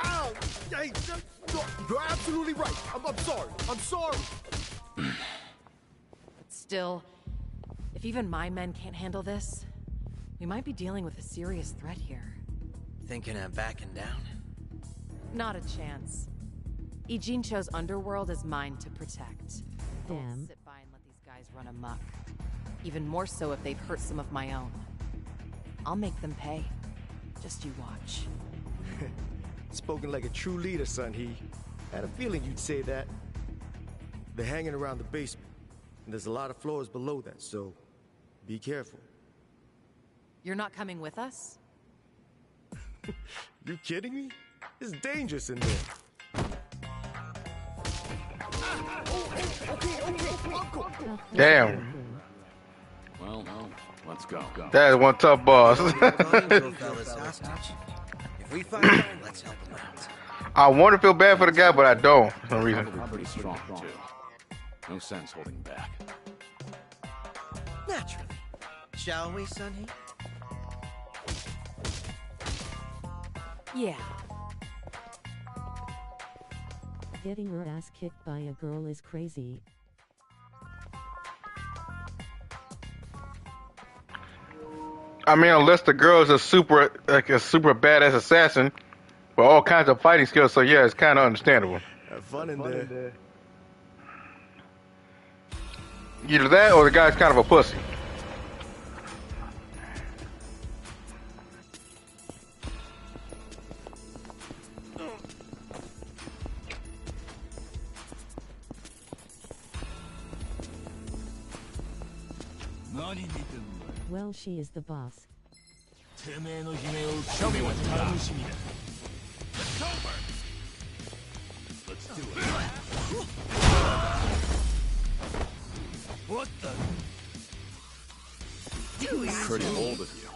Ow! Hey, no, you're absolutely right. I'm sorry. I'm sorry. Still, if even my men can't handle this, we might be dealing with a serious threat here. Thinking of backing down? Not a chance. Ijincho's underworld is mine to protect. I won't Damn. sit by and let these guys run amok. Even more so if they've hurt some of my own. I'll make them pay. Just you watch. Spoken like a true leader, Sun-hee. Had a feeling you'd say that. They're hanging around the basement, and there's a lot of floors below that, so be careful. You're not coming with us? You kidding me? It's dangerous in there. Damn. Well, let's go. That is one tough boss. If we find him, let's help him out. I want to feel bad for the guy, but I don't for some reason. Probably pretty strong, too. No sense holding back. Naturally. Shall we, Sun-hee? Yeah. Getting her ass kicked by a girl is crazy. I mean, unless the girl is a super badass assassin with all kinds of fighting skills, so yeah, it's kind of understandable. Have fun in there. Either that or the guy's kind of a pussy. Well, she is the boss. Show me what's done. Let's do it. What the? Pretty bold of you.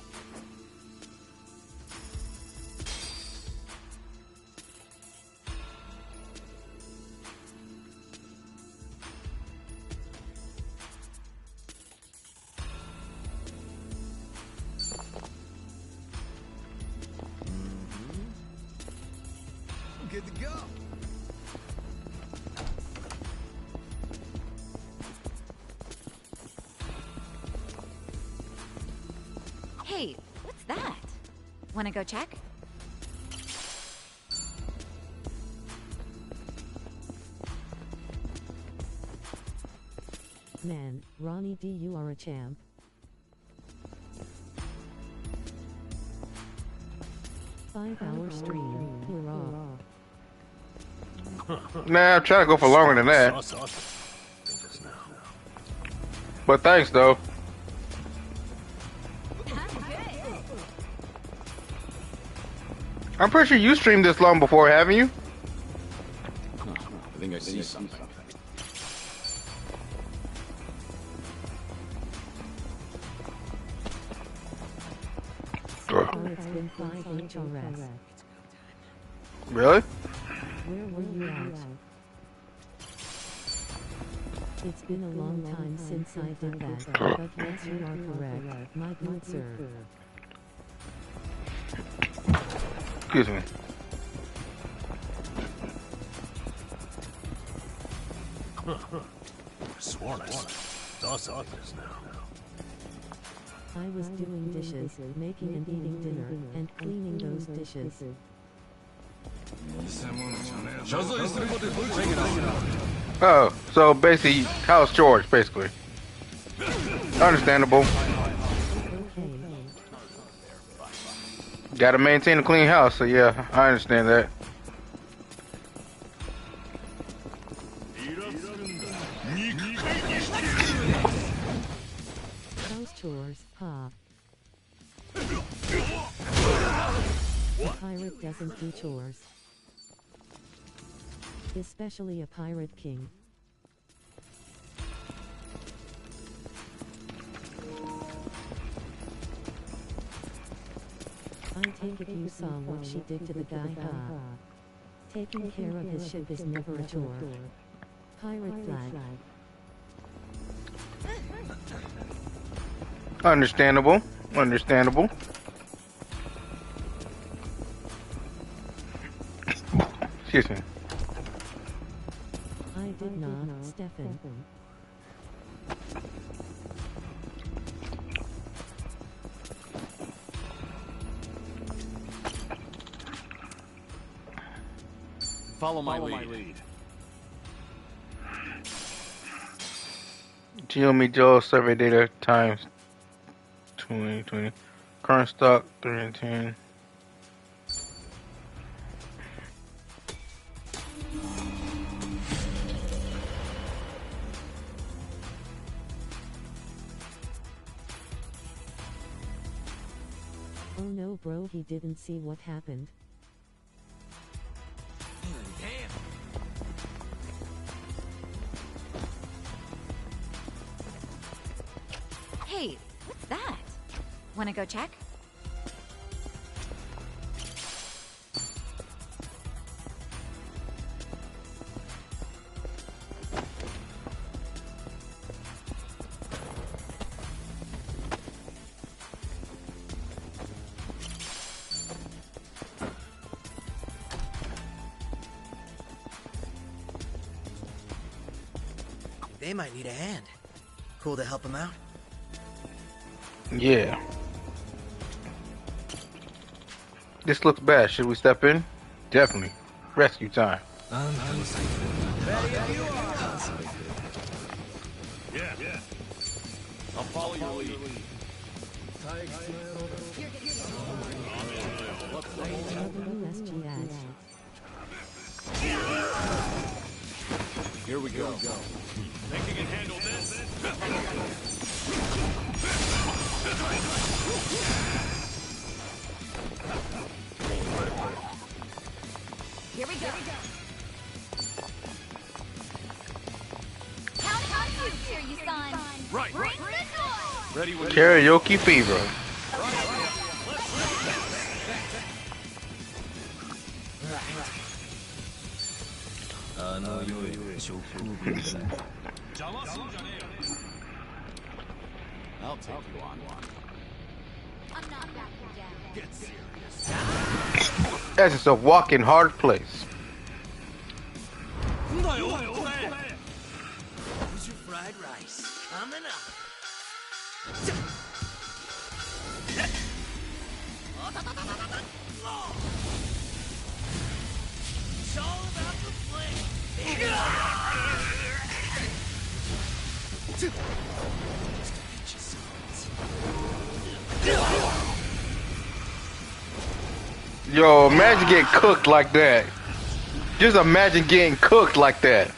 Good to go. Hey, what's that? Wanna go check? Man, Ronnie D, you are a champ. Five-hour stream, hurrah. Nah, I'm trying to go for longer than that. But thanks, though. I'm pretty sure you streamed this long before, haven't you? I think I see something. been 5 HRS. Really? Where were you at? It's been a long time since I did that, but yes, you are correct, my good sir. Excuse me. I sworn I saw something just now. I was doing dishes, making and eating dinner, and cleaning those dishes. Oh, so basically house chores, basically. Understandable. Gotta maintain a clean house, so yeah, I understand that. House chores, huh? A pirate doesn't do chores. Especially a pirate king. I take it you saw what she did to the guy, huh? Taking care of his ship is never a chore. Pirate flag. Understandable. Understandable. Excuse me. I did not, Stefan. Follow my lead. GME Joe survey data times 2020. Current stock 3 and 10. Oh no bro, he didn't see what happened. Hey, what's that? Wanna go check? They might need a hand. Cool to help them out? Yeah. This looks bad. Should we step in? Definitely. Rescue time. Yeah. I'll follow your lead. Here we go. Think you can handle this? Here we go. Count on you, here you son. Right. Bring the noise. Ready when Karaoke fever. I'll take you on one. I'm not backing down. Get serious. That's just a walking hard place. Where's your fried rice? Coming up. It's all about the fling. Yo, imagine getting cooked like that. Just imagine getting cooked like that.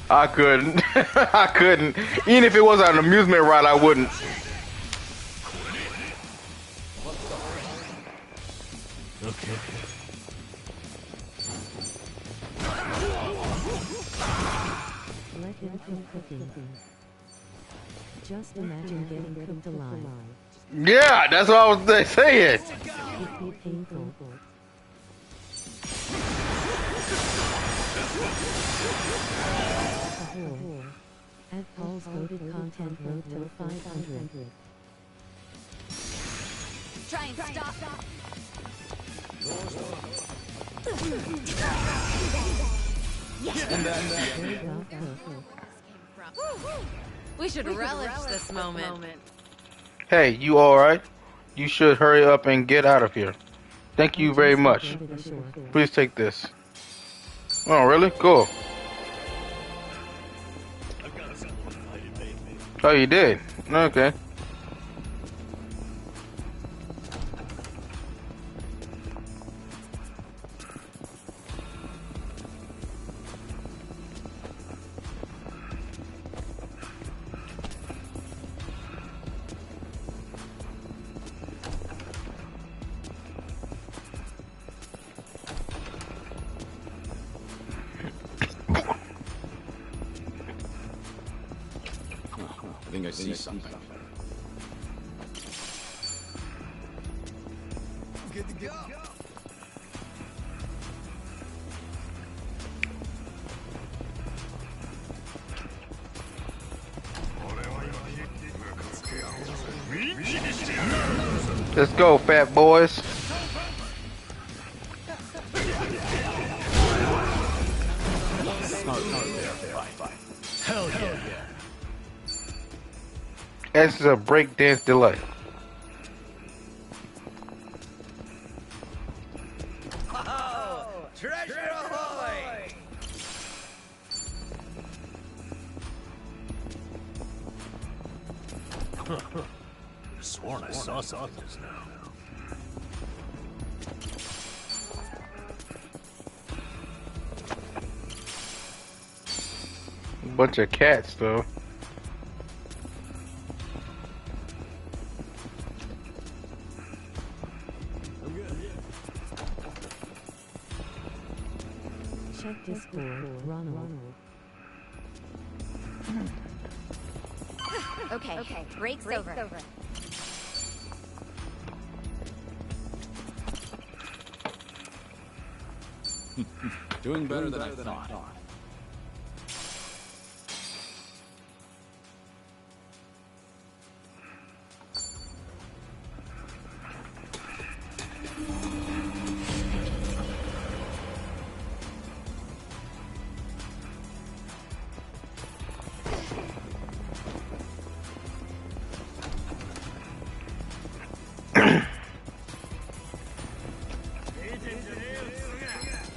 I couldn't. I couldn't. Even if it was an amusement ride, I wouldn't. Okay. Let him keep cooking. Just imagine getting cooked alive. Yeah, that's what I was saying. Add Paul's voted content road to 500. Try and stop. We should relish this moment. Hey, you alright? You should hurry up and get out of here. Thank you very much. Please take this. Oh, really? Cool. Oh, you did? Okay. I think I see something. Good to go. Let's go, fat boys. Hell yeah. This is a breakdance delay. Oh, treasure ahoy! Could've sworn I saw something just now. Bunch of cats, though. Check Discord, Ronald. Okay, break's over. Doing better than I thought.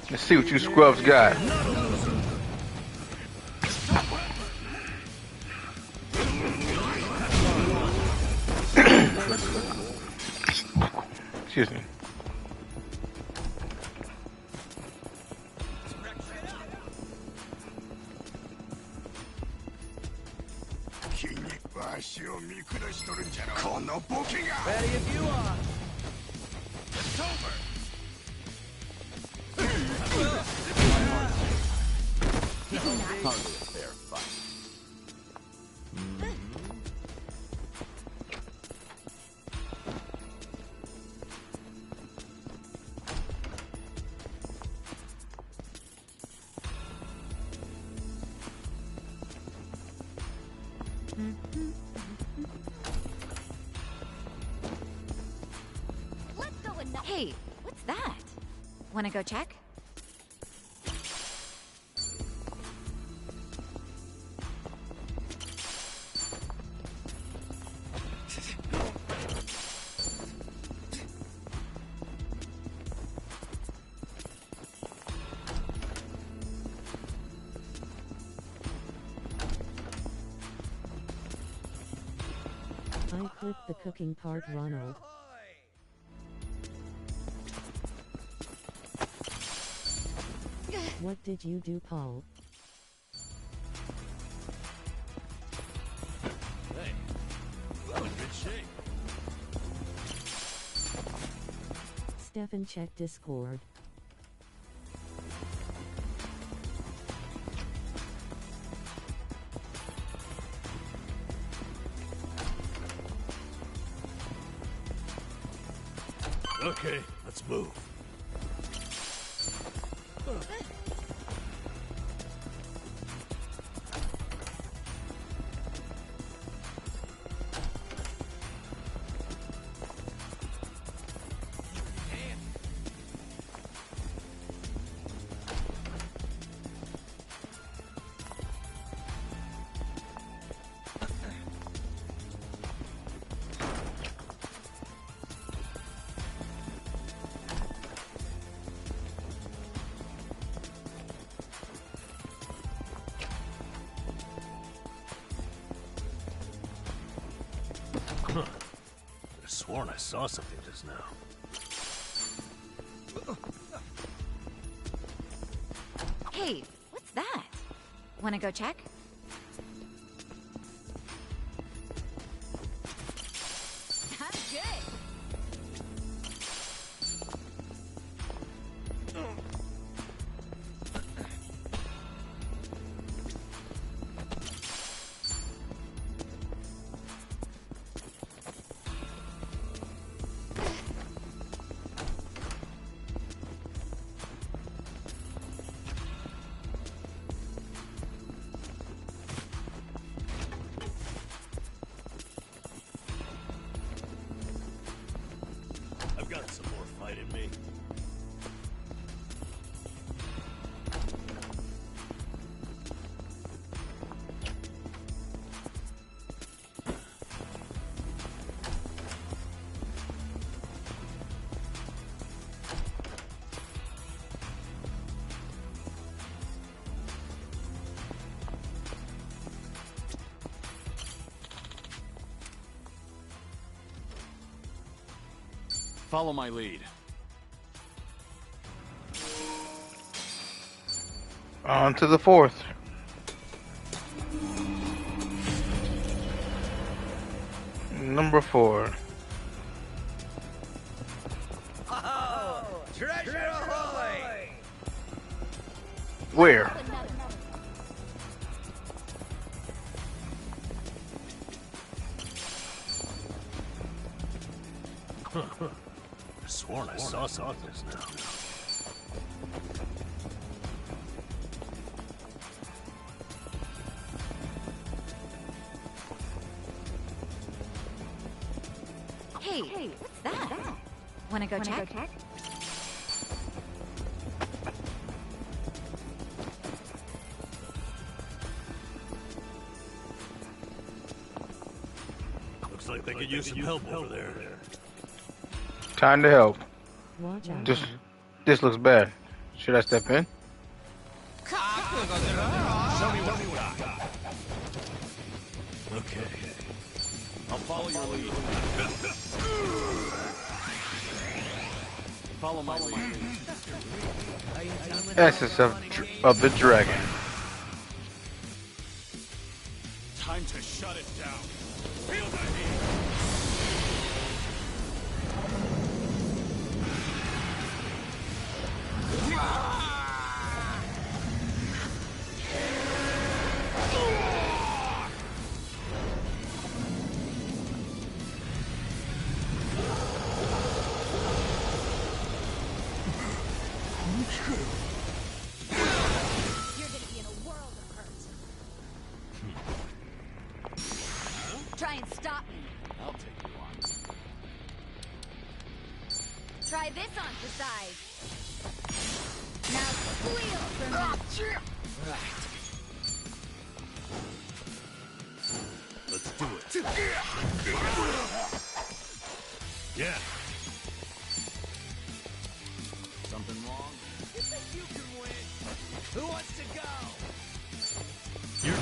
Let's see what you scrubs got. Excuse me. Ready if you are. It's over. Hardly a fair fight. Hey, what's that? Wanna go check? I clipped the cooking part, Ronald. What did you do, Paul? Hey, I'm in good shape. Stefan, check Discord. let's move. Huh. I sworn I saw something just now. Hey, what's that? Wanna go check? Sounds good. I've got some more fight in me. Follow my lead. On to the fourth. Number 4. Oh, treasure ahoy! Where? I sworn I saw something just now. Hey, what's that? Wanna go check? Looks like they could use some help over there. Time to help. Watch out. This looks bad. Should I step in? Show me what you got. Okay. I'll follow your lead. Follow my lead. Essence of the dragon. Time to shut it down. Feel the heat. You're gonna be in a world of hurt. Try and stop me. I'll take you on. Try this on for size. Now squeal for me. Let's do it. Yeah. Something wrong? You think you can win? Who wants to go? You're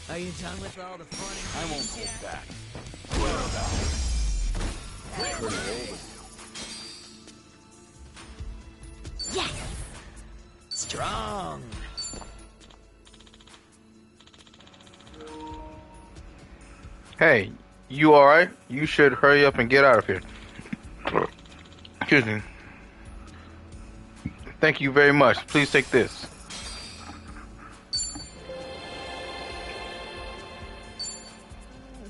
Are you done with all the fun? I won't hold back. Yes! Strong! Hey, you alright? You should hurry up and get out of here. Excuse me. Thank you very much. Please take this.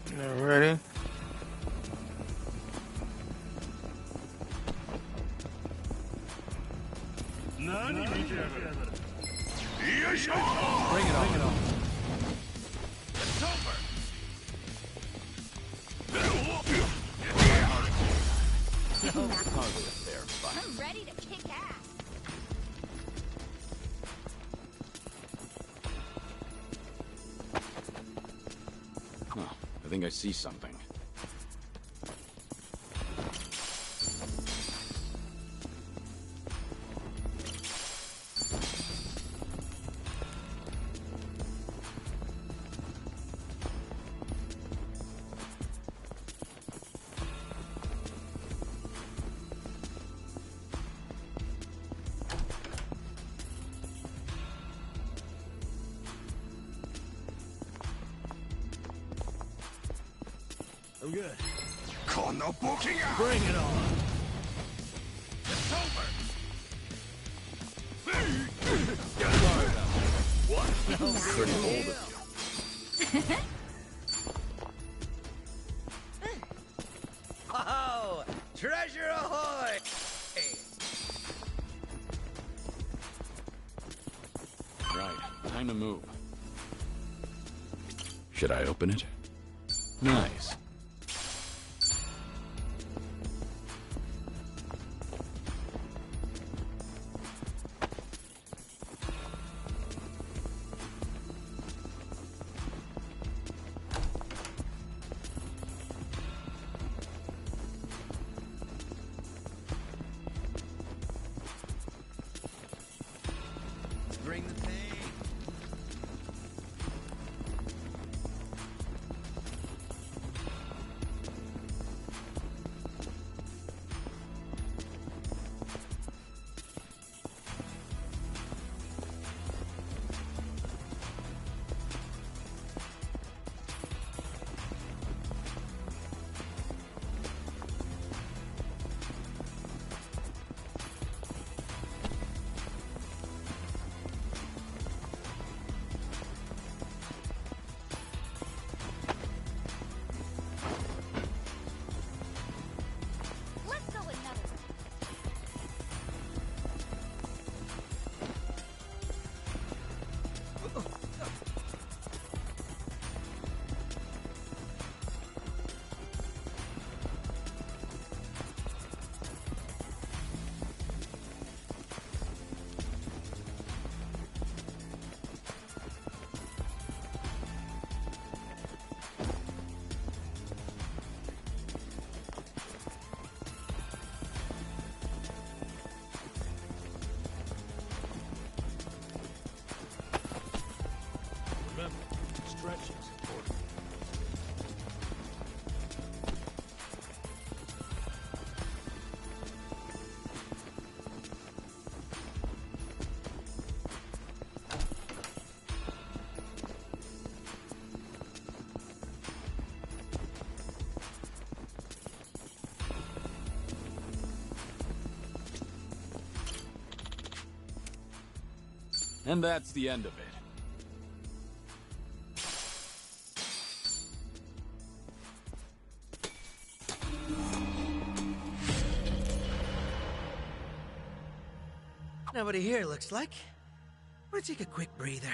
Alrighty. Bring it on. It's over. Hardly a fair fight. I'm ready to kick ass. Oh, I think I see something. I'm good. Bring it on. It's over. Sorry about that. What? Pretty bold of you. Oh, treasure ahoy! Right, time to move. Should I open it? Nice. Bring the pain. Let's go another round. Remember, stretching's important. And that's the end of it. Nobody here, looks like. Wanna take a quick breather?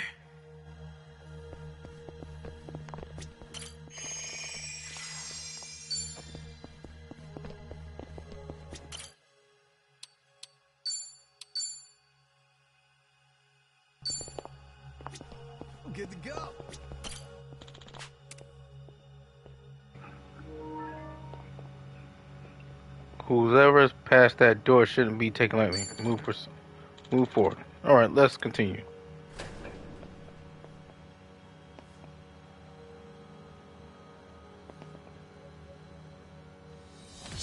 Good to go. Whoever's past that door shouldn't be taken lightly. Move forward. All right, let's continue.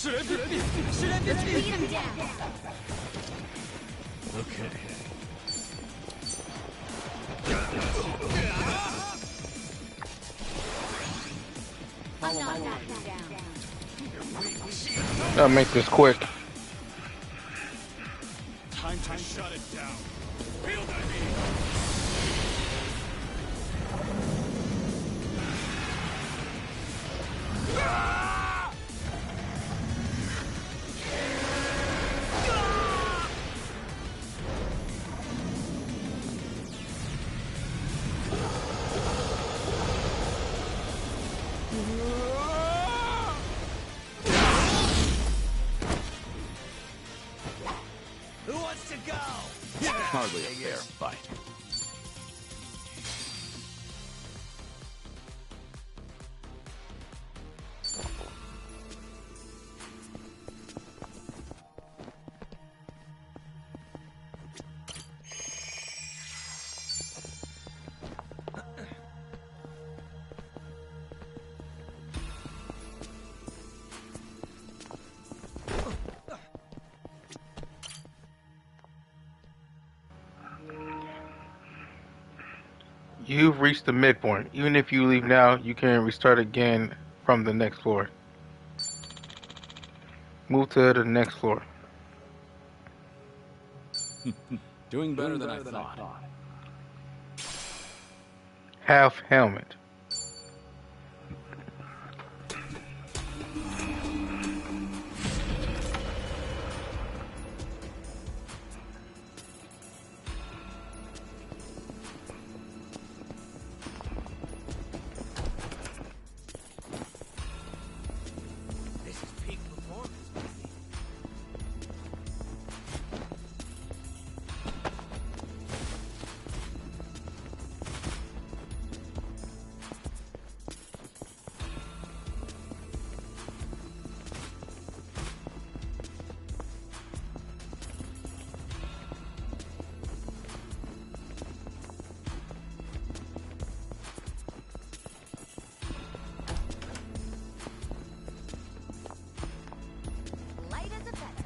Let's beat him down. Okay. Follow my line. I'll make this quick. Time to shut it down. Field ID. Who wants to go? Hardly a fair fight. You've reached the midpoint. Even if you leave now, you can restart again from the next floor. Move to the next floor. Doing better than I thought. Half helmet. This is peak performance, baby. Light as a feather.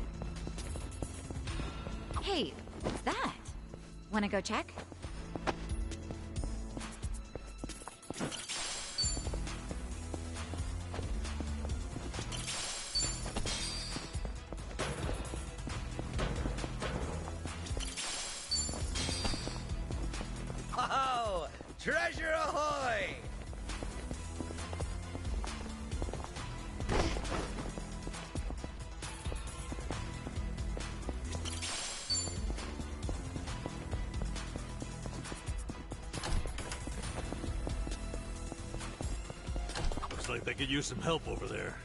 Hey, what's that? Wanna go check? Oh, treasure ahoy! Looks like they could use some help over there.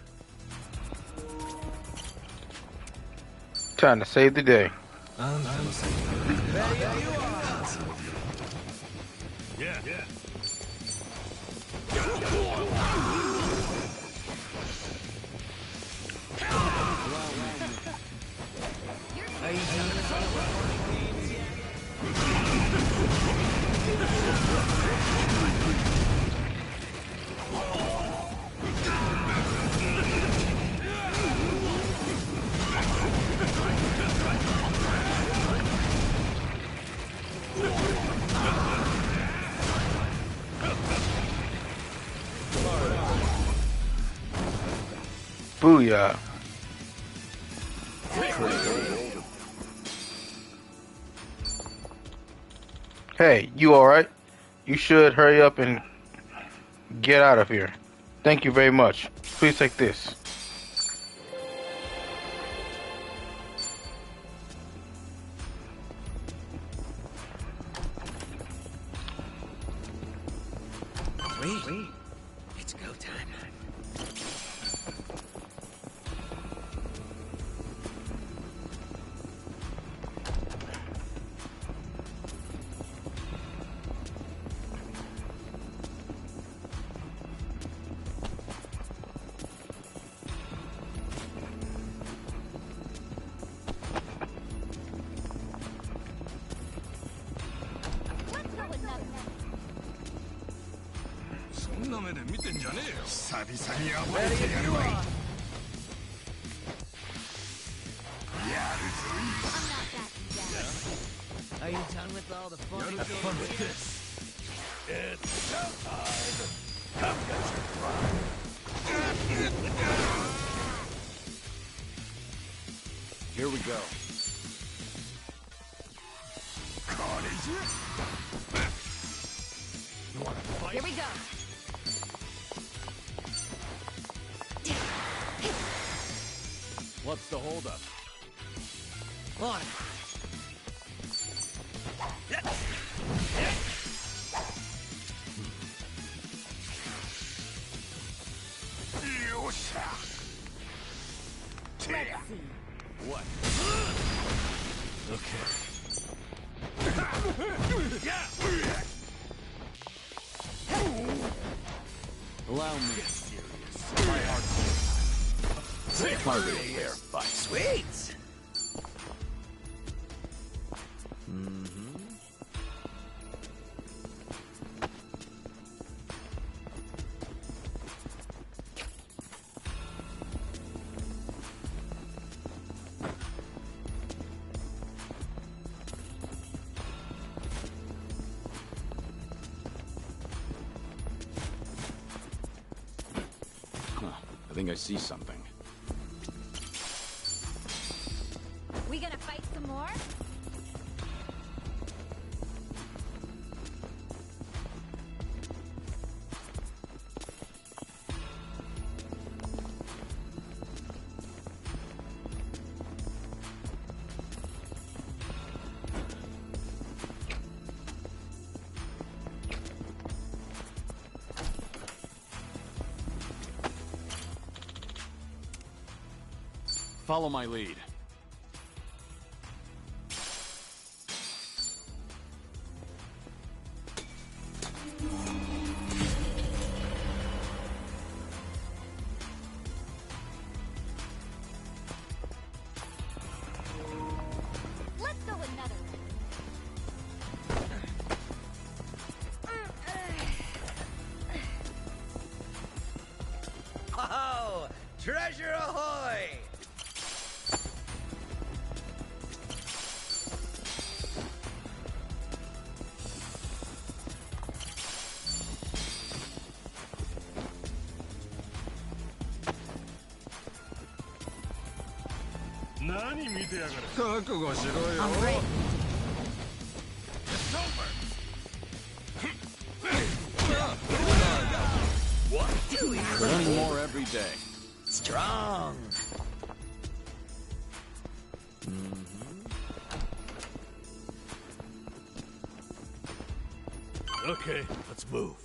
Time to save the day. Yeah. Are you done with all the performing games yet? Booyah. Hey, you alright? You should hurry up and get out of here. Thank you very much. Please take this. Wait. It's go time. Let's go with another one. そんな目で見てんじゃねえよ。久々に暴 Ready れて if や you るわい。 are. やるぞ I'm not backing down. Are you done with all the fun? Have fun with this. It's showtime. Come get your prize. Here we go. Here we go. What's the holdup? On. What? Okay. Allow me. My heart's target a fair fight. Sweet. I think I see something. We gonna fight some more? Follow my lead. Let's go another Oh, treasure ahoy! I'm ready. Learning more every day. Strong. Okay, let's move.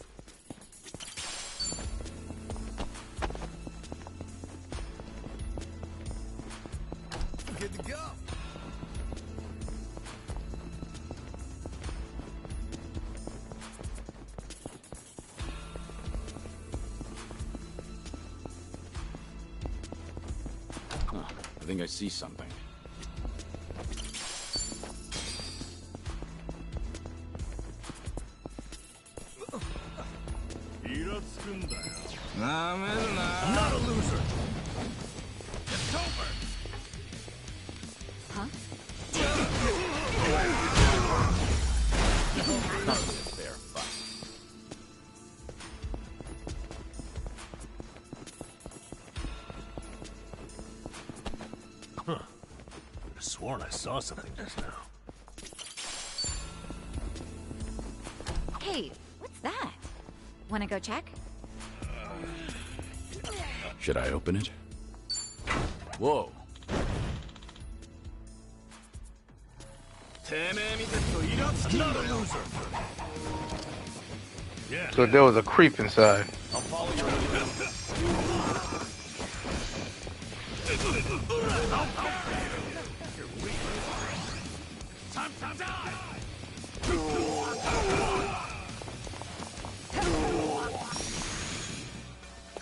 Good to go. I think I see something. I'm not a loser. Huh? Target a fair fight. Huh. Could have sworn I saw something just now. Hey, what's that? Wanna go check? Should I open it? Whoa. I'm not a loser. Yeah. So there was a creep inside. I'll follow your lead. Time to die.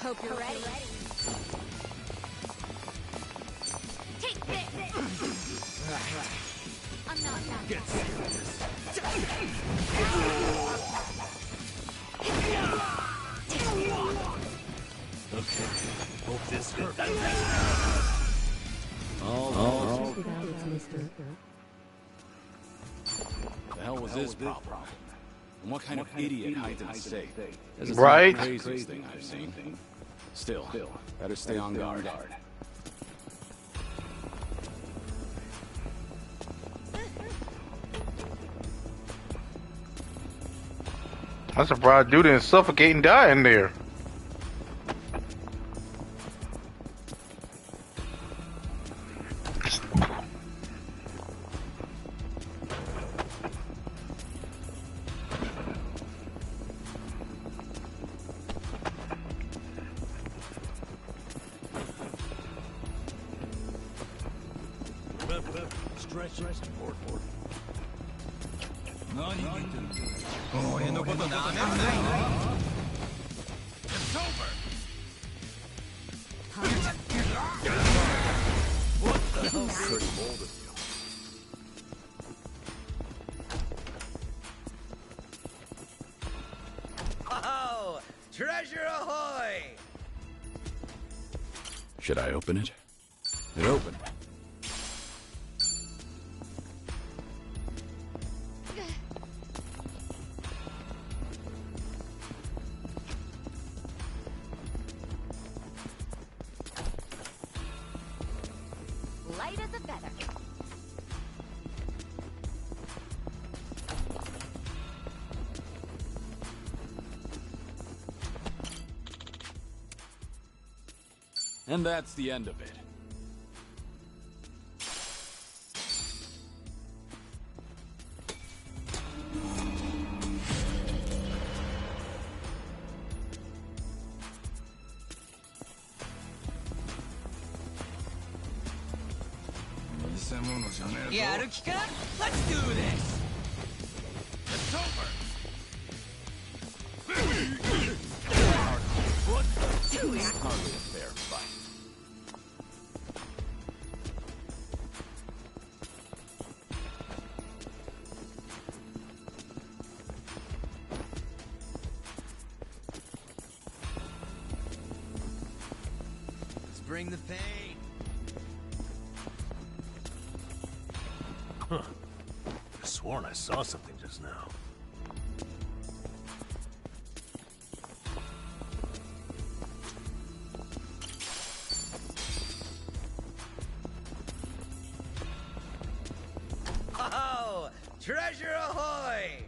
Hope you're ready. Take this. I'm not that. Get serious. Okay. Hope this hurts. Check it out, it's Mr. The hell was his problem? And what kind of idiot hides in the safe? This is Right? the craziest thing I've seen. Still, better stay on guard. I'm surprised dude didn't suffocate and die in there. Oh, treasure ahoy! Should I open it? It opened. Light as a feather. And that's the end of it. Let's do this! It's over! What the doing? Hardly a fair fight. Let's bring the pain. Huh. I sworn I saw something just now. Oh, treasure ahoy!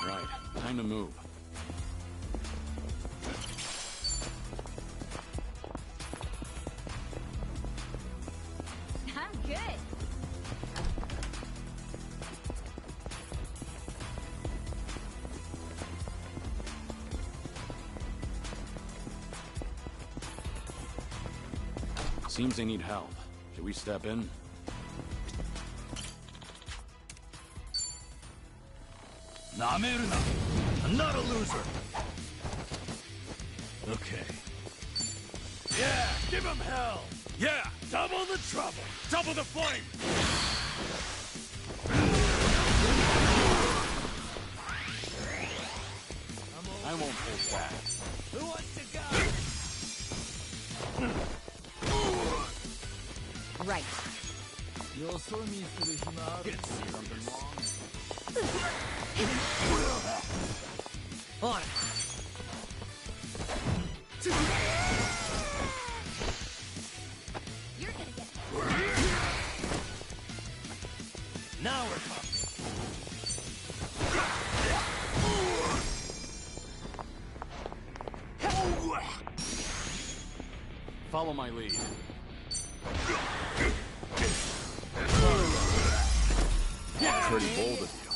Right, time to move. I'm good. Seems they need help. Should we step in? I'm not a loser. Okay. Yeah, give him hell. Yeah, double the trouble. Double the flame. I won't hold back. Who wants to go? Right. On it. You're gonna get. Now we're talking. Follow my lead. Pretty bold of you.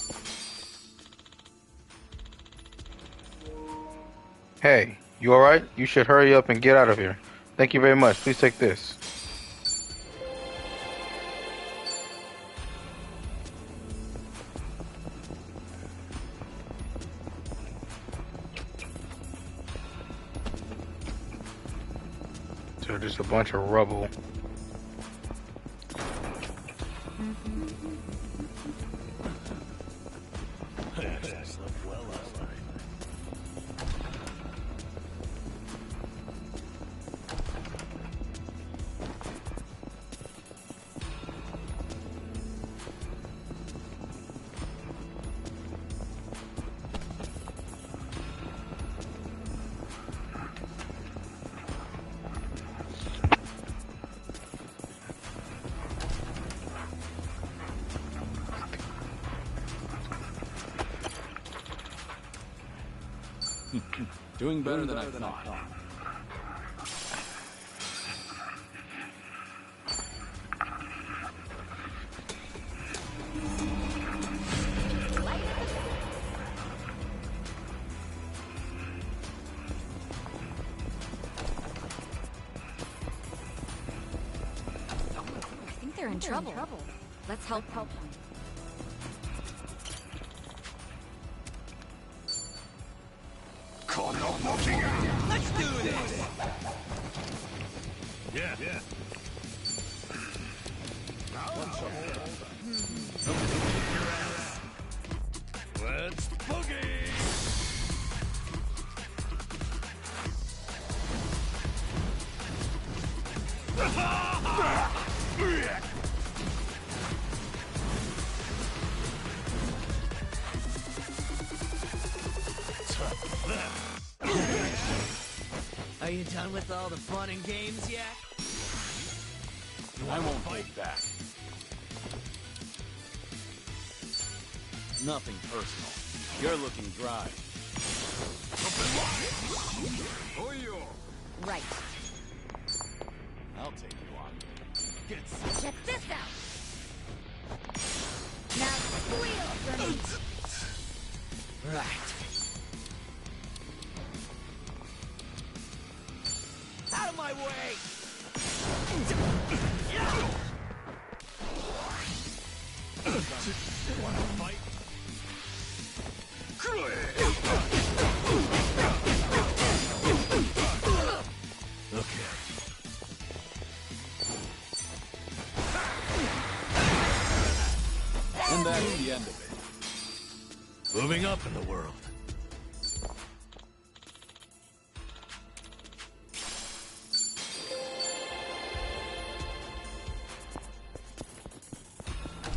Hey, you alright? You should hurry up and get out of here. Thank you very much. Please take this. So just a bunch of rubble. I actually slept well last night. Doing better than I thought. I think they're in trouble. Let's help them. Let's do this! Yeah. Let's boogie! Are you done with all the fun and games yet? I won't fight back. Nothing personal. You're looking dry. Right. I'll take you on. Check this out. Now squeal for me. Right. Out of my way! Wanna fight? Okay. And that's the end of it. Moving up in the world.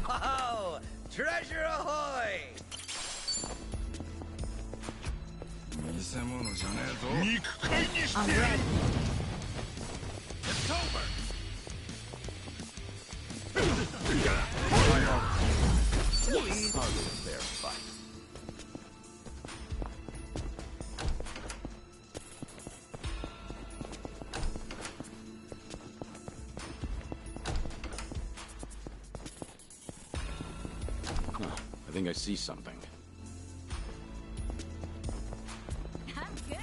Oh, treasure ahoy! I'm ready. It's over! Hardly a fair fight. Huh, I think I see something. I'm good.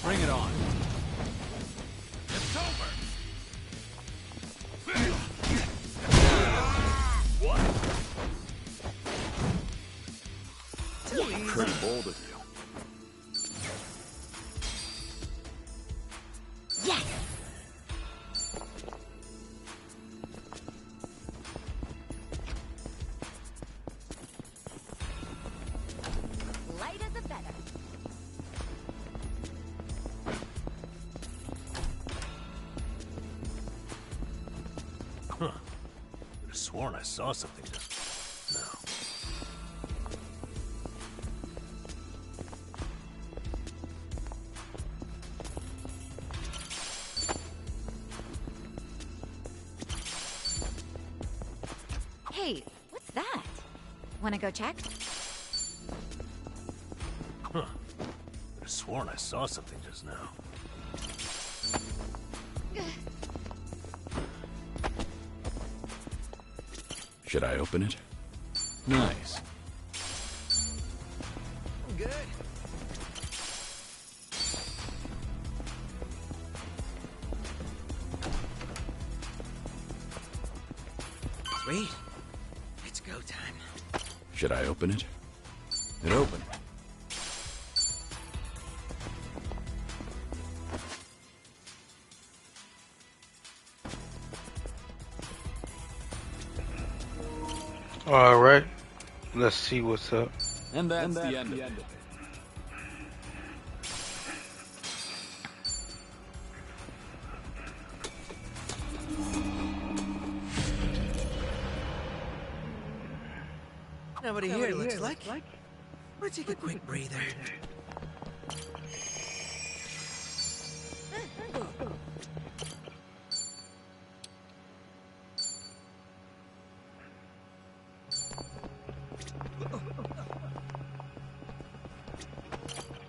Bring it on. It's over! Pretty bold of you. Yes! Light as a feather. Huh. Could have sworn I saw something just... No. Hey, what's that? Wanna go check? Huh. Could have sworn I saw something just now. Should I open it? Nice. Good. Sweet. It's go time. Should I open it? It opened. All right, let's see what's up. And that's the end of it. Nobody here, looks like. Let's take a quick breather.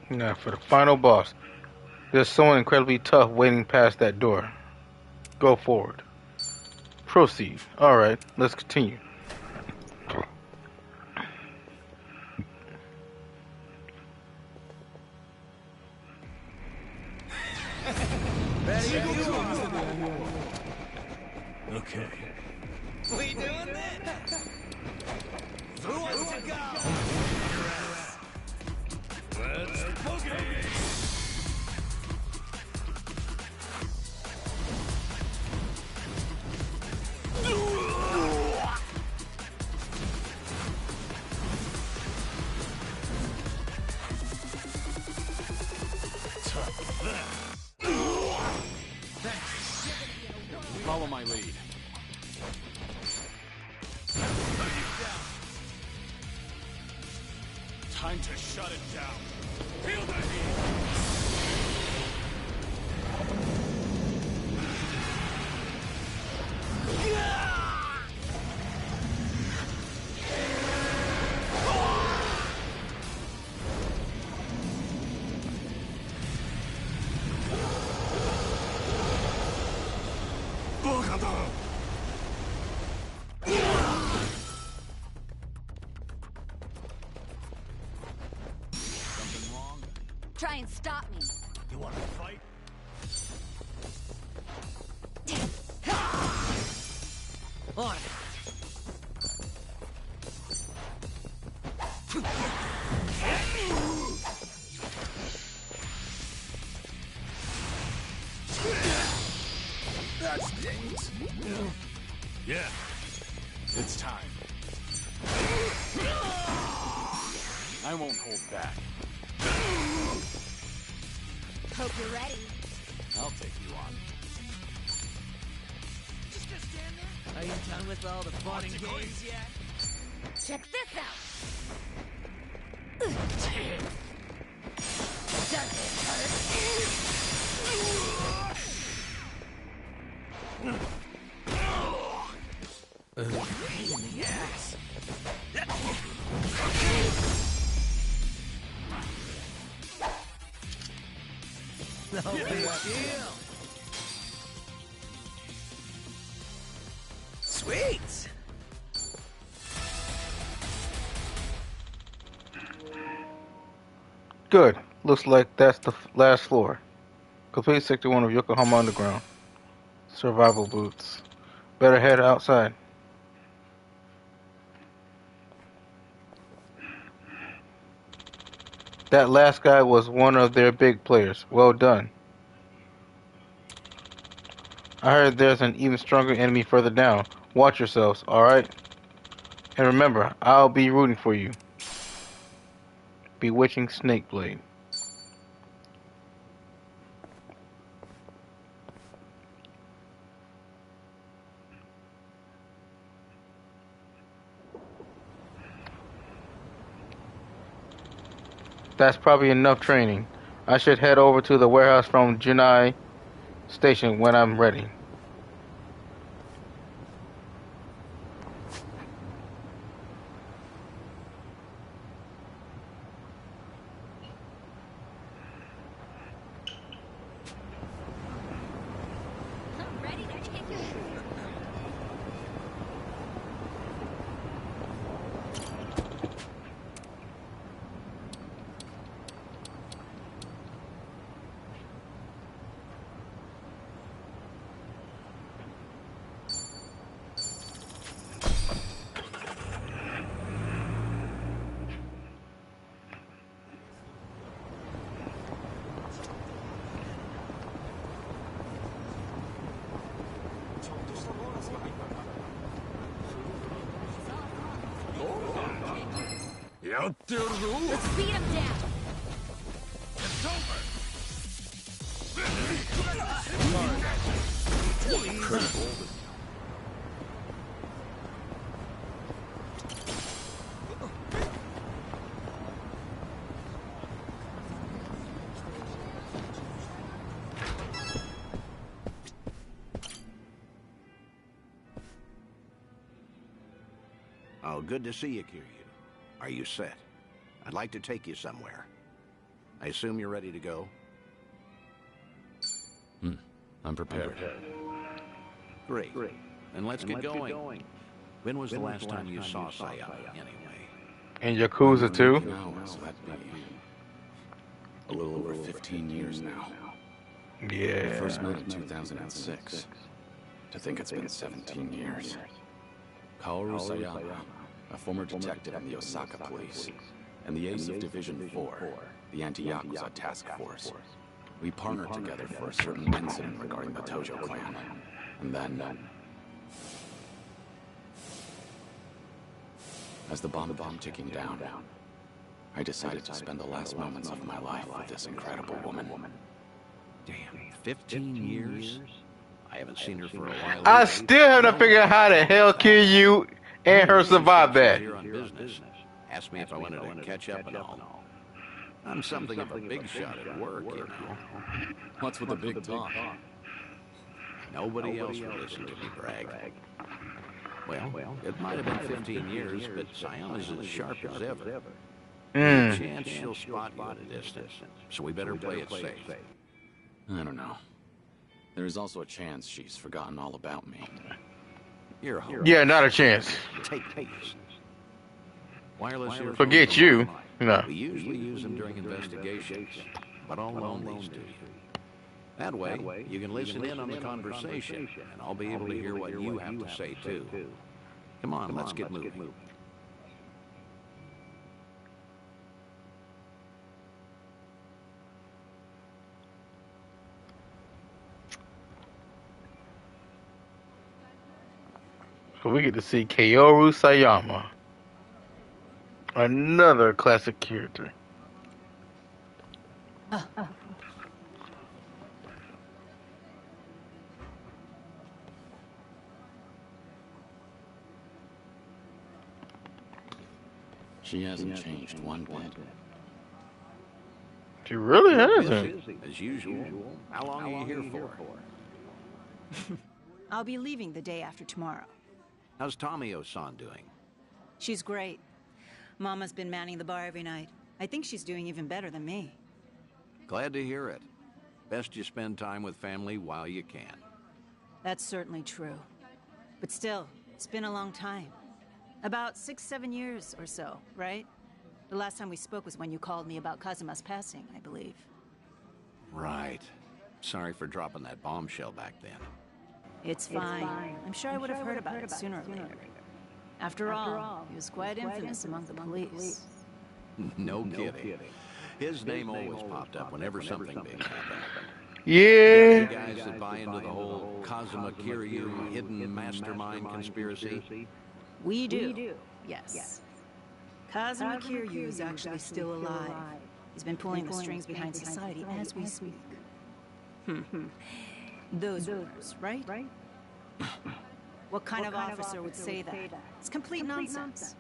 Now for the final boss. There's someone incredibly tough waiting past that door. Go forward. Proceed. Alright, let's continue. Okay. We doing this? Who wants to go? Let's boogie! Follow my lead. Time to shut it down. Feel the heat! Try and stop me. You want to fight? On. That stings. Yeah. It's time. I won't hold back. Hope you're ready. I'll take you on. Are you done with all the fun and games yet? Check this out. Does it hurt? Pain in the ass. No big deal. Sweet. Good. Looks like that's the last floor. Complete Sector 1 of Yokohama Underground. Survival boots. Better head outside. That last guy was one of their big players. Well done. I heard there's an even stronger enemy further down. Watch yourselves, alright? And remember, I'll be rooting for you. Bewitching Snakeblade. That's probably enough training. I should head over to the warehouse from Junai Station when I'm ready. I'm ready to kick your ass. Let's beat him down. It's over. Oh, good to see you, Kiryu. Are you set? I'd like to take you somewhere. I assume you're ready to go? I'm prepared. Great. Then let's get going. When was the last time you saw Sayama, anyway? And Yakuza too? So that'd be a little over 15 years now. Yeah. We first met in 2006. To think it's been 17 years. Kaoru Sayama, a former detective in the Osaka police, and the ace of Division 4, the anti-Yakuza task force. We partnered together for a certain incident regarding the Tojo clan. And then, as the bomb ticking down, I decided to spend the last moments of my life with this incredible woman. Damn, 15 years? I haven't seen her for a while. I still haven't figured out how the hell Kiryu and her survived that. Here on business. Asked me if I wanted to catch up and all. I'm something of a big shot at work, you know. What's with the big talk? Nobody else would listen to me brag. Well, it might have been 15 years, but Sayama's as sharp as ever. There's a chance she'll spot you at a distance, so we better play it safe. I don't know. There's also a chance she's forgotten all about me. You're a hero. Yeah, not a chance. Take these. Wireless earphones. Forget you. No. We usually use them during investigations, but I'll loan these to you. That way, you can listen in on the conversation, and I'll be able to hear what you have to say, too. Come on, let's get moving. So we get to see Kaoru Sayama. Another classic character. She hasn't changed one bit. She really hasn't. As usual. How long are you here for? I'll be leaving the day after tomorrow. How's Tomio-san doing? She's great. Mama's been manning the bar every night. I think she's doing even better than me. Glad to hear it. Best you spend time with family while you can. That's certainly true. But still, it's been a long time. About 6-7 years or so, right? The last time we spoke was when you called me about Kazuma's passing, I believe. Right. Sorry for dropping that bombshell back then. It's fine. I'm sure I would have heard about it sooner or later. After all, he was quite infamous among the police. No kidding. His name always popped up whenever something big happened. Yeah. You guys that buy into the whole Kazuma Kiryu hidden mastermind conspiracy? We do. Yes. Kazuma Kiryu is actually still alive. He's been pulling the strings behind society as we speak. Those rumors, right? What kind of officer would say that? It's complete nonsense.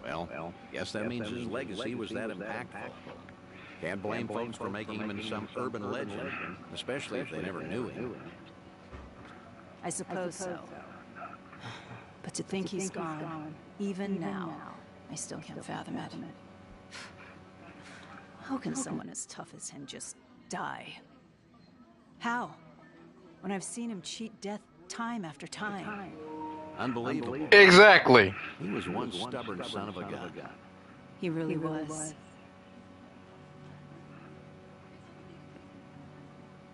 Well, guess that means his legacy was that impactful. Can't blame folks for making him into some urban legend, especially if they never knew him. I suppose so. But to think he's gone, even now, I still can't fathom it. How can someone as tough as him just die? How? When I've seen him cheat death time after time. Unbelievable. Exactly. He was one stubborn son of a gun. He really was.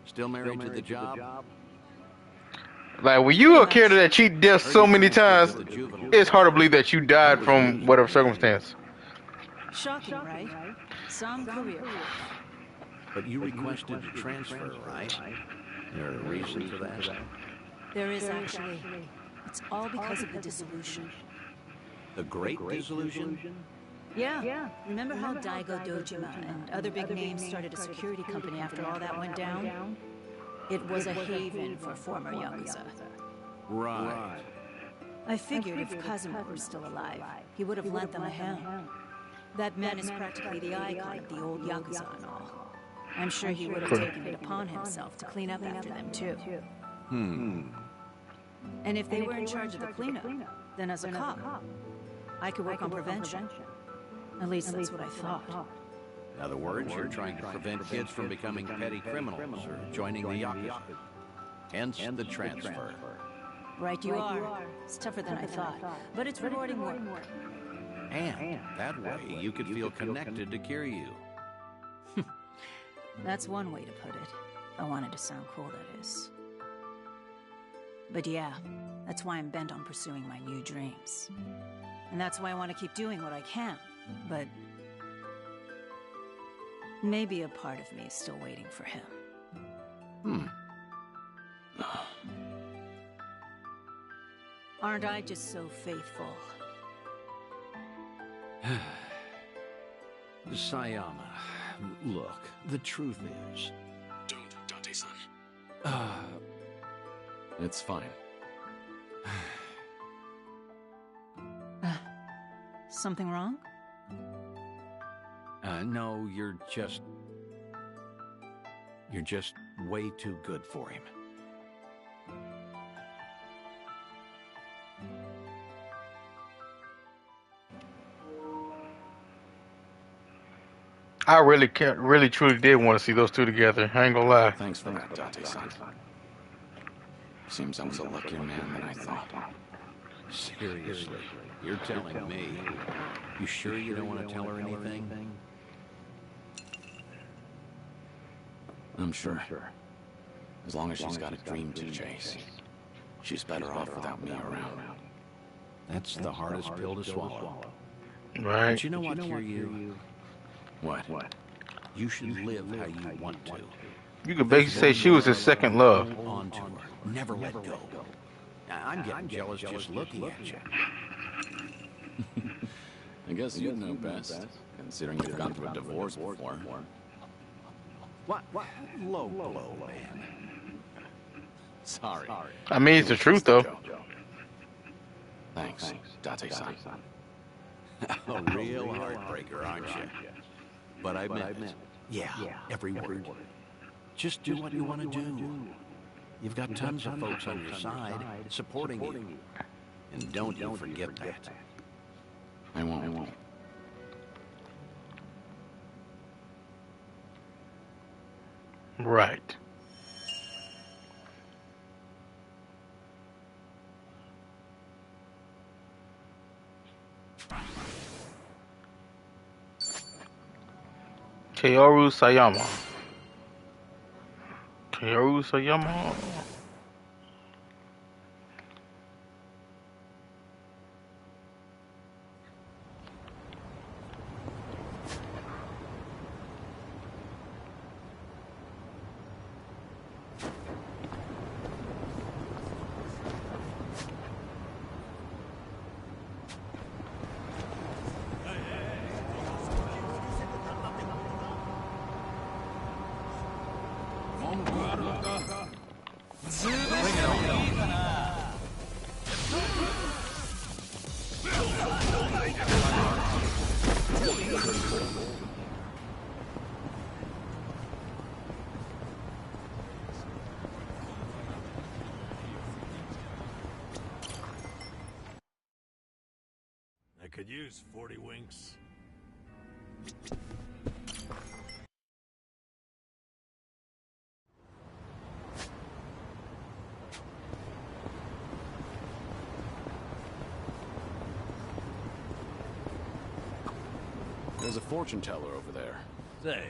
Still married to the job? Like, when you a character that cheat death so many times, it's hard to believe that you died from whatever circumstance. Shocking, right? Some career. But you requested a transfer, right? There a reason for that? There is actually. It's all because of the dissolution. The Great Dissolution? Yeah. Remember how Daigo Dojima and other big names started a security company after all that went down? It was a haven for former Yakuza. Right. I figured if Kazuma were still alive, he would have lent them a hand. That man is practically the icon of the old Yakuza and all. I'm sure he would have taken it upon himself to clean up after them, too. And if they were in charge of the cleanup, then as a cop, I could work on prevention. At least that's what I thought. In other words, you're trying to prevent kids from becoming petty criminals or joining the Yakuza. Hence the transfer. Right you are. It's tougher than I thought, but it's rewarding work. And that way, you could feel connected to Kiryu. That's one way to put it. If I wanted to sound cool, that is. But yeah, that's why I'm bent on pursuing my new dreams. And that's why I want to keep doing what I can. But maybe a part of me is still waiting for him. Aren't I just so faithful? Sayama, look, the truth is... Don't, Date-san. It's fine. Something wrong? No, you're just way too good for him. I really truly did want to see those two together. I ain't gonna lie. Thanks for that, Date-san. Seems I was a luckier man than I thought. Seriously, you're telling me? You sure you don't want to tell her anything? I'm sure. As long as she's got a dream to chase. She's better off without me around. That's the hardest pill to swallow. Right. But you know what, Kiryu? What? You should live how you want to. You could basically say she was his second love. Hold on to her. Never let go. I'm getting jealous just looking at you. I guess you'd know best, considering you've gone through a divorce before. What? Low blow, man. Sorry. I mean, it's the truth, though. Thanks, Date-san. A real heartbreaker, aren't you? But I meant it. Yeah, every word. Just do what you want to do. You've got tons of folks on your side supporting you. And don't you forget that. I won't. Right. Kaoru Sayama. I could use 40 winks. There's a fortune teller over there. Say,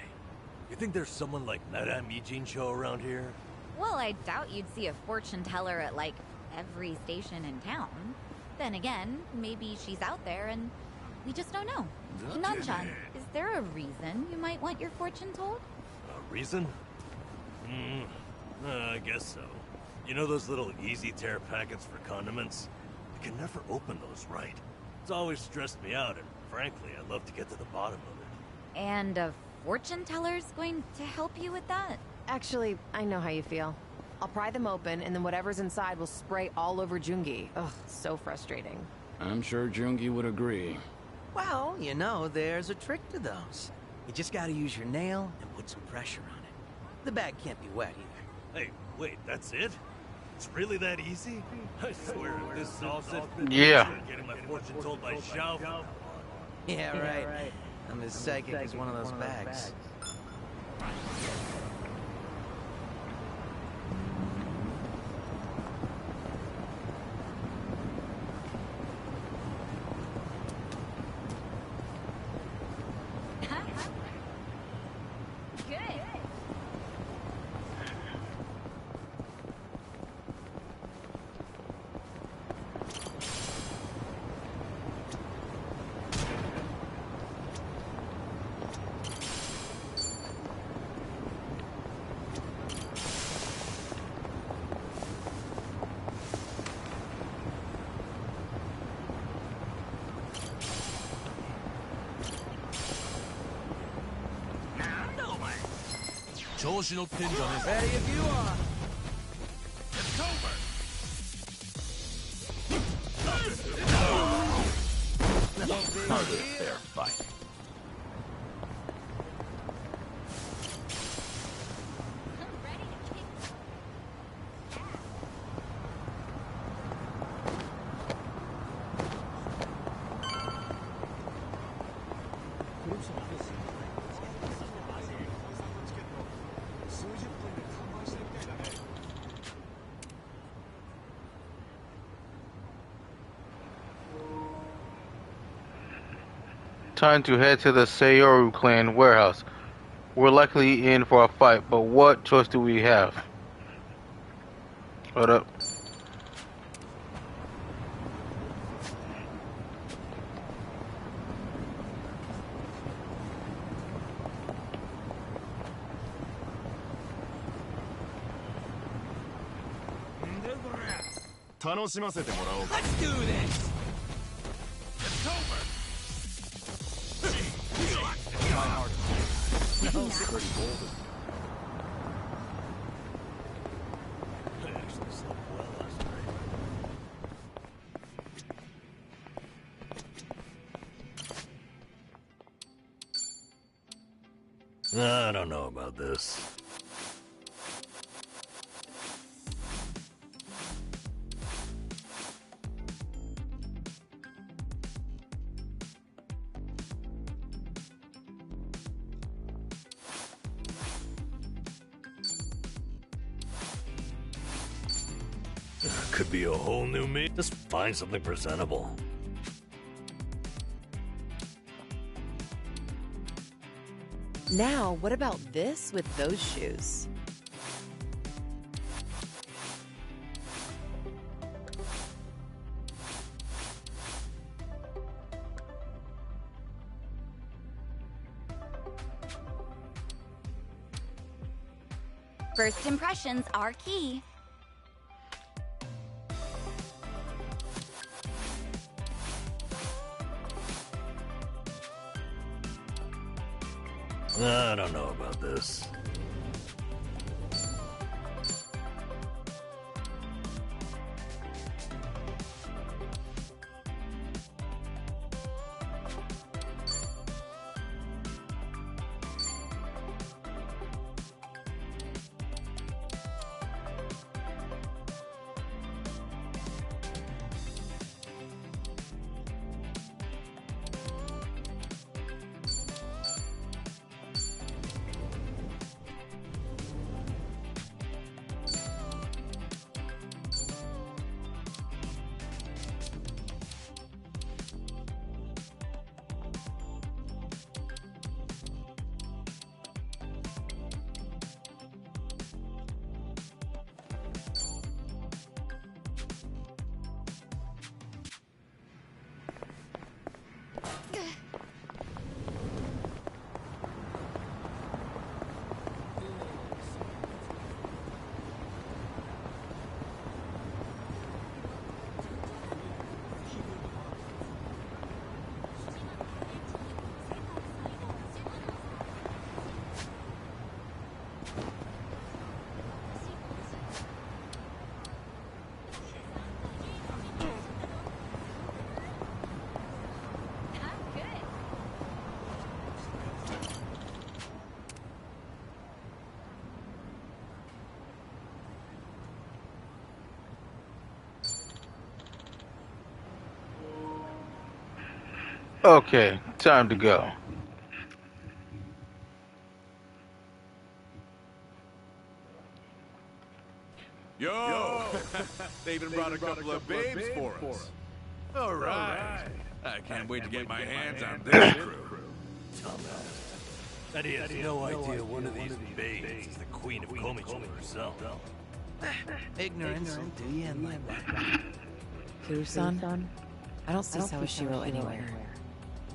you think there's someone like Madame Ijincho around here? Well, I doubt you'd see a fortune teller at, like, every station in town. Then again, maybe she's out there and we just don't know. Hinan-chan, is there a reason you might want your fortune told? A reason? I guess so. You know those little easy tear packets for condiments? I can never open those right. It's always stressed me out, and frankly, I'd love to get to the bottom of it. And a fortune teller's going to help you with that? Actually, I know how you feel. I'll pry them open, and then whatever's inside will spray all over Jungi. Ugh, so frustrating. I'm sure Jungi would agree. Well, you know, there's a trick to those. You just gotta use your nail and put some pressure on it. The bag can't be wet either. Hey, wait, that's it? It's really that easy? I swear, if this solves it, Yeah. I'm getting my fortune told by Xiao from now on. Yeah, right. I'm as psychic as one of those bags. Ready if you are. It's over. Harder, fair fight. Time to head to the Sayoru clan warehouse. We're likely in for a fight, but what choice do we have? Hold up. Let's do this. It's over. My heart. No, pretty bold. I actually slept well last night. I don't know about this. Could be a whole new me. Just find something presentable. Now, what about this with those shoes? First impressions are key. I don't know about this. Okay, time to go. Yo! They even brought a couple of babes for us. All right. I can't wait to get my hands on this crew. Dumbass. That he has no idea one of these babes is the queen of Komichi herself. Ignorance will do you in like that. Kuru-san? I don't see Sawashiro anywhere.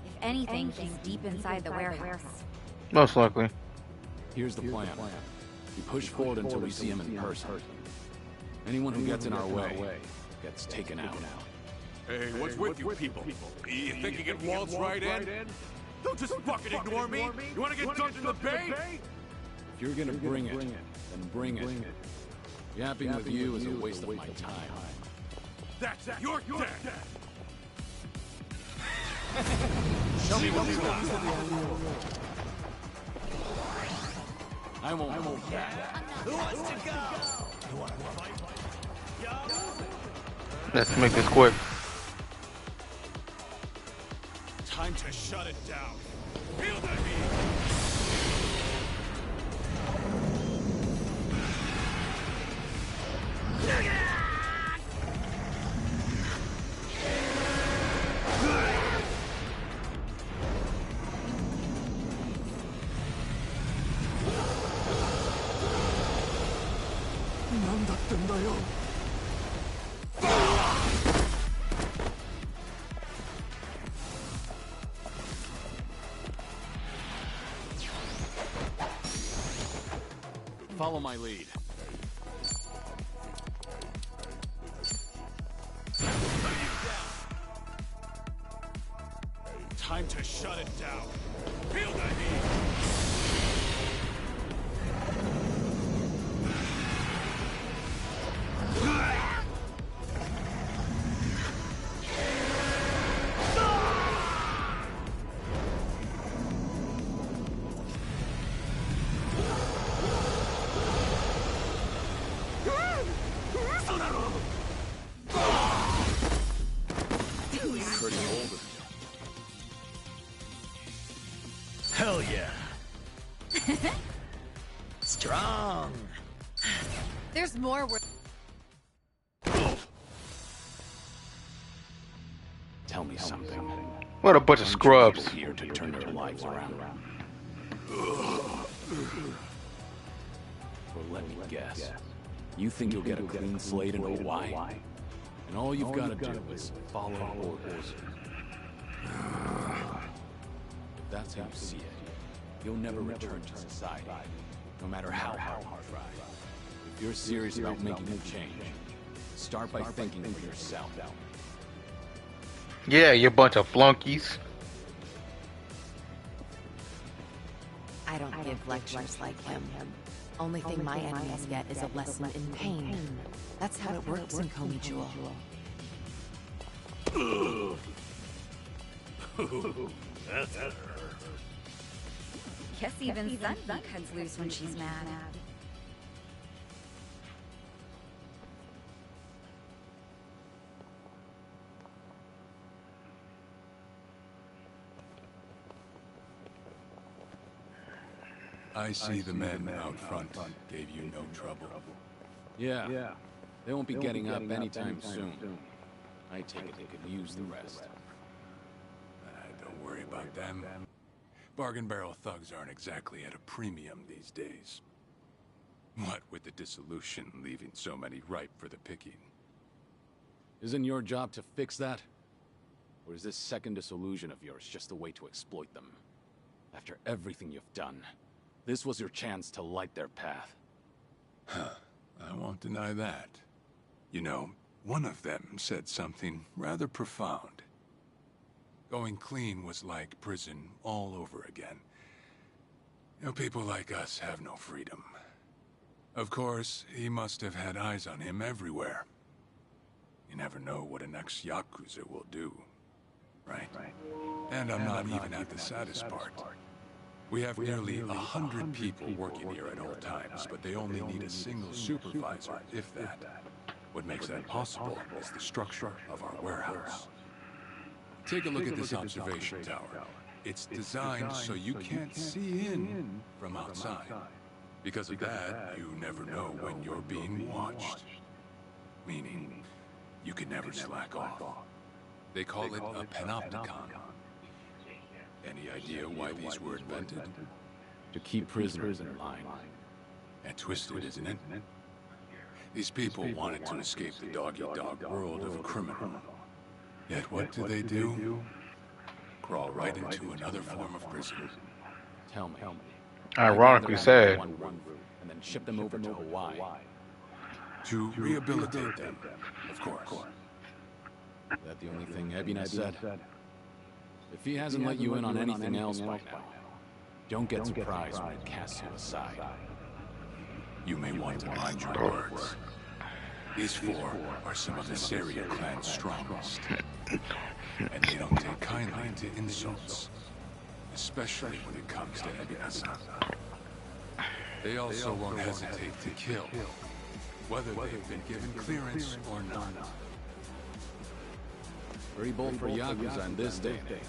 If anything, he's deep inside the warehouse. Most likely. Here's the plan. We push forward until we see him in person. Anyone who gets in our way gets taken out. Hey, what's with you people? You think you can waltz right in? Don't just fucking ignore me! You wanna get dumped in the bay? If you're gonna bring it, then bring it. Yapping with you is a waste of my time. That's your dead! Show me what you got. I won't back. Who wants to go? You want to fight? Let's make this quick. Time to shut it down. Feel that heat. Follow my lead. Time to shut it down. Feel that heat. Hell yeah. Strong. There's more work. Tell me something. What a bunch of scrubs. Here to turn their lives around. Well, let me guess. You think you'll get a clean slate in Hawaii? And all you've got to do is follow orders. If that's how you see it, you'll never return to society, no matter how hard you try. If you're serious about making a change, start by thinking for yourself. Yeah, you bunch of flunkies. I don't give lectures like him. Only thing my enemies get is a lesson in pain. That's how it works in Komichi. That's her. Guess even Sunbeam cuts loose when she's mad. I see the men out front gave you no trouble. Yeah, they won't be getting up anytime soon. I take it they could use the rest. Don't worry about them. Bargain barrel thugs aren't exactly at a premium these days. What with the dissolution leaving so many ripe for the picking. Isn't your job to fix that? Or is this second disillusion of yours just a way to exploit them? After everything you've done, this was your chance to light their path. I won't deny that. You know, one of them said something rather profound. Going clean was like prison all over again. You know, people like us have no freedom. Of course, he must have had eyes on him everywhere. You never know what an ex-Yakuza will do, right? And I'm not even at the saddest part. We have nearly 100 people working here at all times, but they only need a single supervisor, if that. What makes that possible is the structure of our warehouse. Take a look at this observation tower. It's designed so you can't see in from outside. Because of that, you never know when you're being watched. Meaning, you can never slack off. They call it a panopticon. Any idea why these were invented? To keep prisoners in line. And twisted, isn't it? These people wanted to escape the dog-eat-dog world of a criminal. Yet what do? Crawl right into another form of prison. Tell me. Ironically sad. And then ship them over to Hawaii. To rehabilitate them, of course. Is that the only thing Ebina said? If he hasn't let you in on anything else by now, don't get surprised when it casts you aside. You may want to mind your words. These four are some of the Seria clan's strongest. And they don't take kindly to insults. Especially when it comes to Ebina-san. They also won't hesitate to kill, whether they've been given clearance or not. Pretty bold for Yakuza in this day and age.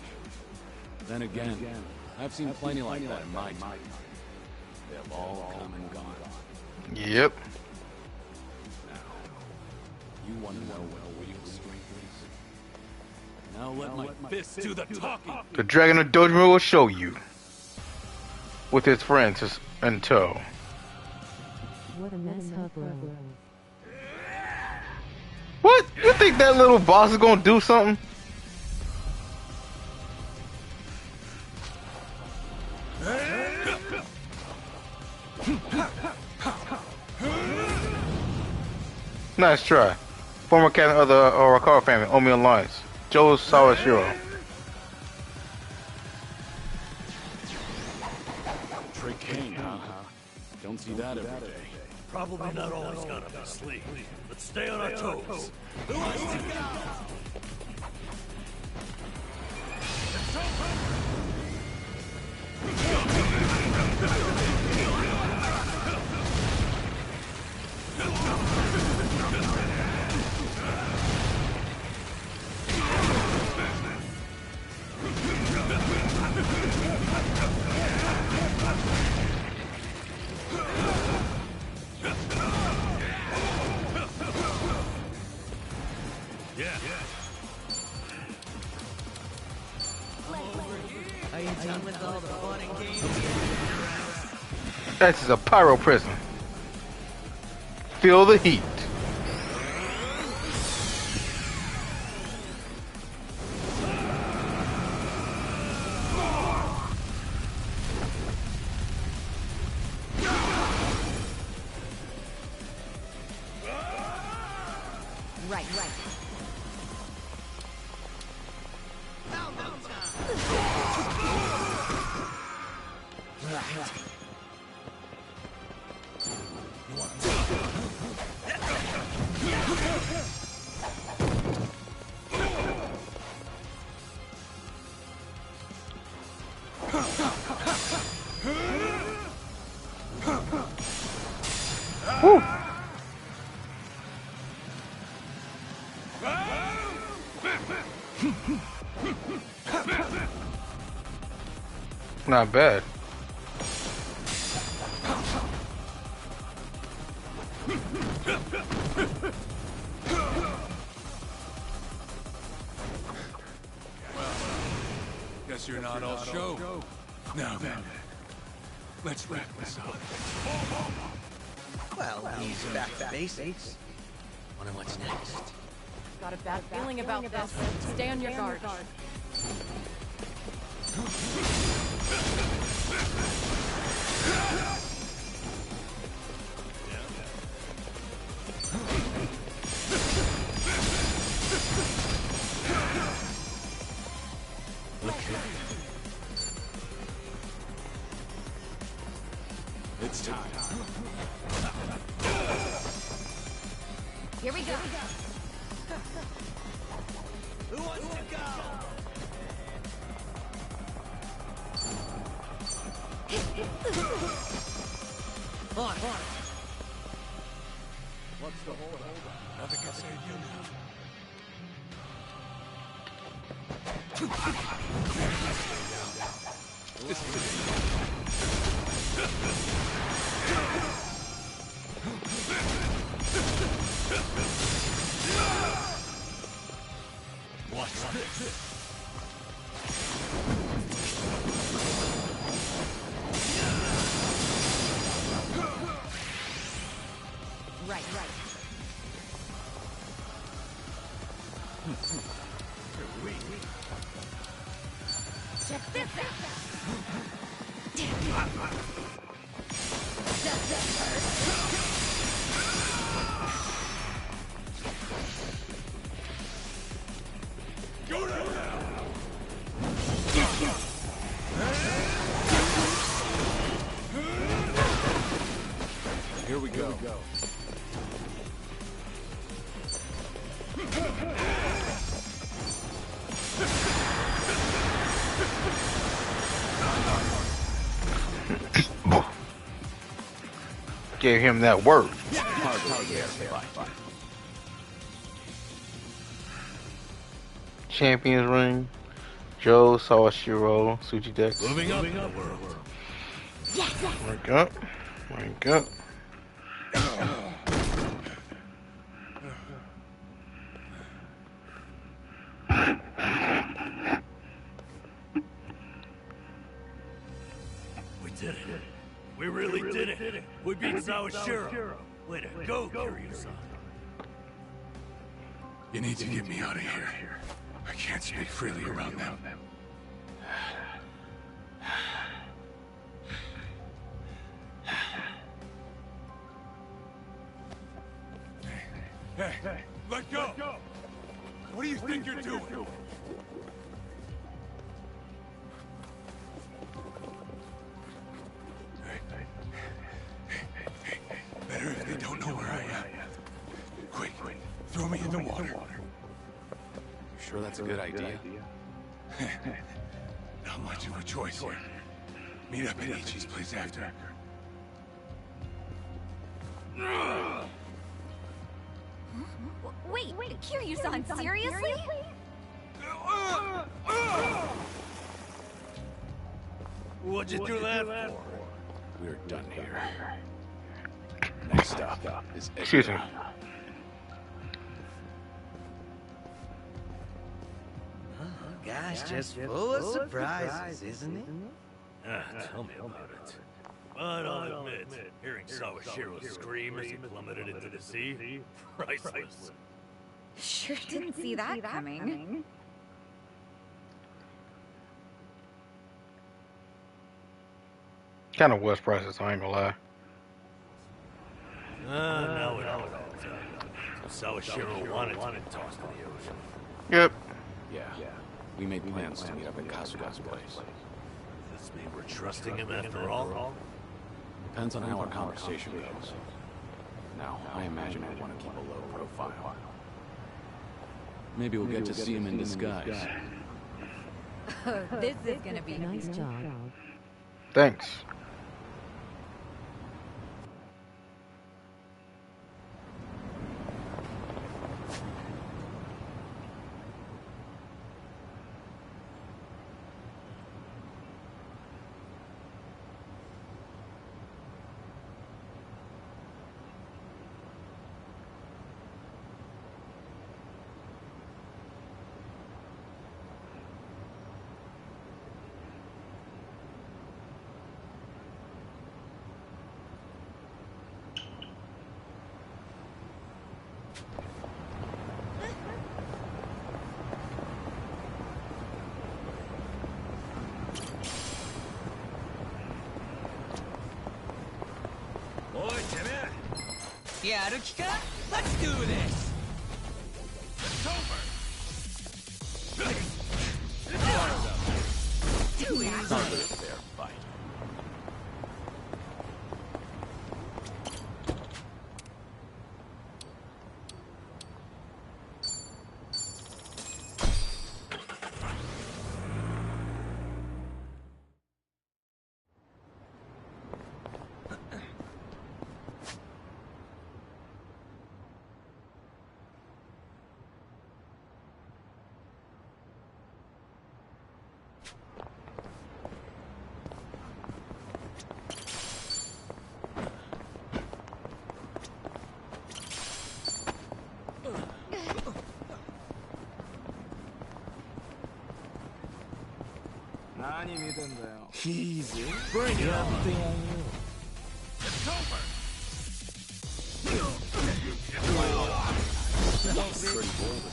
Then again, I've seen plenty like that in my time. They have all come and gone. Yep. Now, you want to know what real strength is? Now let my fists do the talking. The Dragon of Dojima will show you. With his friends in tow. What a mess, bro. What? You think that little boss is gonna do something? Nice try. Former captain of the Rakara family, Omi Alliance, Joe Sawashiro. Trick King, huh? Don't see that every day. Probably not always gonna be sleek. Let's stay on our toes. Who wants to go? This is a pyro prison. Feel the heat. Right. Woo. Not bad. Guess you're not all show. Now then, let's wrap this up. Well, he's back to basics. Wonder what's next. Got a bad feeling about this. Stay on your guard. It's time. Here we go. Who wants to go? On. What's the hold? Nothing can save you now. Watch this. Right. Check this Go now! Here we go. Gave him that word. Champions ring. Joe Sawashiro, Suji Dex. Moving up in the world. Rank up. Rank up. We did it. We really did it. We beat Sawashiro. Way to go, Kiryu-san. You need to get me out of here. I can't speak freely around them. Hey, let go! What do you think you're doing? Better if they don't know where I am. Quick, throw me in the water. You sure that's a good idea? Not much of a choice here. Meet up at Ichi's place after. Wait, Kiryu-san, seriously? What'd you do that for? We're done here. Next stop is Excuse me. Akira. Guy's just full of surprises, isn't he? Tell me about it. But I'll admit, hearing Sawashiro scream as he plummeted into the sea, priceless. Sure didn't see that coming. Kind of was priceless, I ain't gonna lie. Now it all adds up. So Sawashiro wanted to get tossed in the ocean. Yep. Yeah. We made plans to meet up at Kasuga's place. Does this mean we're trusting him after all? Depends on how our conversation goes. Now, I imagine I want to keep a low profile. Maybe we'll get to see him in disguise. This is gonna be Nice job. Thanks. Let's do this! It's over! Not a fair fight. Easy. Bring it on. It's over. Pretty bold.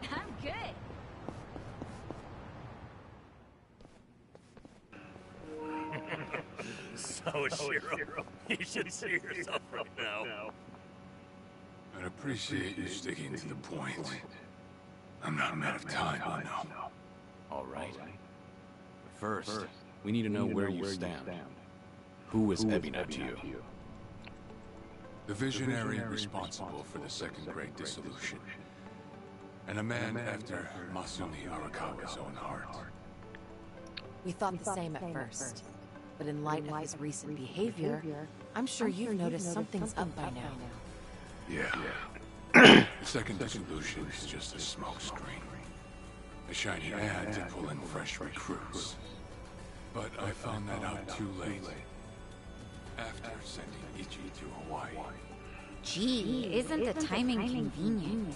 I'm good. Shiro, you should see yourself right now. I'd appreciate you sticking to the point. I'm not a man of time, you know. All right. First, we need to know where you stand. Who is Ebina to you? The visionary responsible for the Second Great Dissolution. And a man after Masumi Arakawa's own heart. We thought the same at first, but in light of his recent behavior, I'm sure you've noticed something's up by now. Yeah. The Second Dissolution is just a smokescreen. A shiny ad to pull in fresh recruits. But I found that out too late. After sending Ichi to Hawaii. Gee, isn't the timing convenient?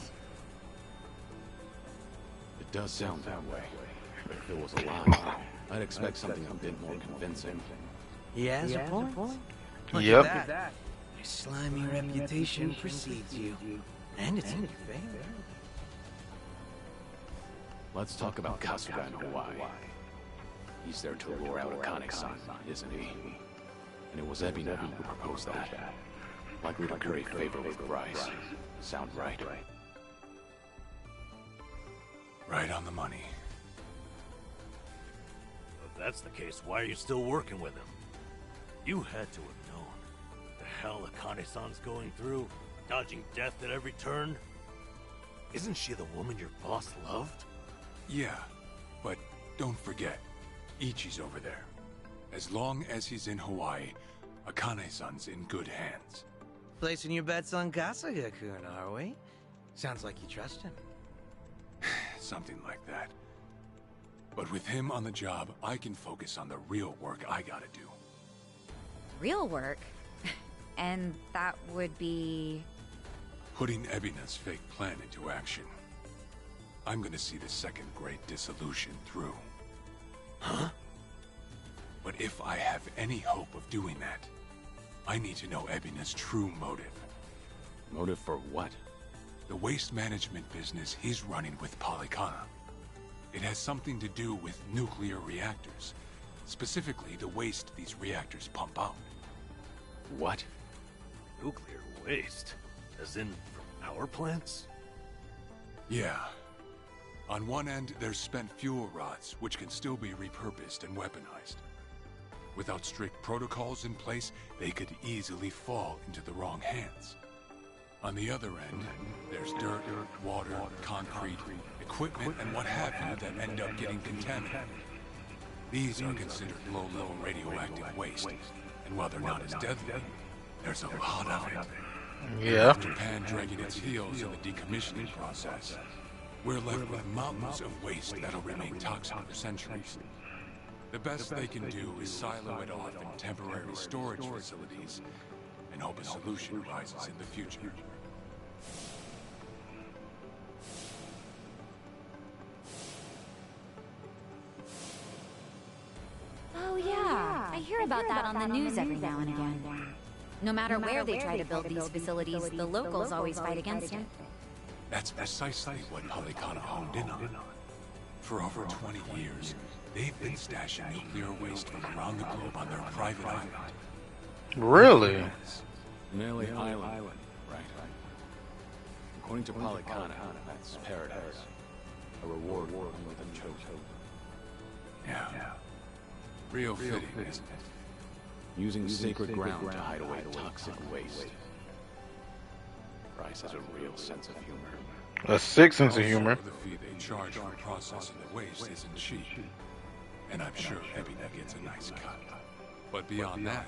It does sound that way. But if it was a lie, I'd expect something a bit more convincing. He has a point. Look Yep. at that. Your slimy reputation precedes you. And it's in your favor. Let's talk about Kasuga in Hawaii. He's there to lure out Akane-san, isn't he? And it was Ebina who proposed that. Likely to curry favor with Bryce. Sound right? Right on the money. If that's the case, why are you still working with him? You had to have known. The hell Akane-san's going through, dodging death at every turn. Isn't she the woman your boss loved? Yeah, but don't forget, Ichi's over there. As long as he's in Hawaii, Akane-san's in good hands. Placing your bets on Kasuga-kun, are we? Sounds like you trust him. Something like that. But with him on the job, I can focus on the real work I gotta do. Real work? And that would be... Putting Ebina's fake plan into action. I'm gonna see the Second Great Dissolution through. Huh? But if I have any hope of doing that, I need to know Ebina's true motive. Motive for what? The waste management business he's running with Polycana. It has something to do with nuclear reactors. Specifically, the waste these reactors pump out. What? Nuclear waste? As in, from power plants? Yeah. On one end, there's spent fuel rods, which can still be repurposed and weaponized. Without strict protocols in place, they could easily fall into the wrong hands. On the other end, there's dirt, water, concrete, equipment, and what have you that end up getting contaminated. These are considered low-level radioactive waste, and while they're not as deadly, there's a lot of it. Yeah. With Japan dragging its heels in the decommissioning process, we're left with mountains of waste that'll remain toxic for centuries. The best they can do is silo it off in temporary storage facilities and hope a solution rises in the future. Oh yeah, I hear about that on the news every now and again. No matter where they try to build these facilities, the locals always fight against it. That's precisely what Polycana honed in on. For over 20 years, they've been stashing nuclear waste from around the globe on their private island. Really? Melee Island, right. According to Polycana, that's paradise. A reward for only the chosen. Yeah. Real fitting, isn't it? Using sacred ground to hide away toxic waste. Bryce has a real sense of humor. A sick sense of humor. The fee they charge for processing the waste isn't cheap. And I'm sure Ebina gets a nice cut. But beyond that,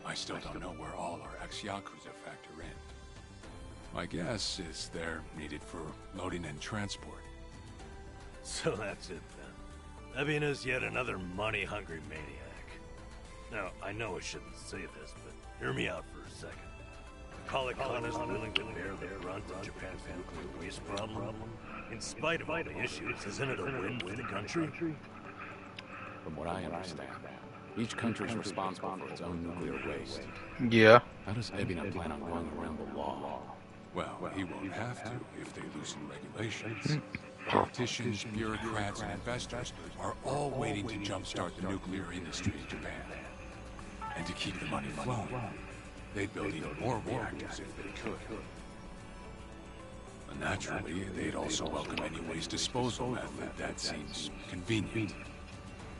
I still don't know where all our ex-Yakuza factor in. My guess is they're needed for loading and transport. So that's it then. Ebina's yet another money-hungry maniac. Now, I know I shouldn't say this, but hear me out for a second. Kalikana is willing to bear the brunt of Japan's nuclear waste problem. In spite of all the issues, isn't it a win for the country? From what I understand, each country is responsible for its own nuclear waste. Yeah. How does Ebina plan on going around the law? Well, he won't have to if they loosen regulations. Politicians, bureaucrats, and investors are all waiting to jumpstart the nuclear industry in Japan. And to keep the money flowing, they'd build even more reactors if they could. And naturally, they'd also welcome any waste disposal method that seems convenient.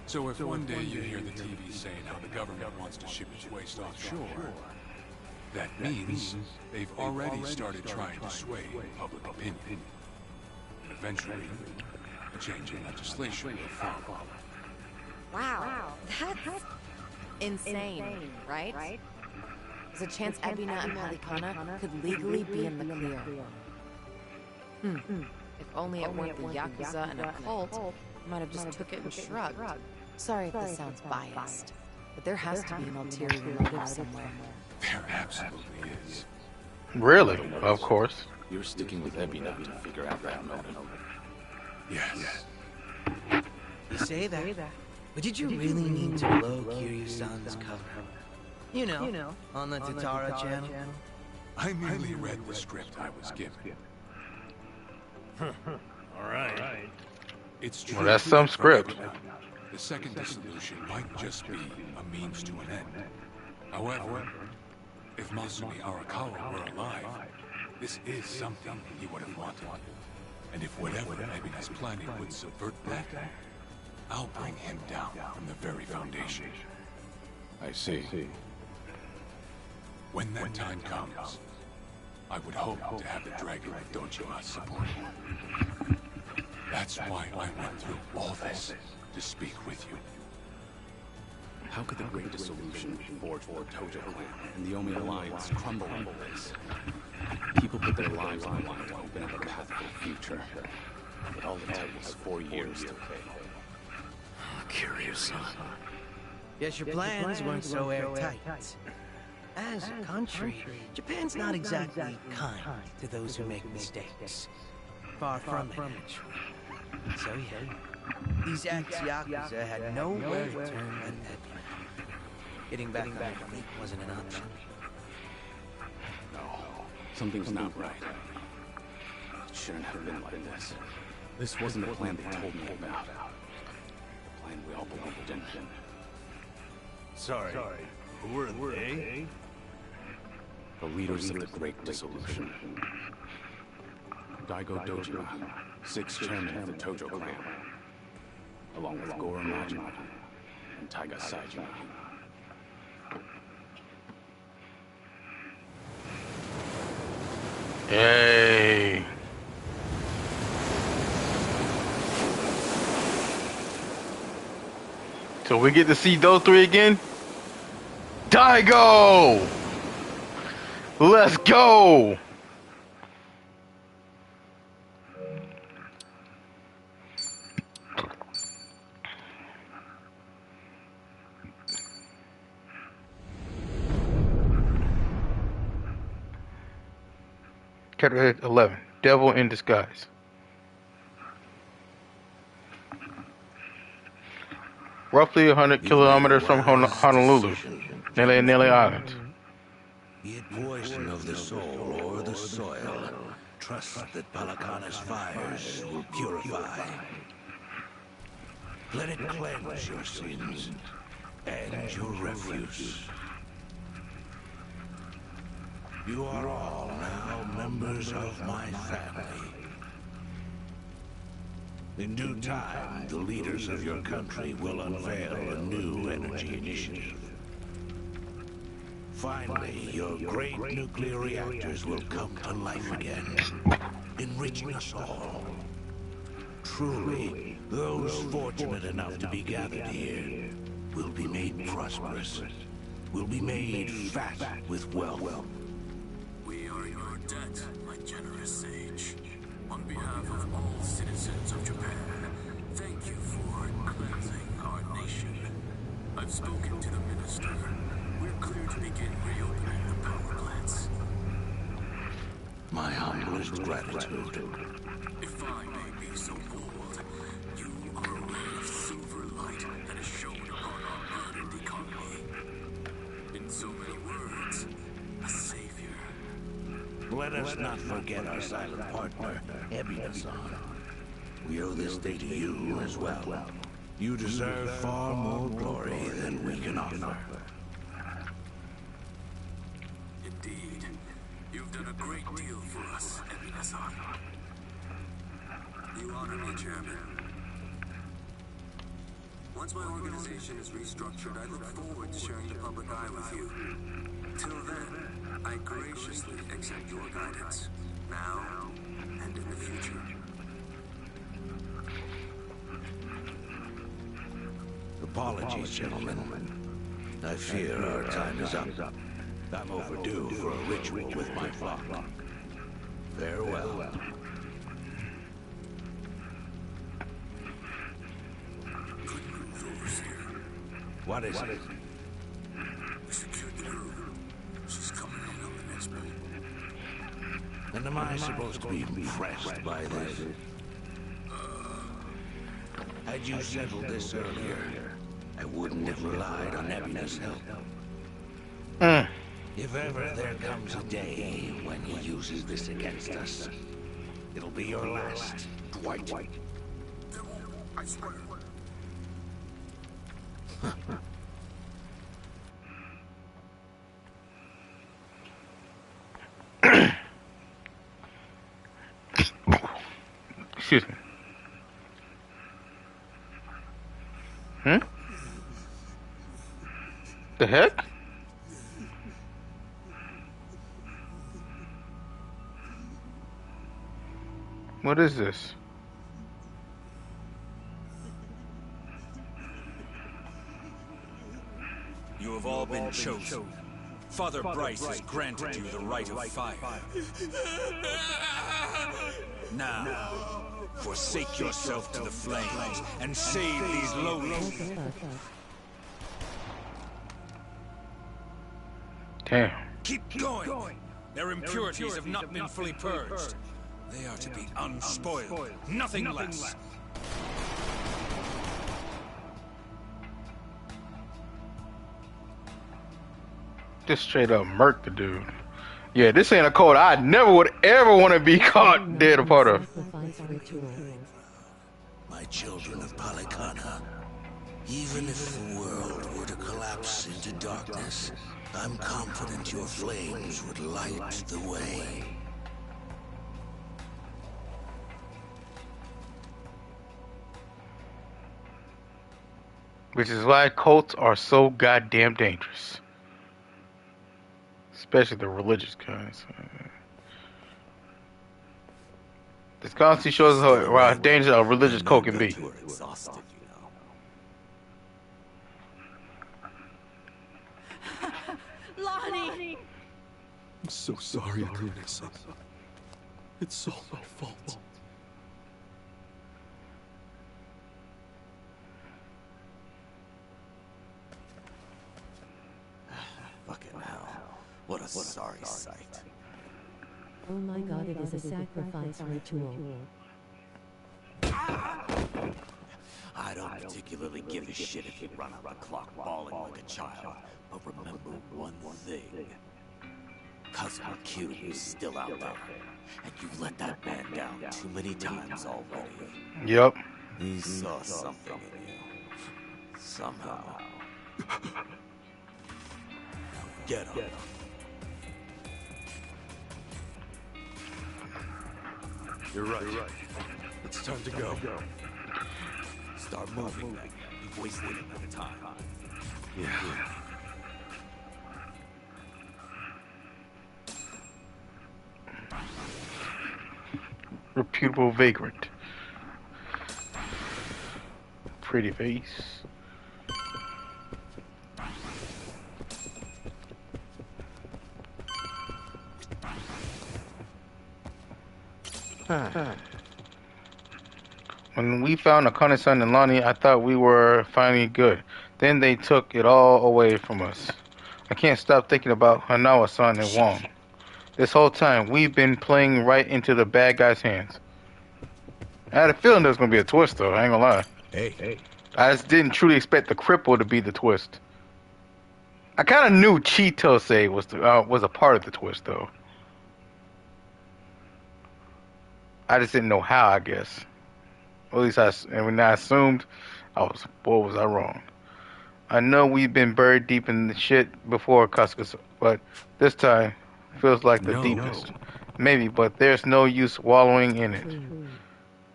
So if one day you hear the TV saying how the government wants to ship its waste offshore, that means they've already started trying to sway public opinion. And eventually, a change in legislation will follow. Wow, that's insane, right? There's a chance Ebina and Kalikana could legally be in the clear. If only it weren't the Yakuza and a cult, might have just took it and shrugged. Sorry if this sounds biased, but there has to be an ulterior motive somewhere. There absolutely is. Really? Of course. You're sticking with Ebina to figure out that motive. Yes. You say that, but did you really need to blow Kiryu-san's cover? You know, on the Tatara channel? I merely read the script I was given. Alright. It's true. Well, that's some script. The second dissolution might just be a means to an end. However, if Masumi Arakawa were alive, this is something he would have wanted. And if whatever Ebina's planning would subvert that, I'll bring him down from the very foundation. I see. When that time comes, I would hope to have the Dragon of Dojima's support. That's why I went through all this, to speak with you. How could the Great Dissolution forge for Tojo Clan and the Omi Alliance crumble under this? People put their lives on the line to open up a path for the future. But all it took was 4 years to Kiryu-san. Guess your plans weren't so airtight. As a country, Japan's not exactly kind to those who make mistakes. Far from it, actually. So yeah, these ex-Yakuza had nowhere to turn but Ebina. Getting back on their feet wasn't an option. No, something's not right. It shouldn't have been like this. This wasn't the plan they told me about. The plan we all believed in. Sorry. Who were they? The leaders of the Great Dissolution. Daigo Dojima, 6th chairman of the Tojo clan, along with Goro Majima and Taiga Saijima. Yay. So we get to see those three again? Daigo! Let's go! Chapter 11, Devil in Disguise. Roughly 100 kilometers from Honolulu, Nele Island. Be it poison of the soul or the soil, trust that Palakana's fires will purify. Let it cleanse your sins and your refuse. You are all now members of my family. In due time, the leaders of your country will unveil a new energy initiative. Finally, your great nuclear reactors will come to life again, enriching us all. Truly, those fortunate enough to be gathered here will be made prosperous, will be made fat with wealth. We are your debt, my generous sage. On behalf of all citizens of Japan, Thank you for cleansing our nation. I've spoken to the minister. We're clear to begin reopening the power plants. My humblest gratitude. If I may be so bold, you are a ray of silver light that has shone upon our burdened economy. In so many words, a savior. Let us not forget our silent partner, Ebina-san. We owe this day to you as well. You deserve far more glory than we can offer. Indeed. You've done a great deal for us, Ebina-san. You honor me, Chairman. Once my organization is restructured, I look forward to sharing the public eye with you. Till then, I graciously accept your guidance, now and in the future. Apologies, gentlemen. I fear our time is up. I'm overdue for a ritual with my flock. Farewell. Good news, Overseer. What is it? We secured the girl. She's coming in on the next boat. And am I supposed to be impressed by this? Had you settled this earlier, I wouldn't have relied on Ebina's help. If ever there comes a day when he uses this against us, it'll be your last, Dwight. I swear. Excuse me. The heck? What is this? You have all been chosen. Father Bryce has granted you the right of fire. Now, forsake yourself to the flames and save these lowly. Damn. Keep going. Their impurities have not been fully purged. They are to be unspoiled, nothing less. Just straight up murk the dude. Yeah, this ain't a code I never would ever want to be caught dead a part of. My children of Palikana, even if the world were to collapse into darkness, I'm confident your flames would light the way. Which is why cults are so goddamn dangerous. Especially the religious kinds. This constantly shows how dangerous a religious cult can be. Exhausted, you know. Lonnie! I'm so sorry, Akira-san. It's all my fault. Fucking hell. What a sorry sight. Oh my god, it is a sacrifice ritual. I don't particularly give a shit if you run out the clock bawling like a child, but remember one thing. Cousin Akira is still out there, and you've let that man down too many times already. Yep. He saw something in you. Somehow. Now get up. You're right. It's time to go. Start moving. You've wasted enough time. Yeah. Reputable vagrant. Pretty face. When we found Akane-san and Lonnie, I thought we were finally good. Then they took it all away from us. I can't stop thinking about Hanawa-san and Wong. This whole time, we've been playing right into the bad guy's hands. I had a feeling there was going to be a twist, though. I ain't gonna lie. Hey. I just didn't truly expect the cripple to be the twist. I kind of knew Chitose was a part of the twist, though. I just didn't know how, I guess. Or at least when I assumed, was I wrong? I know we've been buried deep in the shit before, Cascas, but this time feels like the deepest. Maybe, but there's no use wallowing in it.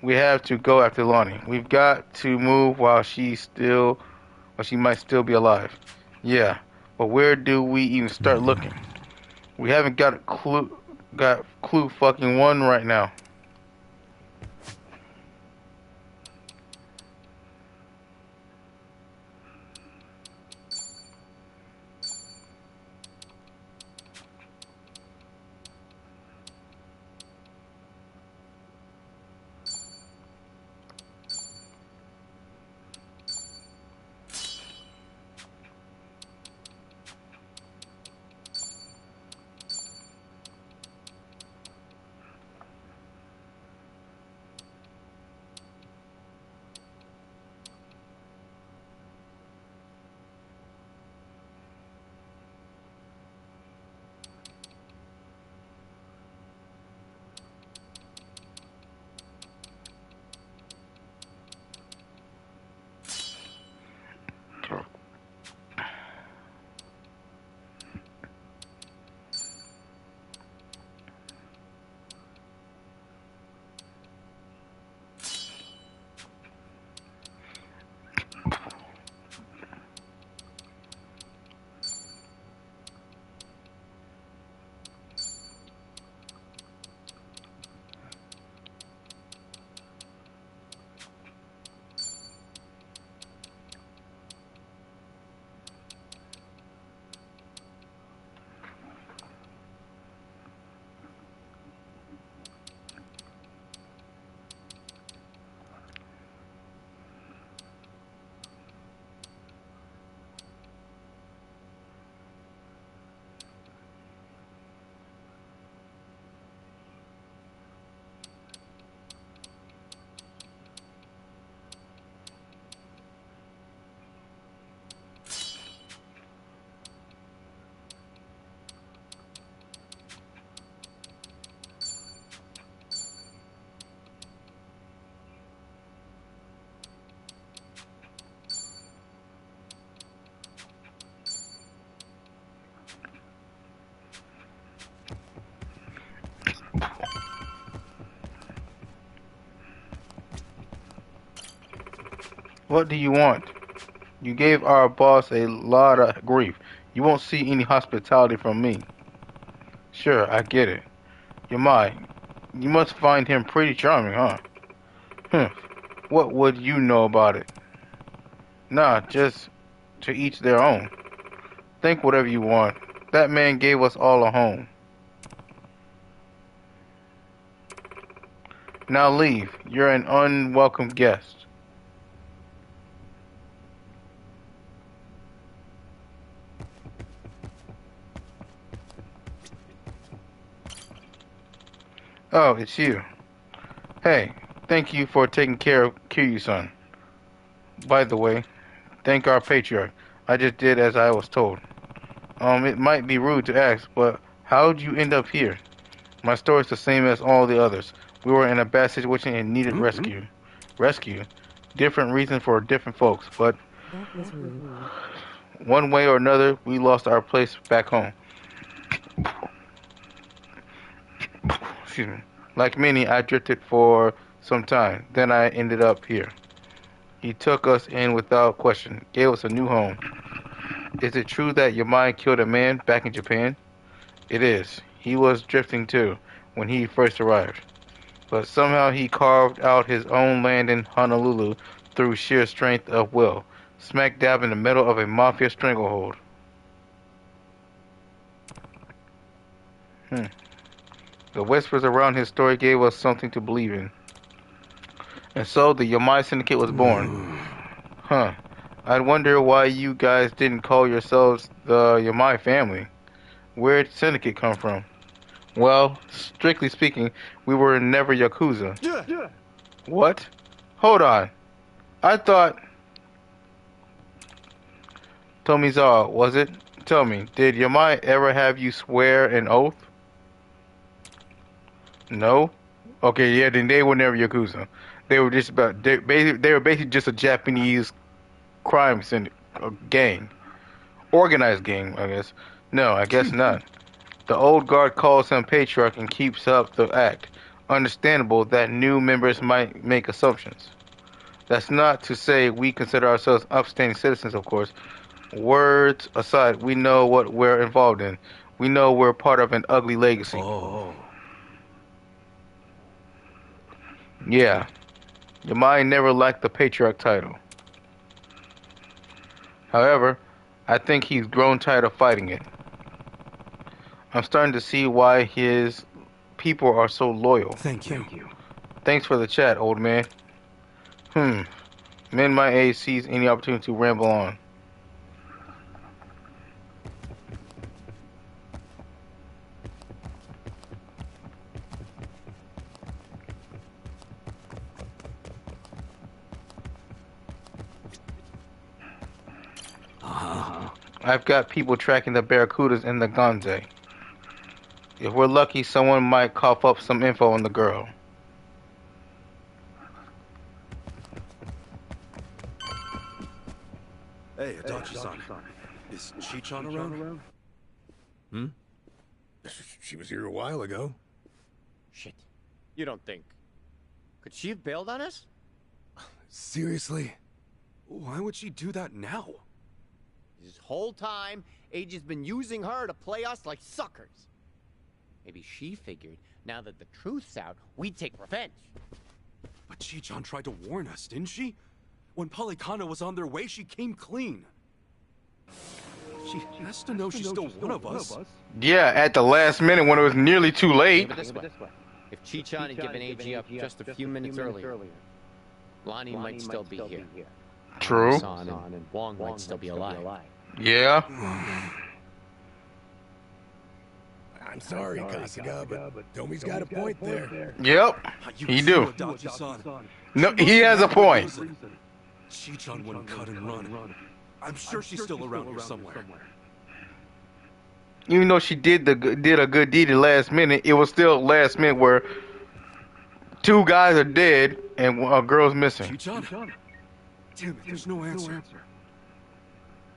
We have to go after Lonnie. We've got to move while she might still be alive. Yeah, but where do we even start looking? We haven't got clue fucking one right now. What do you want? You gave our boss a lot of grief. You won't see any hospitality from me. Sure, I get it. Yamai, you must find him pretty charming, huh? What would you know about it? Nah, just to each their own. Think whatever you want. That man gave us all a home. Now leave. You're an unwelcome guest. Oh, it's you. Hey, thank you for taking care of Kiryu-san. By the way, thank our patriarch. I just did as I was told. It might be rude to ask, but how'd you end up here? My story's the same as all the others. We were in a bad situation and needed rescue. Rescue? Different reasons for different folks, but That was rude. one way or another, we lost our place back home. Excuse me. Like many, I drifted for some time. Then I ended up here. He took us in without question, gave us a new home. Is it true that Yamai killed a man back in Japan? It is. He was drifting too, when he first arrived. But somehow he carved out his own land in Honolulu through sheer strength of will, smack dab in the middle of a mafia stranglehold. The whispers around his story gave us something to believe in. And so the Yamai Syndicate was born. Huh. I'd wonder why you guys didn't call yourselves the Yamai family. Where'd Syndicate come from? Well, strictly speaking, we were never Yakuza. Yeah. What? Hold on. I thought... Tomizawa, was it? Tell me, did Yamai ever have you swear an oath? No? Okay, yeah, then they were never Yakuza. They were just about... They were basically just a Japanese crime gang. Organized gang, I guess. No, I guess not. The old guard calls him patriarch and keeps up the act. Understandable that new members might make assumptions. That's not to say we consider ourselves upstanding citizens, of course. Words aside, we know what we're involved in. We know we're part of an ugly legacy. Oh. Yeah. Yamai never lacked the patriarch title. However, I think he's grown tired of fighting it. I'm starting to see why his people are so loyal. Thank you. Thanks for the chat, old man. Men my age sees any opportunity to ramble on. I've got people tracking the Barracudas in the Gonze. If we're lucky, someone might cough up some info on the girl. Hey, Adachi-san. Is Chi-chan around? She was here a while ago. Shit. You don't think... Could she have bailed on us? Seriously? Why would she do that now? This whole time, Age has been using her to play us like suckers. Maybe she figured, now that the truth's out, we'd take revenge. But Chi-chan tried to warn us, didn't she? When Polycana was on their way, she came clean. She has to know she's still one of us. Yeah, at the last minute when it was nearly too late. This way. If Chi-chan had given AG up just a few minutes earlier, Lonnie might still be here. True. San and Wong might still be alive. Yeah. I'm sorry, Kasuga, but Tomi's got a point there. Yep, he do. No, he has a point. Chi-chan wouldn't cut and run. I'm sure she's still around here somewhere. Even though she did a good deed at the last minute, it was still last minute where two guys are dead and a girl's missing. Chi-chan? Damn it, there's no answer.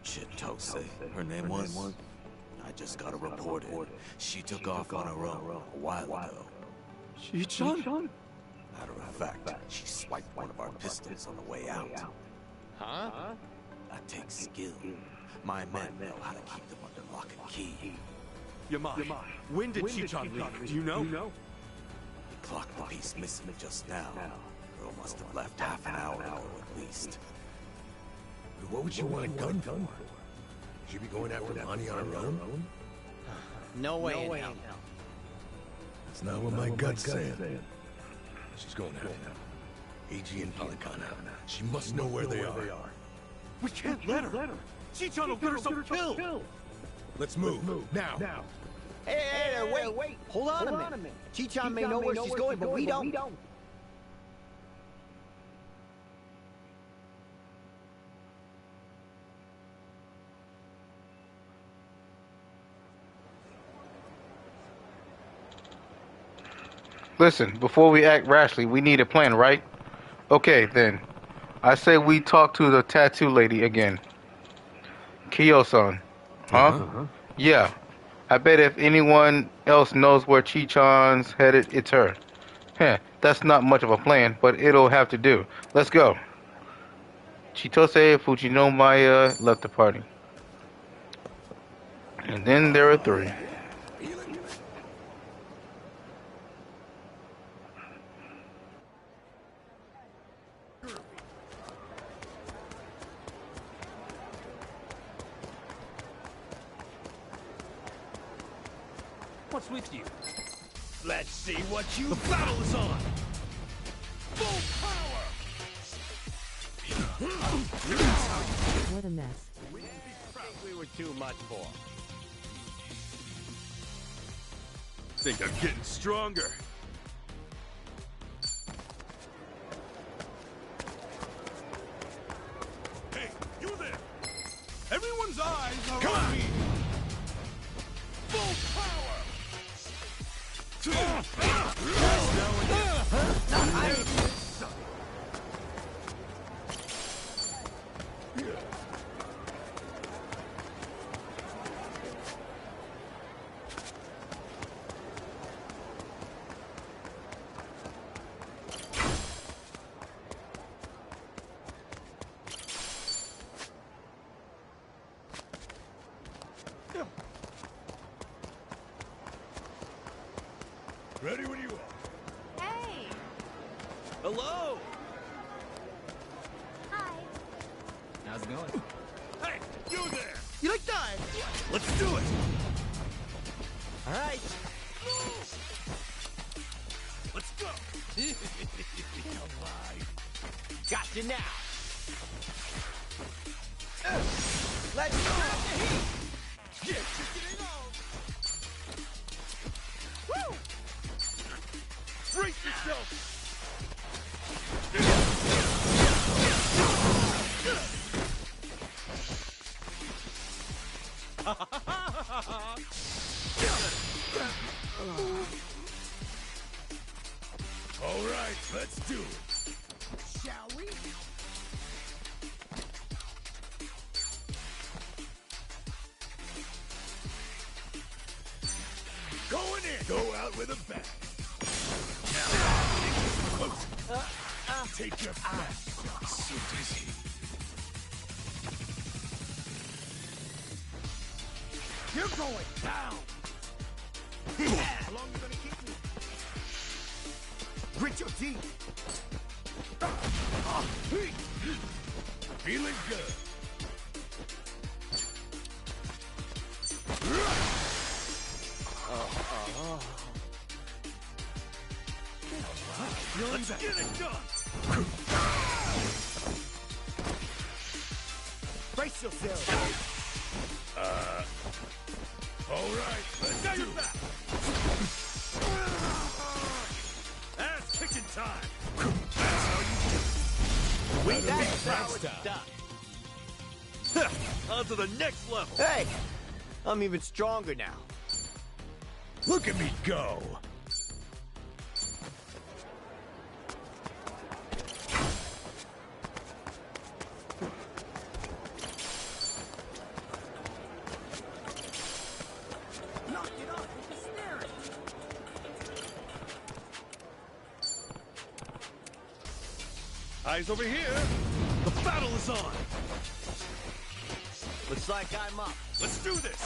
Chitose, her name was? I just got a report in. She took off on her own a while ago. Chi-chan? Matter of fact, she swiped one of our pistols on the way out. Huh? That takes skill. My men know how to keep them under lock and key. Yamai, when did Chi-chan leave? Do you know? The clock piece missing just now. Girl must have left half an hour ago at least. What would you want a gun for? Should she be going after Lonnie on her own? No way in hell. That's not what my gut's saying. She's going after them. AG and Polycana. She must know where they are. We can't let her. Chi-chan will get herself killed. Let's move. Now. Hey, wait. Hold on a minute. Chi-chan may know where she's going, but we don't. Listen, before we act rashly, we need a plan, right? Okay, then. I say we talk to the tattoo lady again. Kiyo-san. Huh? Yeah. I bet if anyone else knows where Chi-chan's headed, it's her. That's not much of a plan, but it'll have to do. Let's go. Chitose Fujinomaya left the party. And then there are three. What's with you? Let's see what you... The battle is on! Full power! What a mess. I think we were too much for. Think I'm getting stronger. Hey, you there! Everyone's eyes are on me! Full power! Ready when you are. Hey! Hello! Hi. How's it going? Hey, you there! You like that? Let's do it! All right. Let's go! Got you now. Let's go. Yeah, chicken it on! Woo! Brace yourself! All right, let's do it. Shall we? Going in. Go out with a bang. Now, take your back. So dizzy. You're going down. How long you gonna keep me? Grit your teeth. Feeling good. Let's get it done. Brace yourself. All right, let's do it. Ass kicking time. That's how you do it. We That's how how it's done. On to the next level! Hey, I'm even stronger now. Look at me go. Knock it off with the steering. Eyes over here! The battle is on! Looks like I'm up. Let's do this!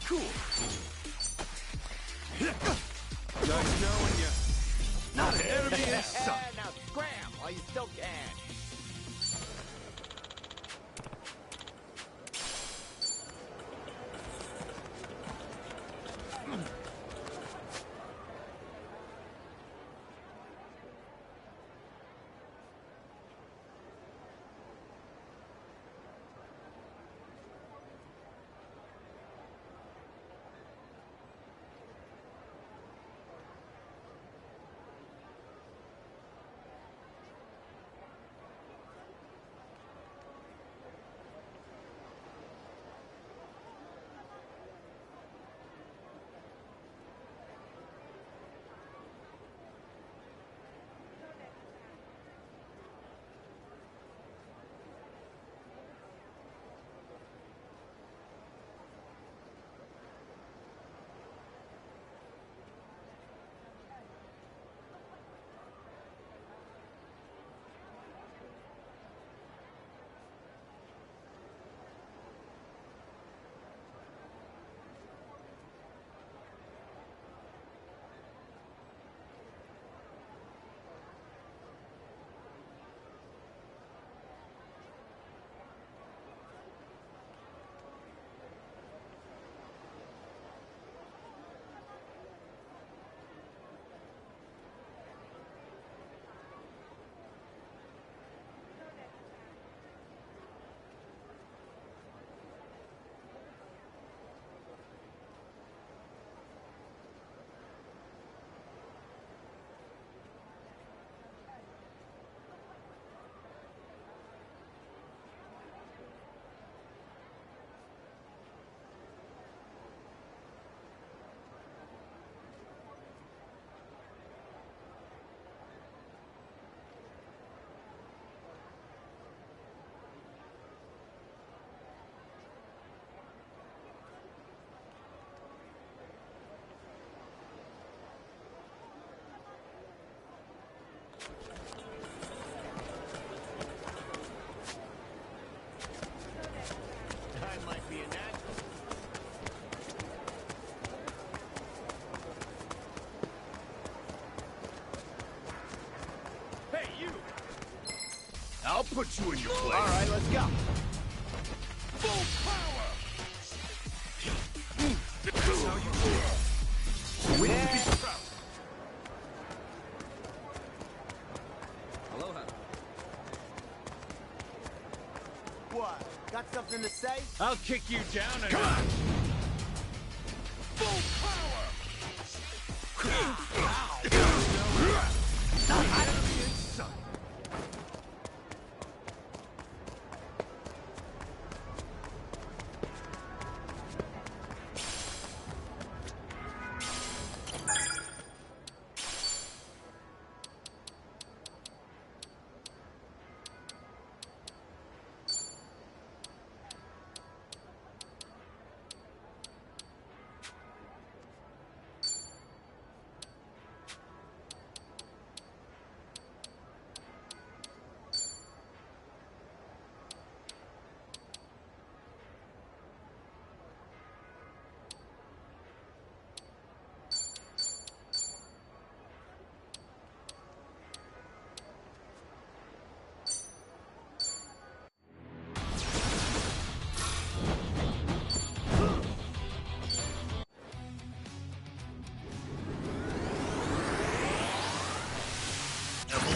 Cool! Nice knowing you. Not an enemy in sight! Now scram while you still can. I'll put you in your place. All right, let's go. Full power. This is how you do it. Win. Aloha. What? Got something to say? I'll kick you down and... Come on. Full power.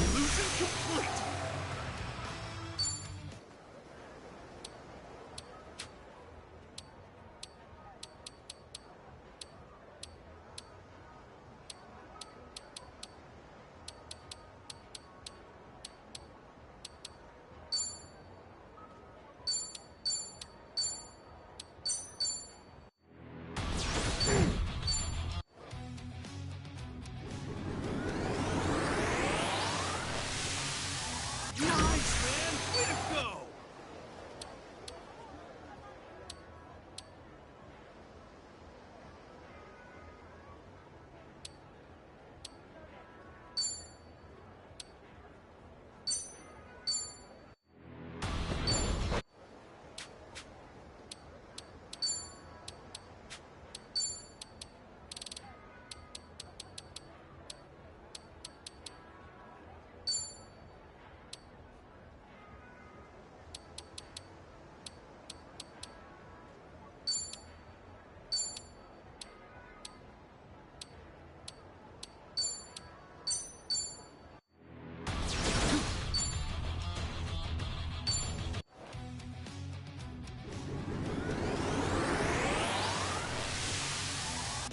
Evolution complete!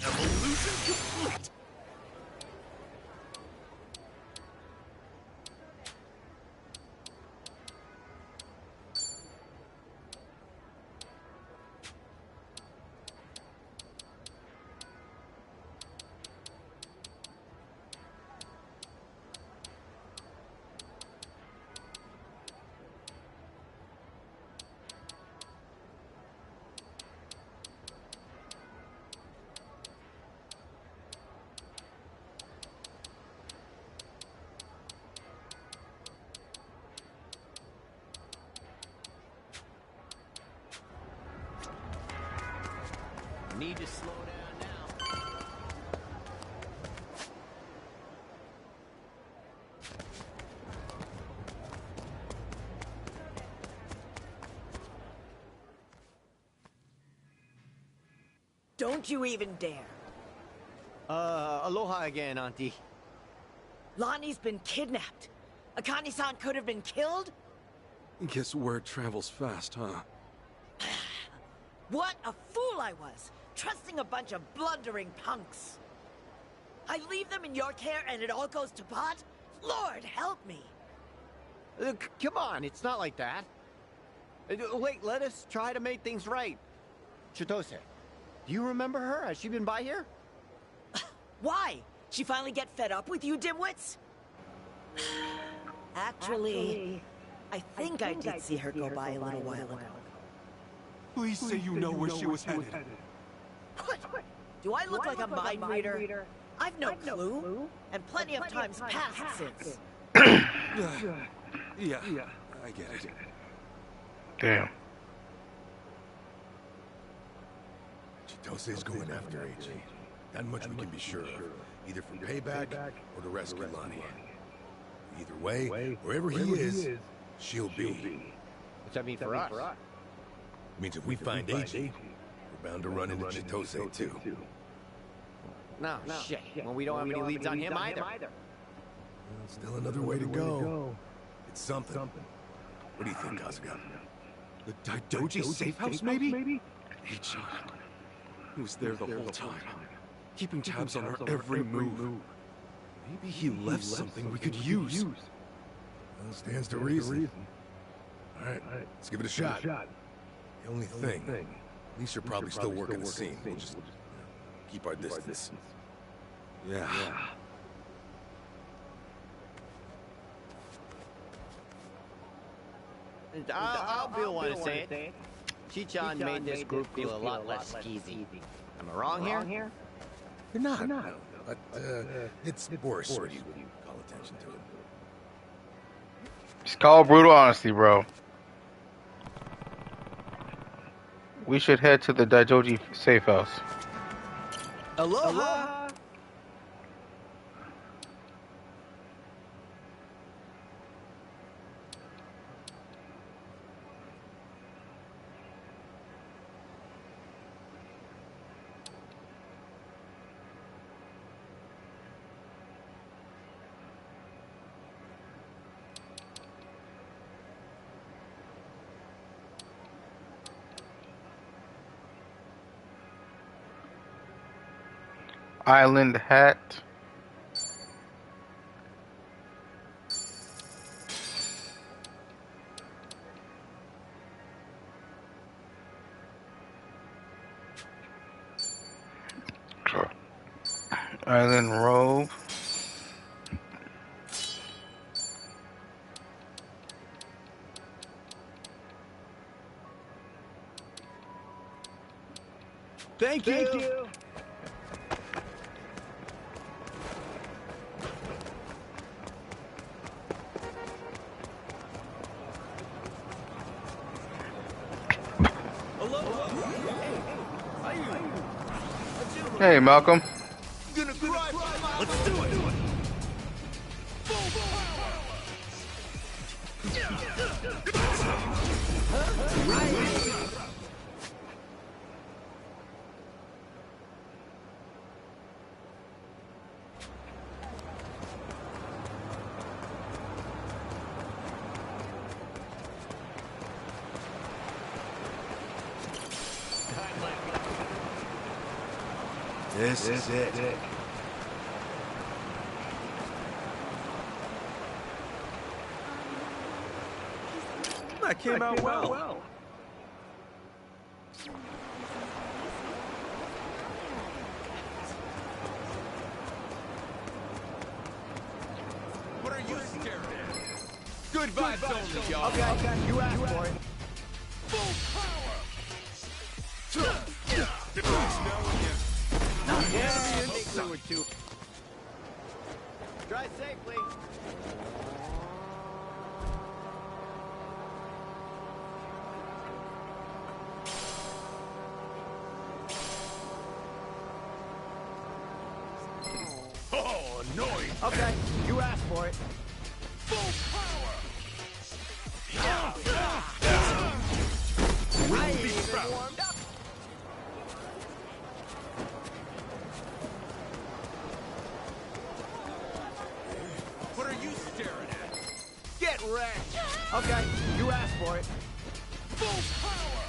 Evolution complete! Need to slow down now. Don't you even dare. Aloha again, Auntie. Lonnie's been kidnapped. Akane-san could have been killed? Guess word travels fast, huh? What a fool I was, trusting a bunch of blundering punks. I leave them in your care and it all goes to pot? Lord, help me. Come on, it's not like that. Wait, let us try to make things right. Chitose, do you remember her? Has she been by here? Why? She finally get fed up with you dimwits? Actually, I think I did see her go by a little while ago. Please say you know where she was headed. What? Do I look like a mind reader? I've no clue, and plenty of times passed since. Yeah, I get it. Damn. Chitose's going after AG. That much we can be sure of. Either for payback or to rescue Lonnie. Either way, wherever he is, She'll be. What's that mean for us? Means if we find AG, we're bound to run into Chitose too. No, shit. Well, we don't have any leads on him either. Well, still another way to go. It's something. What do you think, Kasuga? The Daidoji safe house, maybe? Ichi. He was there the whole time, keeping tabs on our every move. Maybe he left something we could use. Well, stands to reason. All right, let's give it a shot. The only thing, at least you're probably still working the scene. We'll just keep our distance. Yeah. I'll be the one to say it. Chichan made this group feel a lot less skeezy. Am I wrong here? You're not. But it's worse when you call attention to it. It's called brutal honesty, bro. We should head to the Daidoji safe house. Aloha! Island hat. Island robe. Thank you. Hey, Malcolm. Let's do it. This is it. That came out well. What are you staring at? Good vibes only, y'all. Okay, you asked for it. Full power! Drive safely. Oh, annoying! Okay, you asked for it. Full power! I ain't even warmed up. What are you staring at? Get wrecked. Okay, you asked for it. Full power!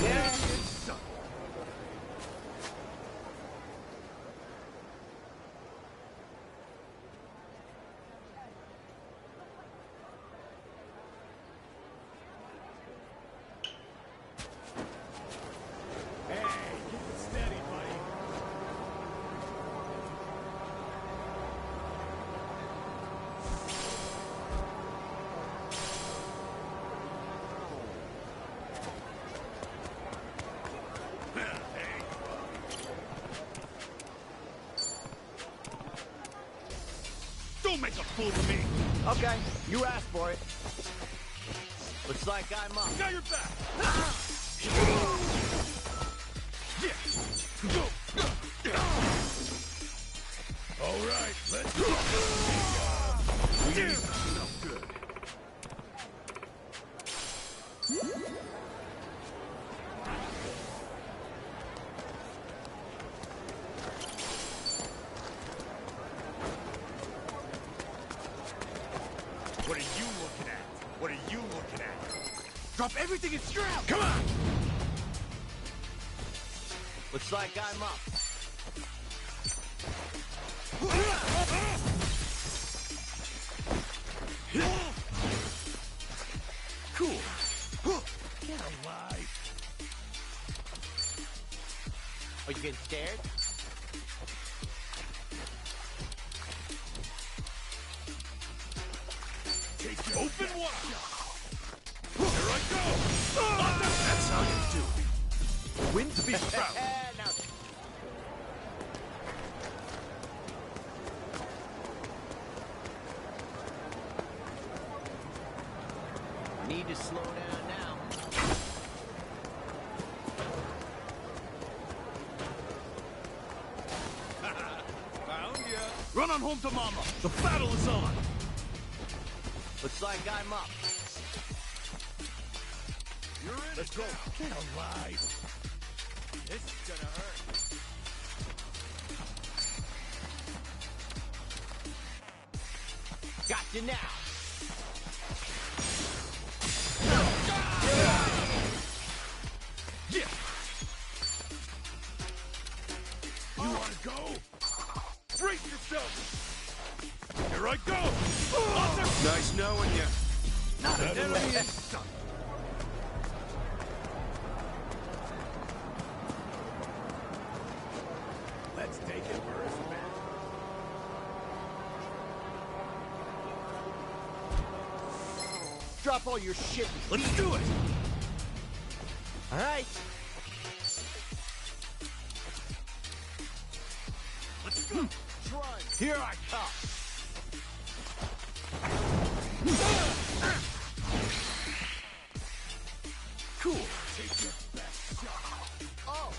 Yeah. Don't make a fool of me! Okay, you asked for it. Looks like I'm up. Got your back! All right, let's go. Drop everything and scrap! Come on! Looks like I'm up. Cool. Get alive. Are you getting scared? Take it. Open one. Here I go. That's how you do it. Win to be proud. Now. Need to slow down now. Found ya. Run on home to mama. The battle is on. Looks like I'm up. You're in. Let's go. Get alive. This is gonna hurt. Got you now. Yeah. You wanna go? Brace yourself. Here I go. Nice knowing you. Not an enemy in sight. Let's take it for a spin. Drop all your shit. Let's do it. All right. Let's go. Here I come. Cool. Take your best shot. Oh.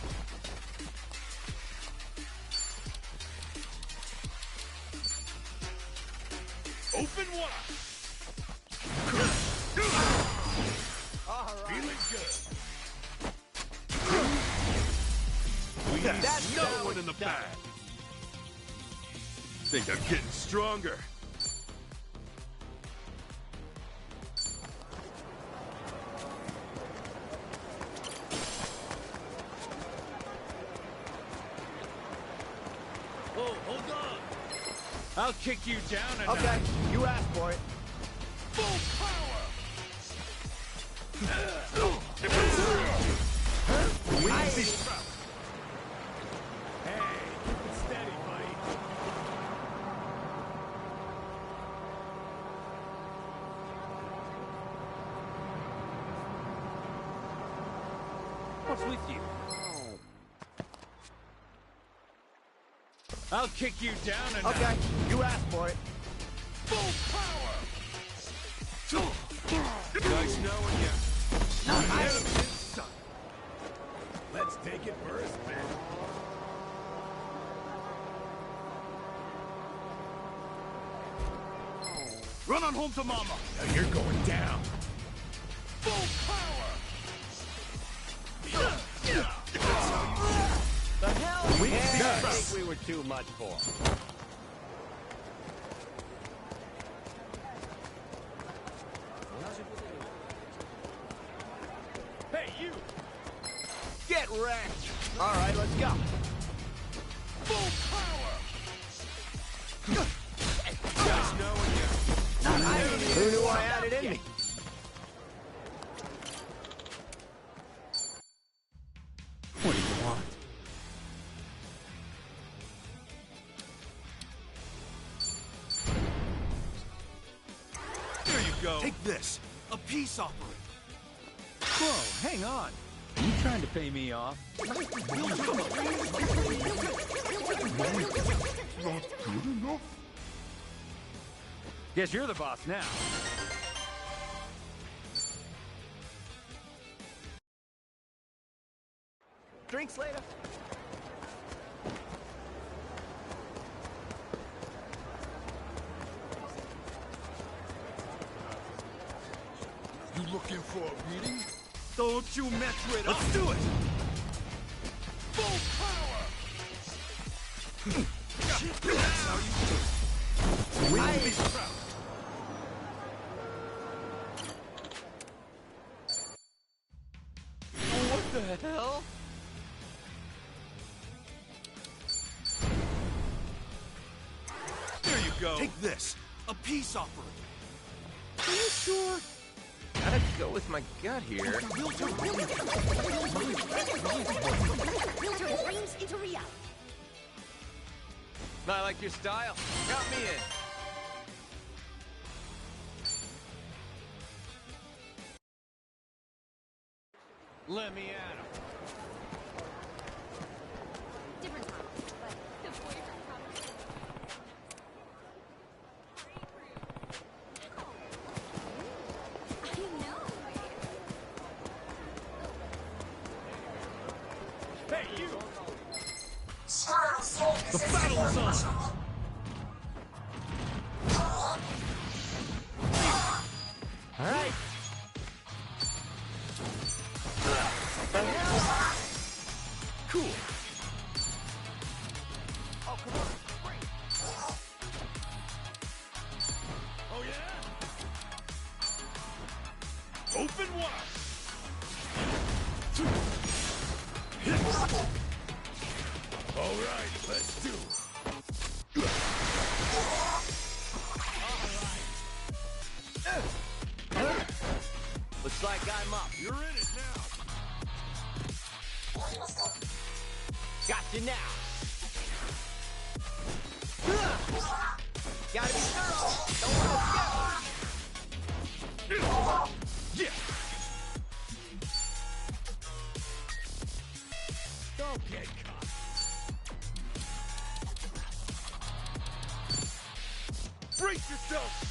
Open wide. All right. Feeling good. That's no one in the bag. Think I'm getting stronger. Oh, hold on. I'll kick you down and Okay, you asked for it. Full power. Hey, keep it steady, buddy. What's with you? I'll kick you down and Okay, you asked for it. Full power. Nice knowing you. Enemy in sight. Let's take it for a spin. Run on home to mama. Now you're going down. Full power. The hell? We I success. think we were too much for. Hey, you! Get wrecked. All right, let's go. Full power. Nice knowing you. Who knew I had it in me? What do you want? There you go. Take this. A peace offering. Whoa, hang on. You trying to pay me off? Not good enough. Guess you're the boss now. Drinks later. You looking for a meeting? Don't you mess with us! Let's do it! Full power! That's how you do it. Win be proud. go. Take this. A peace offering. Are you sure? Gotta go with my gut here. We'll turn dreams into reality. I like your style. Count me in. Let me at him. Different time, but the boyfriend probably. I know. Hey, you! The battle is on! All right. Cool. Oh, come on. Great. Oh, yeah? Open wide. All right, let's do it. Looks like I'm up. You're in it now. Got you now. Gotta be thorough. Don't want to Yeah. Don't get caught. Brace yourself.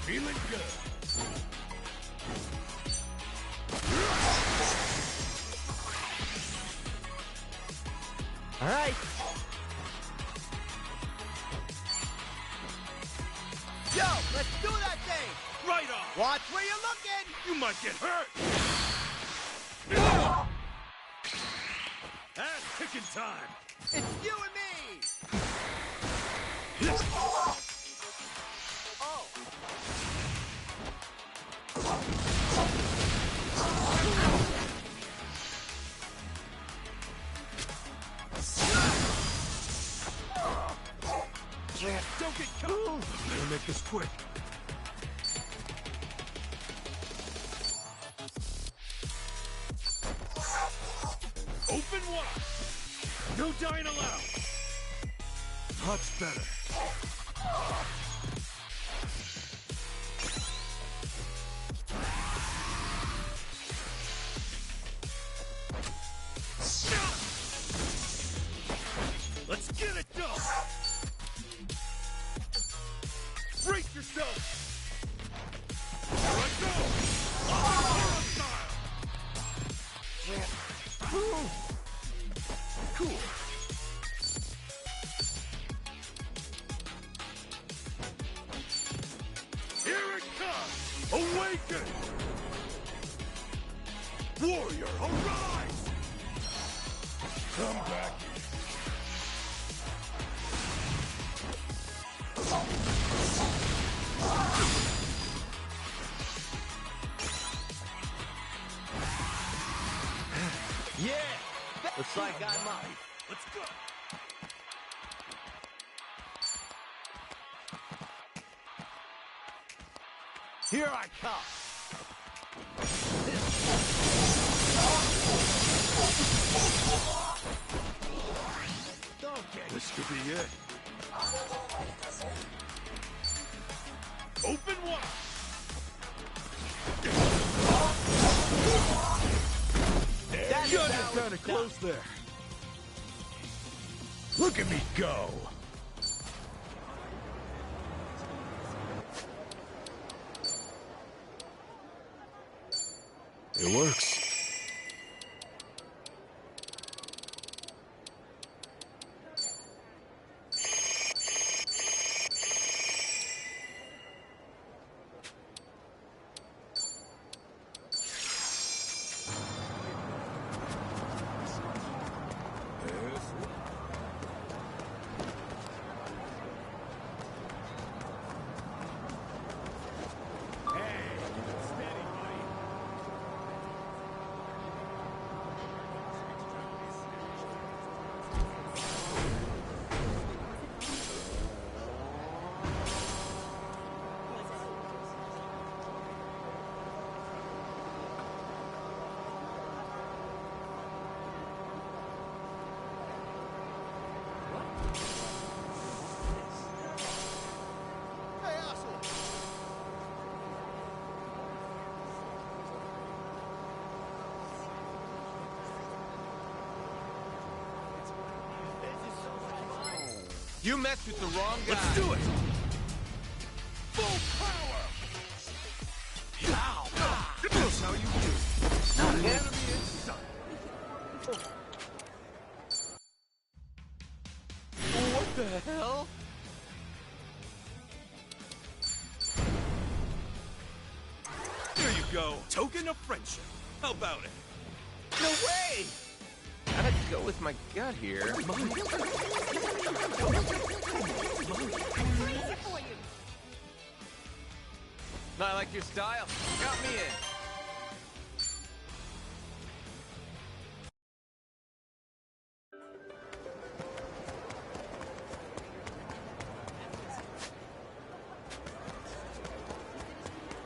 Feeling good. All right. Yo, let's do that thing. Right on. Watch where you're looking. You might get hurt. Ass kicking time. It's you and me. Oh. Don't get caught. We'll make this quick. Open wide. No dying allowed. Much better. Let's get it done. Brace yourself. Here I go. Akira style. Cool. Here it comes. Awaken. Warrior, arise. Come back here. Yeah. Looks like I'm up. Let's go. Here I come. Don't get This could be it. Open wide. Kind of close there. Look at me go. It works. You messed with the wrong guy. Let's do it! Full power! That's how you do it. Enemy in sight. What the hell? There you go. Token of friendship. How about it? No way! Gotta go with my gut here. I like your style. Got me in.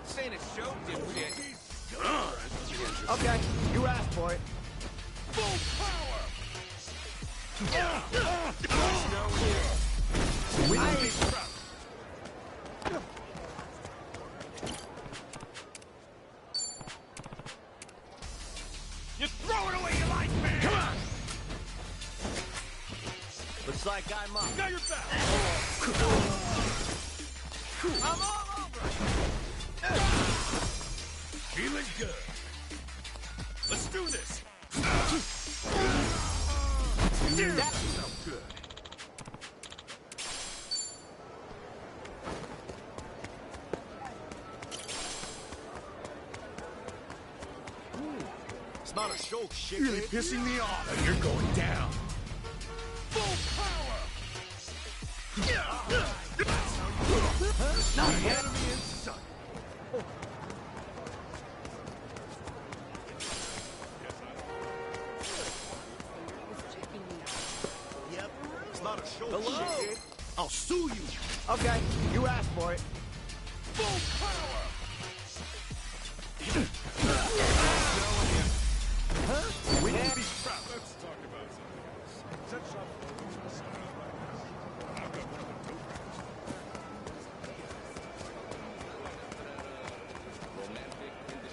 This ain't a show, dipshit. Okay, you asked for it. Full power! You throw it away, you like, man! Come on! Looks like I'm up. Got your back! I'm all over! Feeling good. Let's do this! That felt good. It's not a show, shit. Really pissing me off. And you're going down. Full power! Not an enemy in sight. Yep. It's not a show, Hello? shit. I'll sue you. Okay, you asked for it. Full power! Huh? We can be proud. Let's talk about something else. I've got one of the dope guys.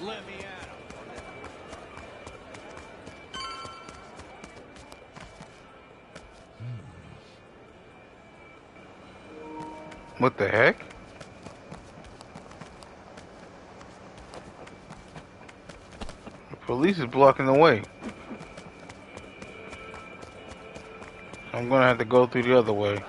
Let me at him. What the heck? The police is blocking the way. I'm gonna have to go through the other way.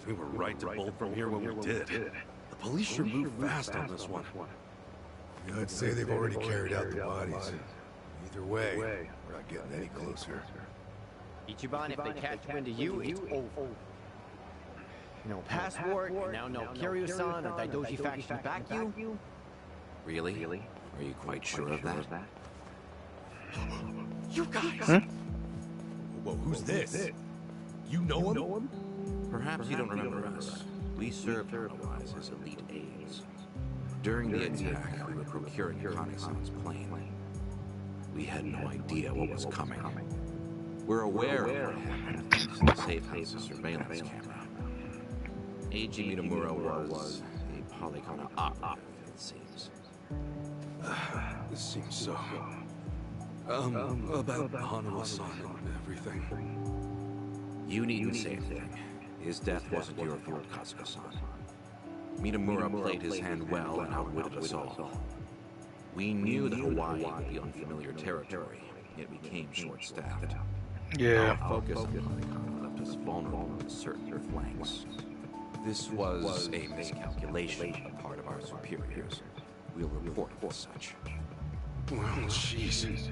We were right to bolt from here when we did. The police sure moved fast on this one. Yeah, I'd say they've already carried out the bodies. Either way, we're not getting any closer. Ichiban, if they catch wind of you, it's over. No passport, now no Kiryu-san or Daidoji faction back you. Really? Are you quite sure of that? You guys! Hmm? Whoa, who's this? You know him? Perhaps you don't remember us. We served Hanawai's as elite aides. During the attack, we were procuring Kane-san's plane. We had no idea what was coming. We're aware of what happened thanks to the safe house's surveillance camera. A.G. Mitamura was a polygon operative, it seems. This seems so... about Hanawa-san and everything. You needn't say anything. His death wasn't your fault, Kasuga-san. Mitamura played his hand well and outwitted us all. We knew that Hawaii would be unfamiliar territory, yet we became short-staffed. Yeah. Our focus on Polygon left us vulnerable on certain flanks. This was a miscalculation on the part of our superiors. We'll report it as such. Well, jeez.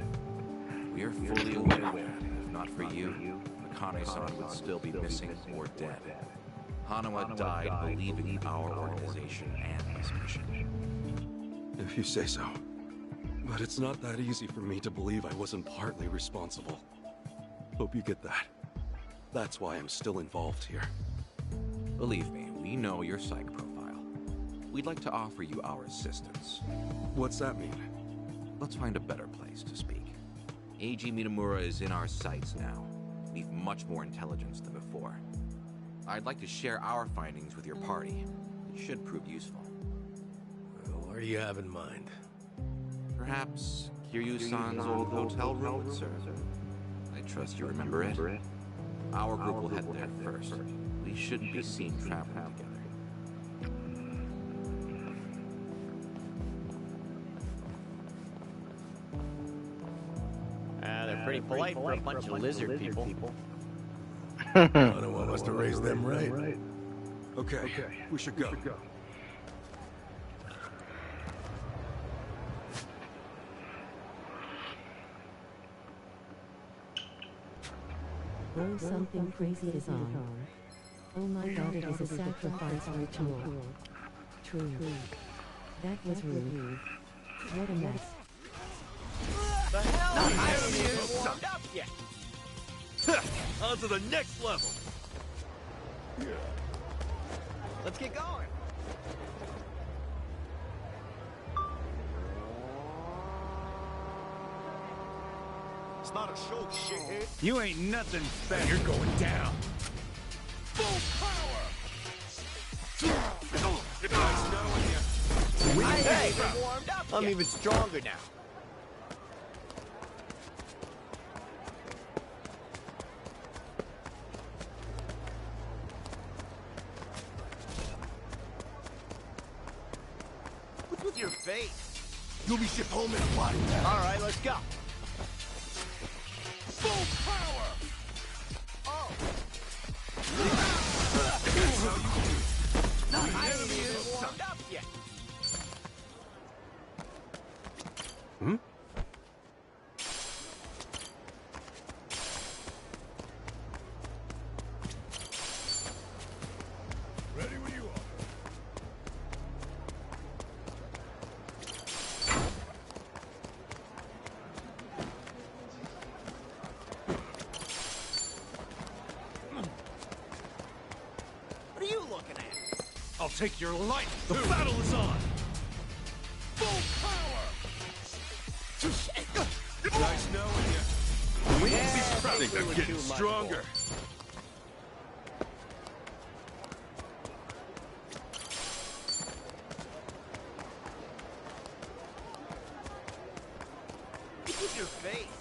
We are fully aware that if not for you, Akane-san would still be missing or dead. Hanawa died believing in our organization and this mission. If you say so. But it's not that easy for me to believe I wasn't partly responsible. Hope you get that. That's why I'm still involved here. Believe me, we know your psych profile. We'd like to offer you our assistance. What's that mean? Let's find a better place to speak. A.G. Mitamura is in our sights now. We've much more intelligence than before. I'd like to share our findings with your party. It should prove useful. What do you have in mind? Perhaps Kiryu-san's old hotel room, sir? I trust you remember it. Our group will head there first. We shouldn't be seen traveling together. They're pretty polite for a bunch of lizard people. I don't want us to raise them right. Okay, we should go. Oh, something crazy is on. Oh my god, it is a sacrifice ritual. True. That was rude. What a mess. The hell? I haven't even warmed up yet. On to the next level. Let's get going. It's not a show, shithead. You ain't nothing special. You're going down. Full power. Nice knowing you. I ain't even warmed up yet. I'm even stronger now. What's with your face? You'll be shipped home in a body bag. All right, let's go. Full power. Oh. I ain't even warmed up yet. Hmm? Ready when you are. What are you looking at? I'll take your life. The battle is on. Full power. Nice knowing you. We won't be proud. I think I'm getting stronger. What's with your face?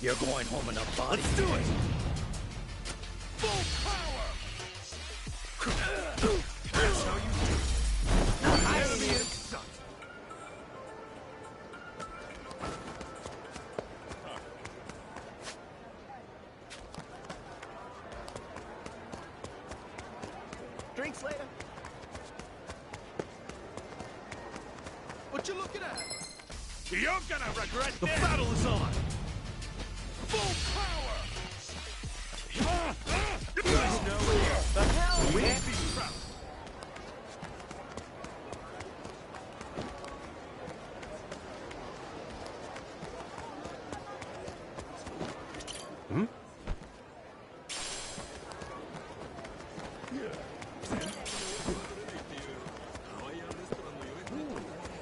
You're going home in a body. Let's do it. Full power. That's how you do it. I Enemy ain't in sight. Drinks later. What you looking at? You're gonna regret this. The battle is on. Full power. Nice knowing you. The hell? We won't be proud. Hmm?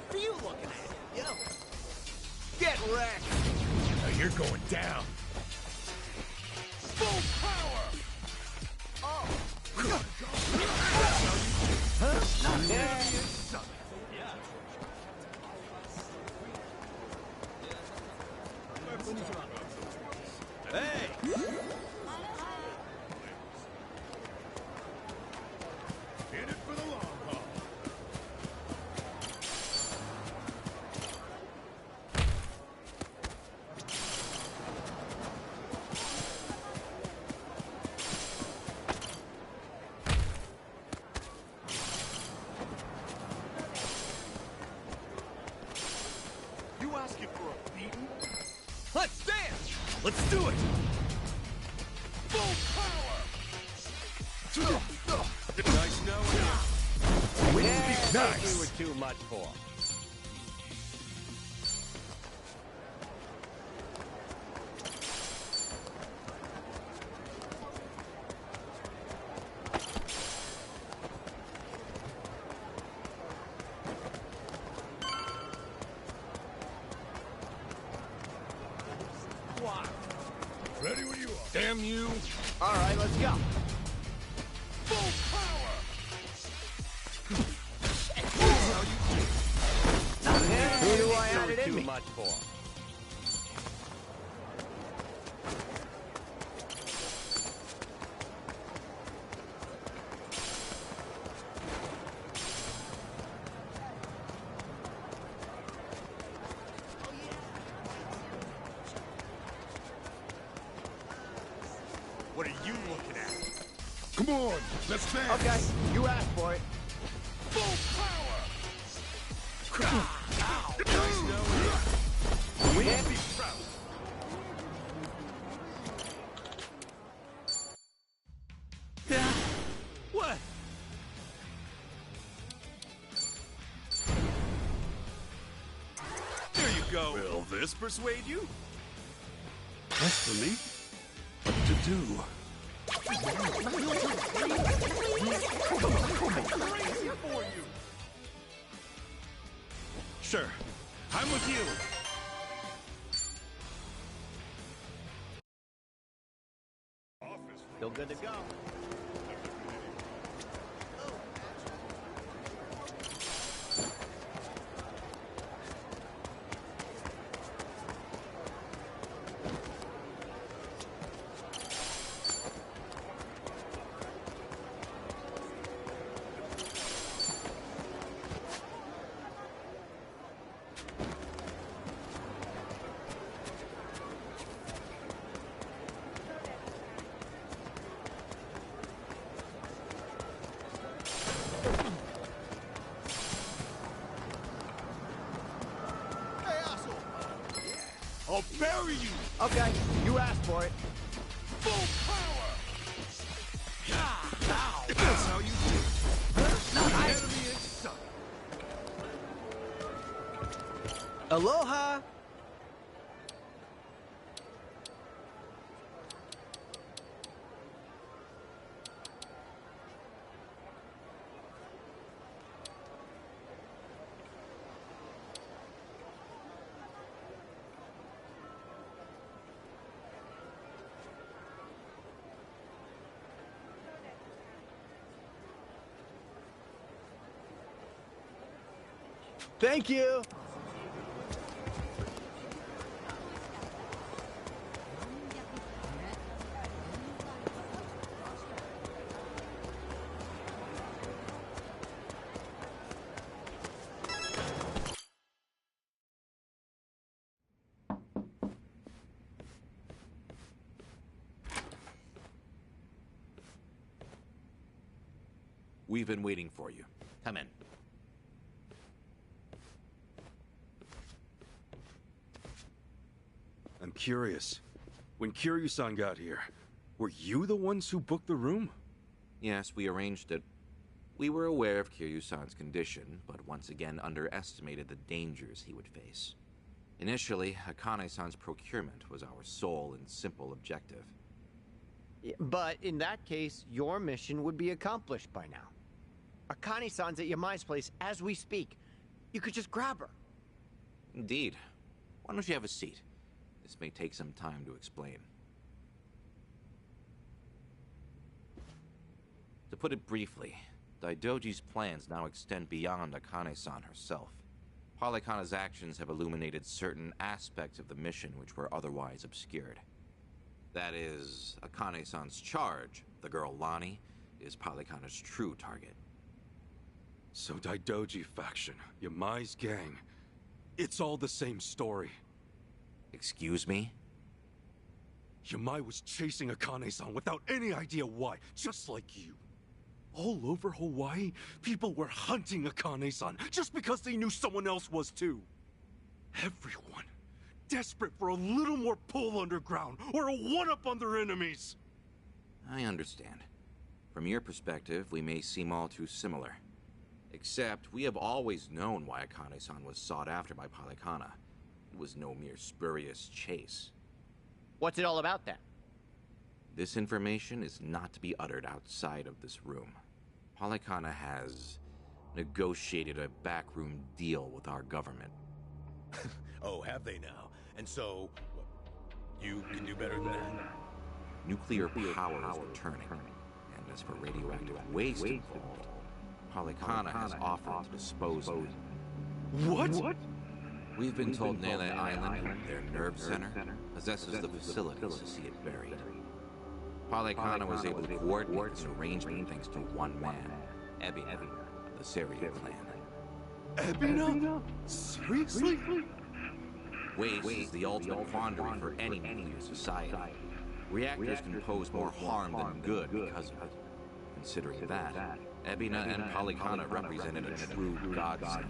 What are you looking at? Yo. Get wrecked. Now you're going down. Full power. Oh. Hey. In it for the long haul. You asking for a beating? Let's dance. Let's do it. Full power. Nice knowing you. We were too much for. Ready when you are. Damn you. All right, let's go. much for. What are you looking at? Come on, let's dance. Okay, you asked for it. Full power! We Be proud. What? There you go. Will this persuade you? As for me, what to do? Sure, I'm with you. Still good to go. I'll bury you! Okay, you asked for it. Full power! That's how you do it. Enemy in sight. Aloha! Thank you! We've been waiting for you. Come in. I'm curious. When Kiryu-san got here, were you the ones who booked the room? Yes, we arranged it. We were aware of Kiryu-san's condition, but once again underestimated the dangers he would face. Initially, Akane-san's procurement was our sole and simple objective. But in that case, your mission would be accomplished by now. Akane-san's at Yamai's place as we speak. You could just grab her. Indeed. Why don't you have a seat? This may take some time to explain. To put it briefly, Daidoji's plans now extend beyond Akane-san herself. Polykhana's actions have illuminated certain aspects of the mission which were otherwise obscured. That is, Akane-san's charge, the girl Lonnie, is Polykhana's true target. So Daidoji faction, Yamai's gang, it's all the same story. Excuse me? Yamai was chasing Akane-san without any idea why, just like you. All over Hawaii, people were hunting Akane-san just because they knew someone else was too. Everyone, desperate for a little more pull underground or a one-up on their enemies. I understand. From your perspective, we may seem all too similar. Except, we have always known why Akane-san was sought after by Polykhana. It was no mere spurious chase. What's it all about then? This information is not to be uttered outside of this room. Polykhana has negotiated a backroom deal with our government. Oh, have they now? And so, what, you can do better than that? Nuclear power is returning, and as for radioactive waste involved, Polykhana has offered to dispose of it. What? We've been told Nele Island, their nerve center, possesses the facilities to see it buried. Palekana was able to coordinate this arrangement thanks to one man, Ebina, of the Seria clan. Ebina? Seriously? Waste is the ultimate quandary for any nuclear society. Reactors can pose more harm than good because of it. Considering that, Ebina and Palekana represented a true godsend.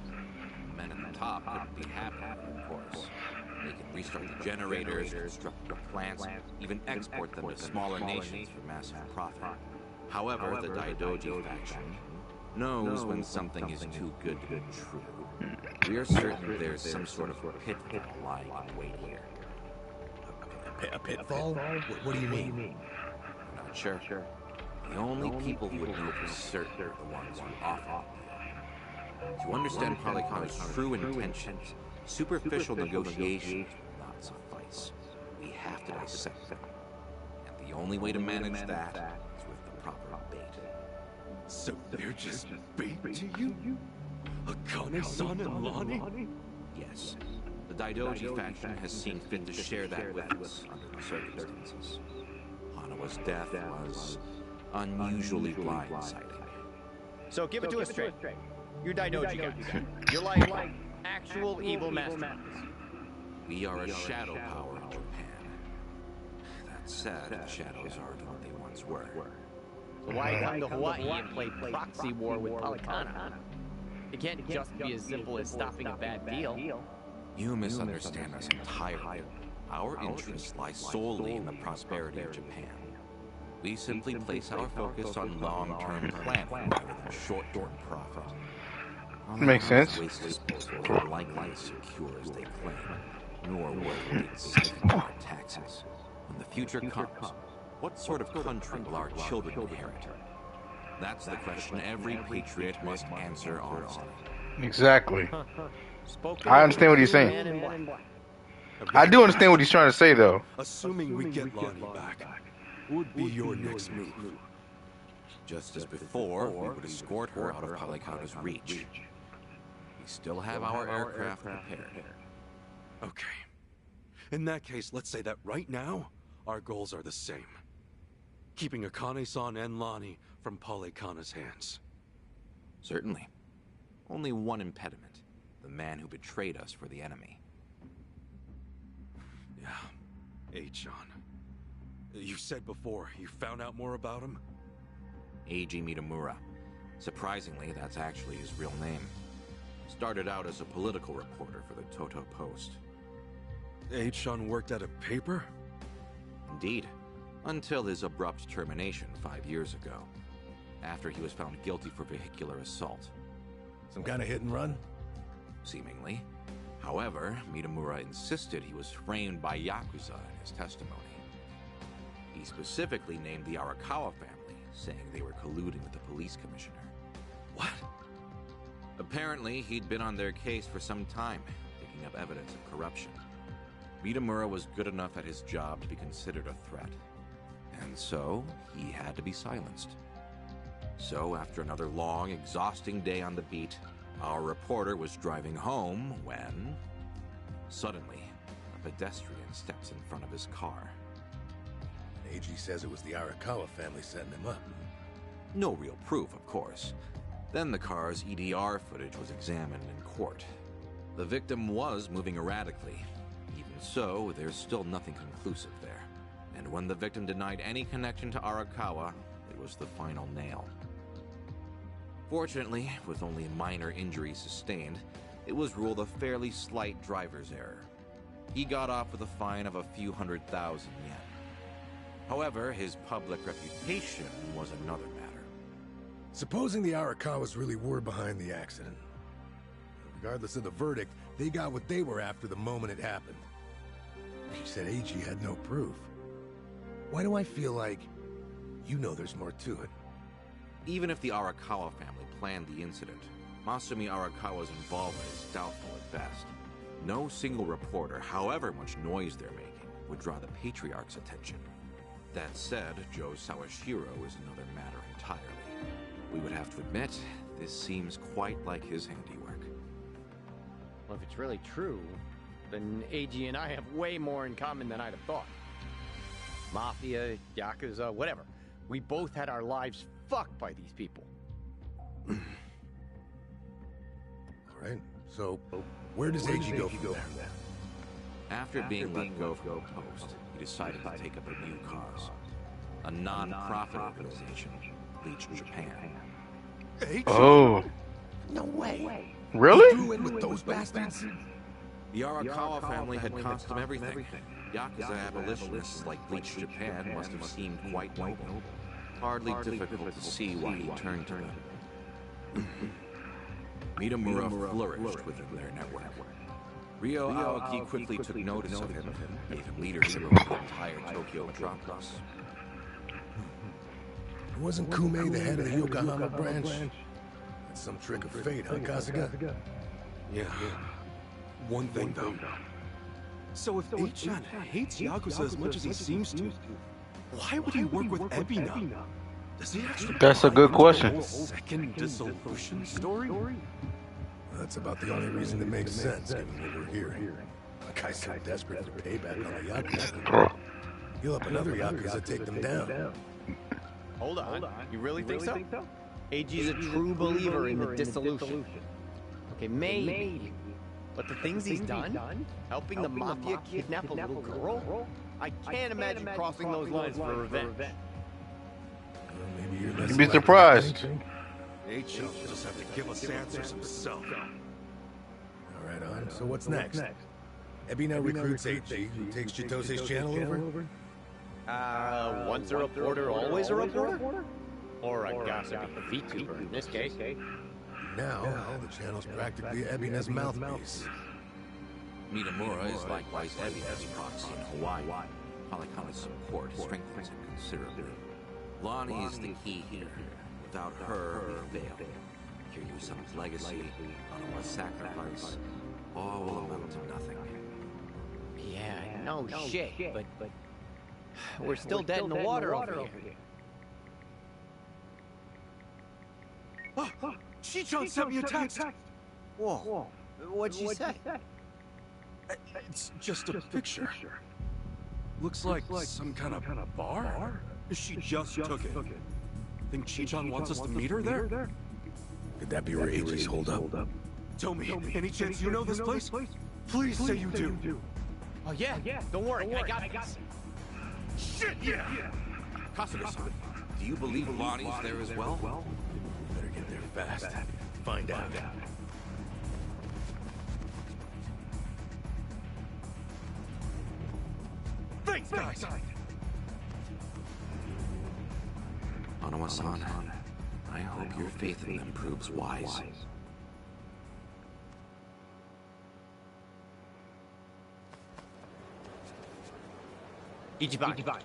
The men at the top couldn't be happier, of course. They can restart the generators, construct the plants, even export them to smaller nations for massive profit. However, the Daidoji faction knows when something is too good to be true. We are certain there's some sort of pitfall lying in wait here. A pitfall? What do you mean? I'm not sure. The only people who would know for certain are the ones who offer the deal. To understand Palekana's true intentions, superficial negotiations will not suffice. We have to dissect them. And the only way to manage that is with the proper bait. So they're just bait to you? Akane-san and Lonnie? Yes. The Daidoji faction has seen fit to share that with us under the circumstances. Hanawa's death was unusually blindsiding. So give it to us straight. You're Daidoji guys. You're like actual evil masters. We are a shadow power in Japan. That said, the shadows aren't what they once were. So why come to Hawaii and play proxy war with Palekana? It can't just be as simple as stopping a bad deal. You misunderstand us entirely. Our interests lie solely in the prosperity of Japan. We simply place our focus on long-term planning rather than short-term profit. Makes sense. Waste disposal is unlikely as secure as they claim, nor will it be siphoned our taxes. When the future comes, what sort of country will our children inherit? That's the question every patriot must answer honestly. Exactly. I understand what he's saying. I do understand what he's trying to say, though. Assuming we get Lonnie back, what would be your next move? Just as before, we would escort her out of Palekana's reach. We still have our aircraft prepared. Okay. In that case, let's say that right now, our goals are the same. Keeping Akane-san and Lonnie from Palekana's hands. Certainly. Only one impediment. The man who betrayed us for the enemy. Yeah. H-on. You said before, you found out more about him? Eiji Mitamura. Surprisingly, that's actually his real name. Started out as a political reporter for the Toto Post. H-on worked at a paper? Indeed. Until his abrupt termination 5 years ago. After he was found guilty for vehicular assault. Some kind of hit and run? Seemingly. However, Mitamura insisted he was framed by Yakuza in his testimony. He specifically named the Arakawa family, saying they were colluding with the police commissioner. What? Apparently, he'd been on their case for some time, picking up evidence of corruption. Mitamura was good enough at his job to be considered a threat. And so, he had to be silenced. So, after another long, exhausting day on the beat, our reporter was driving home when... Suddenly, a pedestrian steps in front of his car. AG says it was the Arakawa family setting him up. No real proof, of course. Then the car's EDR footage was examined in court. The victim was moving erratically. Even so, there's still nothing conclusive there. And when the victim denied any connection to Arakawa, it was the final nail. Fortunately, with only minor injuries sustained, it was ruled a fairly slight driver's error. He got off with a fine of a few 100,000 yen. However, his public reputation was another matter. Supposing the Arakawas really were behind the accident. Regardless of the verdict, they got what they were after the moment it happened. You said AG had no proof. Why do I feel like you know there's more to it? Even if the Arakawa family planned the incident, Masumi Arakawa's involvement is doubtful at best. No single reporter, however much noise they're making, would draw the Patriarch's attention. That said, Joe Sawashiro is another matter entirely. We would have to admit, this seems quite like his handiwork. Well, if it's really true, then AG and I have way more in common than I'd have thought. Mafia, Yakuza, whatever. We both had our lives fucked by these people. All right, so where does AG go from there? After being let go from the post, he decided to take up a new cause. A non-profit organization, Bleach Japan. Oh. No way. Really? You threw in with those bastards? The Arakawa family had cost him everything. Yakuza abolitionists like Bleach Japan must have seemed quite noble. Hardly difficult to see why he turned to them. Mitamura flourished within their network. Ryo Aoki quickly took notice of him and gave him leadership over the entire Tokyo metropolis. Wasn't Kume the head of the Yokohama branch? That's some trick of fate, huh, Kasuga? Yeah. One thing, though. So if Eichan hates Yakuza as much as he seems to, why would he work with Ebina? Does he actually... That's a good question. Second dissolution story? That's about the only reason it makes sense, given what we're hearing. A guy's so desperate for payback on the Yakuza. He'll up another Yakuza take them down. Hold on. You really think so? AG's a true believer in the dissolution. Okay, maybe. But the things he's done? Helping the Mafia kidnap a little girl? I can't imagine crossing those lines for revenge. Maybe you're You'd be surprised. H.O. will just have to give us answers himself. All right, on. So what's next? Ebina recruits AG, who takes Chitose's channel over? Once a reporter, always a reporter? Or a gossipy VTuber in this case. Now, the channel's practically Ebina's mouthpiece. Mitamura is likewise Ebina's proxy in Hawaii. Polyconic support strengthens it considerably. Lonnie is the key here. Without her, we fail. Kiryu's legacy, Onoma's sacrifice, all will amount to nothing. Yeah, no shit, but we're still dead in the water over here. Oh, Chichan sent me a text. Whoa, what'd she say? It's just a picture. Looks like some kind of bar? She just took it. Think Chichan wants us to meet her there? Could that be where AG's hold up? Tell me, any chance you know this place? Please say you do. Oh yeah, don't worry, I got this. Shit, yeah! Kasuga-san, do you believe Lonnie's there as well? Better get there fast. Find out. Thanks, guys! Onoma-san, I hope your faith in them proves wise. Ichiban.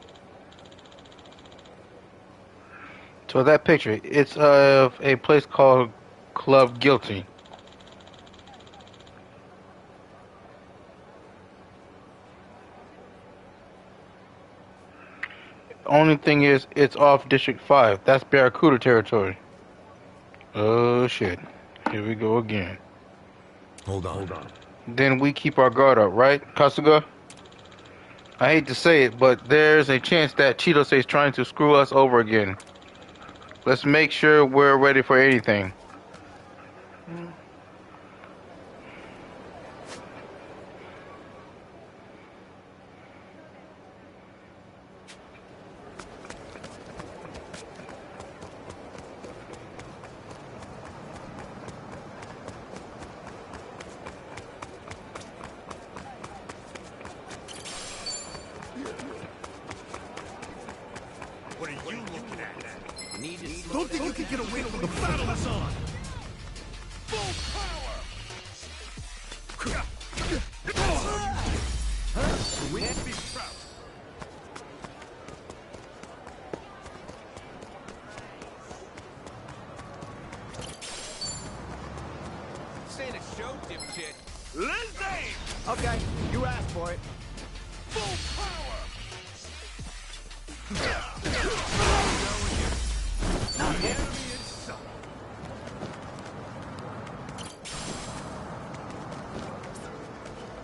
So that picture, it's of a place called Club Guilty. Only thing is, it's off District 5. That's Barracuda territory. Oh shit. Here we go again. Hold on. Then we keep our guard up, right, Kasuga? I hate to say it, but there's a chance that Chitose is trying to screw us over again. Let's make sure we're ready for anything. What are you looking at? Don't think you can get away from the battle is on! Full power! We need to be proud. This ain't a show, dipshit. Let's aim! Okay, you asked for it. Full power! The enemy is sunk.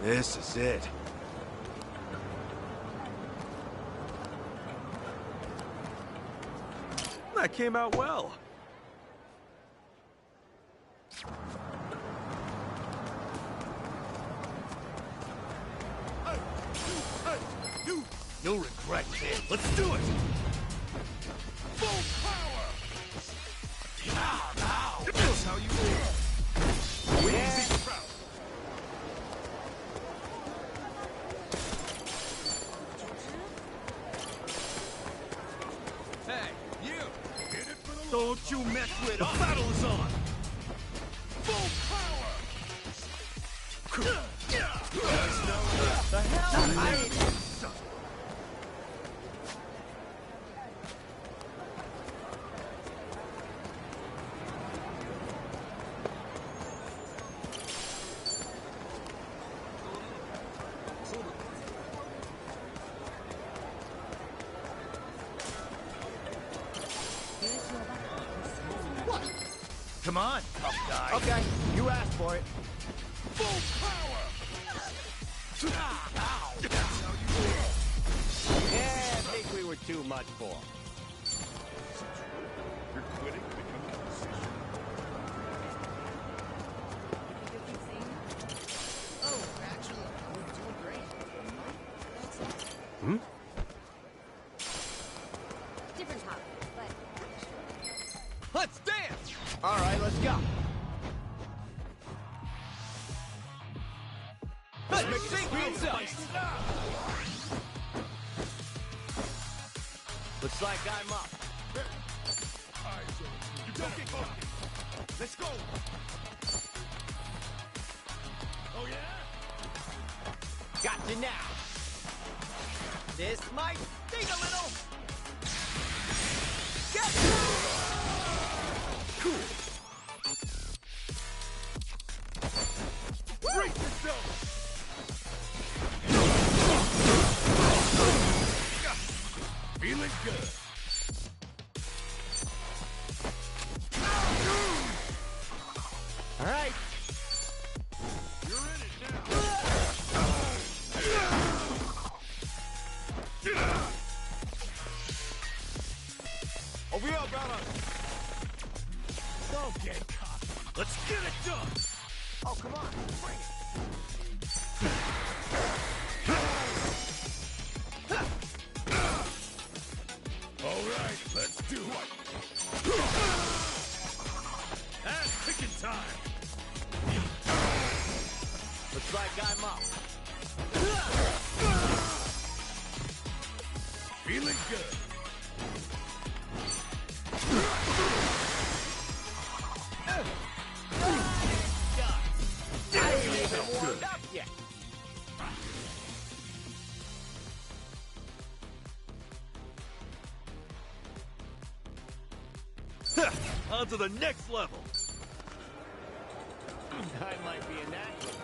This is it. That came out well. No regret, man. Let's do it! Full power! Ow! That's how you roll! Yeah. Hey, you! Don't you mess with it! The battle is on! Full power! The hell? Come on, tough guy. Okay, you asked for it. Full power! Yeah, I think we were too much for. You're quitting to become a musician. Oh, actually, we're doing great. Hmm? Different topic, but Let's dance! All right, let's go. Let's make it sing for itself. Looks like I'm up. You don't get caught. Let's go. Oh yeah? Got you now. This might sting a little. Get Cool. Brace yourself. Feeling good. All right. You're in it now. Over here, brother! Don't get caught. Let's get it done! Oh, come on. Bring it. All right, let's do it. Ass picking time! Looks like I'm up. Feeling good. I ain't even warmed up yet. On to the next level! I might be a natural.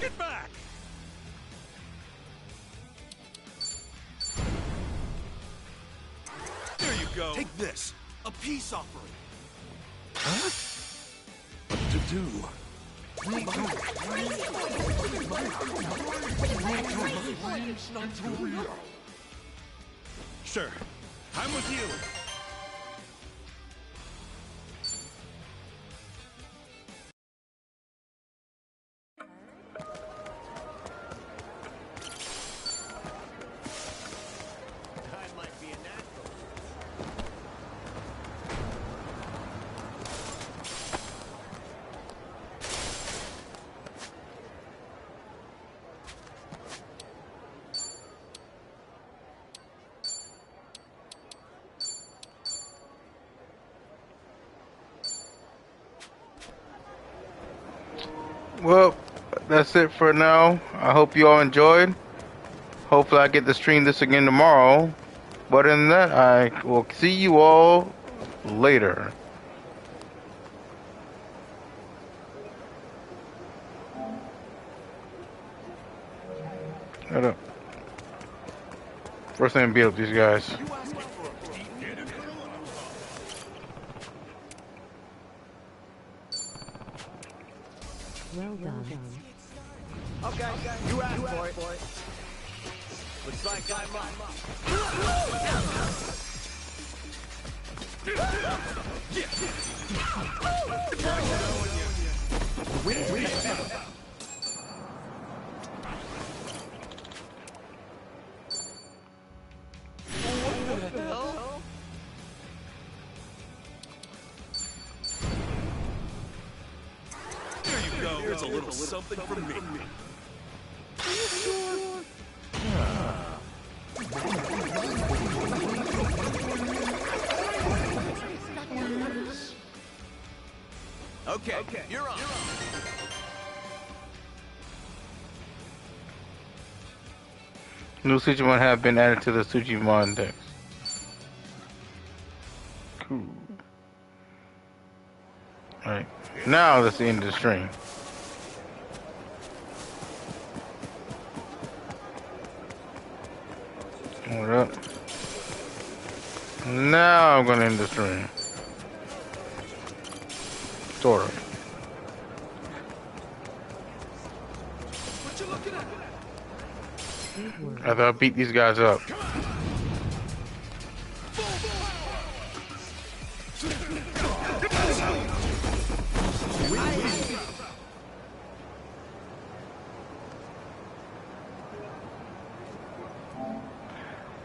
Get back! There you go! Take this! A peace offering! Huh? What to do? Sure. I'm with you! I might be a natural. Well, that's it for now. I hope you all enjoyed. Hopefully I get to stream this again tomorrow. But other than that, I will see you all later. Hold up. First thing, beat up these guys. Well done. Okay, you asked for it. Looks like I'm up. What the hell? There you go. Here's a little something from me. Okay, you're on. New Sujimon have been added to the Sujimon deck. Cool. Alright. Now let's end the stream. Hold up. Now I'm gonna end the stream. Sort of. What you looking at? After I beat these guys up. Go!